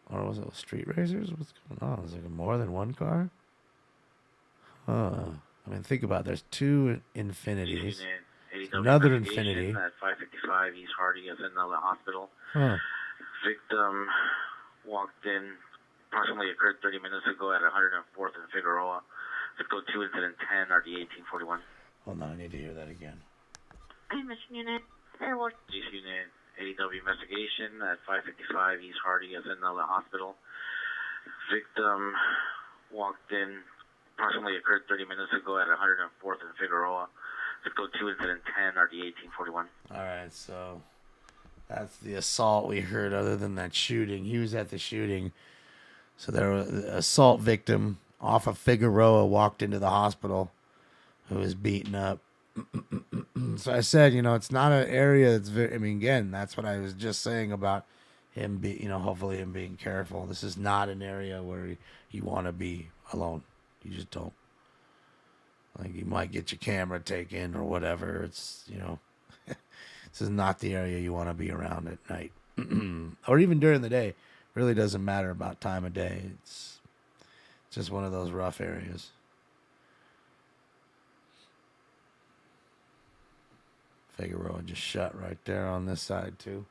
Or was it street racers? What's going on? Is there more than one car? I mean, think about it. There's two Infinities. Another Infinity. At 555 East Hardy is in the hospital. Huh. Victim walked in, approximately occurred 30 minutes ago at 104th and Figueroa. Zip code 2 incident 10 RD 1841. Hold on, I need to hear that again. Mission Unit, Airwatch. Police Unit, ADW investigation at 555 East Hardy is in the hospital. Victim walked in, approximately occurred 30 minutes ago at 104th and Figueroa. Zip code 2 incident 10 RD 1841. All right, so that's the assault we heard. Other than that shooting, he was at the shooting. So there was an assault victim off of Figueroa walked into the hospital who was beaten up. So I said, it's not an area that's very, again, that's what I was just saying about him hopefully him being careful. This is not an area where you want to be alone. You just don't. Like, you might get your camera taken or whatever. It's, this is not the area you want to be around at night. Or even during the day. Really doesn't matter about time of day. It's just one of those rough areas. Figueroa just shut right there on this side, too.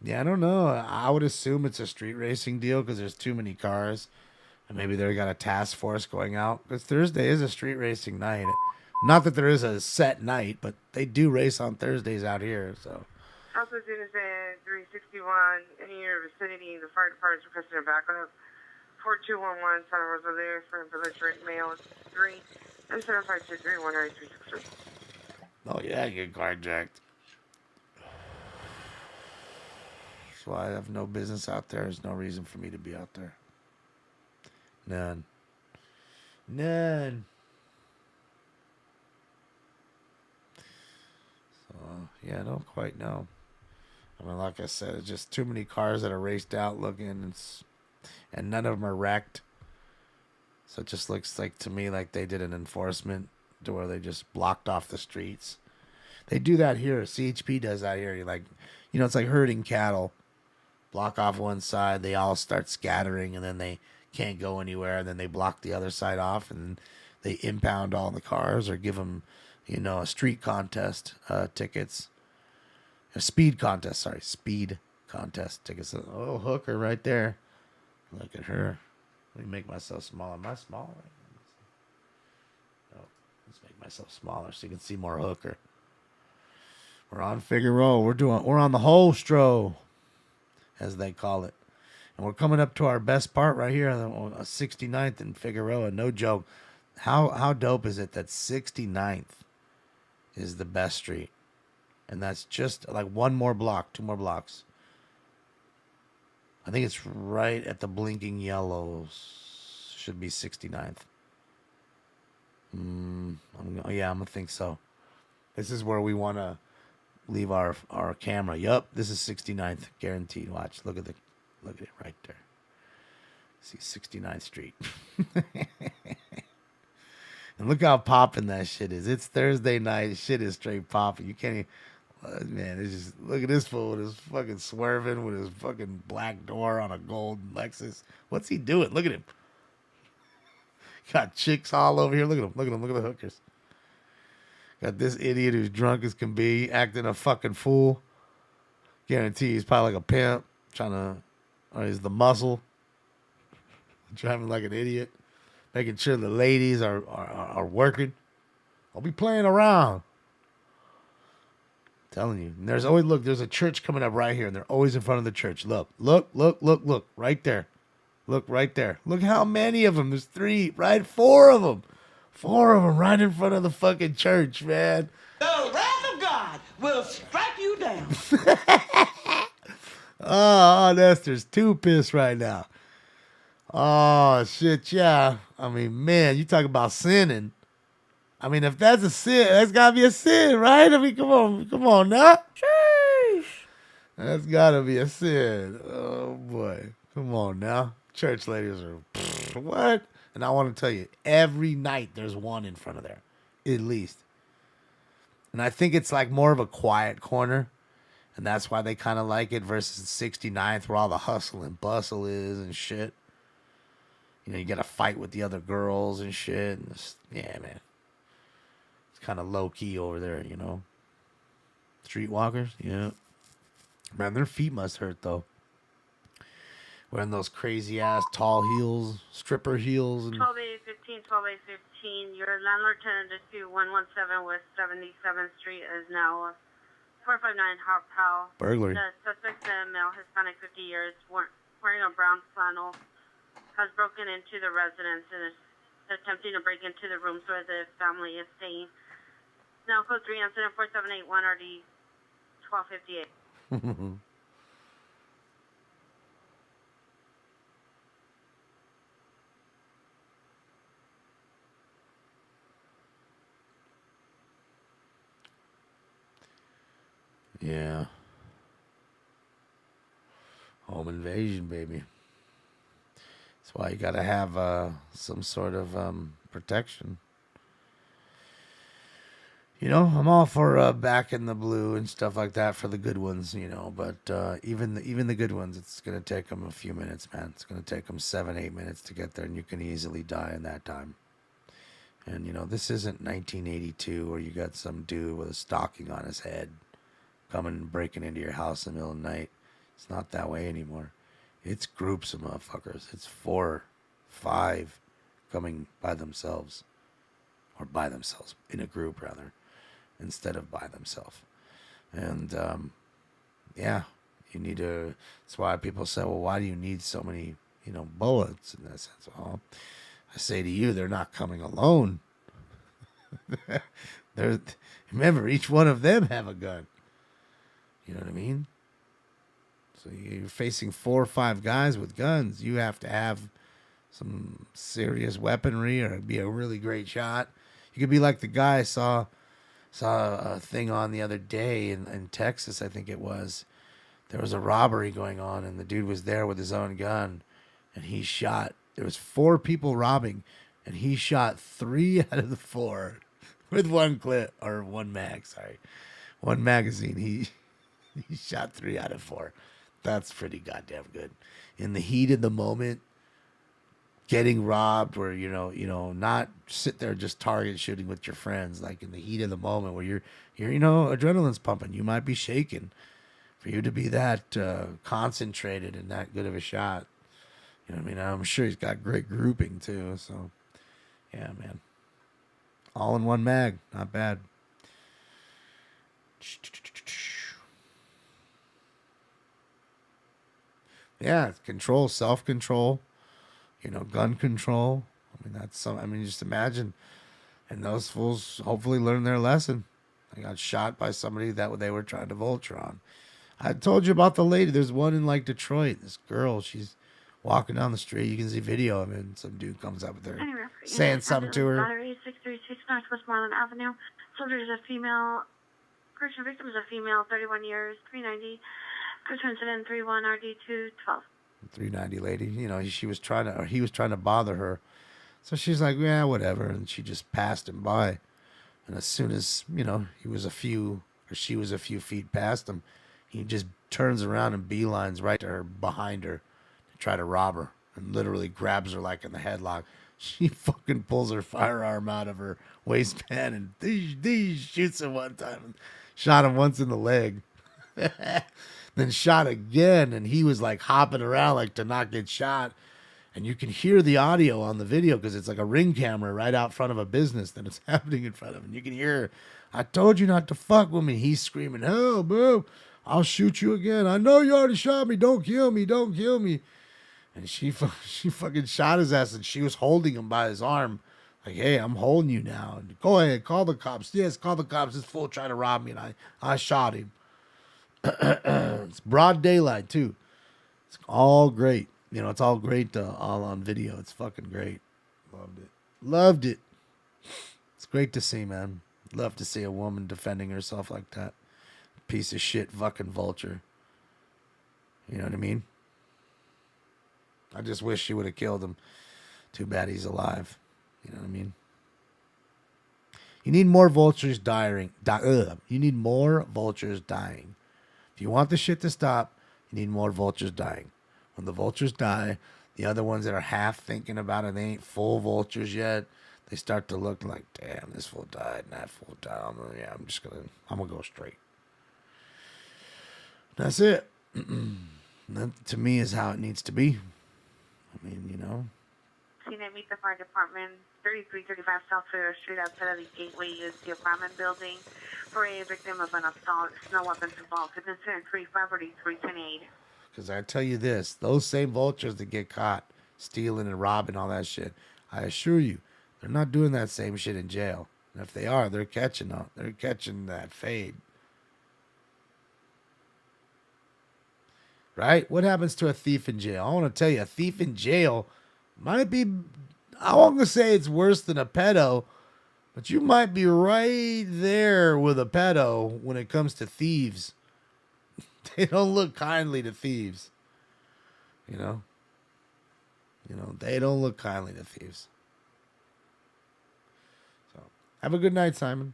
Yeah, I don't know. I would assume it's a street racing deal because there's too many cars. And maybe they got a task force going out. Because Thursday is a street racing night. Not that there is a set night, but they do race on Thursdays out here, so. Southwest Interstate 361, in your vicinity, the fire department is requesting a backup. 4211 Santa Rosa there for belligerent male 3. 752319363. Oh, yeah, get carjacked. why I have no business out there. There's no reason for me to be out there. None. So, yeah, I don't quite know. I mean, like I said, it's just too many cars that are raced out looking, and none of them are wrecked. So it just looks like to me like they did an enforcement to where they just blocked off the streets. They do that here. CHP does that here. You're like, it's like herding cattle. Block off one side, they all start scattering, and then they can't go anywhere, and then they block the other side off, and they impound all the cars or give them, a street contest tickets. A speed contest tickets. Oh, hooker right there. Look at her. Let me make myself smaller. Am I smaller? No, let's make myself smaller so you can see more hooker. We're on Figueroa. We're on the Holstro, as they call it. And we're coming up to our best part right here on 69th and Figueroa. No joke. How dope is it that 69th is the best street? And that's just like one more block, 2 more blocks. I think it's right at the blinking yellows. Should be 69th. I'm going to think so. This is where we want to leave our camera. Yup, this is 69th, guaranteed. Watch, look at it right there. See 69th Street. And look how popping that shit is. It's Thursday night. Shit is straight popping. You can't even, man, it's just, look at this fool with his fucking swerving with his fucking black door on a gold Lexus. What's he doing? Look at him. Got chicks all over here. Look at him. Look at the hookers. Got this idiot who's drunk as can be, acting a fucking fool. Guarantee he's probably like a pimp, or he's the muscle. Driving like an idiot. Making sure the ladies are working. I'll be playing around. Telling you. And there's a church coming up right here, and they're always in front of the church. Look. Right there. Look right there. Look how many of them. There's 3, right? 4 of them. 4 of them right in front of the fucking church, man. The wrath of God will strike you down. Oh, Nestor's too pissed right now. Oh, shit, yeah. I mean, man, you talk about sinning. I mean, if that's a sin, that's got to be a sin, right? I mean, come on now. Sheesh. That's got to be a sin. Oh, boy. Come on now. Church ladies are, what? And I want to tell you, every night there's one in front of there, at least. And I think it's like more of a quiet corner, and that's why they kind of like it versus 69th where all the hustle and bustle is and shit. You got to fight with the other girls and shit. And yeah, man. It's kind of low-key over there, Streetwalkers, yeah. Man, their feet must hurt, though. Wearing those crazy-ass tall heels, stripper heels. And 12A15, your landlord tenant dispute 117 West 77th Street is now 459 Howe. Burglary. The suspect, a male Hispanic, 50 years, wearing a brown flannel, has broken into the residence and is attempting to break into the rooms where the family is staying. Now code 3 incident 4781 RD 1258. Yeah. Home invasion, baby. That's why you got to have some sort of protection. I'm all for back in the blue and stuff like that for the good ones, but even the good ones, it's going to take them a few minutes, man. It's going to take them 7-8 minutes to get there, and you can easily die in that time. And, this isn't 1982 where you got some dude with a stocking on his head coming and breaking into your house in the middle of the night. It's not that way anymore. It's groups of motherfuckers. It's 4, 5 coming by themselves. Or by themselves. In a group, rather. Instead of by themselves. And, yeah. You need to... That's why people say, well, why do you need so many, bullets in that sense? Well, I say to you, they're not coming alone. Remember, each one of them have a gun. You know what I mean? So you're facing 4 or 5 guys with guns. You have to have some serious weaponry or be a really great shot. You could be like the guy I saw a thing on the other day in Texas, I think it was. There was a robbery going on, and the dude was there with his own gun, and he shot. There was 4 people robbing, and he shot 3 out of the 4 with one clip, or one mag, sorry. One magazine. He shot 3 out of 4. That's pretty goddamn good. In the heat of the moment, getting robbed, or not sit there just target shooting with your friends, like in the heat of the moment where you're adrenaline's pumping, you might be shaking. For you to be that concentrated and that good of a shot, you know what I mean? I'm sure he's got great grouping too. So, yeah, man, all in one mag, not bad. Yeah, control, self-control, gun control. Just imagine. And those fools hopefully learned their lesson. They got shot by somebody that they were trying to vulture on. I told you about the lady. There's one in Detroit. This girl, she's walking down the street. You can see video of it. And some dude comes up with her, saying something to her. Battery 636 Northwest Marlin Avenue. Soldier is a female. Correction victim is a female, 31 years, 390. Correction incident 31 RD 212. 390 lady. He was trying to bother her. So she's like, yeah, whatever. And she just passed him by. And as soon as, she was a few feet past him, he just turns around and beelines right to her, behind her, to try to rob her, and literally grabs her like in the headlock. She fucking pulls her firearm out of her waistband and shoots him one time, and shot him once in the leg. Then shot again, and he was like hopping around like to not get shot. And you can hear the audio on the video because it's like a ring camera right out front of a business that it's happening in front of. And you can hear, I told you not to fuck with me. He's screaming, hell, bro, I'll shoot you again. I know you already shot me. Don't kill me. Don't kill me. And she fucking shot his ass, and she was holding him by his arm. Like, hey, I'm holding you now. And go ahead, call the cops. Yes, call the cops. This fool tried to rob me, and I shot him. It's broad daylight, too. It's all great. It's all great, all on video. It's fucking great. Loved it. It's great to see, man. Love to see a woman defending herself like that. Piece of shit fucking vulture. You know what I mean? I just wish she would have killed him. Too bad he's alive. You know what I mean? You need more vultures dying. You need more vultures dying. If you want the shit to stop, you need more vultures dying. When the vultures die, the other ones that are half thinking about it, they ain't full vultures yet. They start to look like, damn, this fool died and that fool died. I'm gonna go straight. That's it. That, to me, is how it needs to be. I mean, Seen it meet the fire department, 3335 South Fair Street, outside of the Gateway USD apartment building, for a victim of an assault, no weapons involved. It's incident 353310. Because I tell you this, those same vultures that get caught stealing and robbing all that shit, I assure you, they're not doing that same shit in jail. And if they are, they're catching that fade. Right? What happens to a thief in jail? I want to tell you, a thief in jail might be, I won't gonna say it's worse than a pedo, but you might be right there with a pedo when it comes to thieves. They don't look kindly to thieves. They don't look kindly to thieves. So, have a good night, Simon.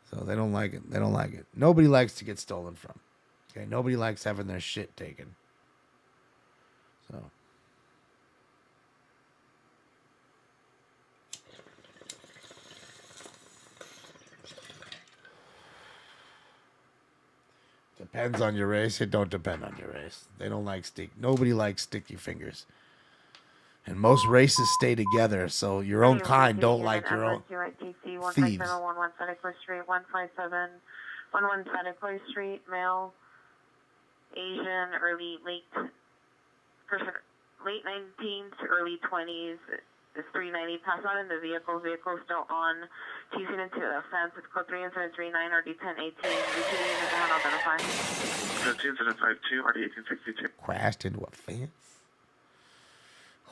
So, they don't like it. They don't like it. Nobody likes to get stolen from. Okay, nobody likes having their shit taken. So. Depends on your race. It don't depend on your race. They don't like nobody likes sticky fingers. And most races stay together, so your own kind don't like your own thieves. 15711 Santa Street, 15711 Santa Cruz Street, male, Asian, late 19s, early 20s, It's 390. Pass out in the vehicle. Vehicle still on. Teasing into a fence. It's code 3 incident 39 RD 1018. Repeating unit down identify. Code 2 incident 52 RD 1862. Crashed into a fence.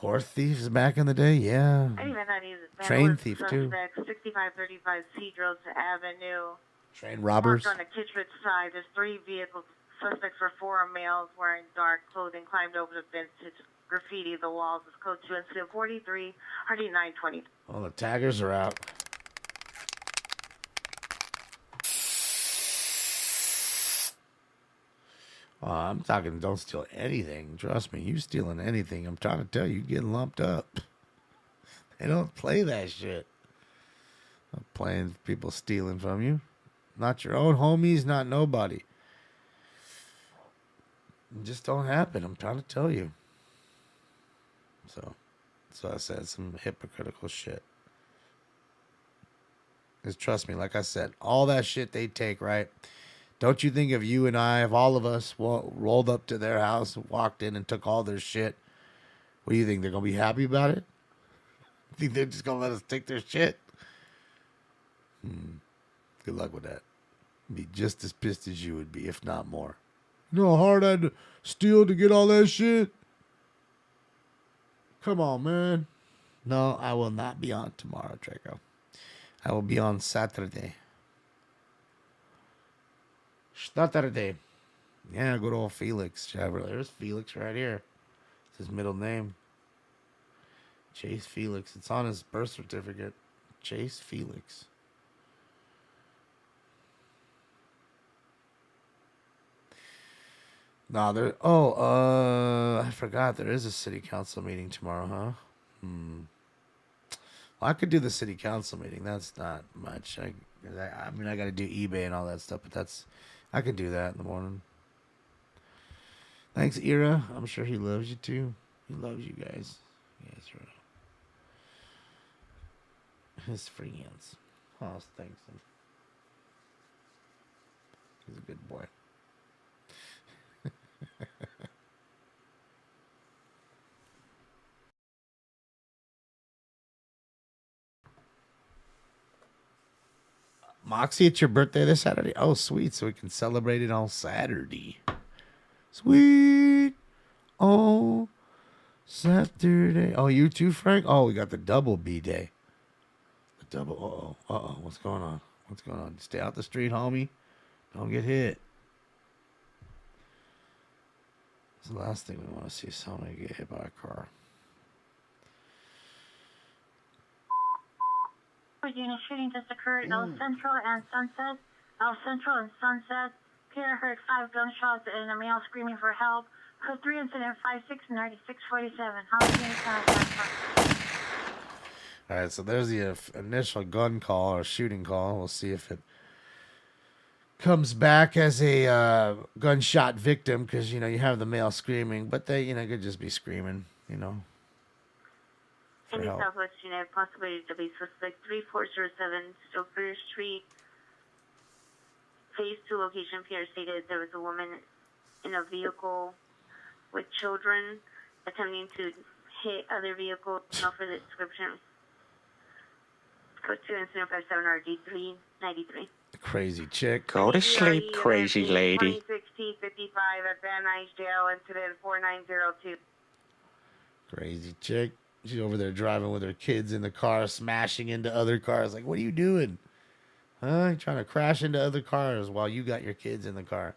Horse thieves back in the day, yeah. I even had these Train thief too. 6535 Cedros Avenue. Train robbers. On the Kittredge side, there's 3 vehicles. Suspects were 4 males wearing dark clothing climbed over the fence to graffiti the walls. It's code 2 incident 43 RD 920. Well, the taggers are out. Oh, I'm talking don't steal anything. Trust me, you stealing anything, I'm trying to tell you, you're getting lumped up. They don't play that shit. Not playing people stealing from you. Not your own homies, not nobody. It just don't happen, I'm trying to tell you. So I said some hypocritical shit. Because trust me, like I said, all that shit they take, right? Don't you think if you and I, if all of us rolled up to their house and walked in and took all their shit, what do you think? They're going to be happy about it? Think they're just going to let us take their shit? Good luck with that. Be just as pissed as you would be, if not more. You know how hard I had to steal to get all that shit? Come on, man. No, I will not be on tomorrow, Draco. I will be on Saturday. Saturday. Yeah, good old Felix Chevrolet. There's Felix right here. It's his middle name. Chase Felix. It's on his birth certificate. Chase Felix. No, there. Oh, I forgot. There is a city council meeting tomorrow, huh? Well, I could do the city council meeting. That's not much. I mean, I got to do eBay and all that stuff, but I could do that in the morning. Thanks, Ira. I'm sure he loves you too. He loves you guys. Yes, right. His friends. Oh, thanks. He's a good boy. Moxie, it's your birthday this Saturday? Oh, sweet. So we can celebrate it on Saturday. Sweet. Oh, Saturday. Oh, you too, Frank? Oh, we got the double B day. The double. Uh-oh. What's going on? What's going on? Stay out the street, homie. Don't get hit. It's the last thing we want to see, somebody get hit by a car. Unit shooting just occurred in El Central and Sunset. El Central and Sunset. Pierre heard 5 gunshots and a male screaming for help. Code 3 incident 569647. How many units? All right, so there's the initial gun call or shooting call. We'll see if it comes back as a gunshot victim because, you have the male screaming, but they, could just be screaming, In the Southwest United, possibility to be suspect 3407 Stoker Street. Phase 2 location, Pierre stated there was a woman in a vehicle with children attempting to hit other vehicles. No further description. Code 2 incident 57 RD 393. Crazy chick. Go to sleep, crazy lady. 2016 55 at Van Nuys Jail, incident 4902. Crazy chick. She's over there driving with her kids in the car, smashing into other cars. Like, what are you doing? Huh? You're trying to crash into other cars while you got your kids in the car.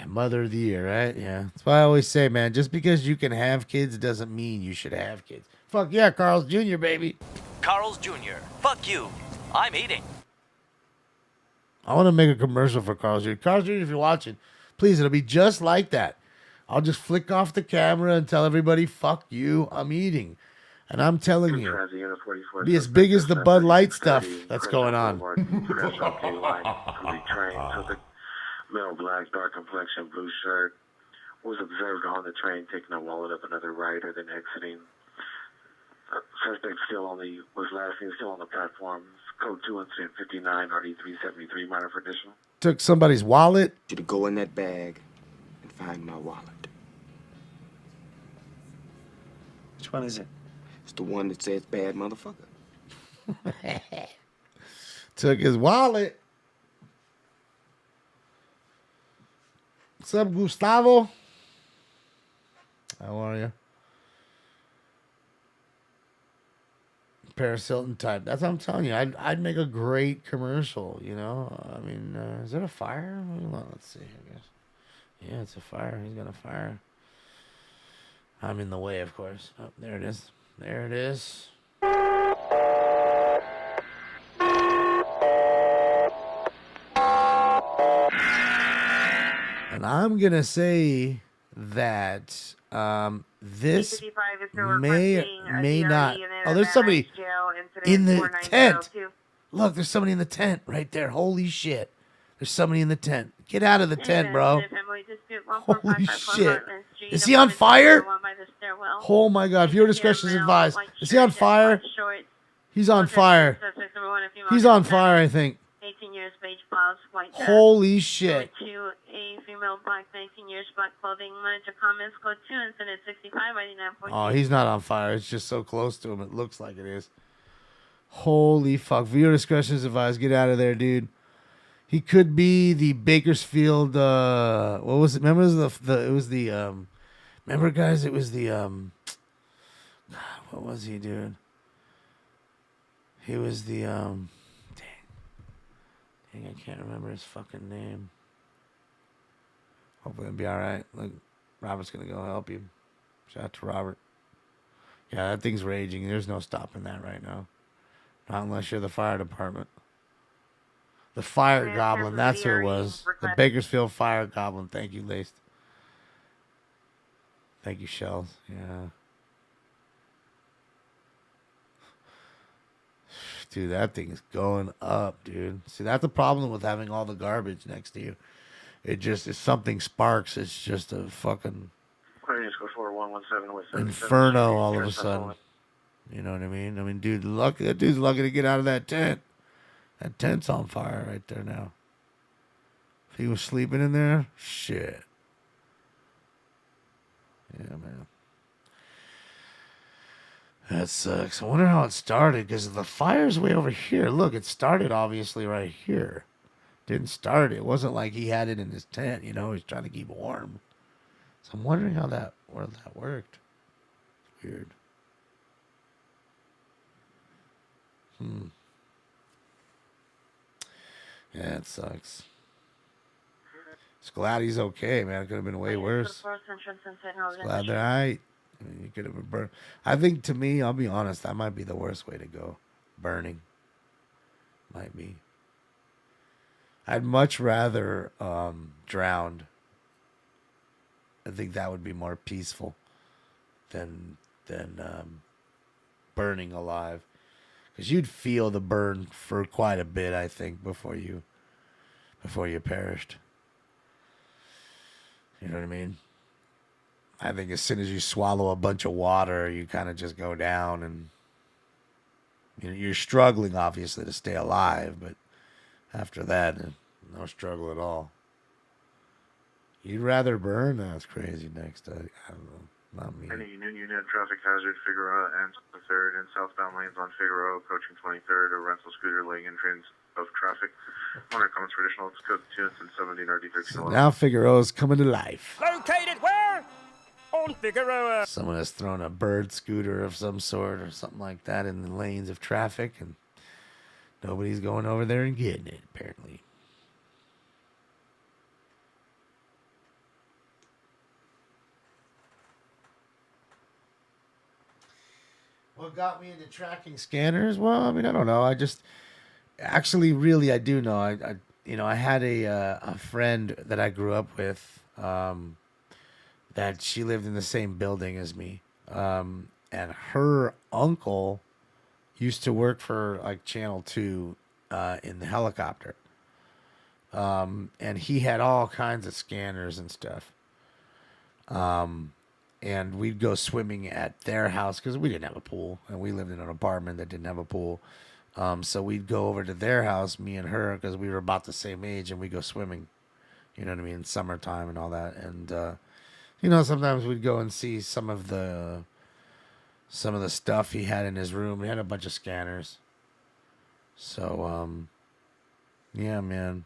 Mother of the year, right? Yeah. That's why I always say, man, just because you can have kids doesn't mean you should have kids. Fuck yeah, Carl's Jr., baby. Carl's Jr. Fuck you. I'm eating. I want to make a commercial for Carl's Jr. Carl's Jr., if you're watching, please, it'll be just like that. I'll just flick off the camera and tell everybody, fuck you, I'm eating. And I'm telling you, be as big as the Bud Light stuff that's going on. Male, black, dark complexion, blue shirt, was observed on the train taking a wallet of another rider, then exiting. Suspect was last seen still on the platform. Code 2 incident 59 RD 373, minor for additional. Took somebody's wallet. To go in that bag and find my wallet. Which one is it? It's the one that says bad motherfucker. Took his wallet. What's up, Gustavo? How are you? Paris Hilton type. That's what I'm telling you. I'd make a great commercial, you know? I mean, is it a fire? Hold on, let's see, I guess. Yeah, it's a fire. He's got a fire. I'm in the way, of course. Oh, there it is. There it is. And I'm going to say that this may not. Oh, there's somebody in the tent. Look, there's somebody in the tent right there. Holy shit. There's somebody in the tent. Get out of the tent, bro. Holy shit. Is he on fire? Oh my God. Viewer discretion is advised. Is he on fire? He's on fire. He's on fire, I think. 18 years, beige blouse, white dress. Holy shit. Code 2, a female, black, 19 years, black clothing. Manager comments, code 2, incident 65, 89. Oh, he's not on fire. It's just so close to him. It looks like it is. Holy fuck. Viewer discretion is advised. Get out of there, dude. He could be the Bakersfield, what was it? Remember remember guys, it was the, what was he, dude? He was the, dang, I can't remember his fucking name. Hopefully it'll be all right. Look, Robert's going to go help you. Shout out to Robert. Yeah, that thing's raging. There's no stopping that right now. Not unless you're the fire department. The fire goblin, that's who it was. The Bakersfield fire goblin. Thank you, Laced. Thank you, Shells. Yeah. Dude, that thing is going up, dude. See, that's the problem with having all the garbage next to you. It just, if something sparks, it's just a fucking inferno all of a sudden. You know what I mean? I mean, dude, that dude's lucky to get out of that tent. That tent's on fire right there now. If he was sleeping in there, shit. Yeah, man. That sucks. I wonder how it started, because the fire's way over here. Look, it started obviously right here. Didn't start. It wasn't like he had it in his tent, you know. He's trying to keep warm. So I'm wondering where that worked. It's weird. Yeah, it sucks. Just glad he's okay, man. It could have been way worse. Just glad they're all right. I mean, you could have been burned. I think, to me, I'll be honest, that might be the worst way to go. Burning. Might be. I'd much rather drowned. I think that would be more peaceful than burning alive. Because you'd feel the burn for quite a bit, I think, before you perished. You know what I mean? I think as soon as you swallow a bunch of water, you kind of just go down, and you're struggling, obviously, to stay alive, but after that, no struggle at all. You'd rather burn? That's crazy. Next, I don't know. Not me. Any new unit traffic hazard, Figueroa and the 3rd and southbound lanes on Figueroa, approaching 23rd, a rental scooter laying in trains of traffic. One common traditional, it's code 2 and 17 RD13. So now Figueroa's coming to life. Located where? On Figueroa. Someone has thrown a bird scooter of some sort or something like that in the lanes of traffic, and nobody's going over there and getting it, apparently. What got me into tracking scanners? Well, I mean, I don't know. I just actually, really, I do know. I had a friend that I grew up with, that she lived in the same building as me, and her uncle used to work for like Channel 2 in the helicopter, and he had all kinds of scanners and stuff. And we'd go swimming at their house because we didn't have a pool, and we lived in an apartment that didn't have a pool. So we'd go over to their house, me and her, because we were about the same age, and we'd go swimming, you know what I mean, summertime and all that. And, sometimes we'd go and see some of the some of the stuff he had in his room. He had a bunch of scanners. So, yeah, man.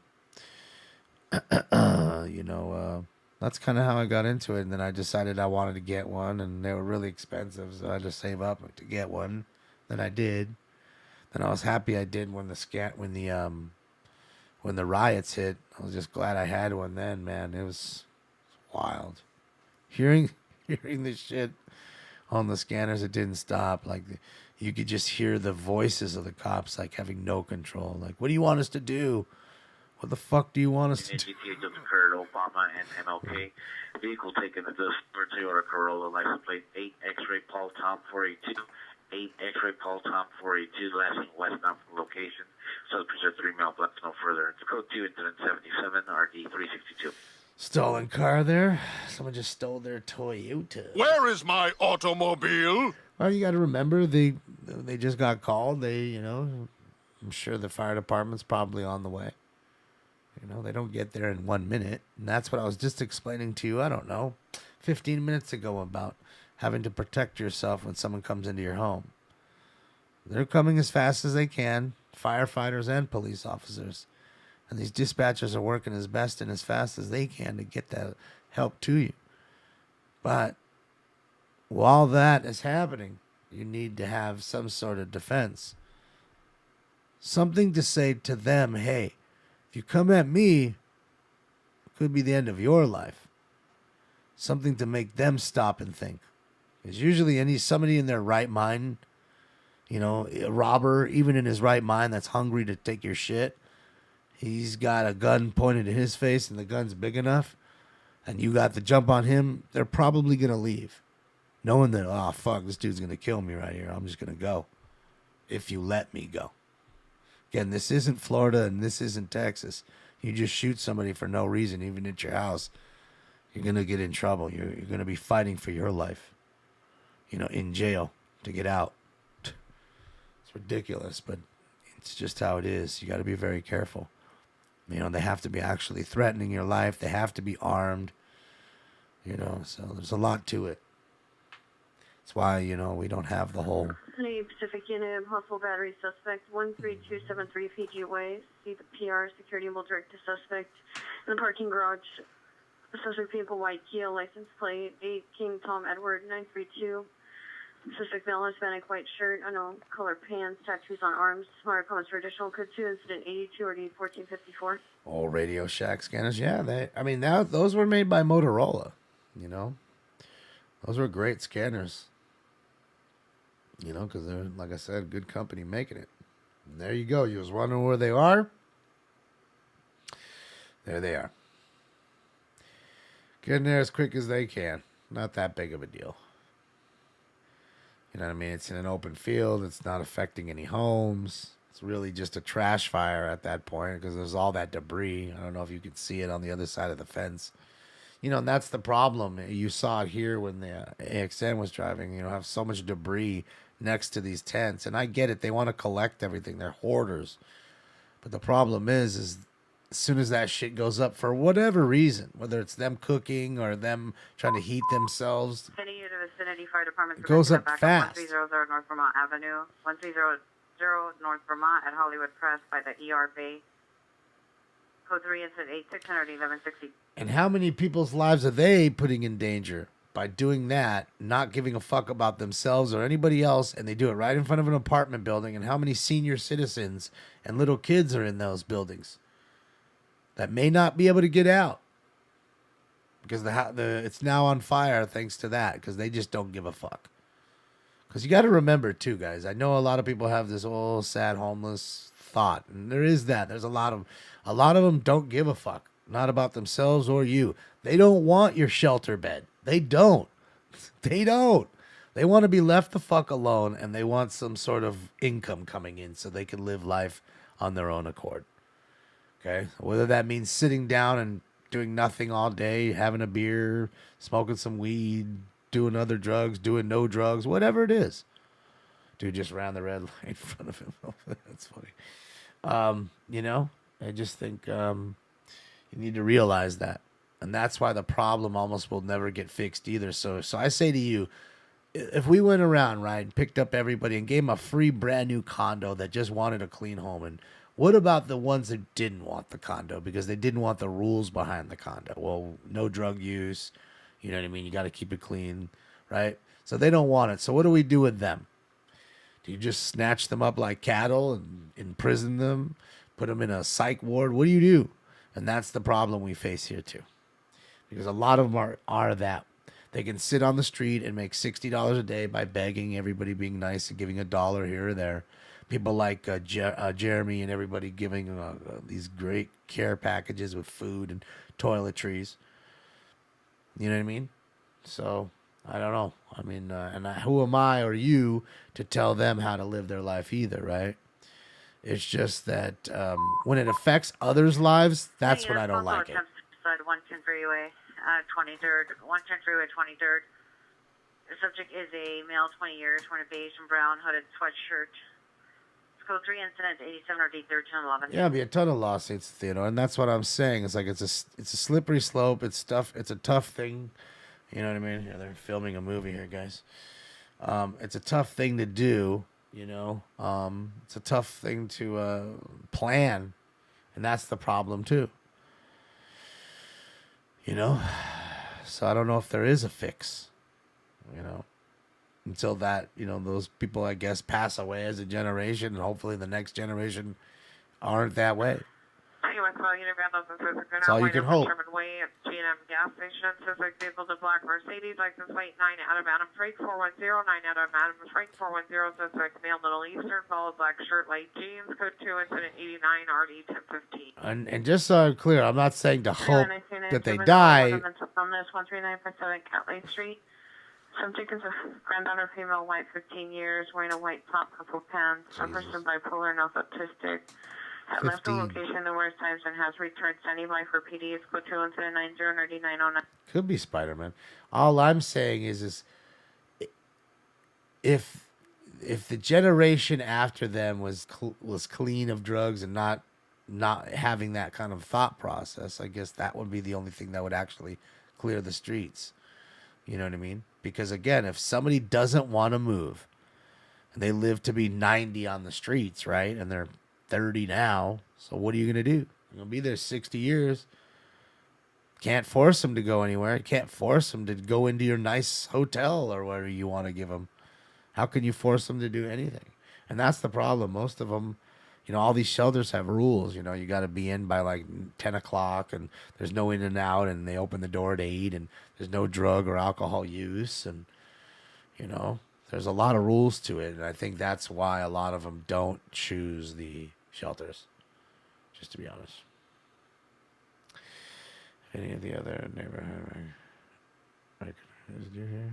That's kind of how I got into it. And then I decided I wanted to get one, and they were really expensive, so I had to save up to get one. Then I did. Then I was happy I did when the riots hit. I was just glad I had one then, man. It was wild. Hearing this shit on the scanners, it didn't stop. Like, you could just hear the voices of the cops, like, having no control. Like, what do you want us to do? What the fuck do you want us to do? GTA just occurred Obama and MLK. Vehicle taken at this Toyota Corolla, license plate 8 X-ray Paul Tom 482. 8 X-ray Paul Tom 482, lasting westbound from location. Subject is 3 mile blocks no further. It's code 2, incident 77, RD 362. Stolen car there. Someone just stole their Toyota. Where is my automobile? Well, you got to remember they just got called. I'm sure the fire department's probably on the way. They don't get there in 1 minute. And that's what I was just explaining to you, I don't know, 15 minutes ago about having to protect yourself when someone comes into your home. They're coming as fast as they can, firefighters and police officers. And these dispatchers are working as best and as fast as they can to get that help to you. But while that is happening, you need to have some sort of defense. Something to say to them, hey, if you come at me, it could be the end of your life. Something to make them stop and think. Because usually somebody in their right mind, a robber, even in his right mind that's hungry to take your shit, he's got a gun pointed at his face and the gun's big enough, and you got the jump on him, they're probably going to leave. Knowing that, oh, fuck, this dude's going to kill me right here. I'm just going to go. If you let me go. Again, this isn't Florida and this isn't Texas. You just shoot somebody for no reason, even at your house, you're going to get in trouble. You're going to be fighting for your life. In jail to get out. It's ridiculous, but it's just how it is. You got to be very careful. They have to be actually threatening your life. They have to be armed. So there's a lot to it. That's why, we don't have the whole... Hey, Pacific Unit, hostile battery suspect, 13273 Fiji Way. See the PR, security will direct the suspect in the parking garage. Suspect vehicle white Kia, license plate 8 King Tom Edward 932. Suspect male, Hispanic, white shirt, unknown color pants, tattoos on arms. Smart comments for additional code 2, incident 82 or 1454. All Radio Shack scanners, yeah. Those were made by Motorola, Those were great scanners. Because they're, like I said, good company making it. And there you go. You was wondering where they are? There they are. Getting there as quick as they can. Not that big of a deal. You know what I mean? It's in an open field. It's not affecting any homes. It's really just a trash fire at that point because there's all that debris. I don't know if you can see it on the other side of the fence. And that's the problem. You saw it here when the AXN was driving. Have so much debris next to these tents. And I get it. They want to collect everything. They're hoarders. But the problem is as soon as that shit goes up for whatever reason, whether it's them cooking or them trying to heat themselves, Vicinity Fire Department it goes up fast. 1300 North Vermont Avenue, 1300 North Vermont at Hollywood Press by the ER Bay. Code 3 incident 8600 1160. And how many people's lives are they putting in danger by doing that, not giving a fuck about themselves or anybody else, and they do it right in front of an apartment building? And how many senior citizens and little kids are in those buildings that may not be able to get out because it's now on fire thanks to that, because they just don't give a fuck. Because you got to remember too, guys, I know a lot of people have this old sad homeless thought, and there is that. There's a lot of them don't give a fuck, not about themselves or you. They don't want your shelter bed. They don't. They don't. They want to be left the fuck alone, and they want some sort of income coming in so they can live life on their own accord. Okay? Whether that means sitting down and doing nothing all day, having a beer, smoking some weed, doing other drugs, doing no drugs, whatever it is. Dude just ran the red light in front of him. That's funny. I just think you need to realize that. And that's why the problem almost will never get fixed either. So I say to you, if we went around, right, and picked up everybody and gave them a free brand new condo that just wanted a clean home, and what about the ones that didn't want the condo because they didn't want the rules behind the condo? Well, no drug use, you know what I mean? You got to keep it clean, right? So they don't want it. So what do we do with them? Do you just snatch them up like cattle and imprison them, put them in a psych ward? What do you do? And that's the problem we face here too, because a lot of them are that. They can sit on the street and make $60 a day by begging, everybody being nice and giving $1 here or there. People like Jeremy and everybody giving these great care packages with food and toiletries. You know what I mean? So I don't know. I mean, who am I or you to tell them how to live their life either, right? It's just that when it affects others' lives, that's when I don't like it. 110 freeway, 23rd, 110 freeway, 23rd. The subject is a male, 20 years, wearing a beige and brown hooded sweatshirt. Code 3 incident 87 or D1311. Yeah, it'll be a ton of lawsuits, Theodore, and that's what I'm saying. It's like it's a slippery slope. It's tough. It's a tough thing. You know what I mean? Yeah, they're filming a movie here, guys. It's a tough thing to do. You know, it's a tough thing to plan, and that's the problem too. You know, so I don't know if there is a fix. You know. Until that, you know, those people, I guess, pass away as a generation, and hopefully the next generation aren't that way. That's all you can hope. Way at G&M gas station. Suspect vehicle to black Mercedes, license plate 9 out of Adam Frank 410, 9 out of Adam Frank 410, suspect male Middle Eastern, followed black shirt, light jeans, code 2, incident 89, RD 1015. And just so I'm clear, I'm not saying to hope that they die. From this 13957 Catley Street. Subject is a granddaughter, female, white, 15 years, wearing a white top, purple pants. A person bipolar, not autistic. Had left the location the worst times and has returned standing by for PD. It's code 2 incident 90 Could be Spider-Man. All I'm saying is if the generation after them was clean of drugs and not having that kind of thought process, I guess that would be the only thing that would actually clear the streets. You know what I mean? Because again, if somebody doesn't want to move and they live to be 90 on the streets, right? And they're 30 now. So what are you going to do? You're going to be there 60 years. Can't force them to go anywhere. You can't force them to go into your nice hotel or whatever you want to give them. How can you force them to do anything? And that's the problem. Most of them, you know, all these shelters have rules. You know, you got to be in by like 10 o'clock and there's no in and out, and they open the door at 8 and there's no drug or alcohol use. And, you know, there's a lot of rules to it. And I think that's why a lot of them don't choose the shelters, just to be honest. Any of the other neighborhood is there here?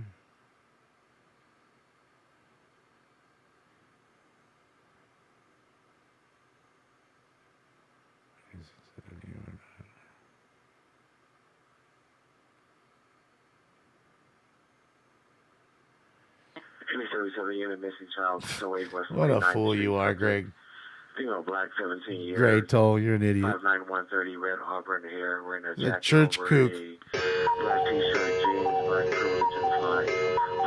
Any 37 unit missing child, What a fool you are, Greg. Female, black, 17 years. Greg Toll, you're an idiot. 5'9", 130, red auburn hair, wearing a The jacket church over kook. a black t-shirt, jeans, black privilege, and fly.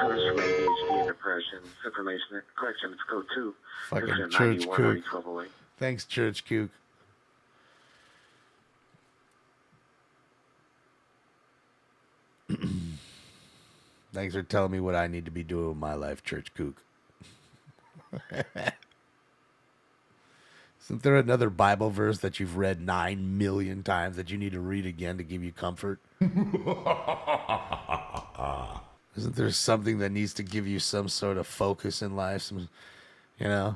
Service from ADHD and depression. Information, corrections, code 2. Fucking Incident church 91, kook. 1208. Thanks, church kook. Thanks for telling me what I need to be doing with my life, church kook. Isn't there another Bible verse that you've read 9 million times that you need to read again to give you comfort? Isn't there something that needs to give you some sort of focus in life? Some, you know?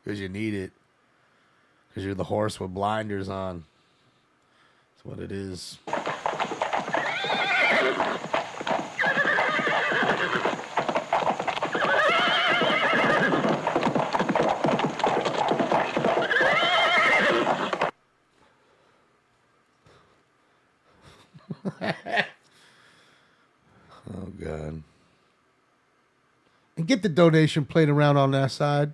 Because you need it. Because you're the horse with blinders on. That's what it is. Oh, God. And get the donation plate around on that side.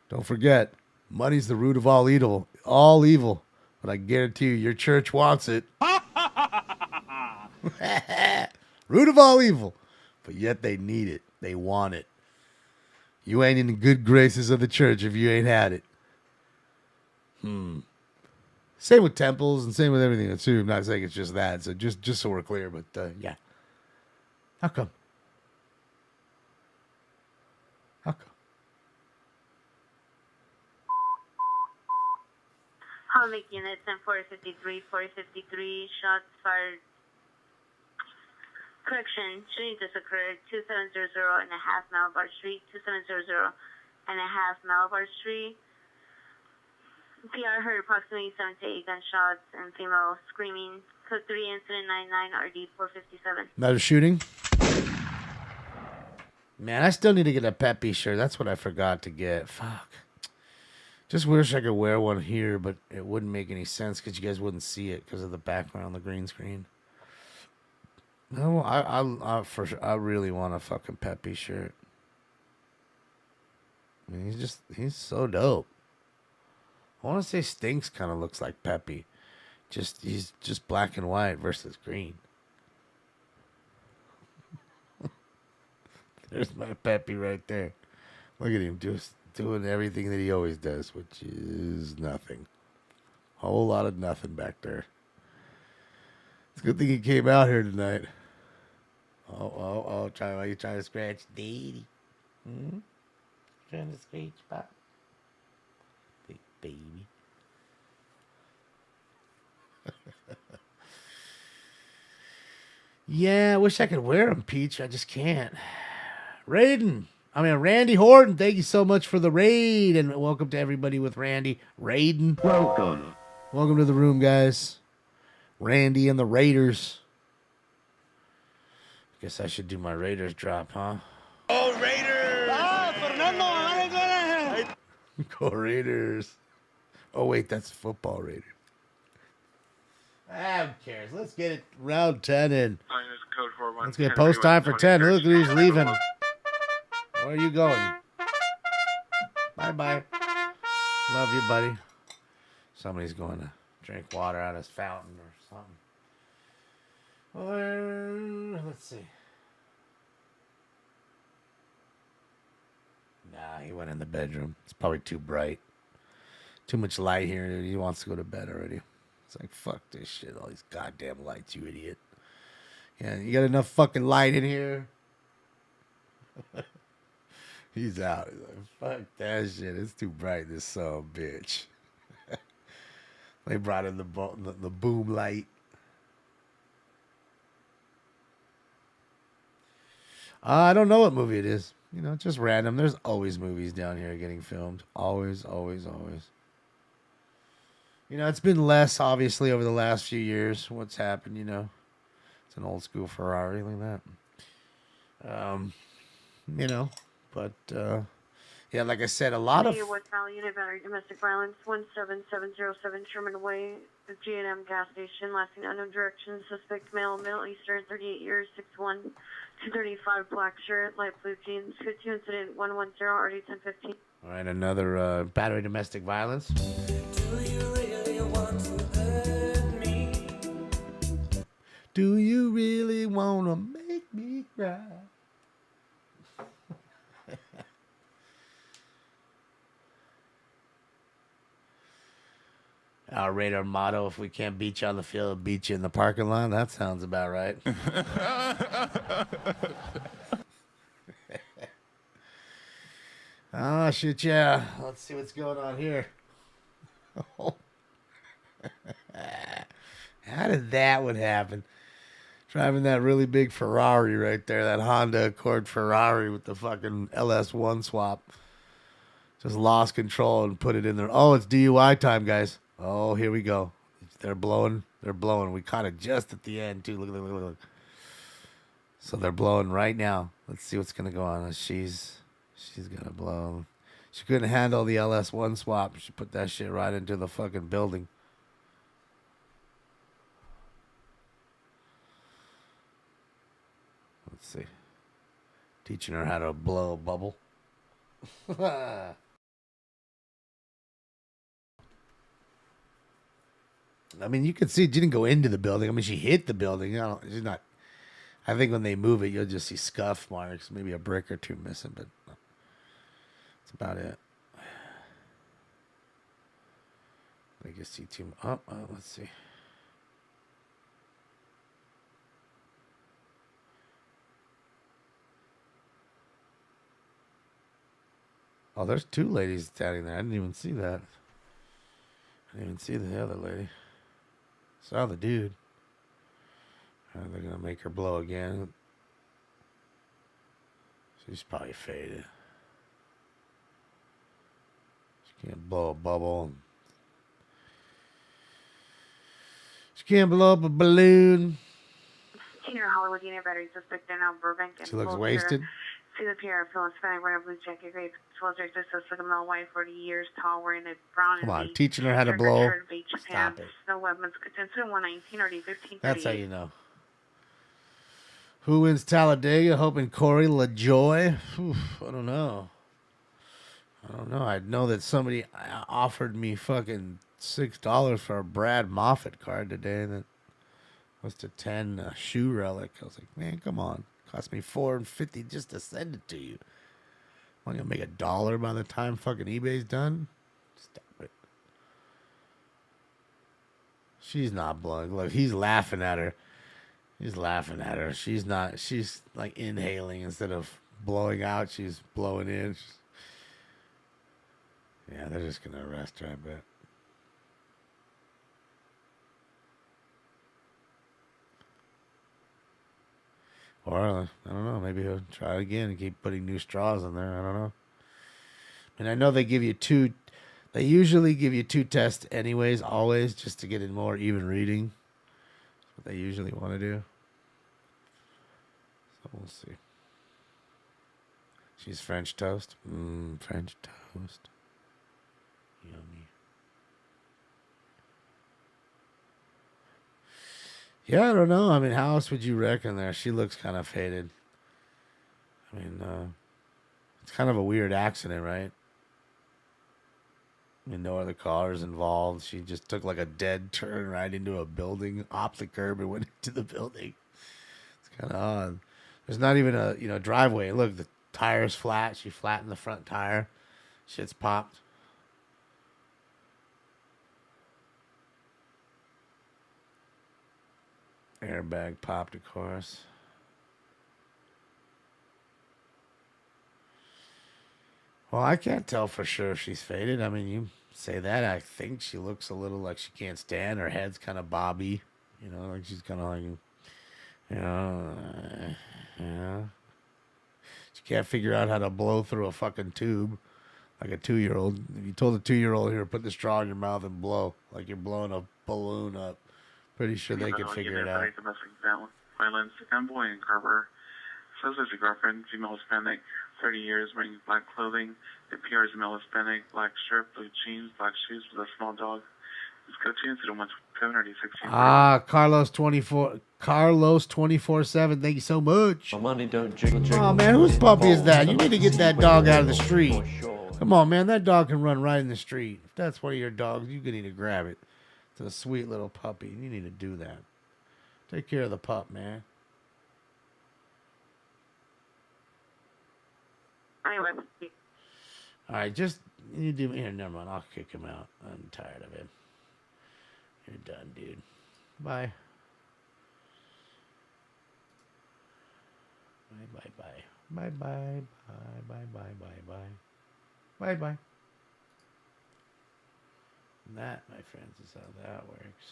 Don't forget, money's the root of all evil. All evil. But I guarantee you, your church wants it. Root of all evil. But yet they need it. They want it. You ain't in the good graces of the church if you ain't had it. Same with temples and same with everything too. I'm not saying it's just that. So just so we're clear, but yeah. How come? How come? Holic units and 453, 453, shots fired. Correction, shooting just occurred 2700 and a half Malabar Street, 2700 and a half Malabar Street. PR heard approximately 7 to 8 gunshots and female screaming. Code 3 incident 99 RD 457. Another shooting? Man, I still need to get a Peppy shirt. That's what I forgot to get. Fuck. Just wish I could wear one here, but it wouldn't make any sense because you guys wouldn't see it because of the background on the green screen. No, I really want a fucking Peppy shirt. I mean, he's so dope. I want to say Stinks kind of looks like Peppy. He's just black and white versus green. There's my Peppy right there. Look at him just doing everything that he always does, which is nothing. Whole lot of nothing back there. It's a good thing he came out here tonight. Oh, are you trying to scratch Daddy? Trying to scratch Pop? Big baby. Yeah, I wish I could wear them, Peach. I just can't. Randy Horton, thank you so much for the raid, and welcome to everybody with Randy. Raiden. Welcome. Welcome to the room, guys. Randy and the Raiders. Guess I should do my Raiders drop, huh? Oh, Raiders! Fernando! Go Raiders. Oh, wait, that's football Raiders. Who cares? Let's get it round 10 in. Let's get post time for 10. Look who's leaving. Where are you going? Bye-bye. Love you, buddy. Somebody's going to drink water out of his fountain or something. Or, let's see. Nah, he went in the bedroom. It's probably too bright. Too much light here. He wants to go to bed already. It's like, fuck this shit. All these goddamn lights, you idiot. Yeah, you got enough fucking light in here? He's out. He's like, fuck that shit. It's too bright, this son of a bitch. They brought in the boom light. I don't know what movie it is. You know, just random. There's always movies down here getting filmed. Always, always, always. You know, it's been less, obviously, over the last few years. What's happened, you know. It's an old school Ferrari like that. You know, but, yeah, like I said, a lot of... West Valley Unit Battery Domestic Violence, 17707 Sherman Way, the G&M gas station, lasting unknown direction. Suspect male, Middle Eastern, 38 years, 6'1", 235, black shirt, light blue jeans. 52 incident 110, RD 1015. All right, another battery domestic violence. Do you really want to hurt me? Do you really want to make me cry? Our radar motto, if we can't beat you on the field, beat you in the parking lot. That sounds about right. Oh, shit, yeah. Let's see what's going on here. How did that one happen? Driving that really big Ferrari right there, that Honda Accord Ferrari with the fucking LS1 swap. Just lost control and put it in there. Oh, it's DUI time, guys. Oh, here we go. They're blowing. They're blowing. We caught it just at the end, too. Look. So they're blowing right now. Let's see what's going to go on. She's going to blow. She couldn't handle the LS1 swap. She put that shit right into the fucking building. Let's see. Teaching her how to blow a bubble. I mean, you can see she didn't go into the building. I mean, she hit the building. She's not. I think when they move it, you'll just see scuff marks, maybe a brick or two missing, but that's about it. I can see two. Oh, let's see. Oh, there's two ladies standing there. I didn't even see that. I didn't even see the other lady. Saw the dude. They're going to make her blow again. She's probably faded. She can't blow a bubble. She can't blow up a balloon. Senior Hollywood Unit Battery Suspect in Burbank. She looks wasted. See the PR, Phyllis Hispanic, wearing a blue jacket, gray full director, suspect, male, white, 40 years tall, wearing a brown Come and on, beige teaching her how to shirt, blow. shirt, beige Stop pants, it. no weapons, contention 119 or D15. That's how you know. Who wins Talladega? Hoping Corey LaJoy. I don't know. I know that somebody offered me fucking $6 for a Brad Moffat card today. That was to 10 shoe relic. I was like, man, come on. Cost me $4.50 just to send it to you. I'm gonna make $1 by the time fucking eBay's done. Stop it. She's not blowing. Look, he's laughing at her. He's laughing at her. She's not. She's like inhaling instead of blowing out. She's blowing in. Yeah, they're just gonna arrest her, I bet. Or, I don't know, maybe he'll try it again and keep putting new straws in there. I don't know. And I know they give you two, they usually give you two tests anyways, always, just to get in more even reading. That's what they usually want to do. So we'll see. She's French toast. French toast. Yummy. Yeah, I don't know. I mean, how else would you reckon there? She looks kind of faded. I mean, it's kind of a weird accident, right? I mean, no other cars involved. She just took like a dead turn right into a building, off the curb, and went into the building. It's kind of odd. There's not even a driveway. Look, the tire's flat. She flattened the front tire. Shit's popped. Airbag popped, of course. Well, I can't tell for sure if she's faded. I mean, you say that. I think she looks a little like she can't stand. Her head's kind of bobby. You know, like she's kind of like, She can't figure out how to blow through a fucking tube like a 2-year-old. If you told a 2-year-old, here, put the straw in your mouth and blow, like you're blowing a balloon up. Pretty sure they could figure it out. Domestic violence, envoy in Carver. Says there's a girlfriend, female Hispanic, 30 years, wearing black clothing. The PR is male Hispanic, black shirt, blue jeans, black shoes with a small dog. Let's go to incident 117 or D16. Carlos 24/7. Thank you so much. My money don't jiggle. Oh man, whose puppy is that? You need to get that dog out of the street. Come on, man, that dog can run right in the street. If that's one of your dogs, you need to grab it. It's a sweet little puppy. You need to do that. Take care of the pup, man. Anyway. All right, just you do here. Never mind. I'll kick him out. I'm tired of him. You're done, dude. Bye. Bye. Bye. Bye. Bye. Bye. And that, my friends, is how that works.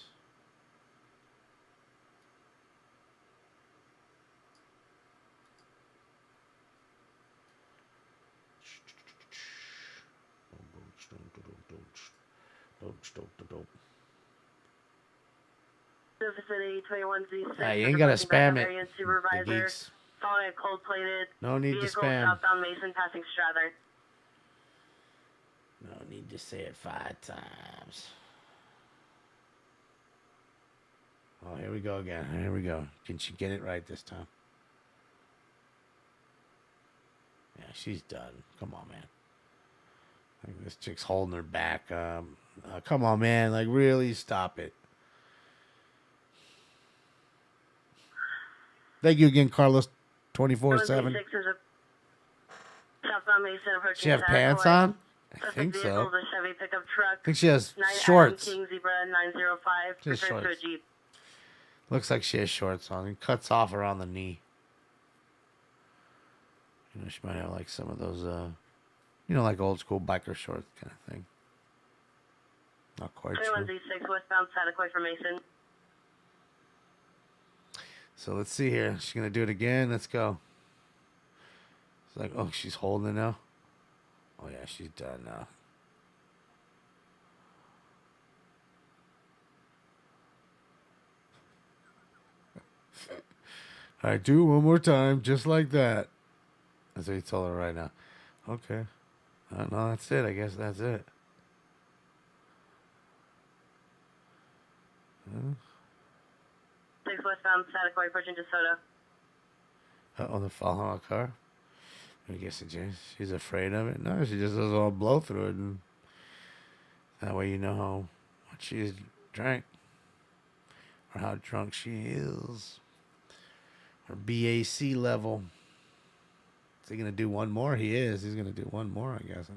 Vicinity 21Z6. You ain't gotta spam it. Area The supervisor. geeks. Following a cold-plated No need to vehicle spam. southbound Mason passing Strather. No need to say it 5 times. Oh, here we go again. Here we go. Can she get it right this time? Yeah, she's done. Come on, man. Like this chick's holding her back. Come on, man. Like, really, stop it. Thank you again, Carlos. 24/7. Six is a southbound Mason approaching. She have pants on? I think so. The Chevy pickup truck. I think she has 9 shorts. Adam King Zebra 905. She has Returns to a shorts. Jeep. Looks like she has shorts on. It cuts off around the knee. You know, she might have like some of those, like old school biker shorts kind of thing. Not quite sure. 21Z6 westbound Sataquai for Mason. So let's see here. She's going to do it again. Let's go. It's like, oh, she's holding it now. Oh, yeah, she's done now. All right, do it one more time, just like that. That's what he told her right now. Okay. No, that's it. I guess that's it. Six westbound Sataquai approaching DeSoto. Oh, they're following a car? I guess she's afraid of it. No, she just doesn't want to blow through it. And that way you know how much she's drank. Or how drunk she is. Or BAC level. Is he going to do one more? He is. He's going to do one more, I guess.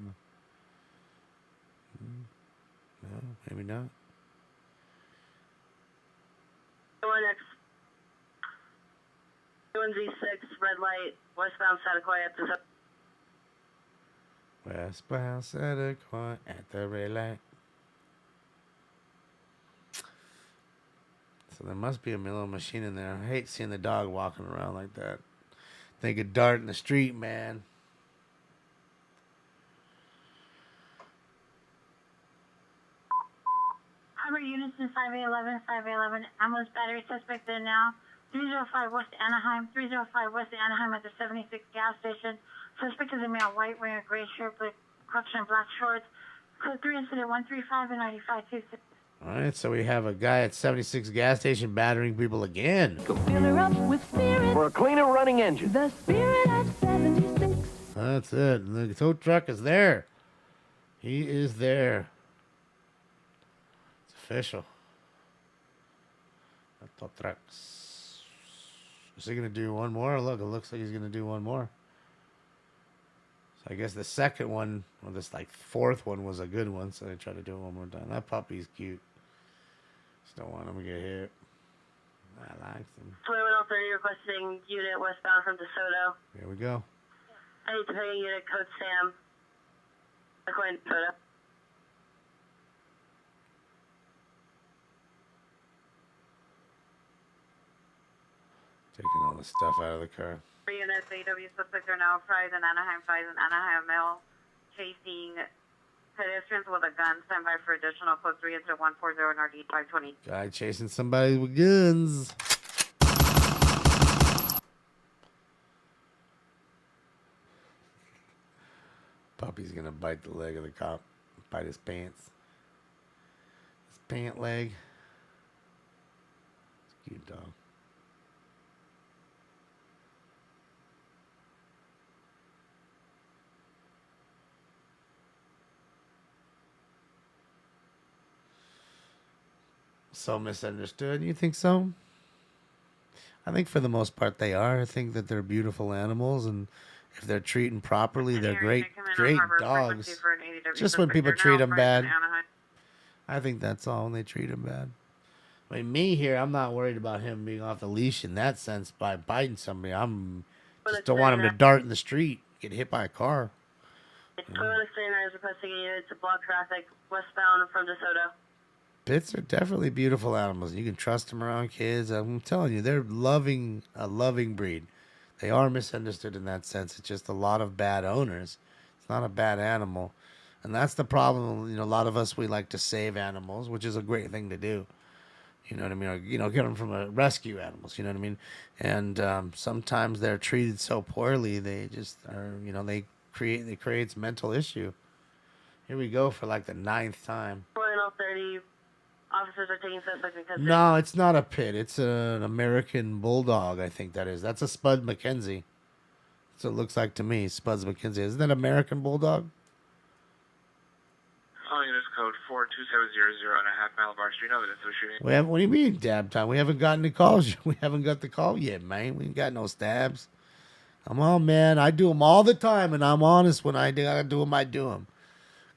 No, maybe not. 1Z6, red light, westbound Sataquai at the... Westbound Sataquai at the red light. So there must be a little machine in there. I hate seeing the dog walking around like that. Think a dart in the street, man. Harbor units in 5A11, ambulance battery suspect there now. 305 West Anaheim, 305 West Anaheim at the 76 gas station. Suspect is a male, white, wearing a gray shirt, black crocs and black shorts. Code 3 incident 135 and 9526. All right, so we have a guy at 76 gas station battering people again. Go fill her up with spirit for a cleaner running engine. The spirit of 76. That's it. The tow truck is there. He is there. It's official. The tow trucks. Is he going to do one more? Look, it looks like he's going to do one more. So I guess the second one, or this fourth one was a good one, so they tried to do it one more time. That puppy's cute. Just don't want him to get hit. I like him. 2130 requesting unit westbound from DeSoto. Here we go. I need to pay a unit code Sam. According to DeSoto. Taking all the stuff out of the car. Units, AW suspects are now fried in Anaheim 5 and Anaheim male chasing pedestrians with a gun. Stand by for additional code 3 into 140 NRD 520. Guy chasing somebody with guns. Puppy's gonna bite the leg of the cop. Bite his pants. His pant leg. It's a cute dog. So misunderstood. You think so? I think for the most part they are. I think that they're beautiful animals, and if they're treated properly, they're great dogs. Just when people treat them bad, I think that's all. When they treat them bad. I mean, me here, I'm not worried about him being off the leash in that sense by biting somebody. I'm just don't want him to dart in the street, get hit by a car. Toyota 39 is requesting a unit to block traffic westbound from DeSoto. Pits are definitely beautiful animals. You can trust them around kids. I'm telling you, they're a loving breed. They are misunderstood in that sense. It's just a lot of bad owners. It's not a bad animal. And that's the problem. A lot of us, we like to save animals, which is a great thing to do. You know what I mean? Or, get them from rescue animals. You know what I mean? And sometimes they're treated so poorly, they just are, it creates mental issue. Here we go for the 9th time. 30 officers are taking suspects in custody. No, it's not a pit. It's an American bulldog, I think that is. That's a Spud McKenzie. That's what it looks like to me, Spuds McKenzie. Isn't that American bulldog? Oh, you just code 42700 and a half Malabar Street. No evidence of shooting. What do you mean, dab time? We haven't gotten the calls. We haven't got the call yet, man. We ain't got no stabs. Come on, man. I do them all the time, and I'm honest when I gotta do them, I do them.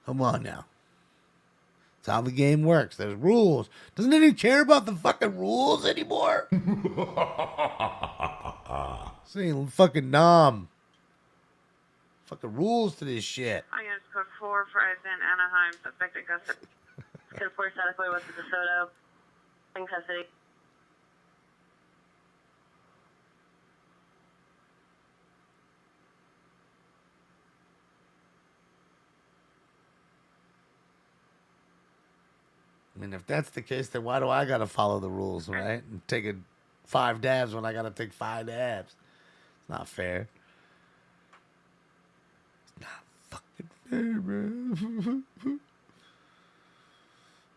Come on now. That's how the game works. There's rules. Doesn't anyone care about the fucking rules anymore? Saying fucking nom. Fucking rules to this shit. I got code 4 for Eisen, Anaheim, suspect in custody. Code 4 status West of DeSoto, in custody. I mean, if that's the case, then why do I gotta follow the rules, right? And take 5 dabs when I gotta take 5 dabs. It's not fair. It's not fucking fair, bro. It's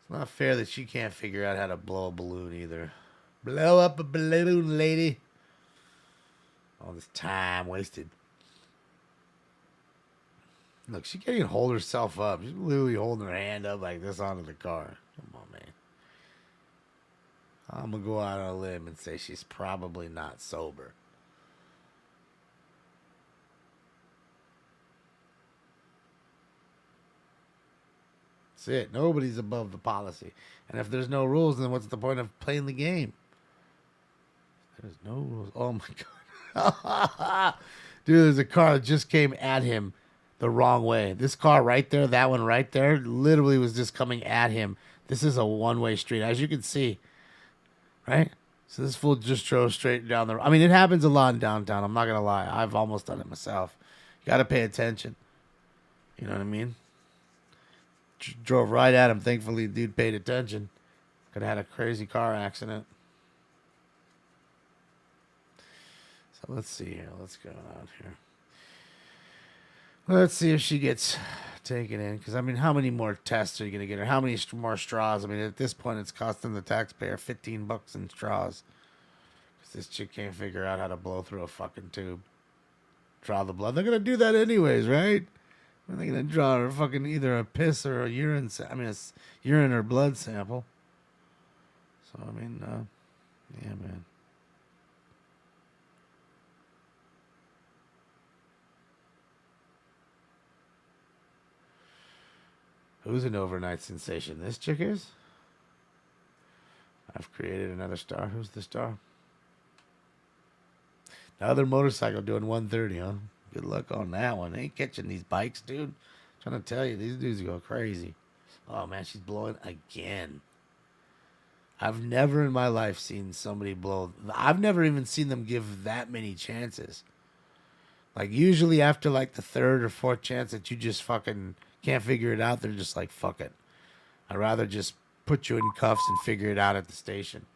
not fair that she can't figure out how to blow a balloon either. Blow up a balloon, lady. All this time wasted. Look, she can't even hold herself up. She's literally holding her hand up like this onto the car. Come on, man. I'm going to go out on a limb and say she's probably not sober. That's it. Nobody's above the policy. And if there's no rules, then what's the point of playing the game? There's no rules. Oh, my God. Dude, there's a car that just came at him the wrong way. This car right there, that one right there, literally was just coming at him. This is a one-way street, as you can see, right? So this fool just drove straight down the... I mean, it happens a lot in downtown. I'm not going to lie. I've almost done it myself. You got to pay attention. You know what I mean? Drove right at him. Thankfully, the dude paid attention. Could have had a crazy car accident. So let's see here. What's going on here? Let's see if she gets taken in. Because, I mean, how many more tests are you going to get her? How many more straws? I mean, at this point, it's costing the taxpayer $15 in straws. Because this chick can't figure out how to blow through a fucking tube. Draw the blood. They're going to do that anyways, right? They're going to draw her fucking either a piss or a urine. I mean, it's urine or blood sample. So, I mean, yeah, man. Who's an overnight sensation? This chick is? I've created another star. Who's the star? Another motorcycle doing 130, huh? Good luck on that one. They ain't catching these bikes, dude. I'm trying to tell you, these dudes go crazy. Oh, man, she's blowing again. I've never in my life seen somebody blow. I've never even seen them give that many chances. Like, usually after, like, the third or fourth chance that you just fucking can't figure it out, they're just like, fuck it. I'd rather just put you in cuffs and figure it out at the station.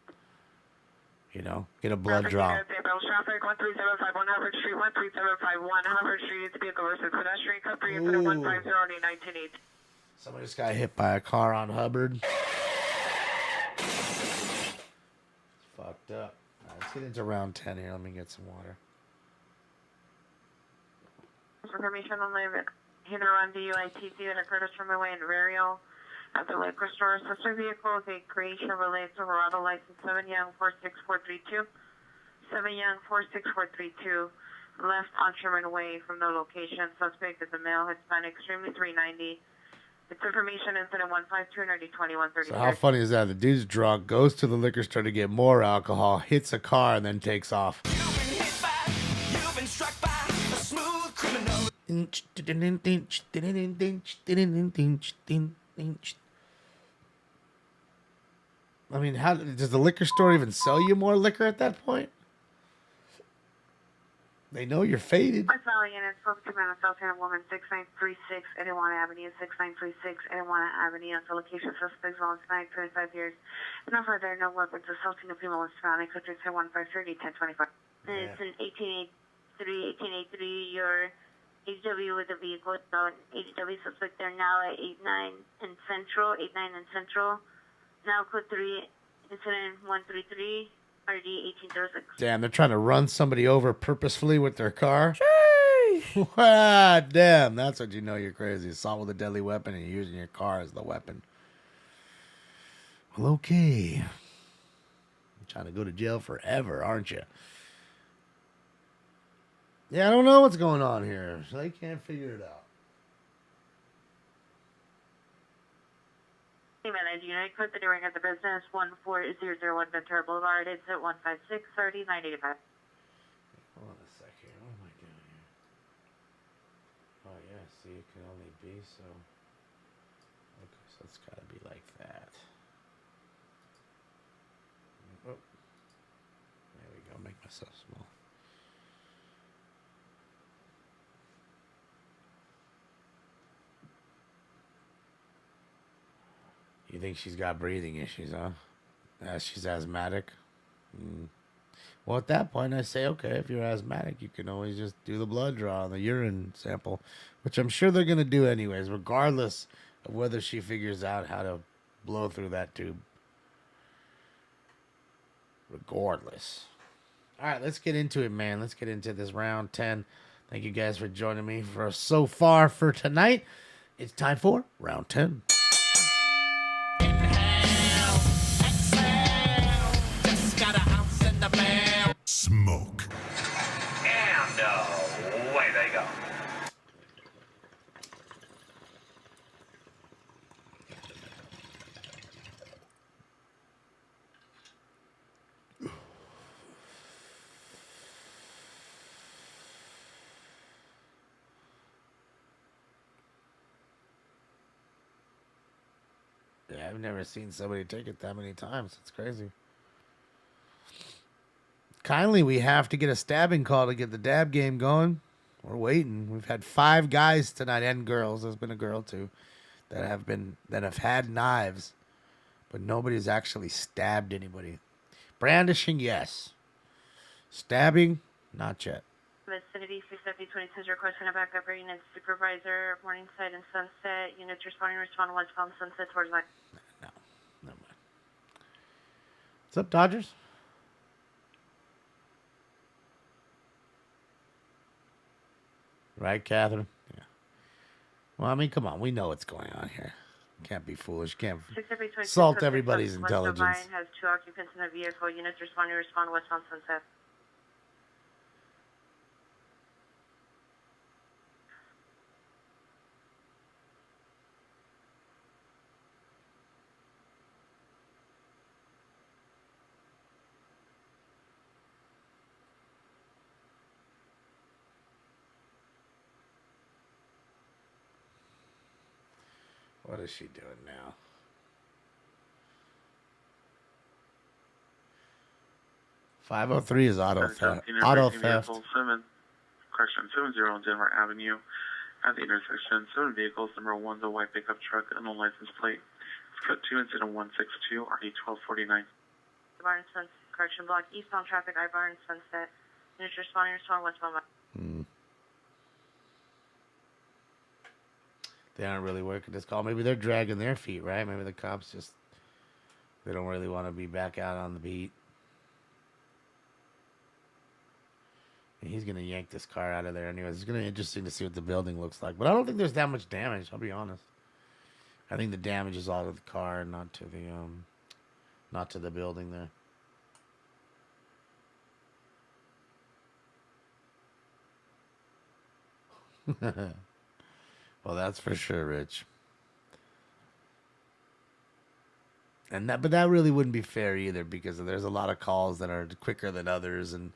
You know, get a blood draw. Traffic 13751 Harvard Street, 13751 Harvard Street. It's vehicle versus pedestrian. Code 3 incident 150 1980. Somebody just got hit by a car on Hubbard. It's fucked up. All right, let's get into round 10 here. Let me get some water. Information on the hit or run DUITC that occurred at Crimewave and Burial at the liquor store. Sister vehicle is a gray Chevrolet Silverado license 7 Young 46432. 7 Young 46432. Left on Sherman Way from the location. Suspect is a male, Hispanic, extremely 390. It's information incident 152-90-21-33. So how funny is that? The dude's drunk, goes to the liquor store to get more alcohol, hits a car, and then takes off. You've been struck by a smooth criminal. I mean, how does the liquor store even sell you more liquor at that point? They know you're faded. West Valley Unit, spoke to man, South Hand woman, 6936, Edewana Avenue, 6936, Edewana Avenue, on the location suspects, violence, 25 years. No further, no weapons, assaulting a female was found. I could just say 1530, 1025. It's an 1883, your HW with a vehicle, HW suspect, they're now at 89 in Central, Now code 3, incident 133. RD 1806. Damn, they're trying to run somebody over purposefully with their car. Sheesh. Damn, that's what you know you're crazy. Assault with a deadly weapon and you're using your car as the weapon. Well, okay. You're trying to go to jail forever, aren't you? Yeah, I don't know what's going on here. So they can't figure it out. Hey, man, as you know, quit the doing at the business 14001 Ventura Boulevard. It's at 15630 985. Hold on a sec here. What am I doing here? Oh, yeah. See, it can only be so. Okay, so it's got to be like that. Oh. There we go. Make myself small. You think she's got breathing issues, huh? She's asthmatic? Well, at that point, I say, okay, if you're asthmatic, you can always just do the blood draw on the urine sample, which I'm sure they're going to do anyways, regardless of whether she figures out how to blow through that tube. Regardless. All right, let's get into it, man. Let's get into this round 10. Thank you guys for joining me for so far for tonight. It's time for round 10. Smoke. And away they go. Yeah, I've never seen somebody take it that many times. It's crazy. Kindly, we have to get a stabbing call to get the dab game going. We're waiting. We've had 5 guys tonight and girls. There's been a girl too that have had knives, but nobody's actually stabbed anybody. Brandishing, yes. Stabbing, not yet. Vicinity 65022 is requesting a backup for unit supervisor, Morningside and Sunset. Units responding westbound Sunset towards like. No, never mind. What's up, Dodgers? Right, Catherine? Yeah. Well, I mean, come on. We know what's going on here. Can't be foolish. Can't salt everybody's intelligence. West of has 2 occupants in a vehicle. Units respond westbound Sunset. What is she doing now? .503 is auto theft. Auto theft. 70 on Denver Avenue. At the intersection, 7 vehicles. Number 1's a white pickup truck, unknown license plate. It's cut 2 incident 162, RD 1249. Barn Sunset, correction block, eastbound traffic, I-Barn Sunset. Units responding westbound. They aren't really working this call. Maybe they're dragging their feet, right? Maybe the cops just, they don't really want to be back out on the beat. And he's going to yank this car out of there anyways. It's going to be interesting to see what the building looks like. But I don't think there's that much damage, I'll be honest. I think the damage is all to the car and not to the building there. Well, that's for sure, Rich. But that really wouldn't be fair either, because there's a lot of calls that are quicker than others, and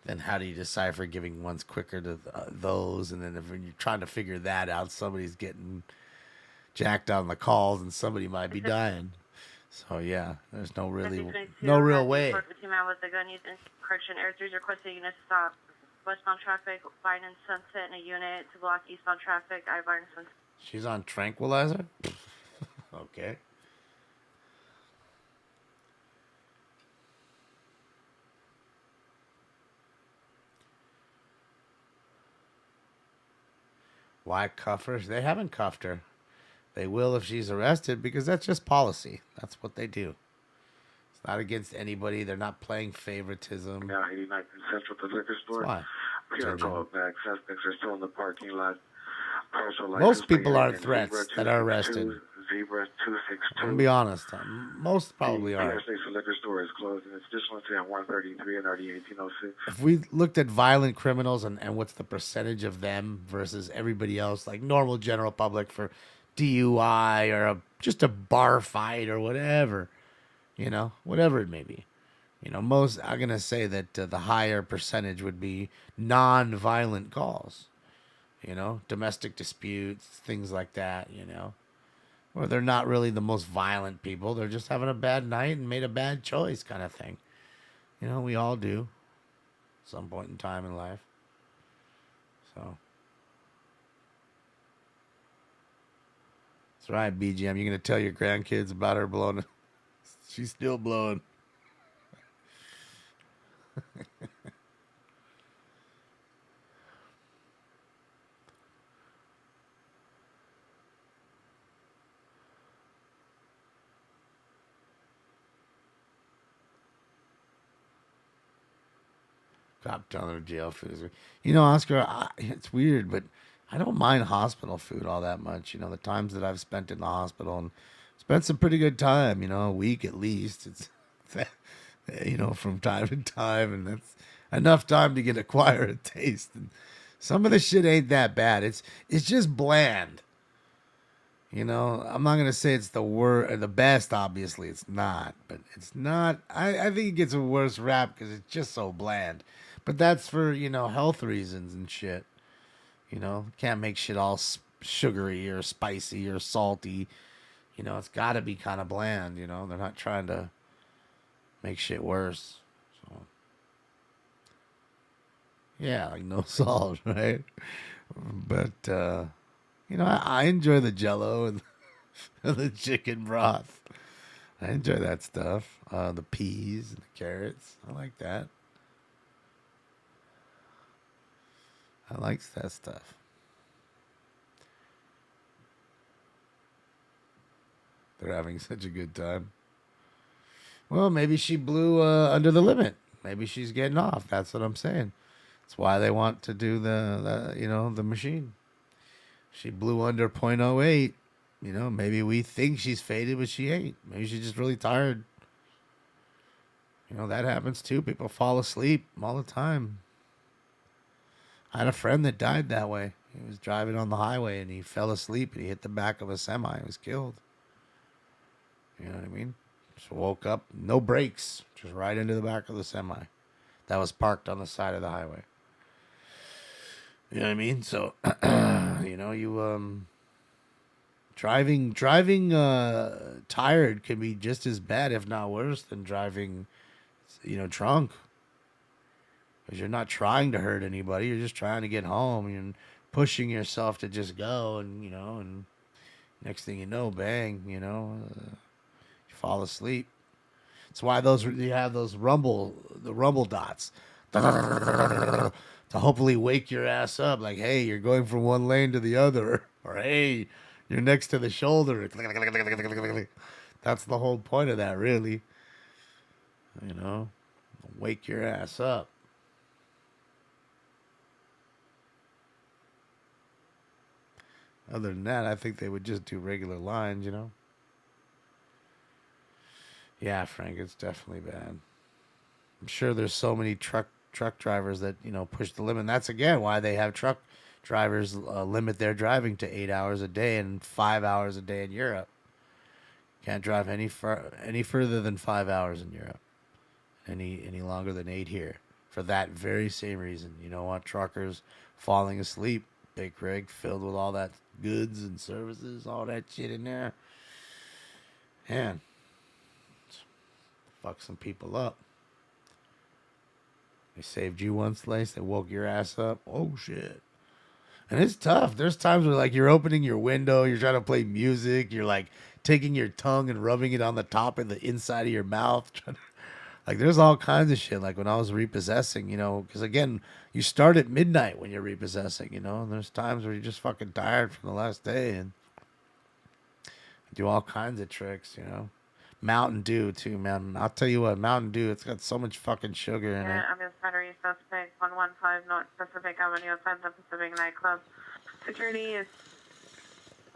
then how do you decipher giving ones quicker to those? And then if you're trying to figure that out, somebody's getting jacked on the calls, and somebody might be dying. So yeah, there's no real way. Correction, Air 3's requesting unit stop. Westbound traffic, Vine and Sunset, and a unit to block eastbound traffic, I-Vine and Sunset. She's on tranquilizer? Okay. Why cuff her? They haven't cuffed her. They will if she's arrested, because that's just policy. That's what they do. It's not against anybody. They're not playing favoritism. Yeah, 89th and Central, the liquor store. Why? PR call back. Suspects are still in the parking lot. Partial Most license people plate aren't in threats Zebra that are 262, arrested. Zebra 262. I'm gonna be honest. Most probably The aren't. PR Station liquor store is closed, and it's additional to 133 and RD 1806. If we looked at violent criminals and what's the percentage of them versus everybody else, like normal general public for DUI or just a bar fight or whatever, whatever it may be, most, I'm going to say that the higher percentage would be non-violent calls, domestic disputes, things like that, where they're not really the most violent people. They're just having a bad night and made a bad choice kind of thing. We all do some point in time in life. So that's right, BGM. You're going to tell your grandkids about her blowing. She's still blowing. Cop telling her jail food is... Oscar, it's weird, but I don't mind hospital food all that much. The times that I've spent in the hospital and spent some pretty good time, a week at least. It's, from time to time, and that's enough time to acquire a taste. And some of the shit ain't that bad. It's just bland. I'm not going to say it's the best, obviously. It's not, but it's not. I think it gets a worse rap because it's just so bland. But that's for, health reasons and shit. Can't make shit all sugary or spicy or salty. It's got to be kind of bland, They're not trying to make shit worse. So, yeah, like no salt, right? But, I enjoy the Jell-O and the chicken broth. I enjoy that stuff. The peas and the carrots. I like that. I like that stuff. They're having such a good time. Well, maybe she blew under the limit. Maybe she's getting off. That's what I'm saying. That's why they want to do the machine. She blew under .08. Maybe we think she's faded, but she ain't. Maybe she's just really tired. That happens too. People fall asleep all the time. I had a friend that died that way. He was driving on the highway and he fell asleep and he hit the back of a semi and was killed. You know what I mean? Just woke up, no brakes, just right into the back of the semi that was parked on the side of the highway. You know what I mean? So, driving tired can be just as bad, if not worse, than driving, drunk. Because you're not trying to hurt anybody. You're just trying to get home. You're pushing yourself to just go. And, and next thing you know, bang, you fall asleep. That's why you have the rumble dots. To hopefully wake your ass up. Like, hey, you're going from one lane to the other. Or, hey, you're next to the shoulder. That's the whole point of that, really. Wake your ass up. Other than that, I think they would just do regular lines, Yeah, Frank, it's definitely bad. I'm sure there's so many truck drivers that, push the limit. And that's, again, why they have truck drivers limit their driving to 8 hours a day and 5 hours a day in Europe. Can't drive any further than 5 hours in Europe. Any longer than 8 here. For that very same reason. You don't want truckers falling asleep. Big rig filled with all that goods and services, all that shit in there. Man, fuck some people up. They saved you one slice, they woke your ass up. Oh shit. And it's tough. There's times where you're opening your window, you're trying to play music, you're taking your tongue and rubbing it on the top of the inside of your mouth. There's all kinds of shit. Like when I was repossessing, because again, you start at midnight when you're repossessing, and there's times where you're just fucking tired from the last day and do all kinds of tricks, Mountain Dew too, man. I'll tell you what, Mountain Dew, it's got so much fucking sugar in it. Yeah, I'm battery suspect 115 North Pacific Avenue outside the Pacific nightclub. Security is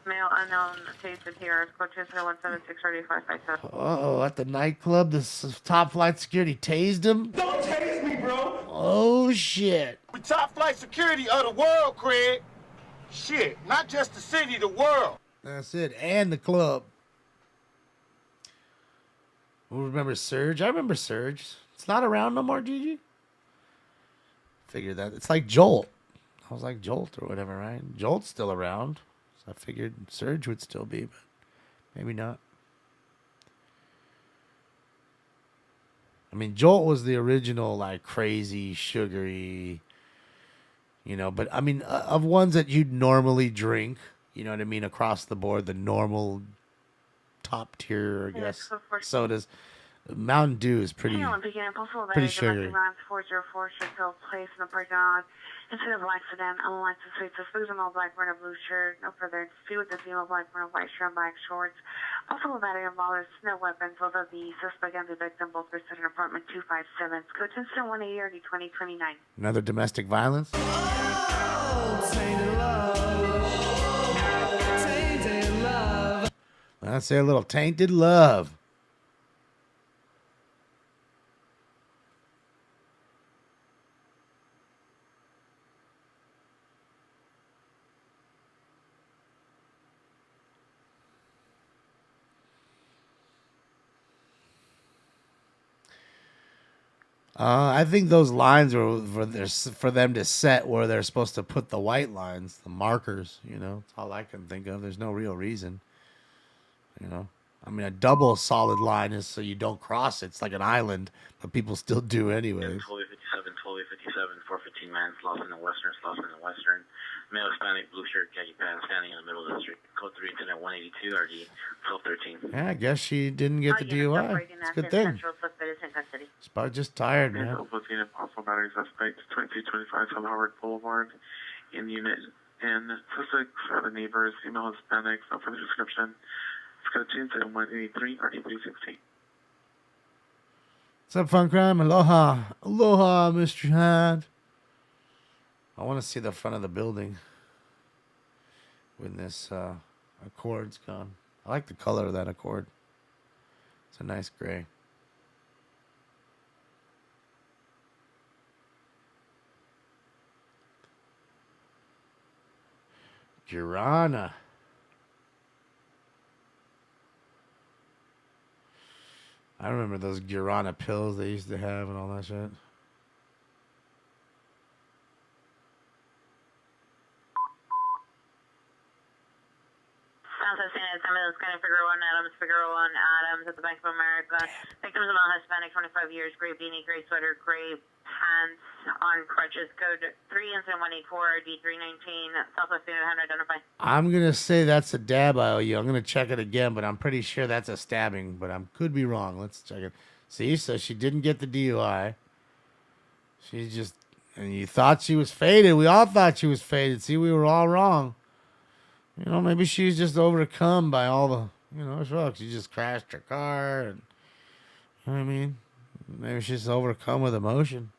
male unknown tasted here. Code 201763557. Oh, at the nightclub, this top flight security tased him. Don't tase me, bro. Oh shit. We top flight security of the world, Craig. Shit, not just the city, the world. That's it, and the club. Who remembers Surge? I remember Surge. It's not around no more, Gigi. Figured that. It's like Jolt. I was like Jolt or whatever, right? Jolt's still around. So I figured Surge would still be, but maybe not. I mean, Jolt was the original, like, crazy, sugary, you know, but I mean, of ones that you'd normally drink, you know what I mean, across the board, the normal top tier, I guess, sodas. Mountain Dew is pretty sugary. 404 should go place in the parking lot. Instead of black sedan, unlicensed suits, a male black wearing a blue shirt. No further dispute with the female black wearing a white shirt and black shorts. Also, a battery of ballers, no weapons. Both of the suspect and the victim both reside in apartment 257. Code 180 RD 2029. Another domestic violence. Let's say a little tainted love. I think those lines were for them to set where they're supposed to put the white lines, the markers, you know. That's all I can think of. There's no real reason. You know, I mean, a double solid line is so you don't cross it. It's like an island, but people still do anyways. 1257, 415 man, lost in the western. Male Hispanic, blue shirt, khaki pants, standing in the middle of the street. Code 310 at 182 RD 1213. Yeah, I guess she didn't get the DUI. It's a good thing. She's probably just tired, man. Looking at possible battery suspect, 2225 South Howard Boulevard, in unit and suspects are the neighbors, female Hispanics, no further description. Escalations at 183 RD 316. What's up, Fun Crime? Aloha. Aloha, Mr. Hyde. I want to see the front of the building when this Accord's gone. I like the color of that Accord. It's a nice gray. Guarana. I remember those Guarana pills they used to have and all that shit. Adams at the Bank of America. Victims of male Hispanic, 25 years, gray beanie, gray sweater, gray pants, on crutches. Code 3 incident 184 D319. Southwest unit, how to identify. I'm gonna say that's a dab I owe you. I'm gonna check it again, but I'm pretty sure that's a stabbing. But I could be wrong. Let's check it. See, so she didn't get the DUI. She just, and you thought she was faded. We all thought she was faded. See, we were all wrong. You know, maybe she's just overcome by all the, you know, fuck. She just crashed her car, and you know what I mean. Maybe she's overcome with emotion.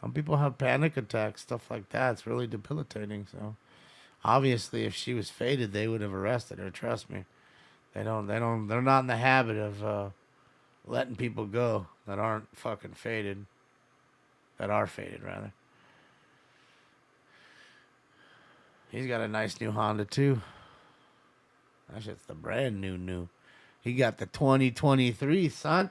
Some people have panic attacks, stuff like that. It's really debilitating. So, obviously, if she was faded, they would have arrested her. Trust me. They're not in the habit of letting people go that aren't fucking faded. That are faded, rather. He's got a nice new Honda, too. That shit's the brand new. He got the 2023, son.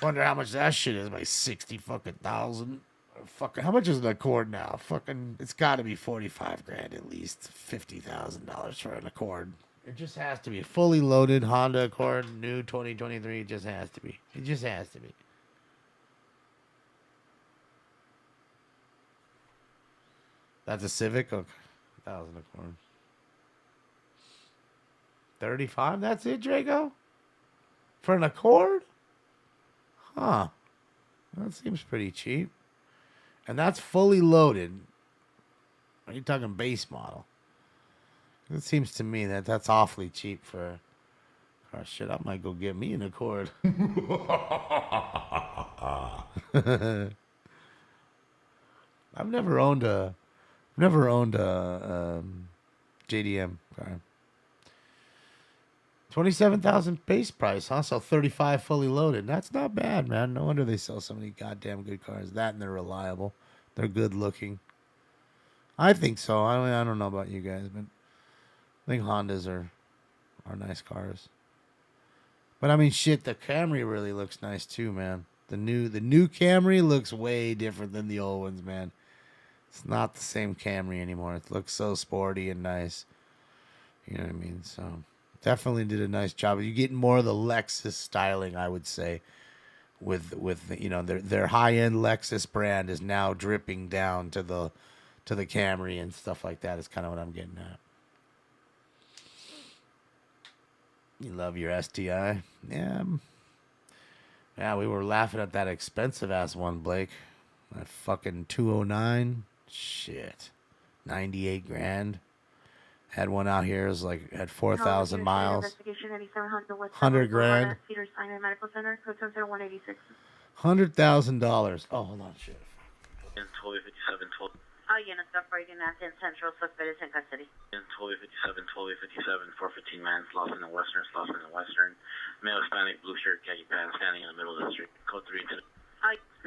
Wonder how much that shit is. Like 60 fucking thousand. Fucking, how much is an Accord now? Fucking, it's got to be 45 grand at least. $50,000 for an Accord. It just has to be fully loaded Honda Accord, new 2023. It just has to be. It just has to be. That's a Civic? Okay. 1,000 Accord. 35? That's it, Draco? For an Accord? Huh. That seems pretty cheap. And that's fully loaded. Are you talking base model? It seems to me that that's awfully cheap for. Oh shit! I might go get me an Accord. I've never owned a JDM car. 27,000 base price, huh? So 35 fully loaded. That's not bad, man. No wonder they sell so many goddamn good cars. That and they're reliable. They're good looking. I think so. I mean, I don't know about you guys, but I think Hondas are nice cars. But I mean, shit, the Camry really looks nice too, man. The new Camry looks way different than the old ones, man. It's not the same Camry anymore. It looks so sporty and nice. You know what I mean? So definitely did a nice job. You're getting more of the Lexus styling, I would say, with you know, their high-end Lexus brand is now dripping down to the Camry and stuff like that. Is kind of what I'm getting at. You love your STI, yeah. Yeah, we were laughing at that expensive ass one, Blake. That fucking 209. Shit, 98 grand. Had one out here. It was like had 4,000 miles. 100 grand. $100,000. Oh, hold on, shit. All units operating at Central, suspect is in custody. In 1257, 415 man, lost in the western. Male Hispanic, blue shirt, khaki pants, standing in the middle of the street. Code 3 to the...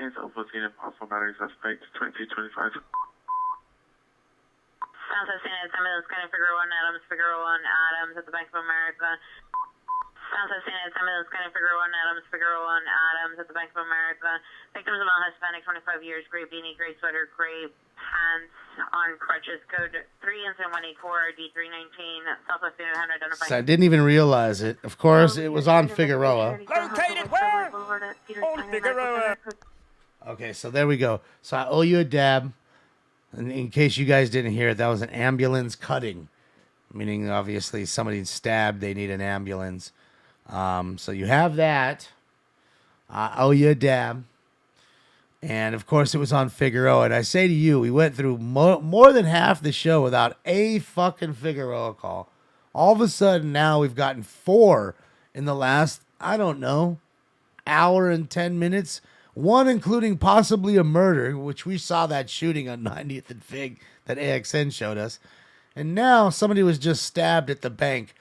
It's Alpha Senior, possible battery suspect, 2225. Sounds like San Antonio, Scanning Figure 1 Adams, Figure 1 Adams at the Bank of America. Sounds like San Antonio, Scanning Figure 1 Adams, Figure 1 Adams at the Bank of America. Victims of male Hispanic, 25 years, gray beanie, gray sweater, gray pants, on crutches. Code 3 incident 184, D319, Southwest 100 identified. So I didn't even realize it. Of course, it was on Figueroa. Located where? On Figueroa. Okay, so there we go. So I owe you a dab. And in case you guys didn't hear it, that was an ambulance cutting. Meaning, obviously, somebody stabbed, they need an ambulance. So you have that. I owe you a dab. And, of course, it was on Figueroa. And I say to you, we went through more than half the show without a fucking Figueroa call. All of a sudden, now we've gotten 4 in the last, I don't know, hour and 10 minutes. One including possibly a murder, which we saw that shooting on 90th and Fig that AXN showed us. And now somebody was just stabbed at the bank.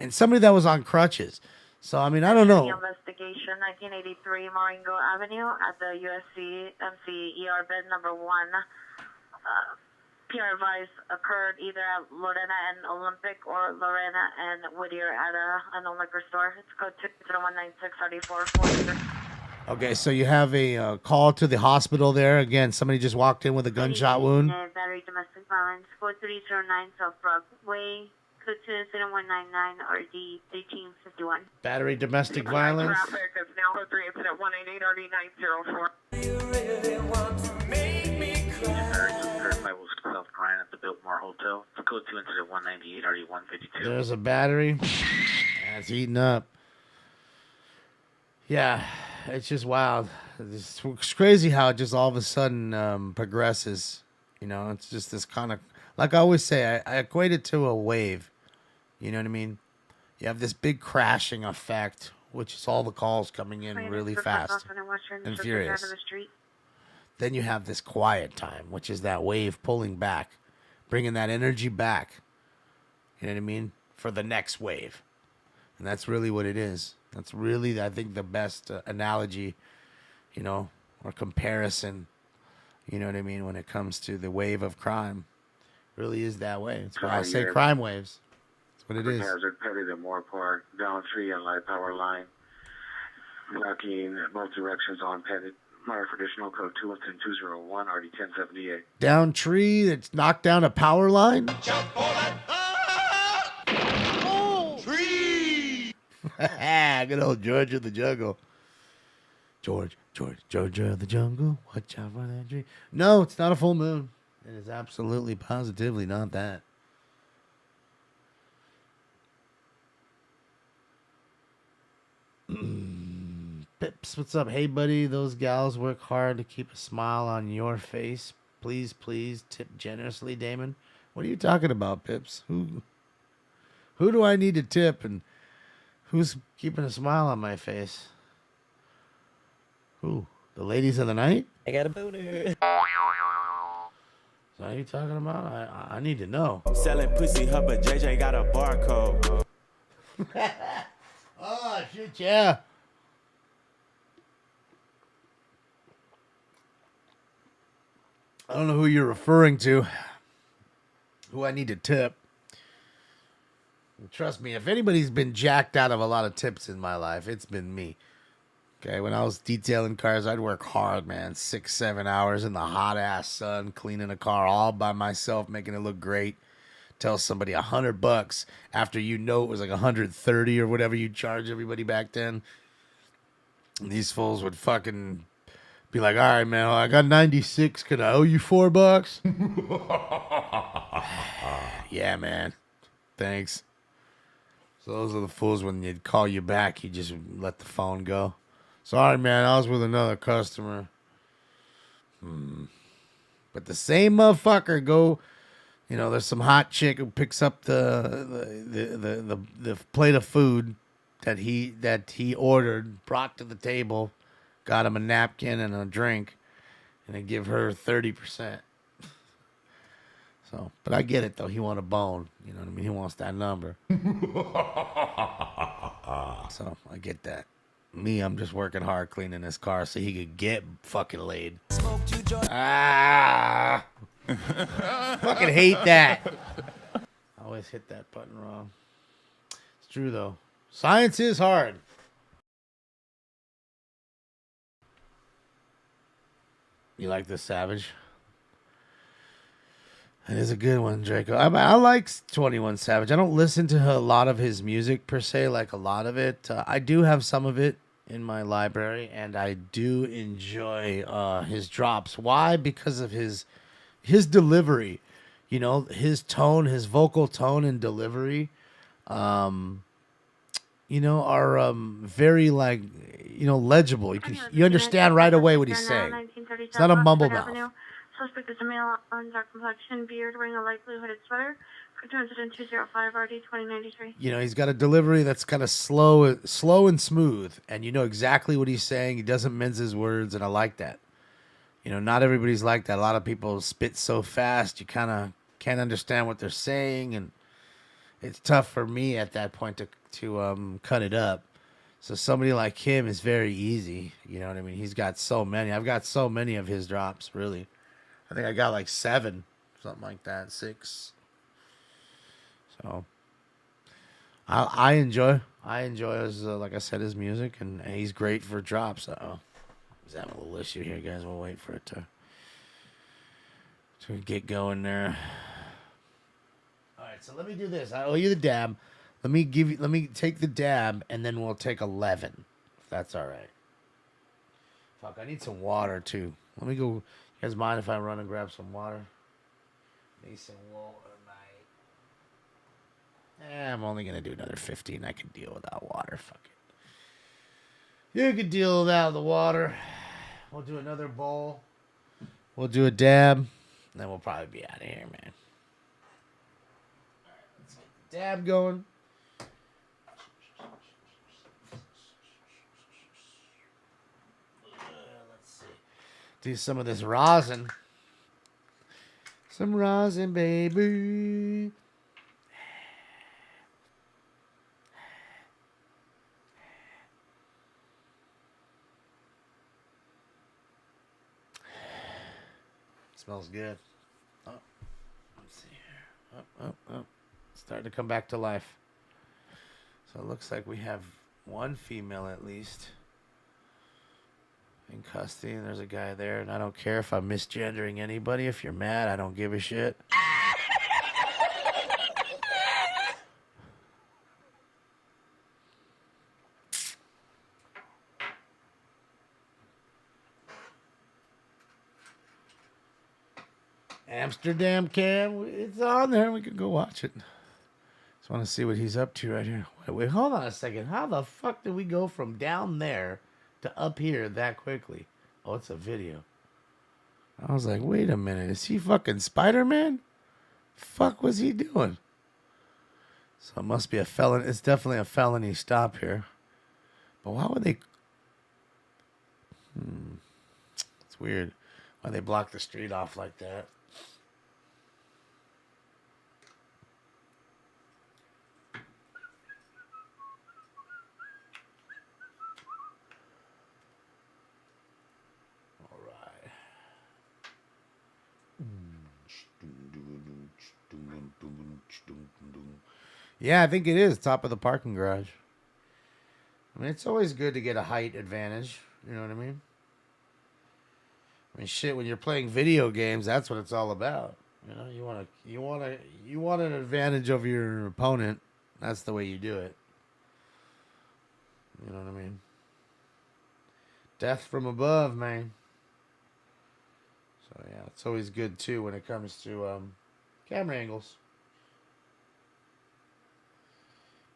And somebody that was on crutches. So, I mean, I don't know. Investigation, 1983 Marengo Avenue at the USC MCER bed number 1. PR advice occurred either at Lorena and Olympic or Lorena and Whittier at an liquor store. It's code 2019634. Okay, so you have a call to the hospital there. Again, somebody just walked in with a gunshot wound. Battery domestic violence, 4309 South Broadway. Code 20199 RD 1351. Battery domestic violence. Traffic is now 03 incident 188 RD 904. South Bryan at the Biltmore Hotel. Code 2 incident 198 RD 152. There's a battery. That's eating up. Yeah, it's just wild. It's crazy how it just all of a sudden progresses. You know, it's just this kind of, like I always say, I equate it to a wave. You know what I mean? You have this big crashing effect, which is all the calls coming in really fast and furious. Then you have this quiet time, which is that wave pulling back, bringing that energy back. You know what I mean? For the next wave. And that's really what it is. That's really, I think, the best analogy, you know, or comparison, you know what I mean, when it comes to the wave of crime. It really is that way. That's why I say crime waves. That's what it is. Hazard Petty to Moore Park, down 3 and light power line. Blocking both directions on Petty. Mark for additional code 21201 RD 1078. Down tree that's knocked down a power line? Good old George of the Jungle. George of the Jungle. Watch out for that tree. No, it's not a full moon. It is absolutely, positively not that. Pips, what's up? Hey, buddy, those gals work hard to keep a smile on your face. Please, please tip generously, Damon. What are you talking about, Pips? Who do I need to tip, and who's keeping a smile on my face? Who? The ladies of the night? I got a boner. Is that what you talking about? I need to know. Selling pussy, her, but JJ got a barcode. Oh, shit, yeah. I don't know who you're referring to. Who I need to tip. And trust me, if anybody's been jacked out of a lot of tips in my life, it's been me. Okay, when I was detailing cars, I'd work hard, man. 6-7 hours in the hot ass sun, cleaning a car all by myself, making it look great. Tell somebody $100 after you know it was like 130 or whatever you charge everybody back then. And these fools would fucking be like, all right, man, I got 96. Can I owe you $4? Yeah, man. Thanks. So those are the fools when they'd call you back, you just let the phone go. Sorry, man, I was with another customer. But the same motherfucker go, you know, there's some hot chick who picks up the plate of food that he ordered, brought to the table, got him a napkin and a drink, and they give her 30%. So, but I get it though. He want a bone. You know what I mean? He wants that number. So I get that. Me, I'm just working hard cleaning his car so he could get fucking laid. Ah! Fucking hate that. I always hit that button wrong. It's true though. Science is hard. You like this, Savage? It is a good one, Draco. I like 21 Savage. I don't listen to a lot of his music per se, like a lot of it. I do have some of it in my library, and I do enjoy his drops. Why? Because of his delivery. You know, his tone, his vocal tone and delivery, you know, are very, like, you know, legible. You understand right away what he's saying. It's not a mumble mouth. Suspect is a male on dark complexion, beard, wearing a light blue hooded sweater. For 205 RD 2093. You know, he's got a delivery that's kind of slow and smooth, and you know exactly what he's saying. He doesn't mince his words, and I like that. You know, not everybody's like that. A lot of people spit so fast, you kind of can't understand what they're saying, and it's tough for me at that point to cut it up. So somebody like him is very easy. You know what I mean? He's got so many. I've got so many of his drops, really. I think I got like 7, something like that, 6. So I enjoy his, like I said, his music, and he's great for drops. He's having a little issue here, guys. We'll wait for it to get going there. All right, so let me do this. I owe you the dab. Let me take the dab, and then we'll take 11, if that's all right. Fuck, I need some water too. Let me go. You guys mind if I run and grab some water? Need some water, mate. I'm only gonna do another 15. I can deal without water. Fuck it. You can deal without the water. We'll do another bowl. We'll do a dab. And then we'll probably be out of here, man. Alright, let's get the dab going. Let's see. Do some of this rosin. Some rosin, baby. Smells good. Oh, let's see here. Oh. Starting to come back to life. So it looks like we have one female at least in custody, and there's a guy there, and I don't care if I'm misgendering anybody. If you're mad, I don't give a shit. Amsterdam Cam, it's on there. We can go watch it. Just want to see what he's up to right here. Wait, hold on a second. How the fuck did we go from down there to up here that quickly? Oh, it's a video. I was like, wait a minute, is he fucking Spider-Man? Fuck was he doing? So it must be a felon. It's definitely a felony stop here. But why would they? It's weird. Why they block the street off like that? All right. Yeah, I think it is top of the parking garage. I mean, it's always good to get a height advantage. You know what I mean? I mean, shit. When you're playing video games, that's what it's all about. You know, you want an advantage over your opponent. That's the way you do it. You know what I mean? Death from above, man. So yeah, it's always good too when it comes to camera angles.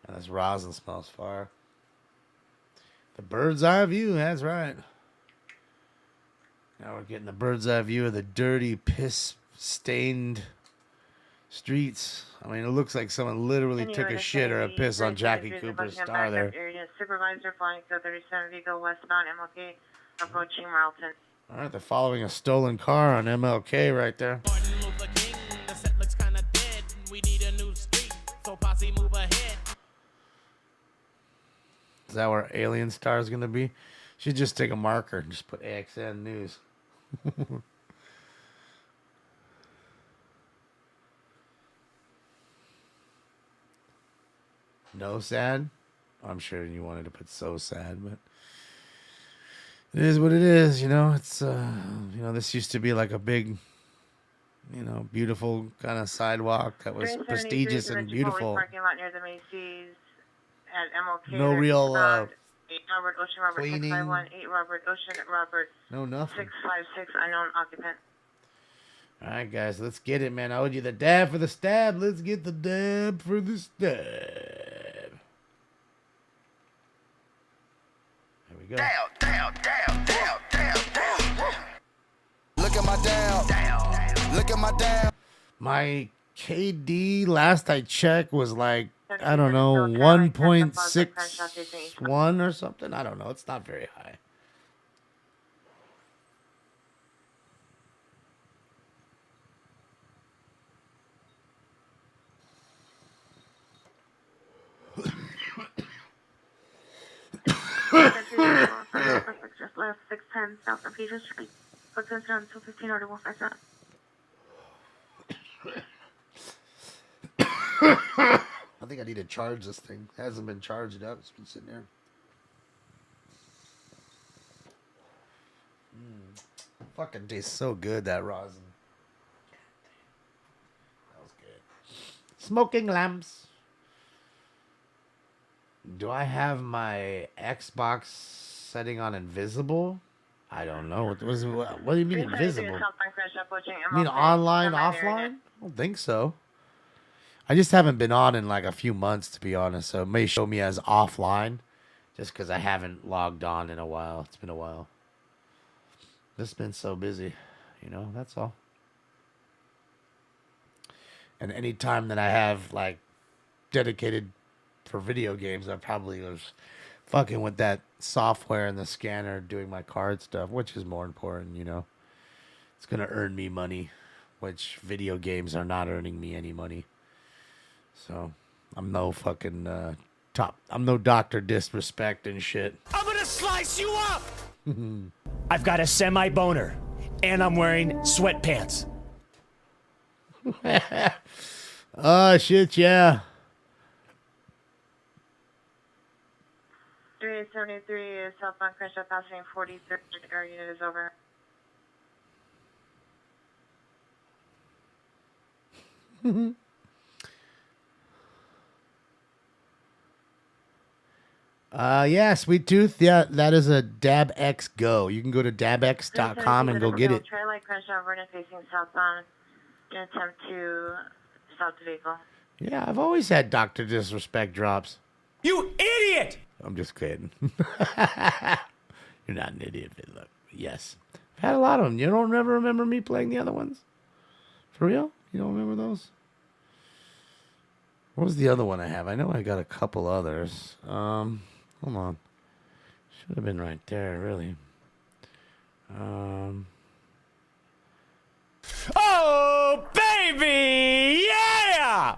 And this rosin smells fire. The bird's eye view, that's right. Now we're getting the bird's eye view of the dirty, piss-stained streets. I mean, it looks like someone literally took a shit or a piss on Jackie Cooper's star there. Area supervisor flying 37 Vigo westbound MLK approaching Marlton. All right, they're following a stolen car on MLK right there. The set looks kinda dead. We need a new street, so posse move ahead. Is that where Alien Star is going to be? Should just take a marker and just put AXN News. No sad? I'm sure you wanted to put so sad, but it is what it is, you know. It's you know, this used to be like a big, you know, beautiful kind of sidewalk that was prestigious and beautiful. Parking lot near the Macy's at MLK. No real 8 Robert Ocean, Robert cleaning. 651, 8 Robert Ocean, Robert No, nothing. 656, unknown occupant. All right, guys, let's get it, man. I owed you the dab for the stab. Let's get the dab for the stab. There we go. Down. Look at my down. Look at my down. My KD last I checked was like, I don't know, 1.61 or something. I don't know. It's not very high. Just left 610 South of Peter Street. Bookings on 215 order 157. I think I need to charge this thing. It hasn't been charged up. It's been sitting there. Fucking tastes so good, that rosin. That was good. Smoking lamps. Do I have my Xbox setting on invisible? I don't know. What do you mean invisible? You mean online, offline? I don't think so. I just haven't been on in like a few months, to be honest. So it may show me as offline just because I haven't logged on in a while. It's been a while. Just been so busy, you know, that's all. And any time that I have like dedicated for video games, I probably was fucking with that software and the scanner doing my card stuff, which is more important, you know. It's going to earn me money, which video games are not earning me any money. So I'm no fucking I'm no Dr. Disrespect and shit. I'm gonna slice you up! I've got a semi-boner, and I'm wearing sweatpants. Oh, shit, yeah. 3873 is southbound Crenshaw passing 43rd. Air unit is over. Yeah, Sweet Tooth. Yeah, that is a DabX Go. You can go to dabx.com and go get it. Try light Crenshaw, Vernon facing southbound. Gonna attempt to stop the vehicle. Yeah, I've always had Dr. Disrespect drops. You idiot! I'm just kidding. You're not an idiot, but look. Yes. Had a lot of them. You don't ever remember me playing the other ones? For real? You don't remember those? What was the other one I have? I know I got a couple others. Hold on. Should have been right there, really. Oh, baby! Yeah!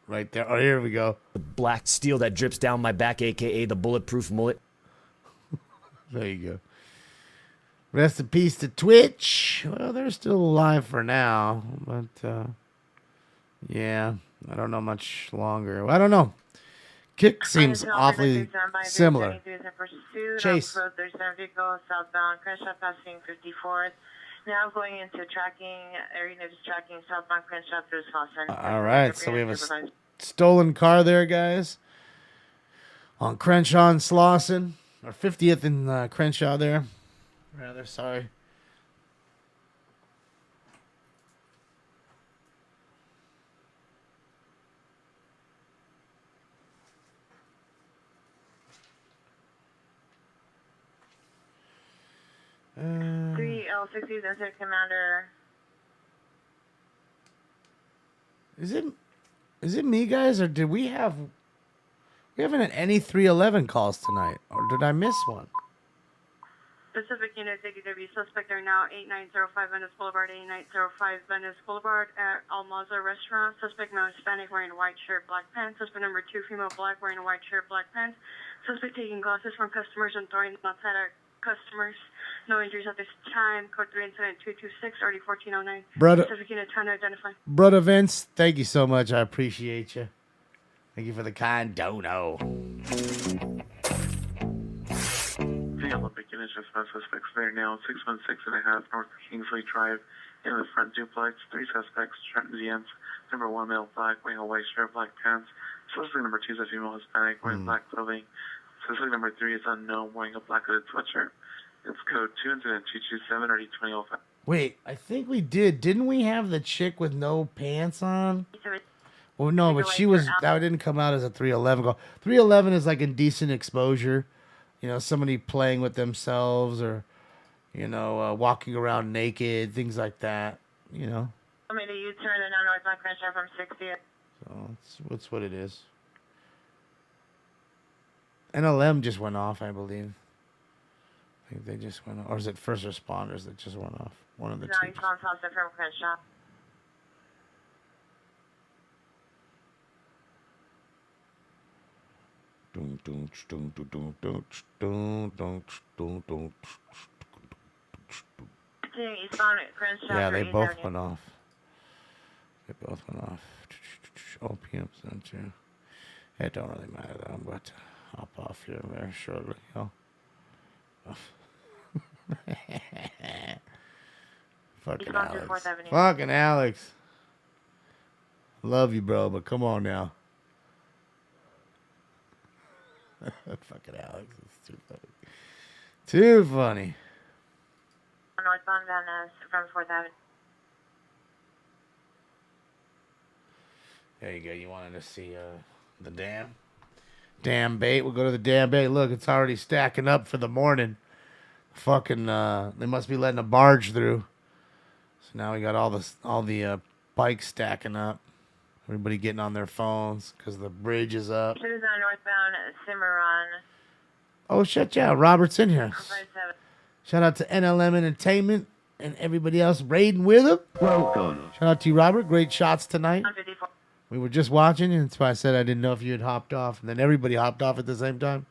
Right there. Oh, here we go. The black steel that drips down my back, a.k.a. the bulletproof mullet. There you go. Rest in peace to Twitch. Well, they're still alive for now. But, yeah, I don't know much longer. I don't know. Kick seems awfully similar. Chase. Road 37 vehicle, southbound, Crenshaw passing 54th. Now going into tracking, arena just tracking southbound Crenshaw through Slauson. All right, so we have a stolen car there, guys. On Crenshaw and Slauson. Or 50th in Crenshaw there. Rather, sorry. Three L60s, incident commander. Is it me, guys, or did we haven't had any 311 calls tonight, or did I miss one? Pacific Unit ADW suspect are now 8905 Venice Boulevard, 8905 Venice Boulevard at Almaza Restaurant. Suspect now Hispanic wearing white shirt, black pants. Suspect number 2 female black wearing white shirt, black pants. Suspect taking glasses from customers and throwing them outside our customers. No injuries at this time. Code 3 incident 226 RD 1409. Brother, Pacific Unit trying to identify. Brother Vince, thank you so much. I appreciate you. Thank you for the kind dono. The Olympic Unit just found suspects there now. 616.5 North Kingsley Drive. In the front duplex, 3 suspects, transients. Number 1 male black, wearing a white shirt, black pants. Suspect number 2 is a female Hispanic, wearing black clothing. Suspect number 3 is unknown, wearing a black hooded sweatshirt. It's code 2 incident 227 RD 2005. Wait, I think we did. Didn't we have the chick with no pants on? Well, no, but she was. That didn't come out as a 311 call. 311 is like indecent exposure. You know, somebody playing with themselves or, you know, walking around naked, things like that. You know. I made a U-turn and now northbound Crenshaw from 60th. So that's what it is. NLM just went off, I believe. I think they just went off. Or is it first responders that just went off? One of the two. No, he's on South from Crenshaw. Yeah, they both went off. They both went off. OPM's done too. It don't really matter though. I'm about to hop off here very shortly. Oh. Fucking Alex. Fucking Alex. Love you, bro, but come on now. Fucking Alex. It's too funny. Too funny. Northbound Venice from 4th Avenue. There you go. You wanted to see the dam bait. We'll go to the dam bait. Look, it's already stacking up for the morning. Fucking, they must be letting a barge through. So now we got all the bikes stacking up. Everybody getting on their phones because the bridge is up. It is on northbound Cimarron. Oh, shit, yeah. Robert's in here. Shout out to NLM Entertainment and everybody else raiding with him. Welcome. Shout out to you, Robert. Great shots tonight. We were just watching, and that's why I said I didn't know if you had hopped off. And then everybody hopped off at the same time.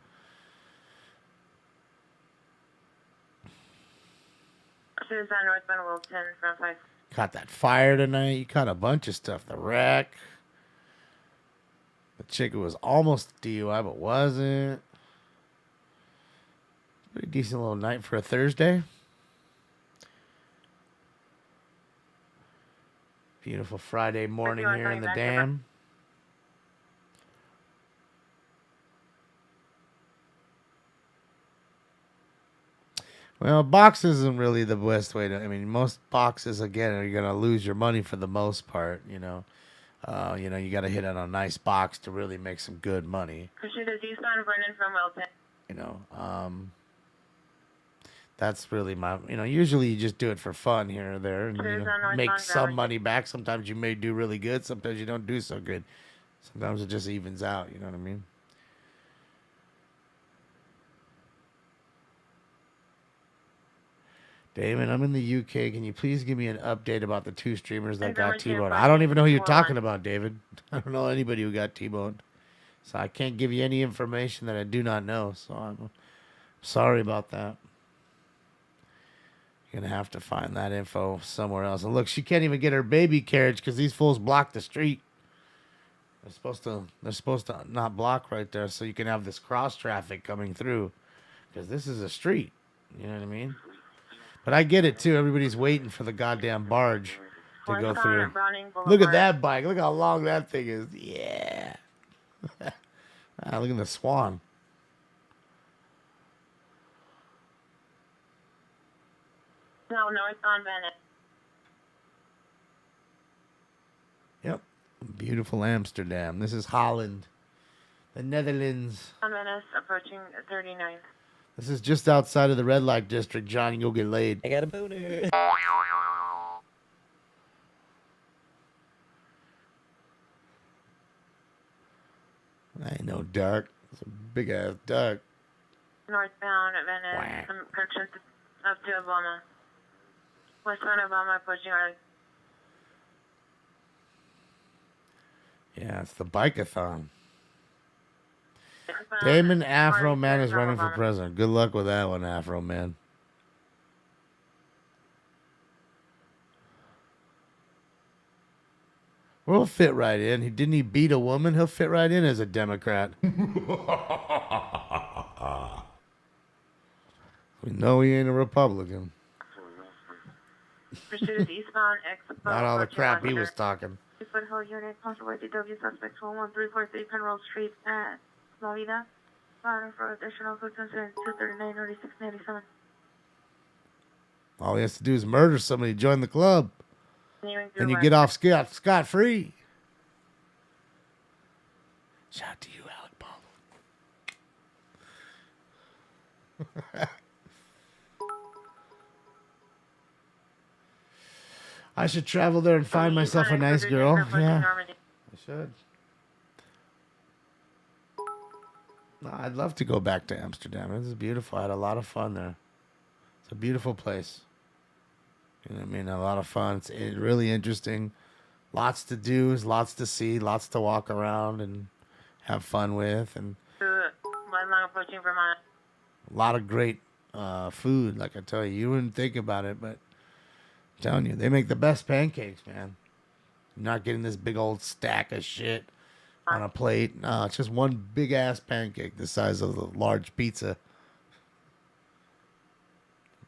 It is on northbound Wilton from 5. Caught that fire tonight. You caught a bunch of stuff. The wreck. The chick who was almost DUI but wasn't. Pretty decent little night for a Thursday. Beautiful Friday morning here in the dam. Well, boxes isn't really the best way to. I mean, most boxes again are gonna lose your money for the most part. You know, you got to hit on a nice box to really make some good money. Pursuit is eastbound Vernon from Wilton. You know, That's really my, usually you just do it for fun here or there and make some money back. Sometimes you may do really good. Sometimes you don't do so good. Sometimes it just evens out. You know what I mean? Damon, I'm in the UK. Can you please give me an update about the 2 streamers that got T-boned? I don't even know who you're talking about, David. I don't know anybody who got T-boned. So I can't give you any information that I do not know. So I'm sorry about that. You're going to have to find that info somewhere else. And look, she can't even get her baby carriage because these fools block the street. They're supposed to not block right there so you can have this cross traffic coming through because this is a street. You know what I mean? But I get it too. Everybody's waiting for the goddamn barge to go through. Look at that bike. Look how long that thing is. Yeah. Look at the swan. No, north on Venice. Yep. Beautiful Amsterdam. This is Holland. The Netherlands. On Venice, approaching 39th. This is just outside of the red light district. John, you go get laid. I got a boner. I ain't no duck. It's a big ass duck. Northbound Venice. Correction up to Obama. Westbound Obama approaching our. Yeah, it's the bike-a-thon. Damon Afro Man is running for president. Good luck with that one, Afro Man. We'll fit right in. Didn't he beat a woman? He'll fit right in as a Democrat. We know he ain't a Republican. Pursuit eastbound Not all the crap he was talking. Foothill unit, Constable DW suspects 11343 Penrose Street at La Vida. Fire for additional victims in 239 96 97. All he has to do is murder somebody, join the club. And you get off scot-free. Shout out to you, Alec Baldwin. I should travel there and find myself a nice girl. Yeah, I should. No, I'd love to go back to Amsterdam. This is beautiful. I had a lot of fun there. It's a beautiful place. You know what I mean? A lot of fun. It's really interesting. Lots to do, lots to see, lots to walk around and have fun with, and approaching Vermont. a lot of great food. Like I tell you, you wouldn't think about it, but I'm telling you, they make the best pancakes, man. You're not getting this big old stack of shit on a plate. No, it's just one big ass pancake the size of a large pizza.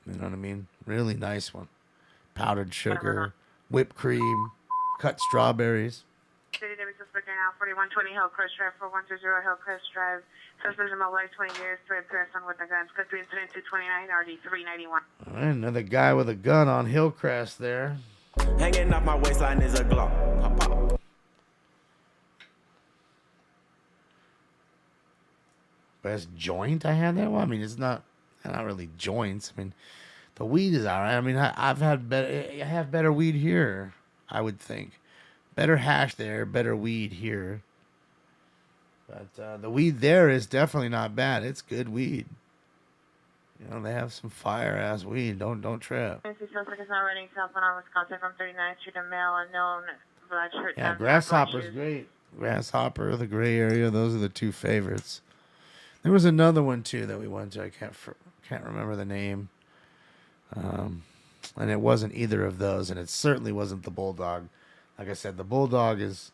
You know what I mean? Really nice one. Powdered sugar, whipped cream, cut strawberries. City Davis suspect now 4120 Hillcrest Drive 4120 Hillcrest Drive. Suspect in my life 20 years. Threat person with a gun. Country incident 229 RD 391. All right, another guy with a gun on Hillcrest there. Hanging off my waistline is a Glock. Pop, pop. Best joint I had there? Well, I mean, it's not really joints. I mean, the weed is all right. I mean, I have better weed here, I would think. Better hash there, better weed here. But the weed there is definitely not bad. It's good weed. You know, they have some fire-ass weed. Don't trip. Suspect is now running south on Wisconsin from 39th Street. A male unknown black shirt. Yeah, Grasshopper's great. Grasshopper, the gray area, those are the two favorites. There was another one, too, that we went to. I can't remember the name. And it wasn't either of those, and it certainly wasn't the Bulldog. Like I said, the Bulldog is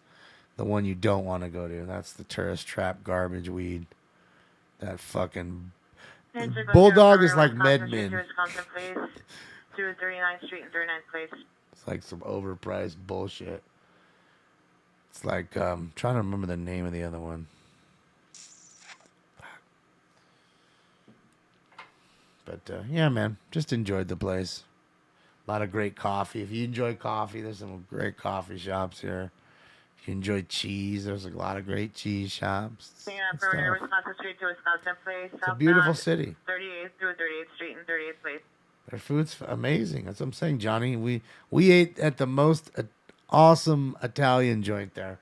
the one you don't want to go to. That's the tourist trap garbage weed. That fucking Bulldog is like MedMin. 39th Street and 39th Place. It's like some overpriced bullshit. It's like trying to remember the name of the other one. But yeah, man, just enjoyed the place. A lot of great coffee. If you enjoy coffee, there's some great coffee shops here. If you enjoy cheese, there's a lot of great cheese shops. Yeah, and from stuff. Wisconsin Street to Wisconsin Place. It's a beautiful city. 38th through 38th Street and 38th Place. Their food's amazing. That's what I'm saying, Johnny. We ate at the most awesome Italian joint there.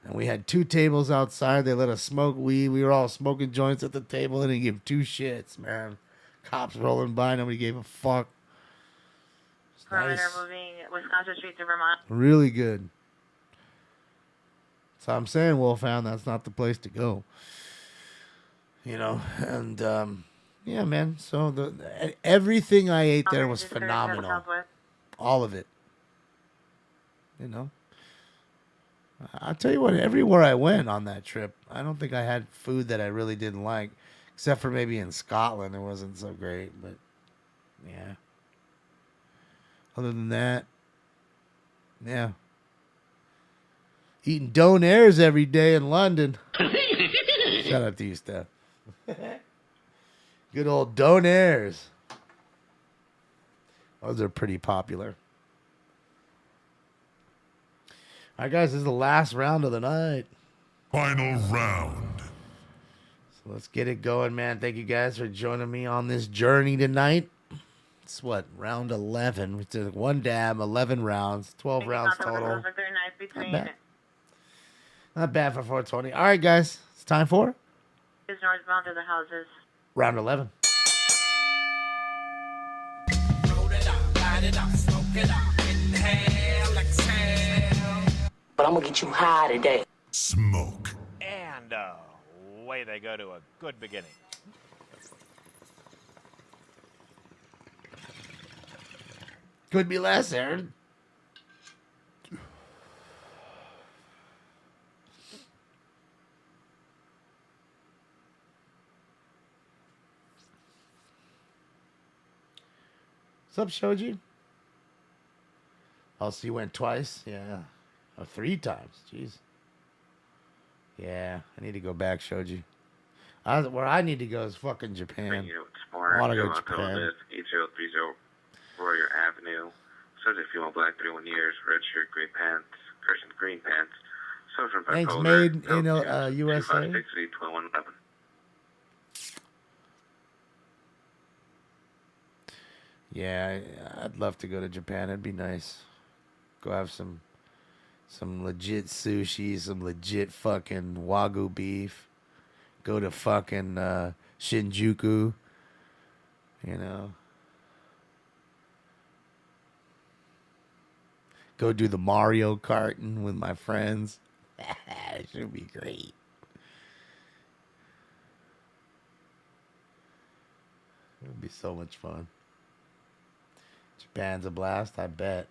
And we had 2 tables outside. They let us smoke weed. We were all smoking joints at the table. They didn't give 2 shits, man. Cops rolling by. Nobody gave a fuck. It's Perimeter nice. moving Wisconsin Street to Vermont. Really good. So I'm saying, Wolfhound, that's not the place to go. You know, and yeah, man. So everything I ate there was phenomenal. All of it. You know. I'll tell you what, everywhere I went on that trip, I don't think I had food that I really didn't like. Except for maybe in Scotland, it wasn't so great. But, yeah. Other than that, yeah. Eating donairs every day in London. Shout out to you, Steph. Good old donairs. Those are pretty popular. All right, guys, this is the last round of the night. Final round. So let's get it going, man. Thank you guys for joining me on this journey tonight. It's what, round 11. We did 1 dab, 11 rounds, 12 rounds total. Not bad. Not bad for 420. All right, guys, it's time for Is northbound to the houses. round 11. Roll it up, light it up, smoke it up, inhale, exhale. But I'm gonna get you high today. Smoke. And away they go to a good beginning. Could be less, Aaron. What's up, Shoji? Oh, so you went twice? Yeah. Oh, 3 times. Jeez. Yeah, I need to go back, Shoji. Where I need to go is fucking Japan. I want to go to Japan. 8030 Royer Avenue. Subject female, black, 31 years, red shirt, gray pants, Christian green pants. Social Thanks, bipolar, made in USA. 256-2111. Yeah, I'd love to go to Japan. It'd be nice. Go have some legit sushi, some legit fucking Wagyu beef. Go to fucking Shinjuku. You know. Go do the Mario Karting with my friends. It should be great. It would be so much fun. Japan's a blast, I bet.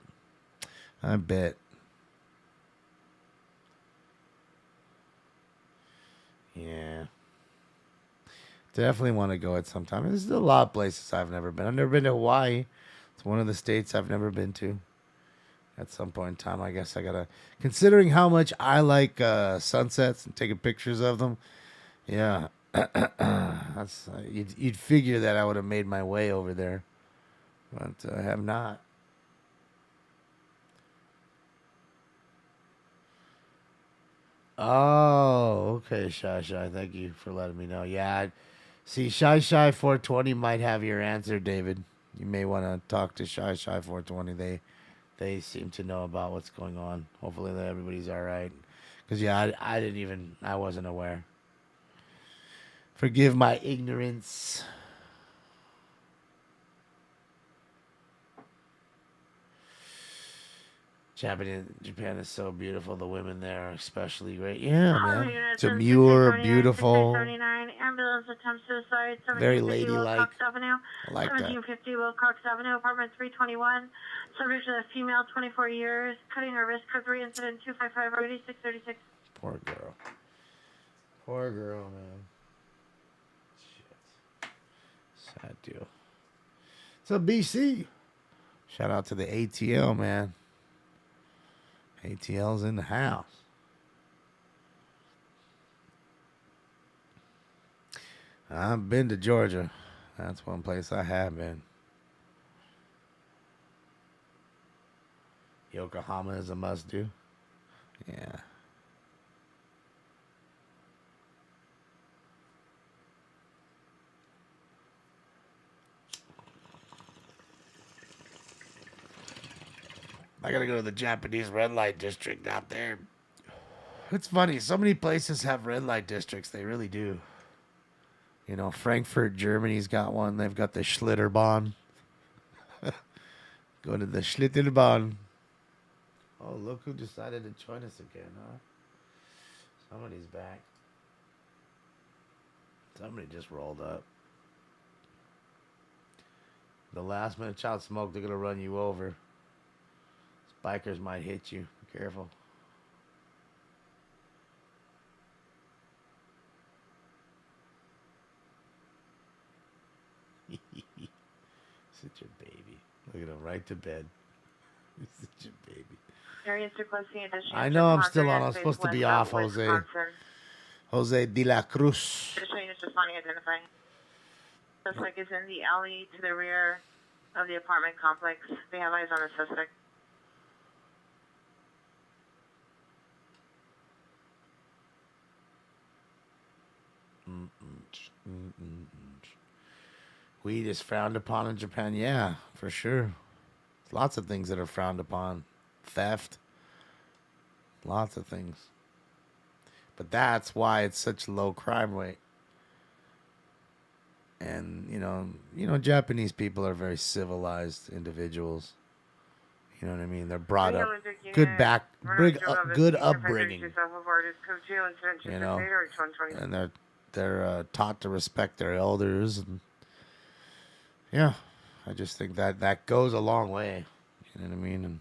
I bet. Yeah. Definitely want to go at some time. There's a lot of places I've never been. I've never been to Hawaii. It's one of the states I've never been to. At some point in time, I guess I gotta, considering how much I like sunsets and taking pictures of them. Yeah, that's you'd figure that I would have made my way over there, but I have not. Oh, okay, Shy Shy. Thank you for letting me know. Yeah, see, Shy Shy 420 might have your answer, David. You may want to talk to Shy Shy 420. They seem to know about what's going on. Hopefully that everybody's all right. Because, yeah, I wasn't aware. Forgive my ignorance. Japan is so beautiful. The women there are especially great. Yeah, man. Demure, beautiful. Ambulance attempt suicide. Very 1750 ladylike. Wilcox Avenue. I like that. 1750 Wilcox Avenue, apartment 321. Subject is a female, 24 years. Cutting her wrist, code 3, incident 255, 8636. Poor girl. Poor girl, man. Shit. Sad deal. So BC. Shout out to the ATL, man. ATL's in the house. I've been to Georgia. That's one place I have been. Yokohama is a must-do. Yeah. I gotta go to the Japanese red light district out there. It's funny. So many places have red light districts. They really do. You know, Frankfurt, Germany's got one. They've got the Schlitterbahn. Go to the Schlitterbahn. Oh, look who decided to join us again, huh? Somebody's back. Somebody just rolled up. The last minute child smoke, they're going to run you over. Bikers might hit you. Be careful. Such a baby. Look at him right to bed. He's such a baby. Areas requesting additional. I know I'm still on. I'm supposed to be off, Jose. Jose de la Cruz. Additional units responding, identifying. Suspect is in the alley to the rear of the apartment complex. They have eyes on the suspect. Weed is frowned upon in Japan. Yeah, for sure. Lots of things that are frowned upon. Theft. Lots of things. But that's why it's such low crime rate. And, you know, Japanese people are very civilized individuals. You know what I mean? They're brought up good upbringing. You know, and they're taught to respect their elders. And yeah, I just think that goes a long way. You know what I mean? And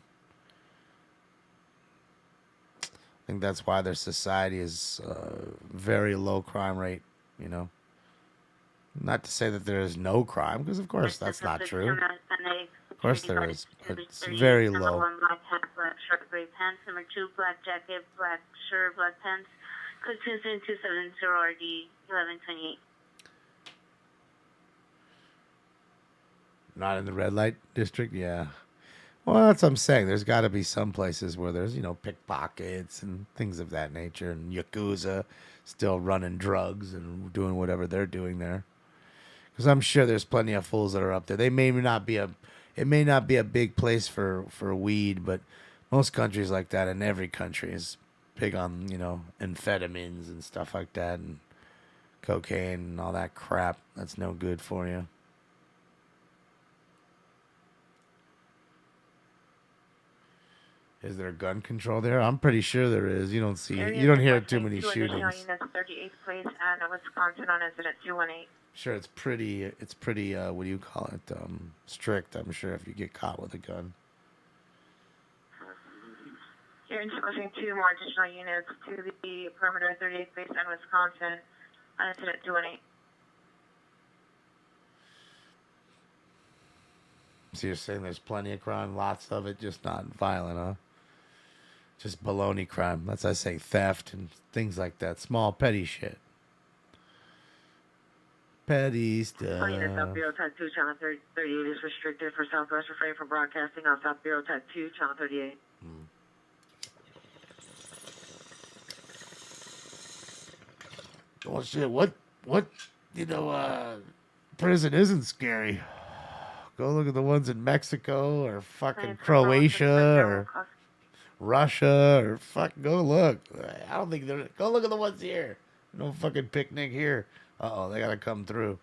I think that's why their society is very low crime rate. You know, not to say that there is no crime, because of course that's not true. Of course there is, but it's very low. Number 1, black hat, black shirt, gray pants. Number 2, black jacket, black shirt, black pants. Code 27270 RD 1128. Not in the red light district, yeah. Well, that's what I'm saying. There's got to be some places where there's, pickpockets and things of that nature, and Yakuza still running drugs and doing whatever they're doing there. Because I'm sure there's plenty of fools that are up there. It may not be a big place for weed, but most countries like that, and every country is big on, amphetamines and stuff like that, and cocaine and all that crap. That's no good for you. Is there gun control there? I'm pretty sure there is. You don't hear too many shootings. Units 38th place and Wisconsin on incident 218. Sure, it's pretty, what do you call it, strict, I'm sure, if you get caught with a gun. You're introducing 2 more additional units to the perimeter 38th base and Wisconsin on incident 218. So you're saying there's plenty of crime, lots of it, just not violent, huh? Just baloney crime. That's, I say, theft and things like that. Small, petty shit. Petty stuff. South Bureau Type 2, Channel 38 is restricted for Southwest. Refrain from broadcasting on South Bureau Type 2, Channel 38. Oh, shit. What, prison isn't scary. Go look at the ones in Mexico or fucking Croatia or Russia or go look. I don't think they're... Go look at the ones here. No fucking picnic here. Uh-oh, they gotta come through.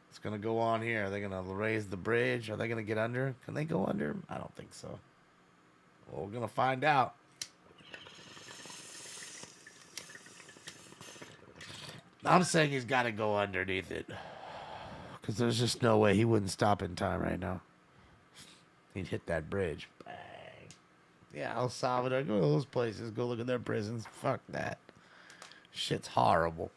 It's gonna go on here. Are they gonna raise the bridge? Are they gonna get under? Can they go under? I don't think so. Well, we're gonna find out. I'm saying he's gotta go underneath it. Because there's just no way he wouldn't stop in time right now. He'd hit that bridge. Bang. Yeah, El Salvador. Go to those places. Go look at their prisons. Fuck that. Shit's horrible.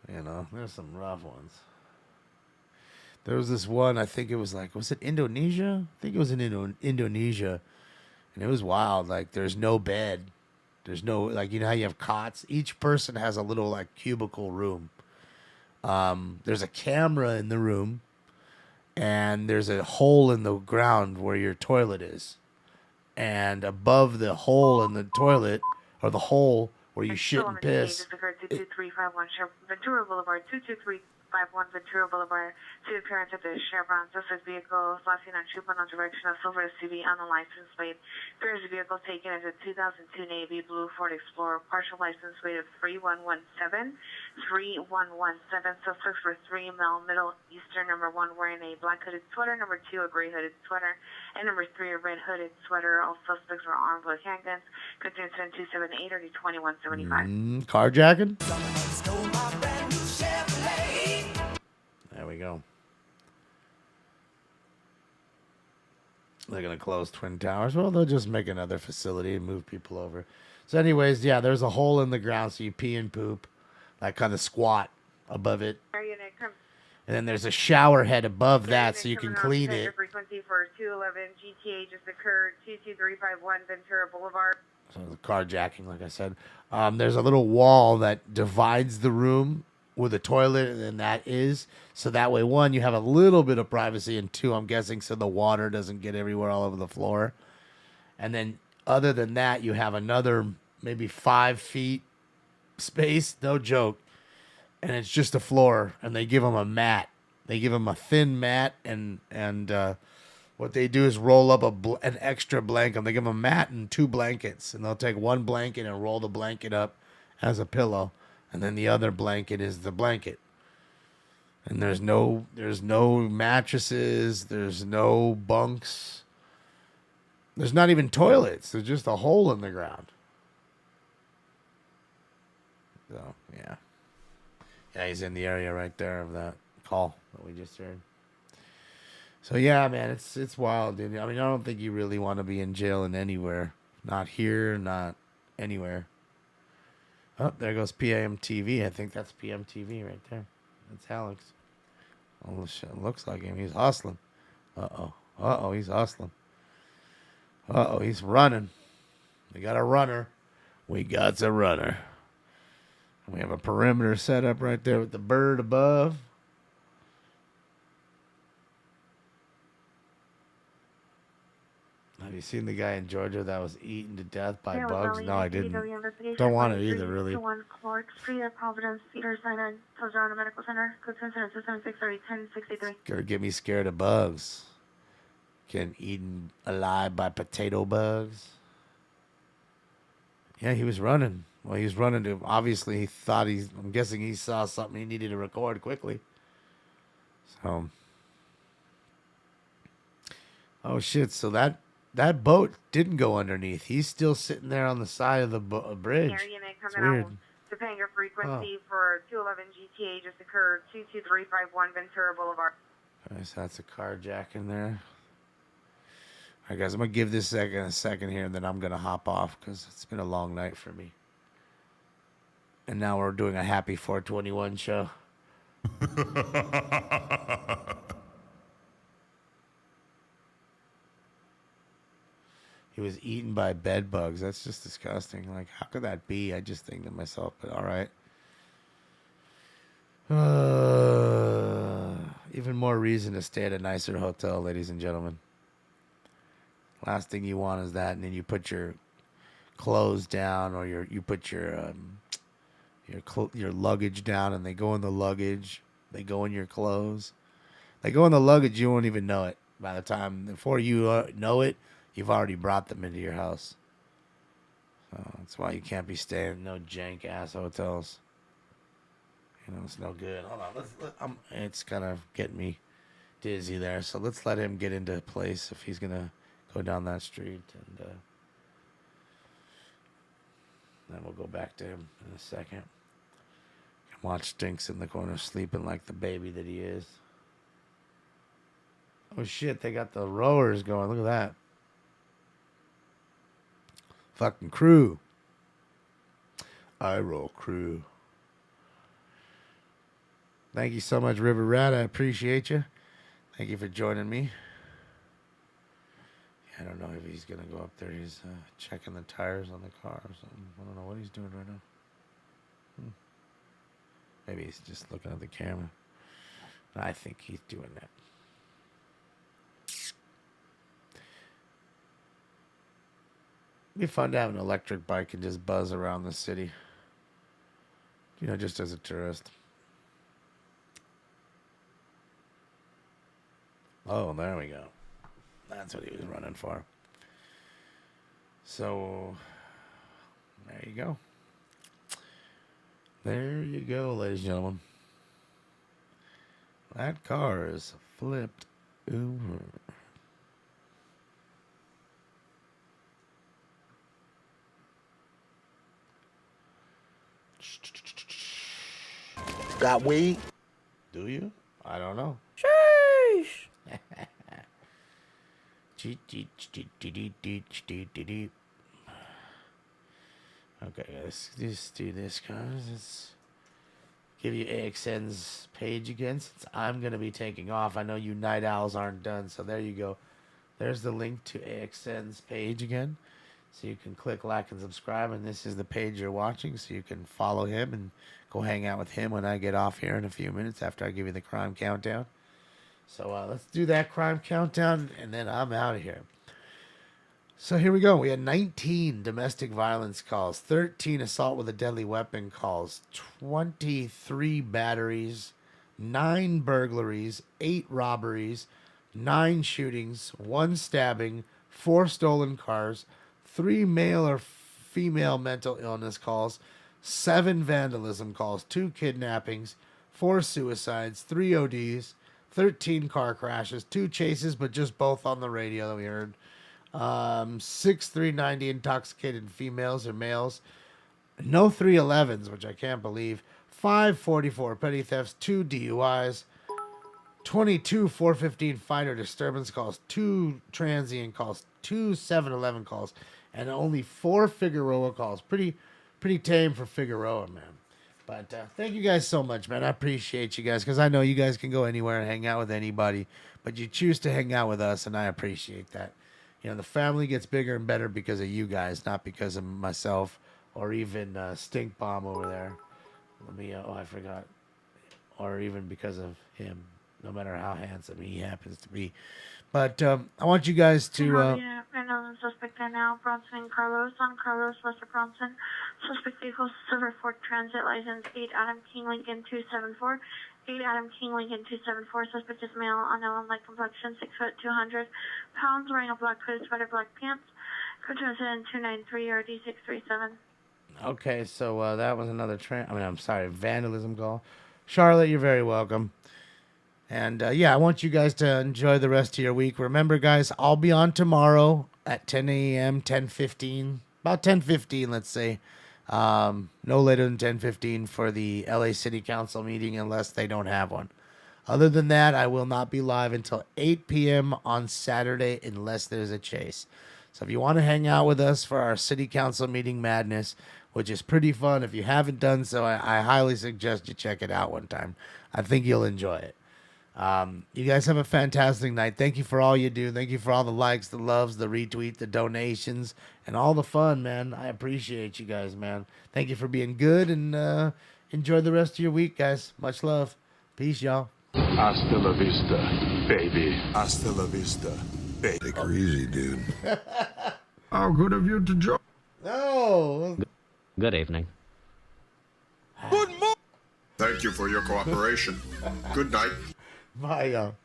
There's some rough ones. There was this one, I think it was was it Indonesia? I think it was in Indonesia. And it was wild. There's no bed. There's no, how you have cots? Each person has a little, cubicle room. There's a camera in the room. And there's a hole in the ground where your toilet is. And above the hole in the toilet, or the hole where you shit and piss. Ventura Boulevard 223 2351 Ventura Boulevard. To appearance at the Chevron. Suspect vehicle flashing on Chupano direction of silver SUV on the license plate. Appearance vehicle taken as a 2002 Navy Blue Ford Explorer. Partial license plate of 3117. 3117. Suspects were 3 male, Middle Eastern. Number 1 wearing a black hooded sweater. Number 2 a gray hooded sweater. And number 3 a red hooded sweater. All suspects were armed with handguns. Contains 7278 or 2175. Carjacking? There we go. They're going to close Twin Towers. Well, they'll just make another facility and move people over. So anyways, yeah, there's a hole in the ground so you pee and poop. Like kind of squat above it. And then there's a shower head above that so you can clean it. Frequency for 211 GTA just occurred. 22351 Ventura Boulevard. So the carjacking, like I said. There's a little wall that divides the room with a toilet, and then that is. So that way, 1, you have a little bit of privacy, and 2, I'm guessing, so the water doesn't get everywhere all over the floor. And then other than that, you have another maybe 5 feet space, no joke. And it's just a floor, and they give them a mat. They give them a thin mat, and what they do is roll up an extra blanket. They give them a mat and 2 blankets, and they'll take 1 blanket and roll the blanket up as a pillow, and then the other blanket is the blanket. And there's no mattresses, there's no bunks, there's not even toilets. There's just a hole in the ground. So yeah, he's in the area right there of that call that we just heard. So yeah, man, it's wild, dude. I mean, I don't think you really want to be in jail in anywhere. Not here, not anywhere. Oh, there goes PMTV. I think that's PMTV right there. That's Alex. Oh shit, looks like him. He's hustling. Uh-oh, he's hustling. Uh-oh, he's running. We got a runner. We got a runner. We have a perimeter set up right there with the bird above. Have you seen the guy in Georgia that was eaten to death by bugs? No, I didn't. Don't want it either, really. 1 Clark Street at Providence, Cedar Sinai, Toronto Medical Center, code 776301063. Gonna get me scared of bugs. Getting eaten alive by potato bugs. Yeah, he was running. Well, he was running to, obviously he thought I'm guessing he saw something he needed to record quickly. So. Oh shit, so that boat didn't go underneath. He's still sitting there on the side of the bridge. It's weird. Topanga frequency for 211 GTA just occurred. 22351 Ventura Boulevard. All right, so that's a carjacking there. All right, guys, I'm going to give this a second here, and then I'm going to hop off because it's been a long night for me. And now we're doing a happy 421 show. He was eaten by bed bugs. That's just disgusting. Like, how could that be? I just think to myself, but all right. Even more reason to stay at a nicer hotel, ladies and gentlemen. Last thing you want is that, and then you put your clothes down, or you put your luggage down, and they go in the luggage. They go in your clothes. They go in the luggage. You won't even know it by the time before you know it. You've already brought them into your house. So that's why you can't be staying in no jank ass hotels. You know, it's no good. Hold on, it's kind of getting me dizzy there. So let's let him get into place if he's gonna go down that street, and then we'll go back to him in a second. Watch Stinks in the corner sleeping like the baby that he is. Oh shit, they got the rowers going. Look at that. Fucking crew. I roll crew. Thank you so much, River Rat. I appreciate you. Thank you for joining me. I don't know if he's going to go up there. He's checking the tires on the car or something. I don't know what he's doing right now. Maybe he's just looking at the camera. I think he's doing that. It'd be fun to have an electric bike and just buzz around the city. You know, just as a tourist. Oh, there we go. That's what he was running for. So, there you go. There you go, ladies and gentlemen. That car is flipped over. Got weed? Do you? I don't know. Sheesh. Okay, let's just do this, guys. Let's give you AXN's page again since I'm going to be taking off. I know you night owls aren't done, so there you go. There's the link to AXN's page again. So you can click like and subscribe, and this is the page you're watching, so you can follow him and go hang out with him when I get off here in a few minutes after I give you the crime countdown. So let's do that crime countdown, and then I'm out of here. So here we go. We had 19 domestic violence calls, 13 assault with a deadly weapon calls, 23 batteries, 9 burglaries, 8 robberies, 9 shootings, 1 stabbing, 4 stolen cars, 3 male or female mental illness calls, 7 vandalism calls, 2 kidnappings, 4 suicides, 3 ODs, 13 car crashes, 2 chases, but just both on the radio that we heard. 6 390 intoxicated females or males. No 311s, which I can't believe. 5 44 petty thefts, 2 DUIs, 22 415 fight or disturbance calls, 2 transient calls, 2 7-Eleven calls, and only 4 Figueroa calls. Pretty tame for Figueroa, man. But thank you guys so much, man. I appreciate you guys because I know you guys can go anywhere and hang out with anybody, but you choose to hang out with us, and I appreciate that. You know, the family gets bigger and better because of you guys, not because of myself or even Stink Bomb over there. Let me, I forgot. Or even because of him, no matter how handsome he happens to be. But I want you guys to... Random suspect right now, Bronson Carlos, on Carlos, Lester Bronson. Suspect vehicle, Silver Fork Transit, license 8 Adam King Lincoln 274. 8 Adam King Lincoln 274. Suspect is male, unknown, light complexion, 6 foot 200 pounds, wearing a black hooded sweater, black pants. Code to incident 293 RD 637. Okay, so that was another vandalism call. Charlotte, you're very welcome. And yeah, I want you guys to enjoy the rest of your week. Remember, guys, I'll be on tomorrow at 10 a.m., 10:15, about 10:15, let's say. No later than 10:15 for the LA City Council meeting unless they don't have one. Other than that, I will not be live until 8 p.m. on Saturday unless there's a chase. So if you want to hang out with us for our City Council meeting madness, which is pretty fun, if you haven't done so, I highly suggest you check it out one time. I think you'll enjoy it. You guys have a fantastic night. Thank you for all you do. Thank you for all the likes, the loves, the retweet, the donations, and all the fun, man. I appreciate you guys, man. Thank you for being good, and enjoy the rest of your week, guys. Much love. Peace, y'all. Hasta la vista, baby. Hasta la vista, baby. Take her easy, dude. How good of you to join. No. Good evening. Good morning. Thank you for your cooperation. Good night. Bye, y'all.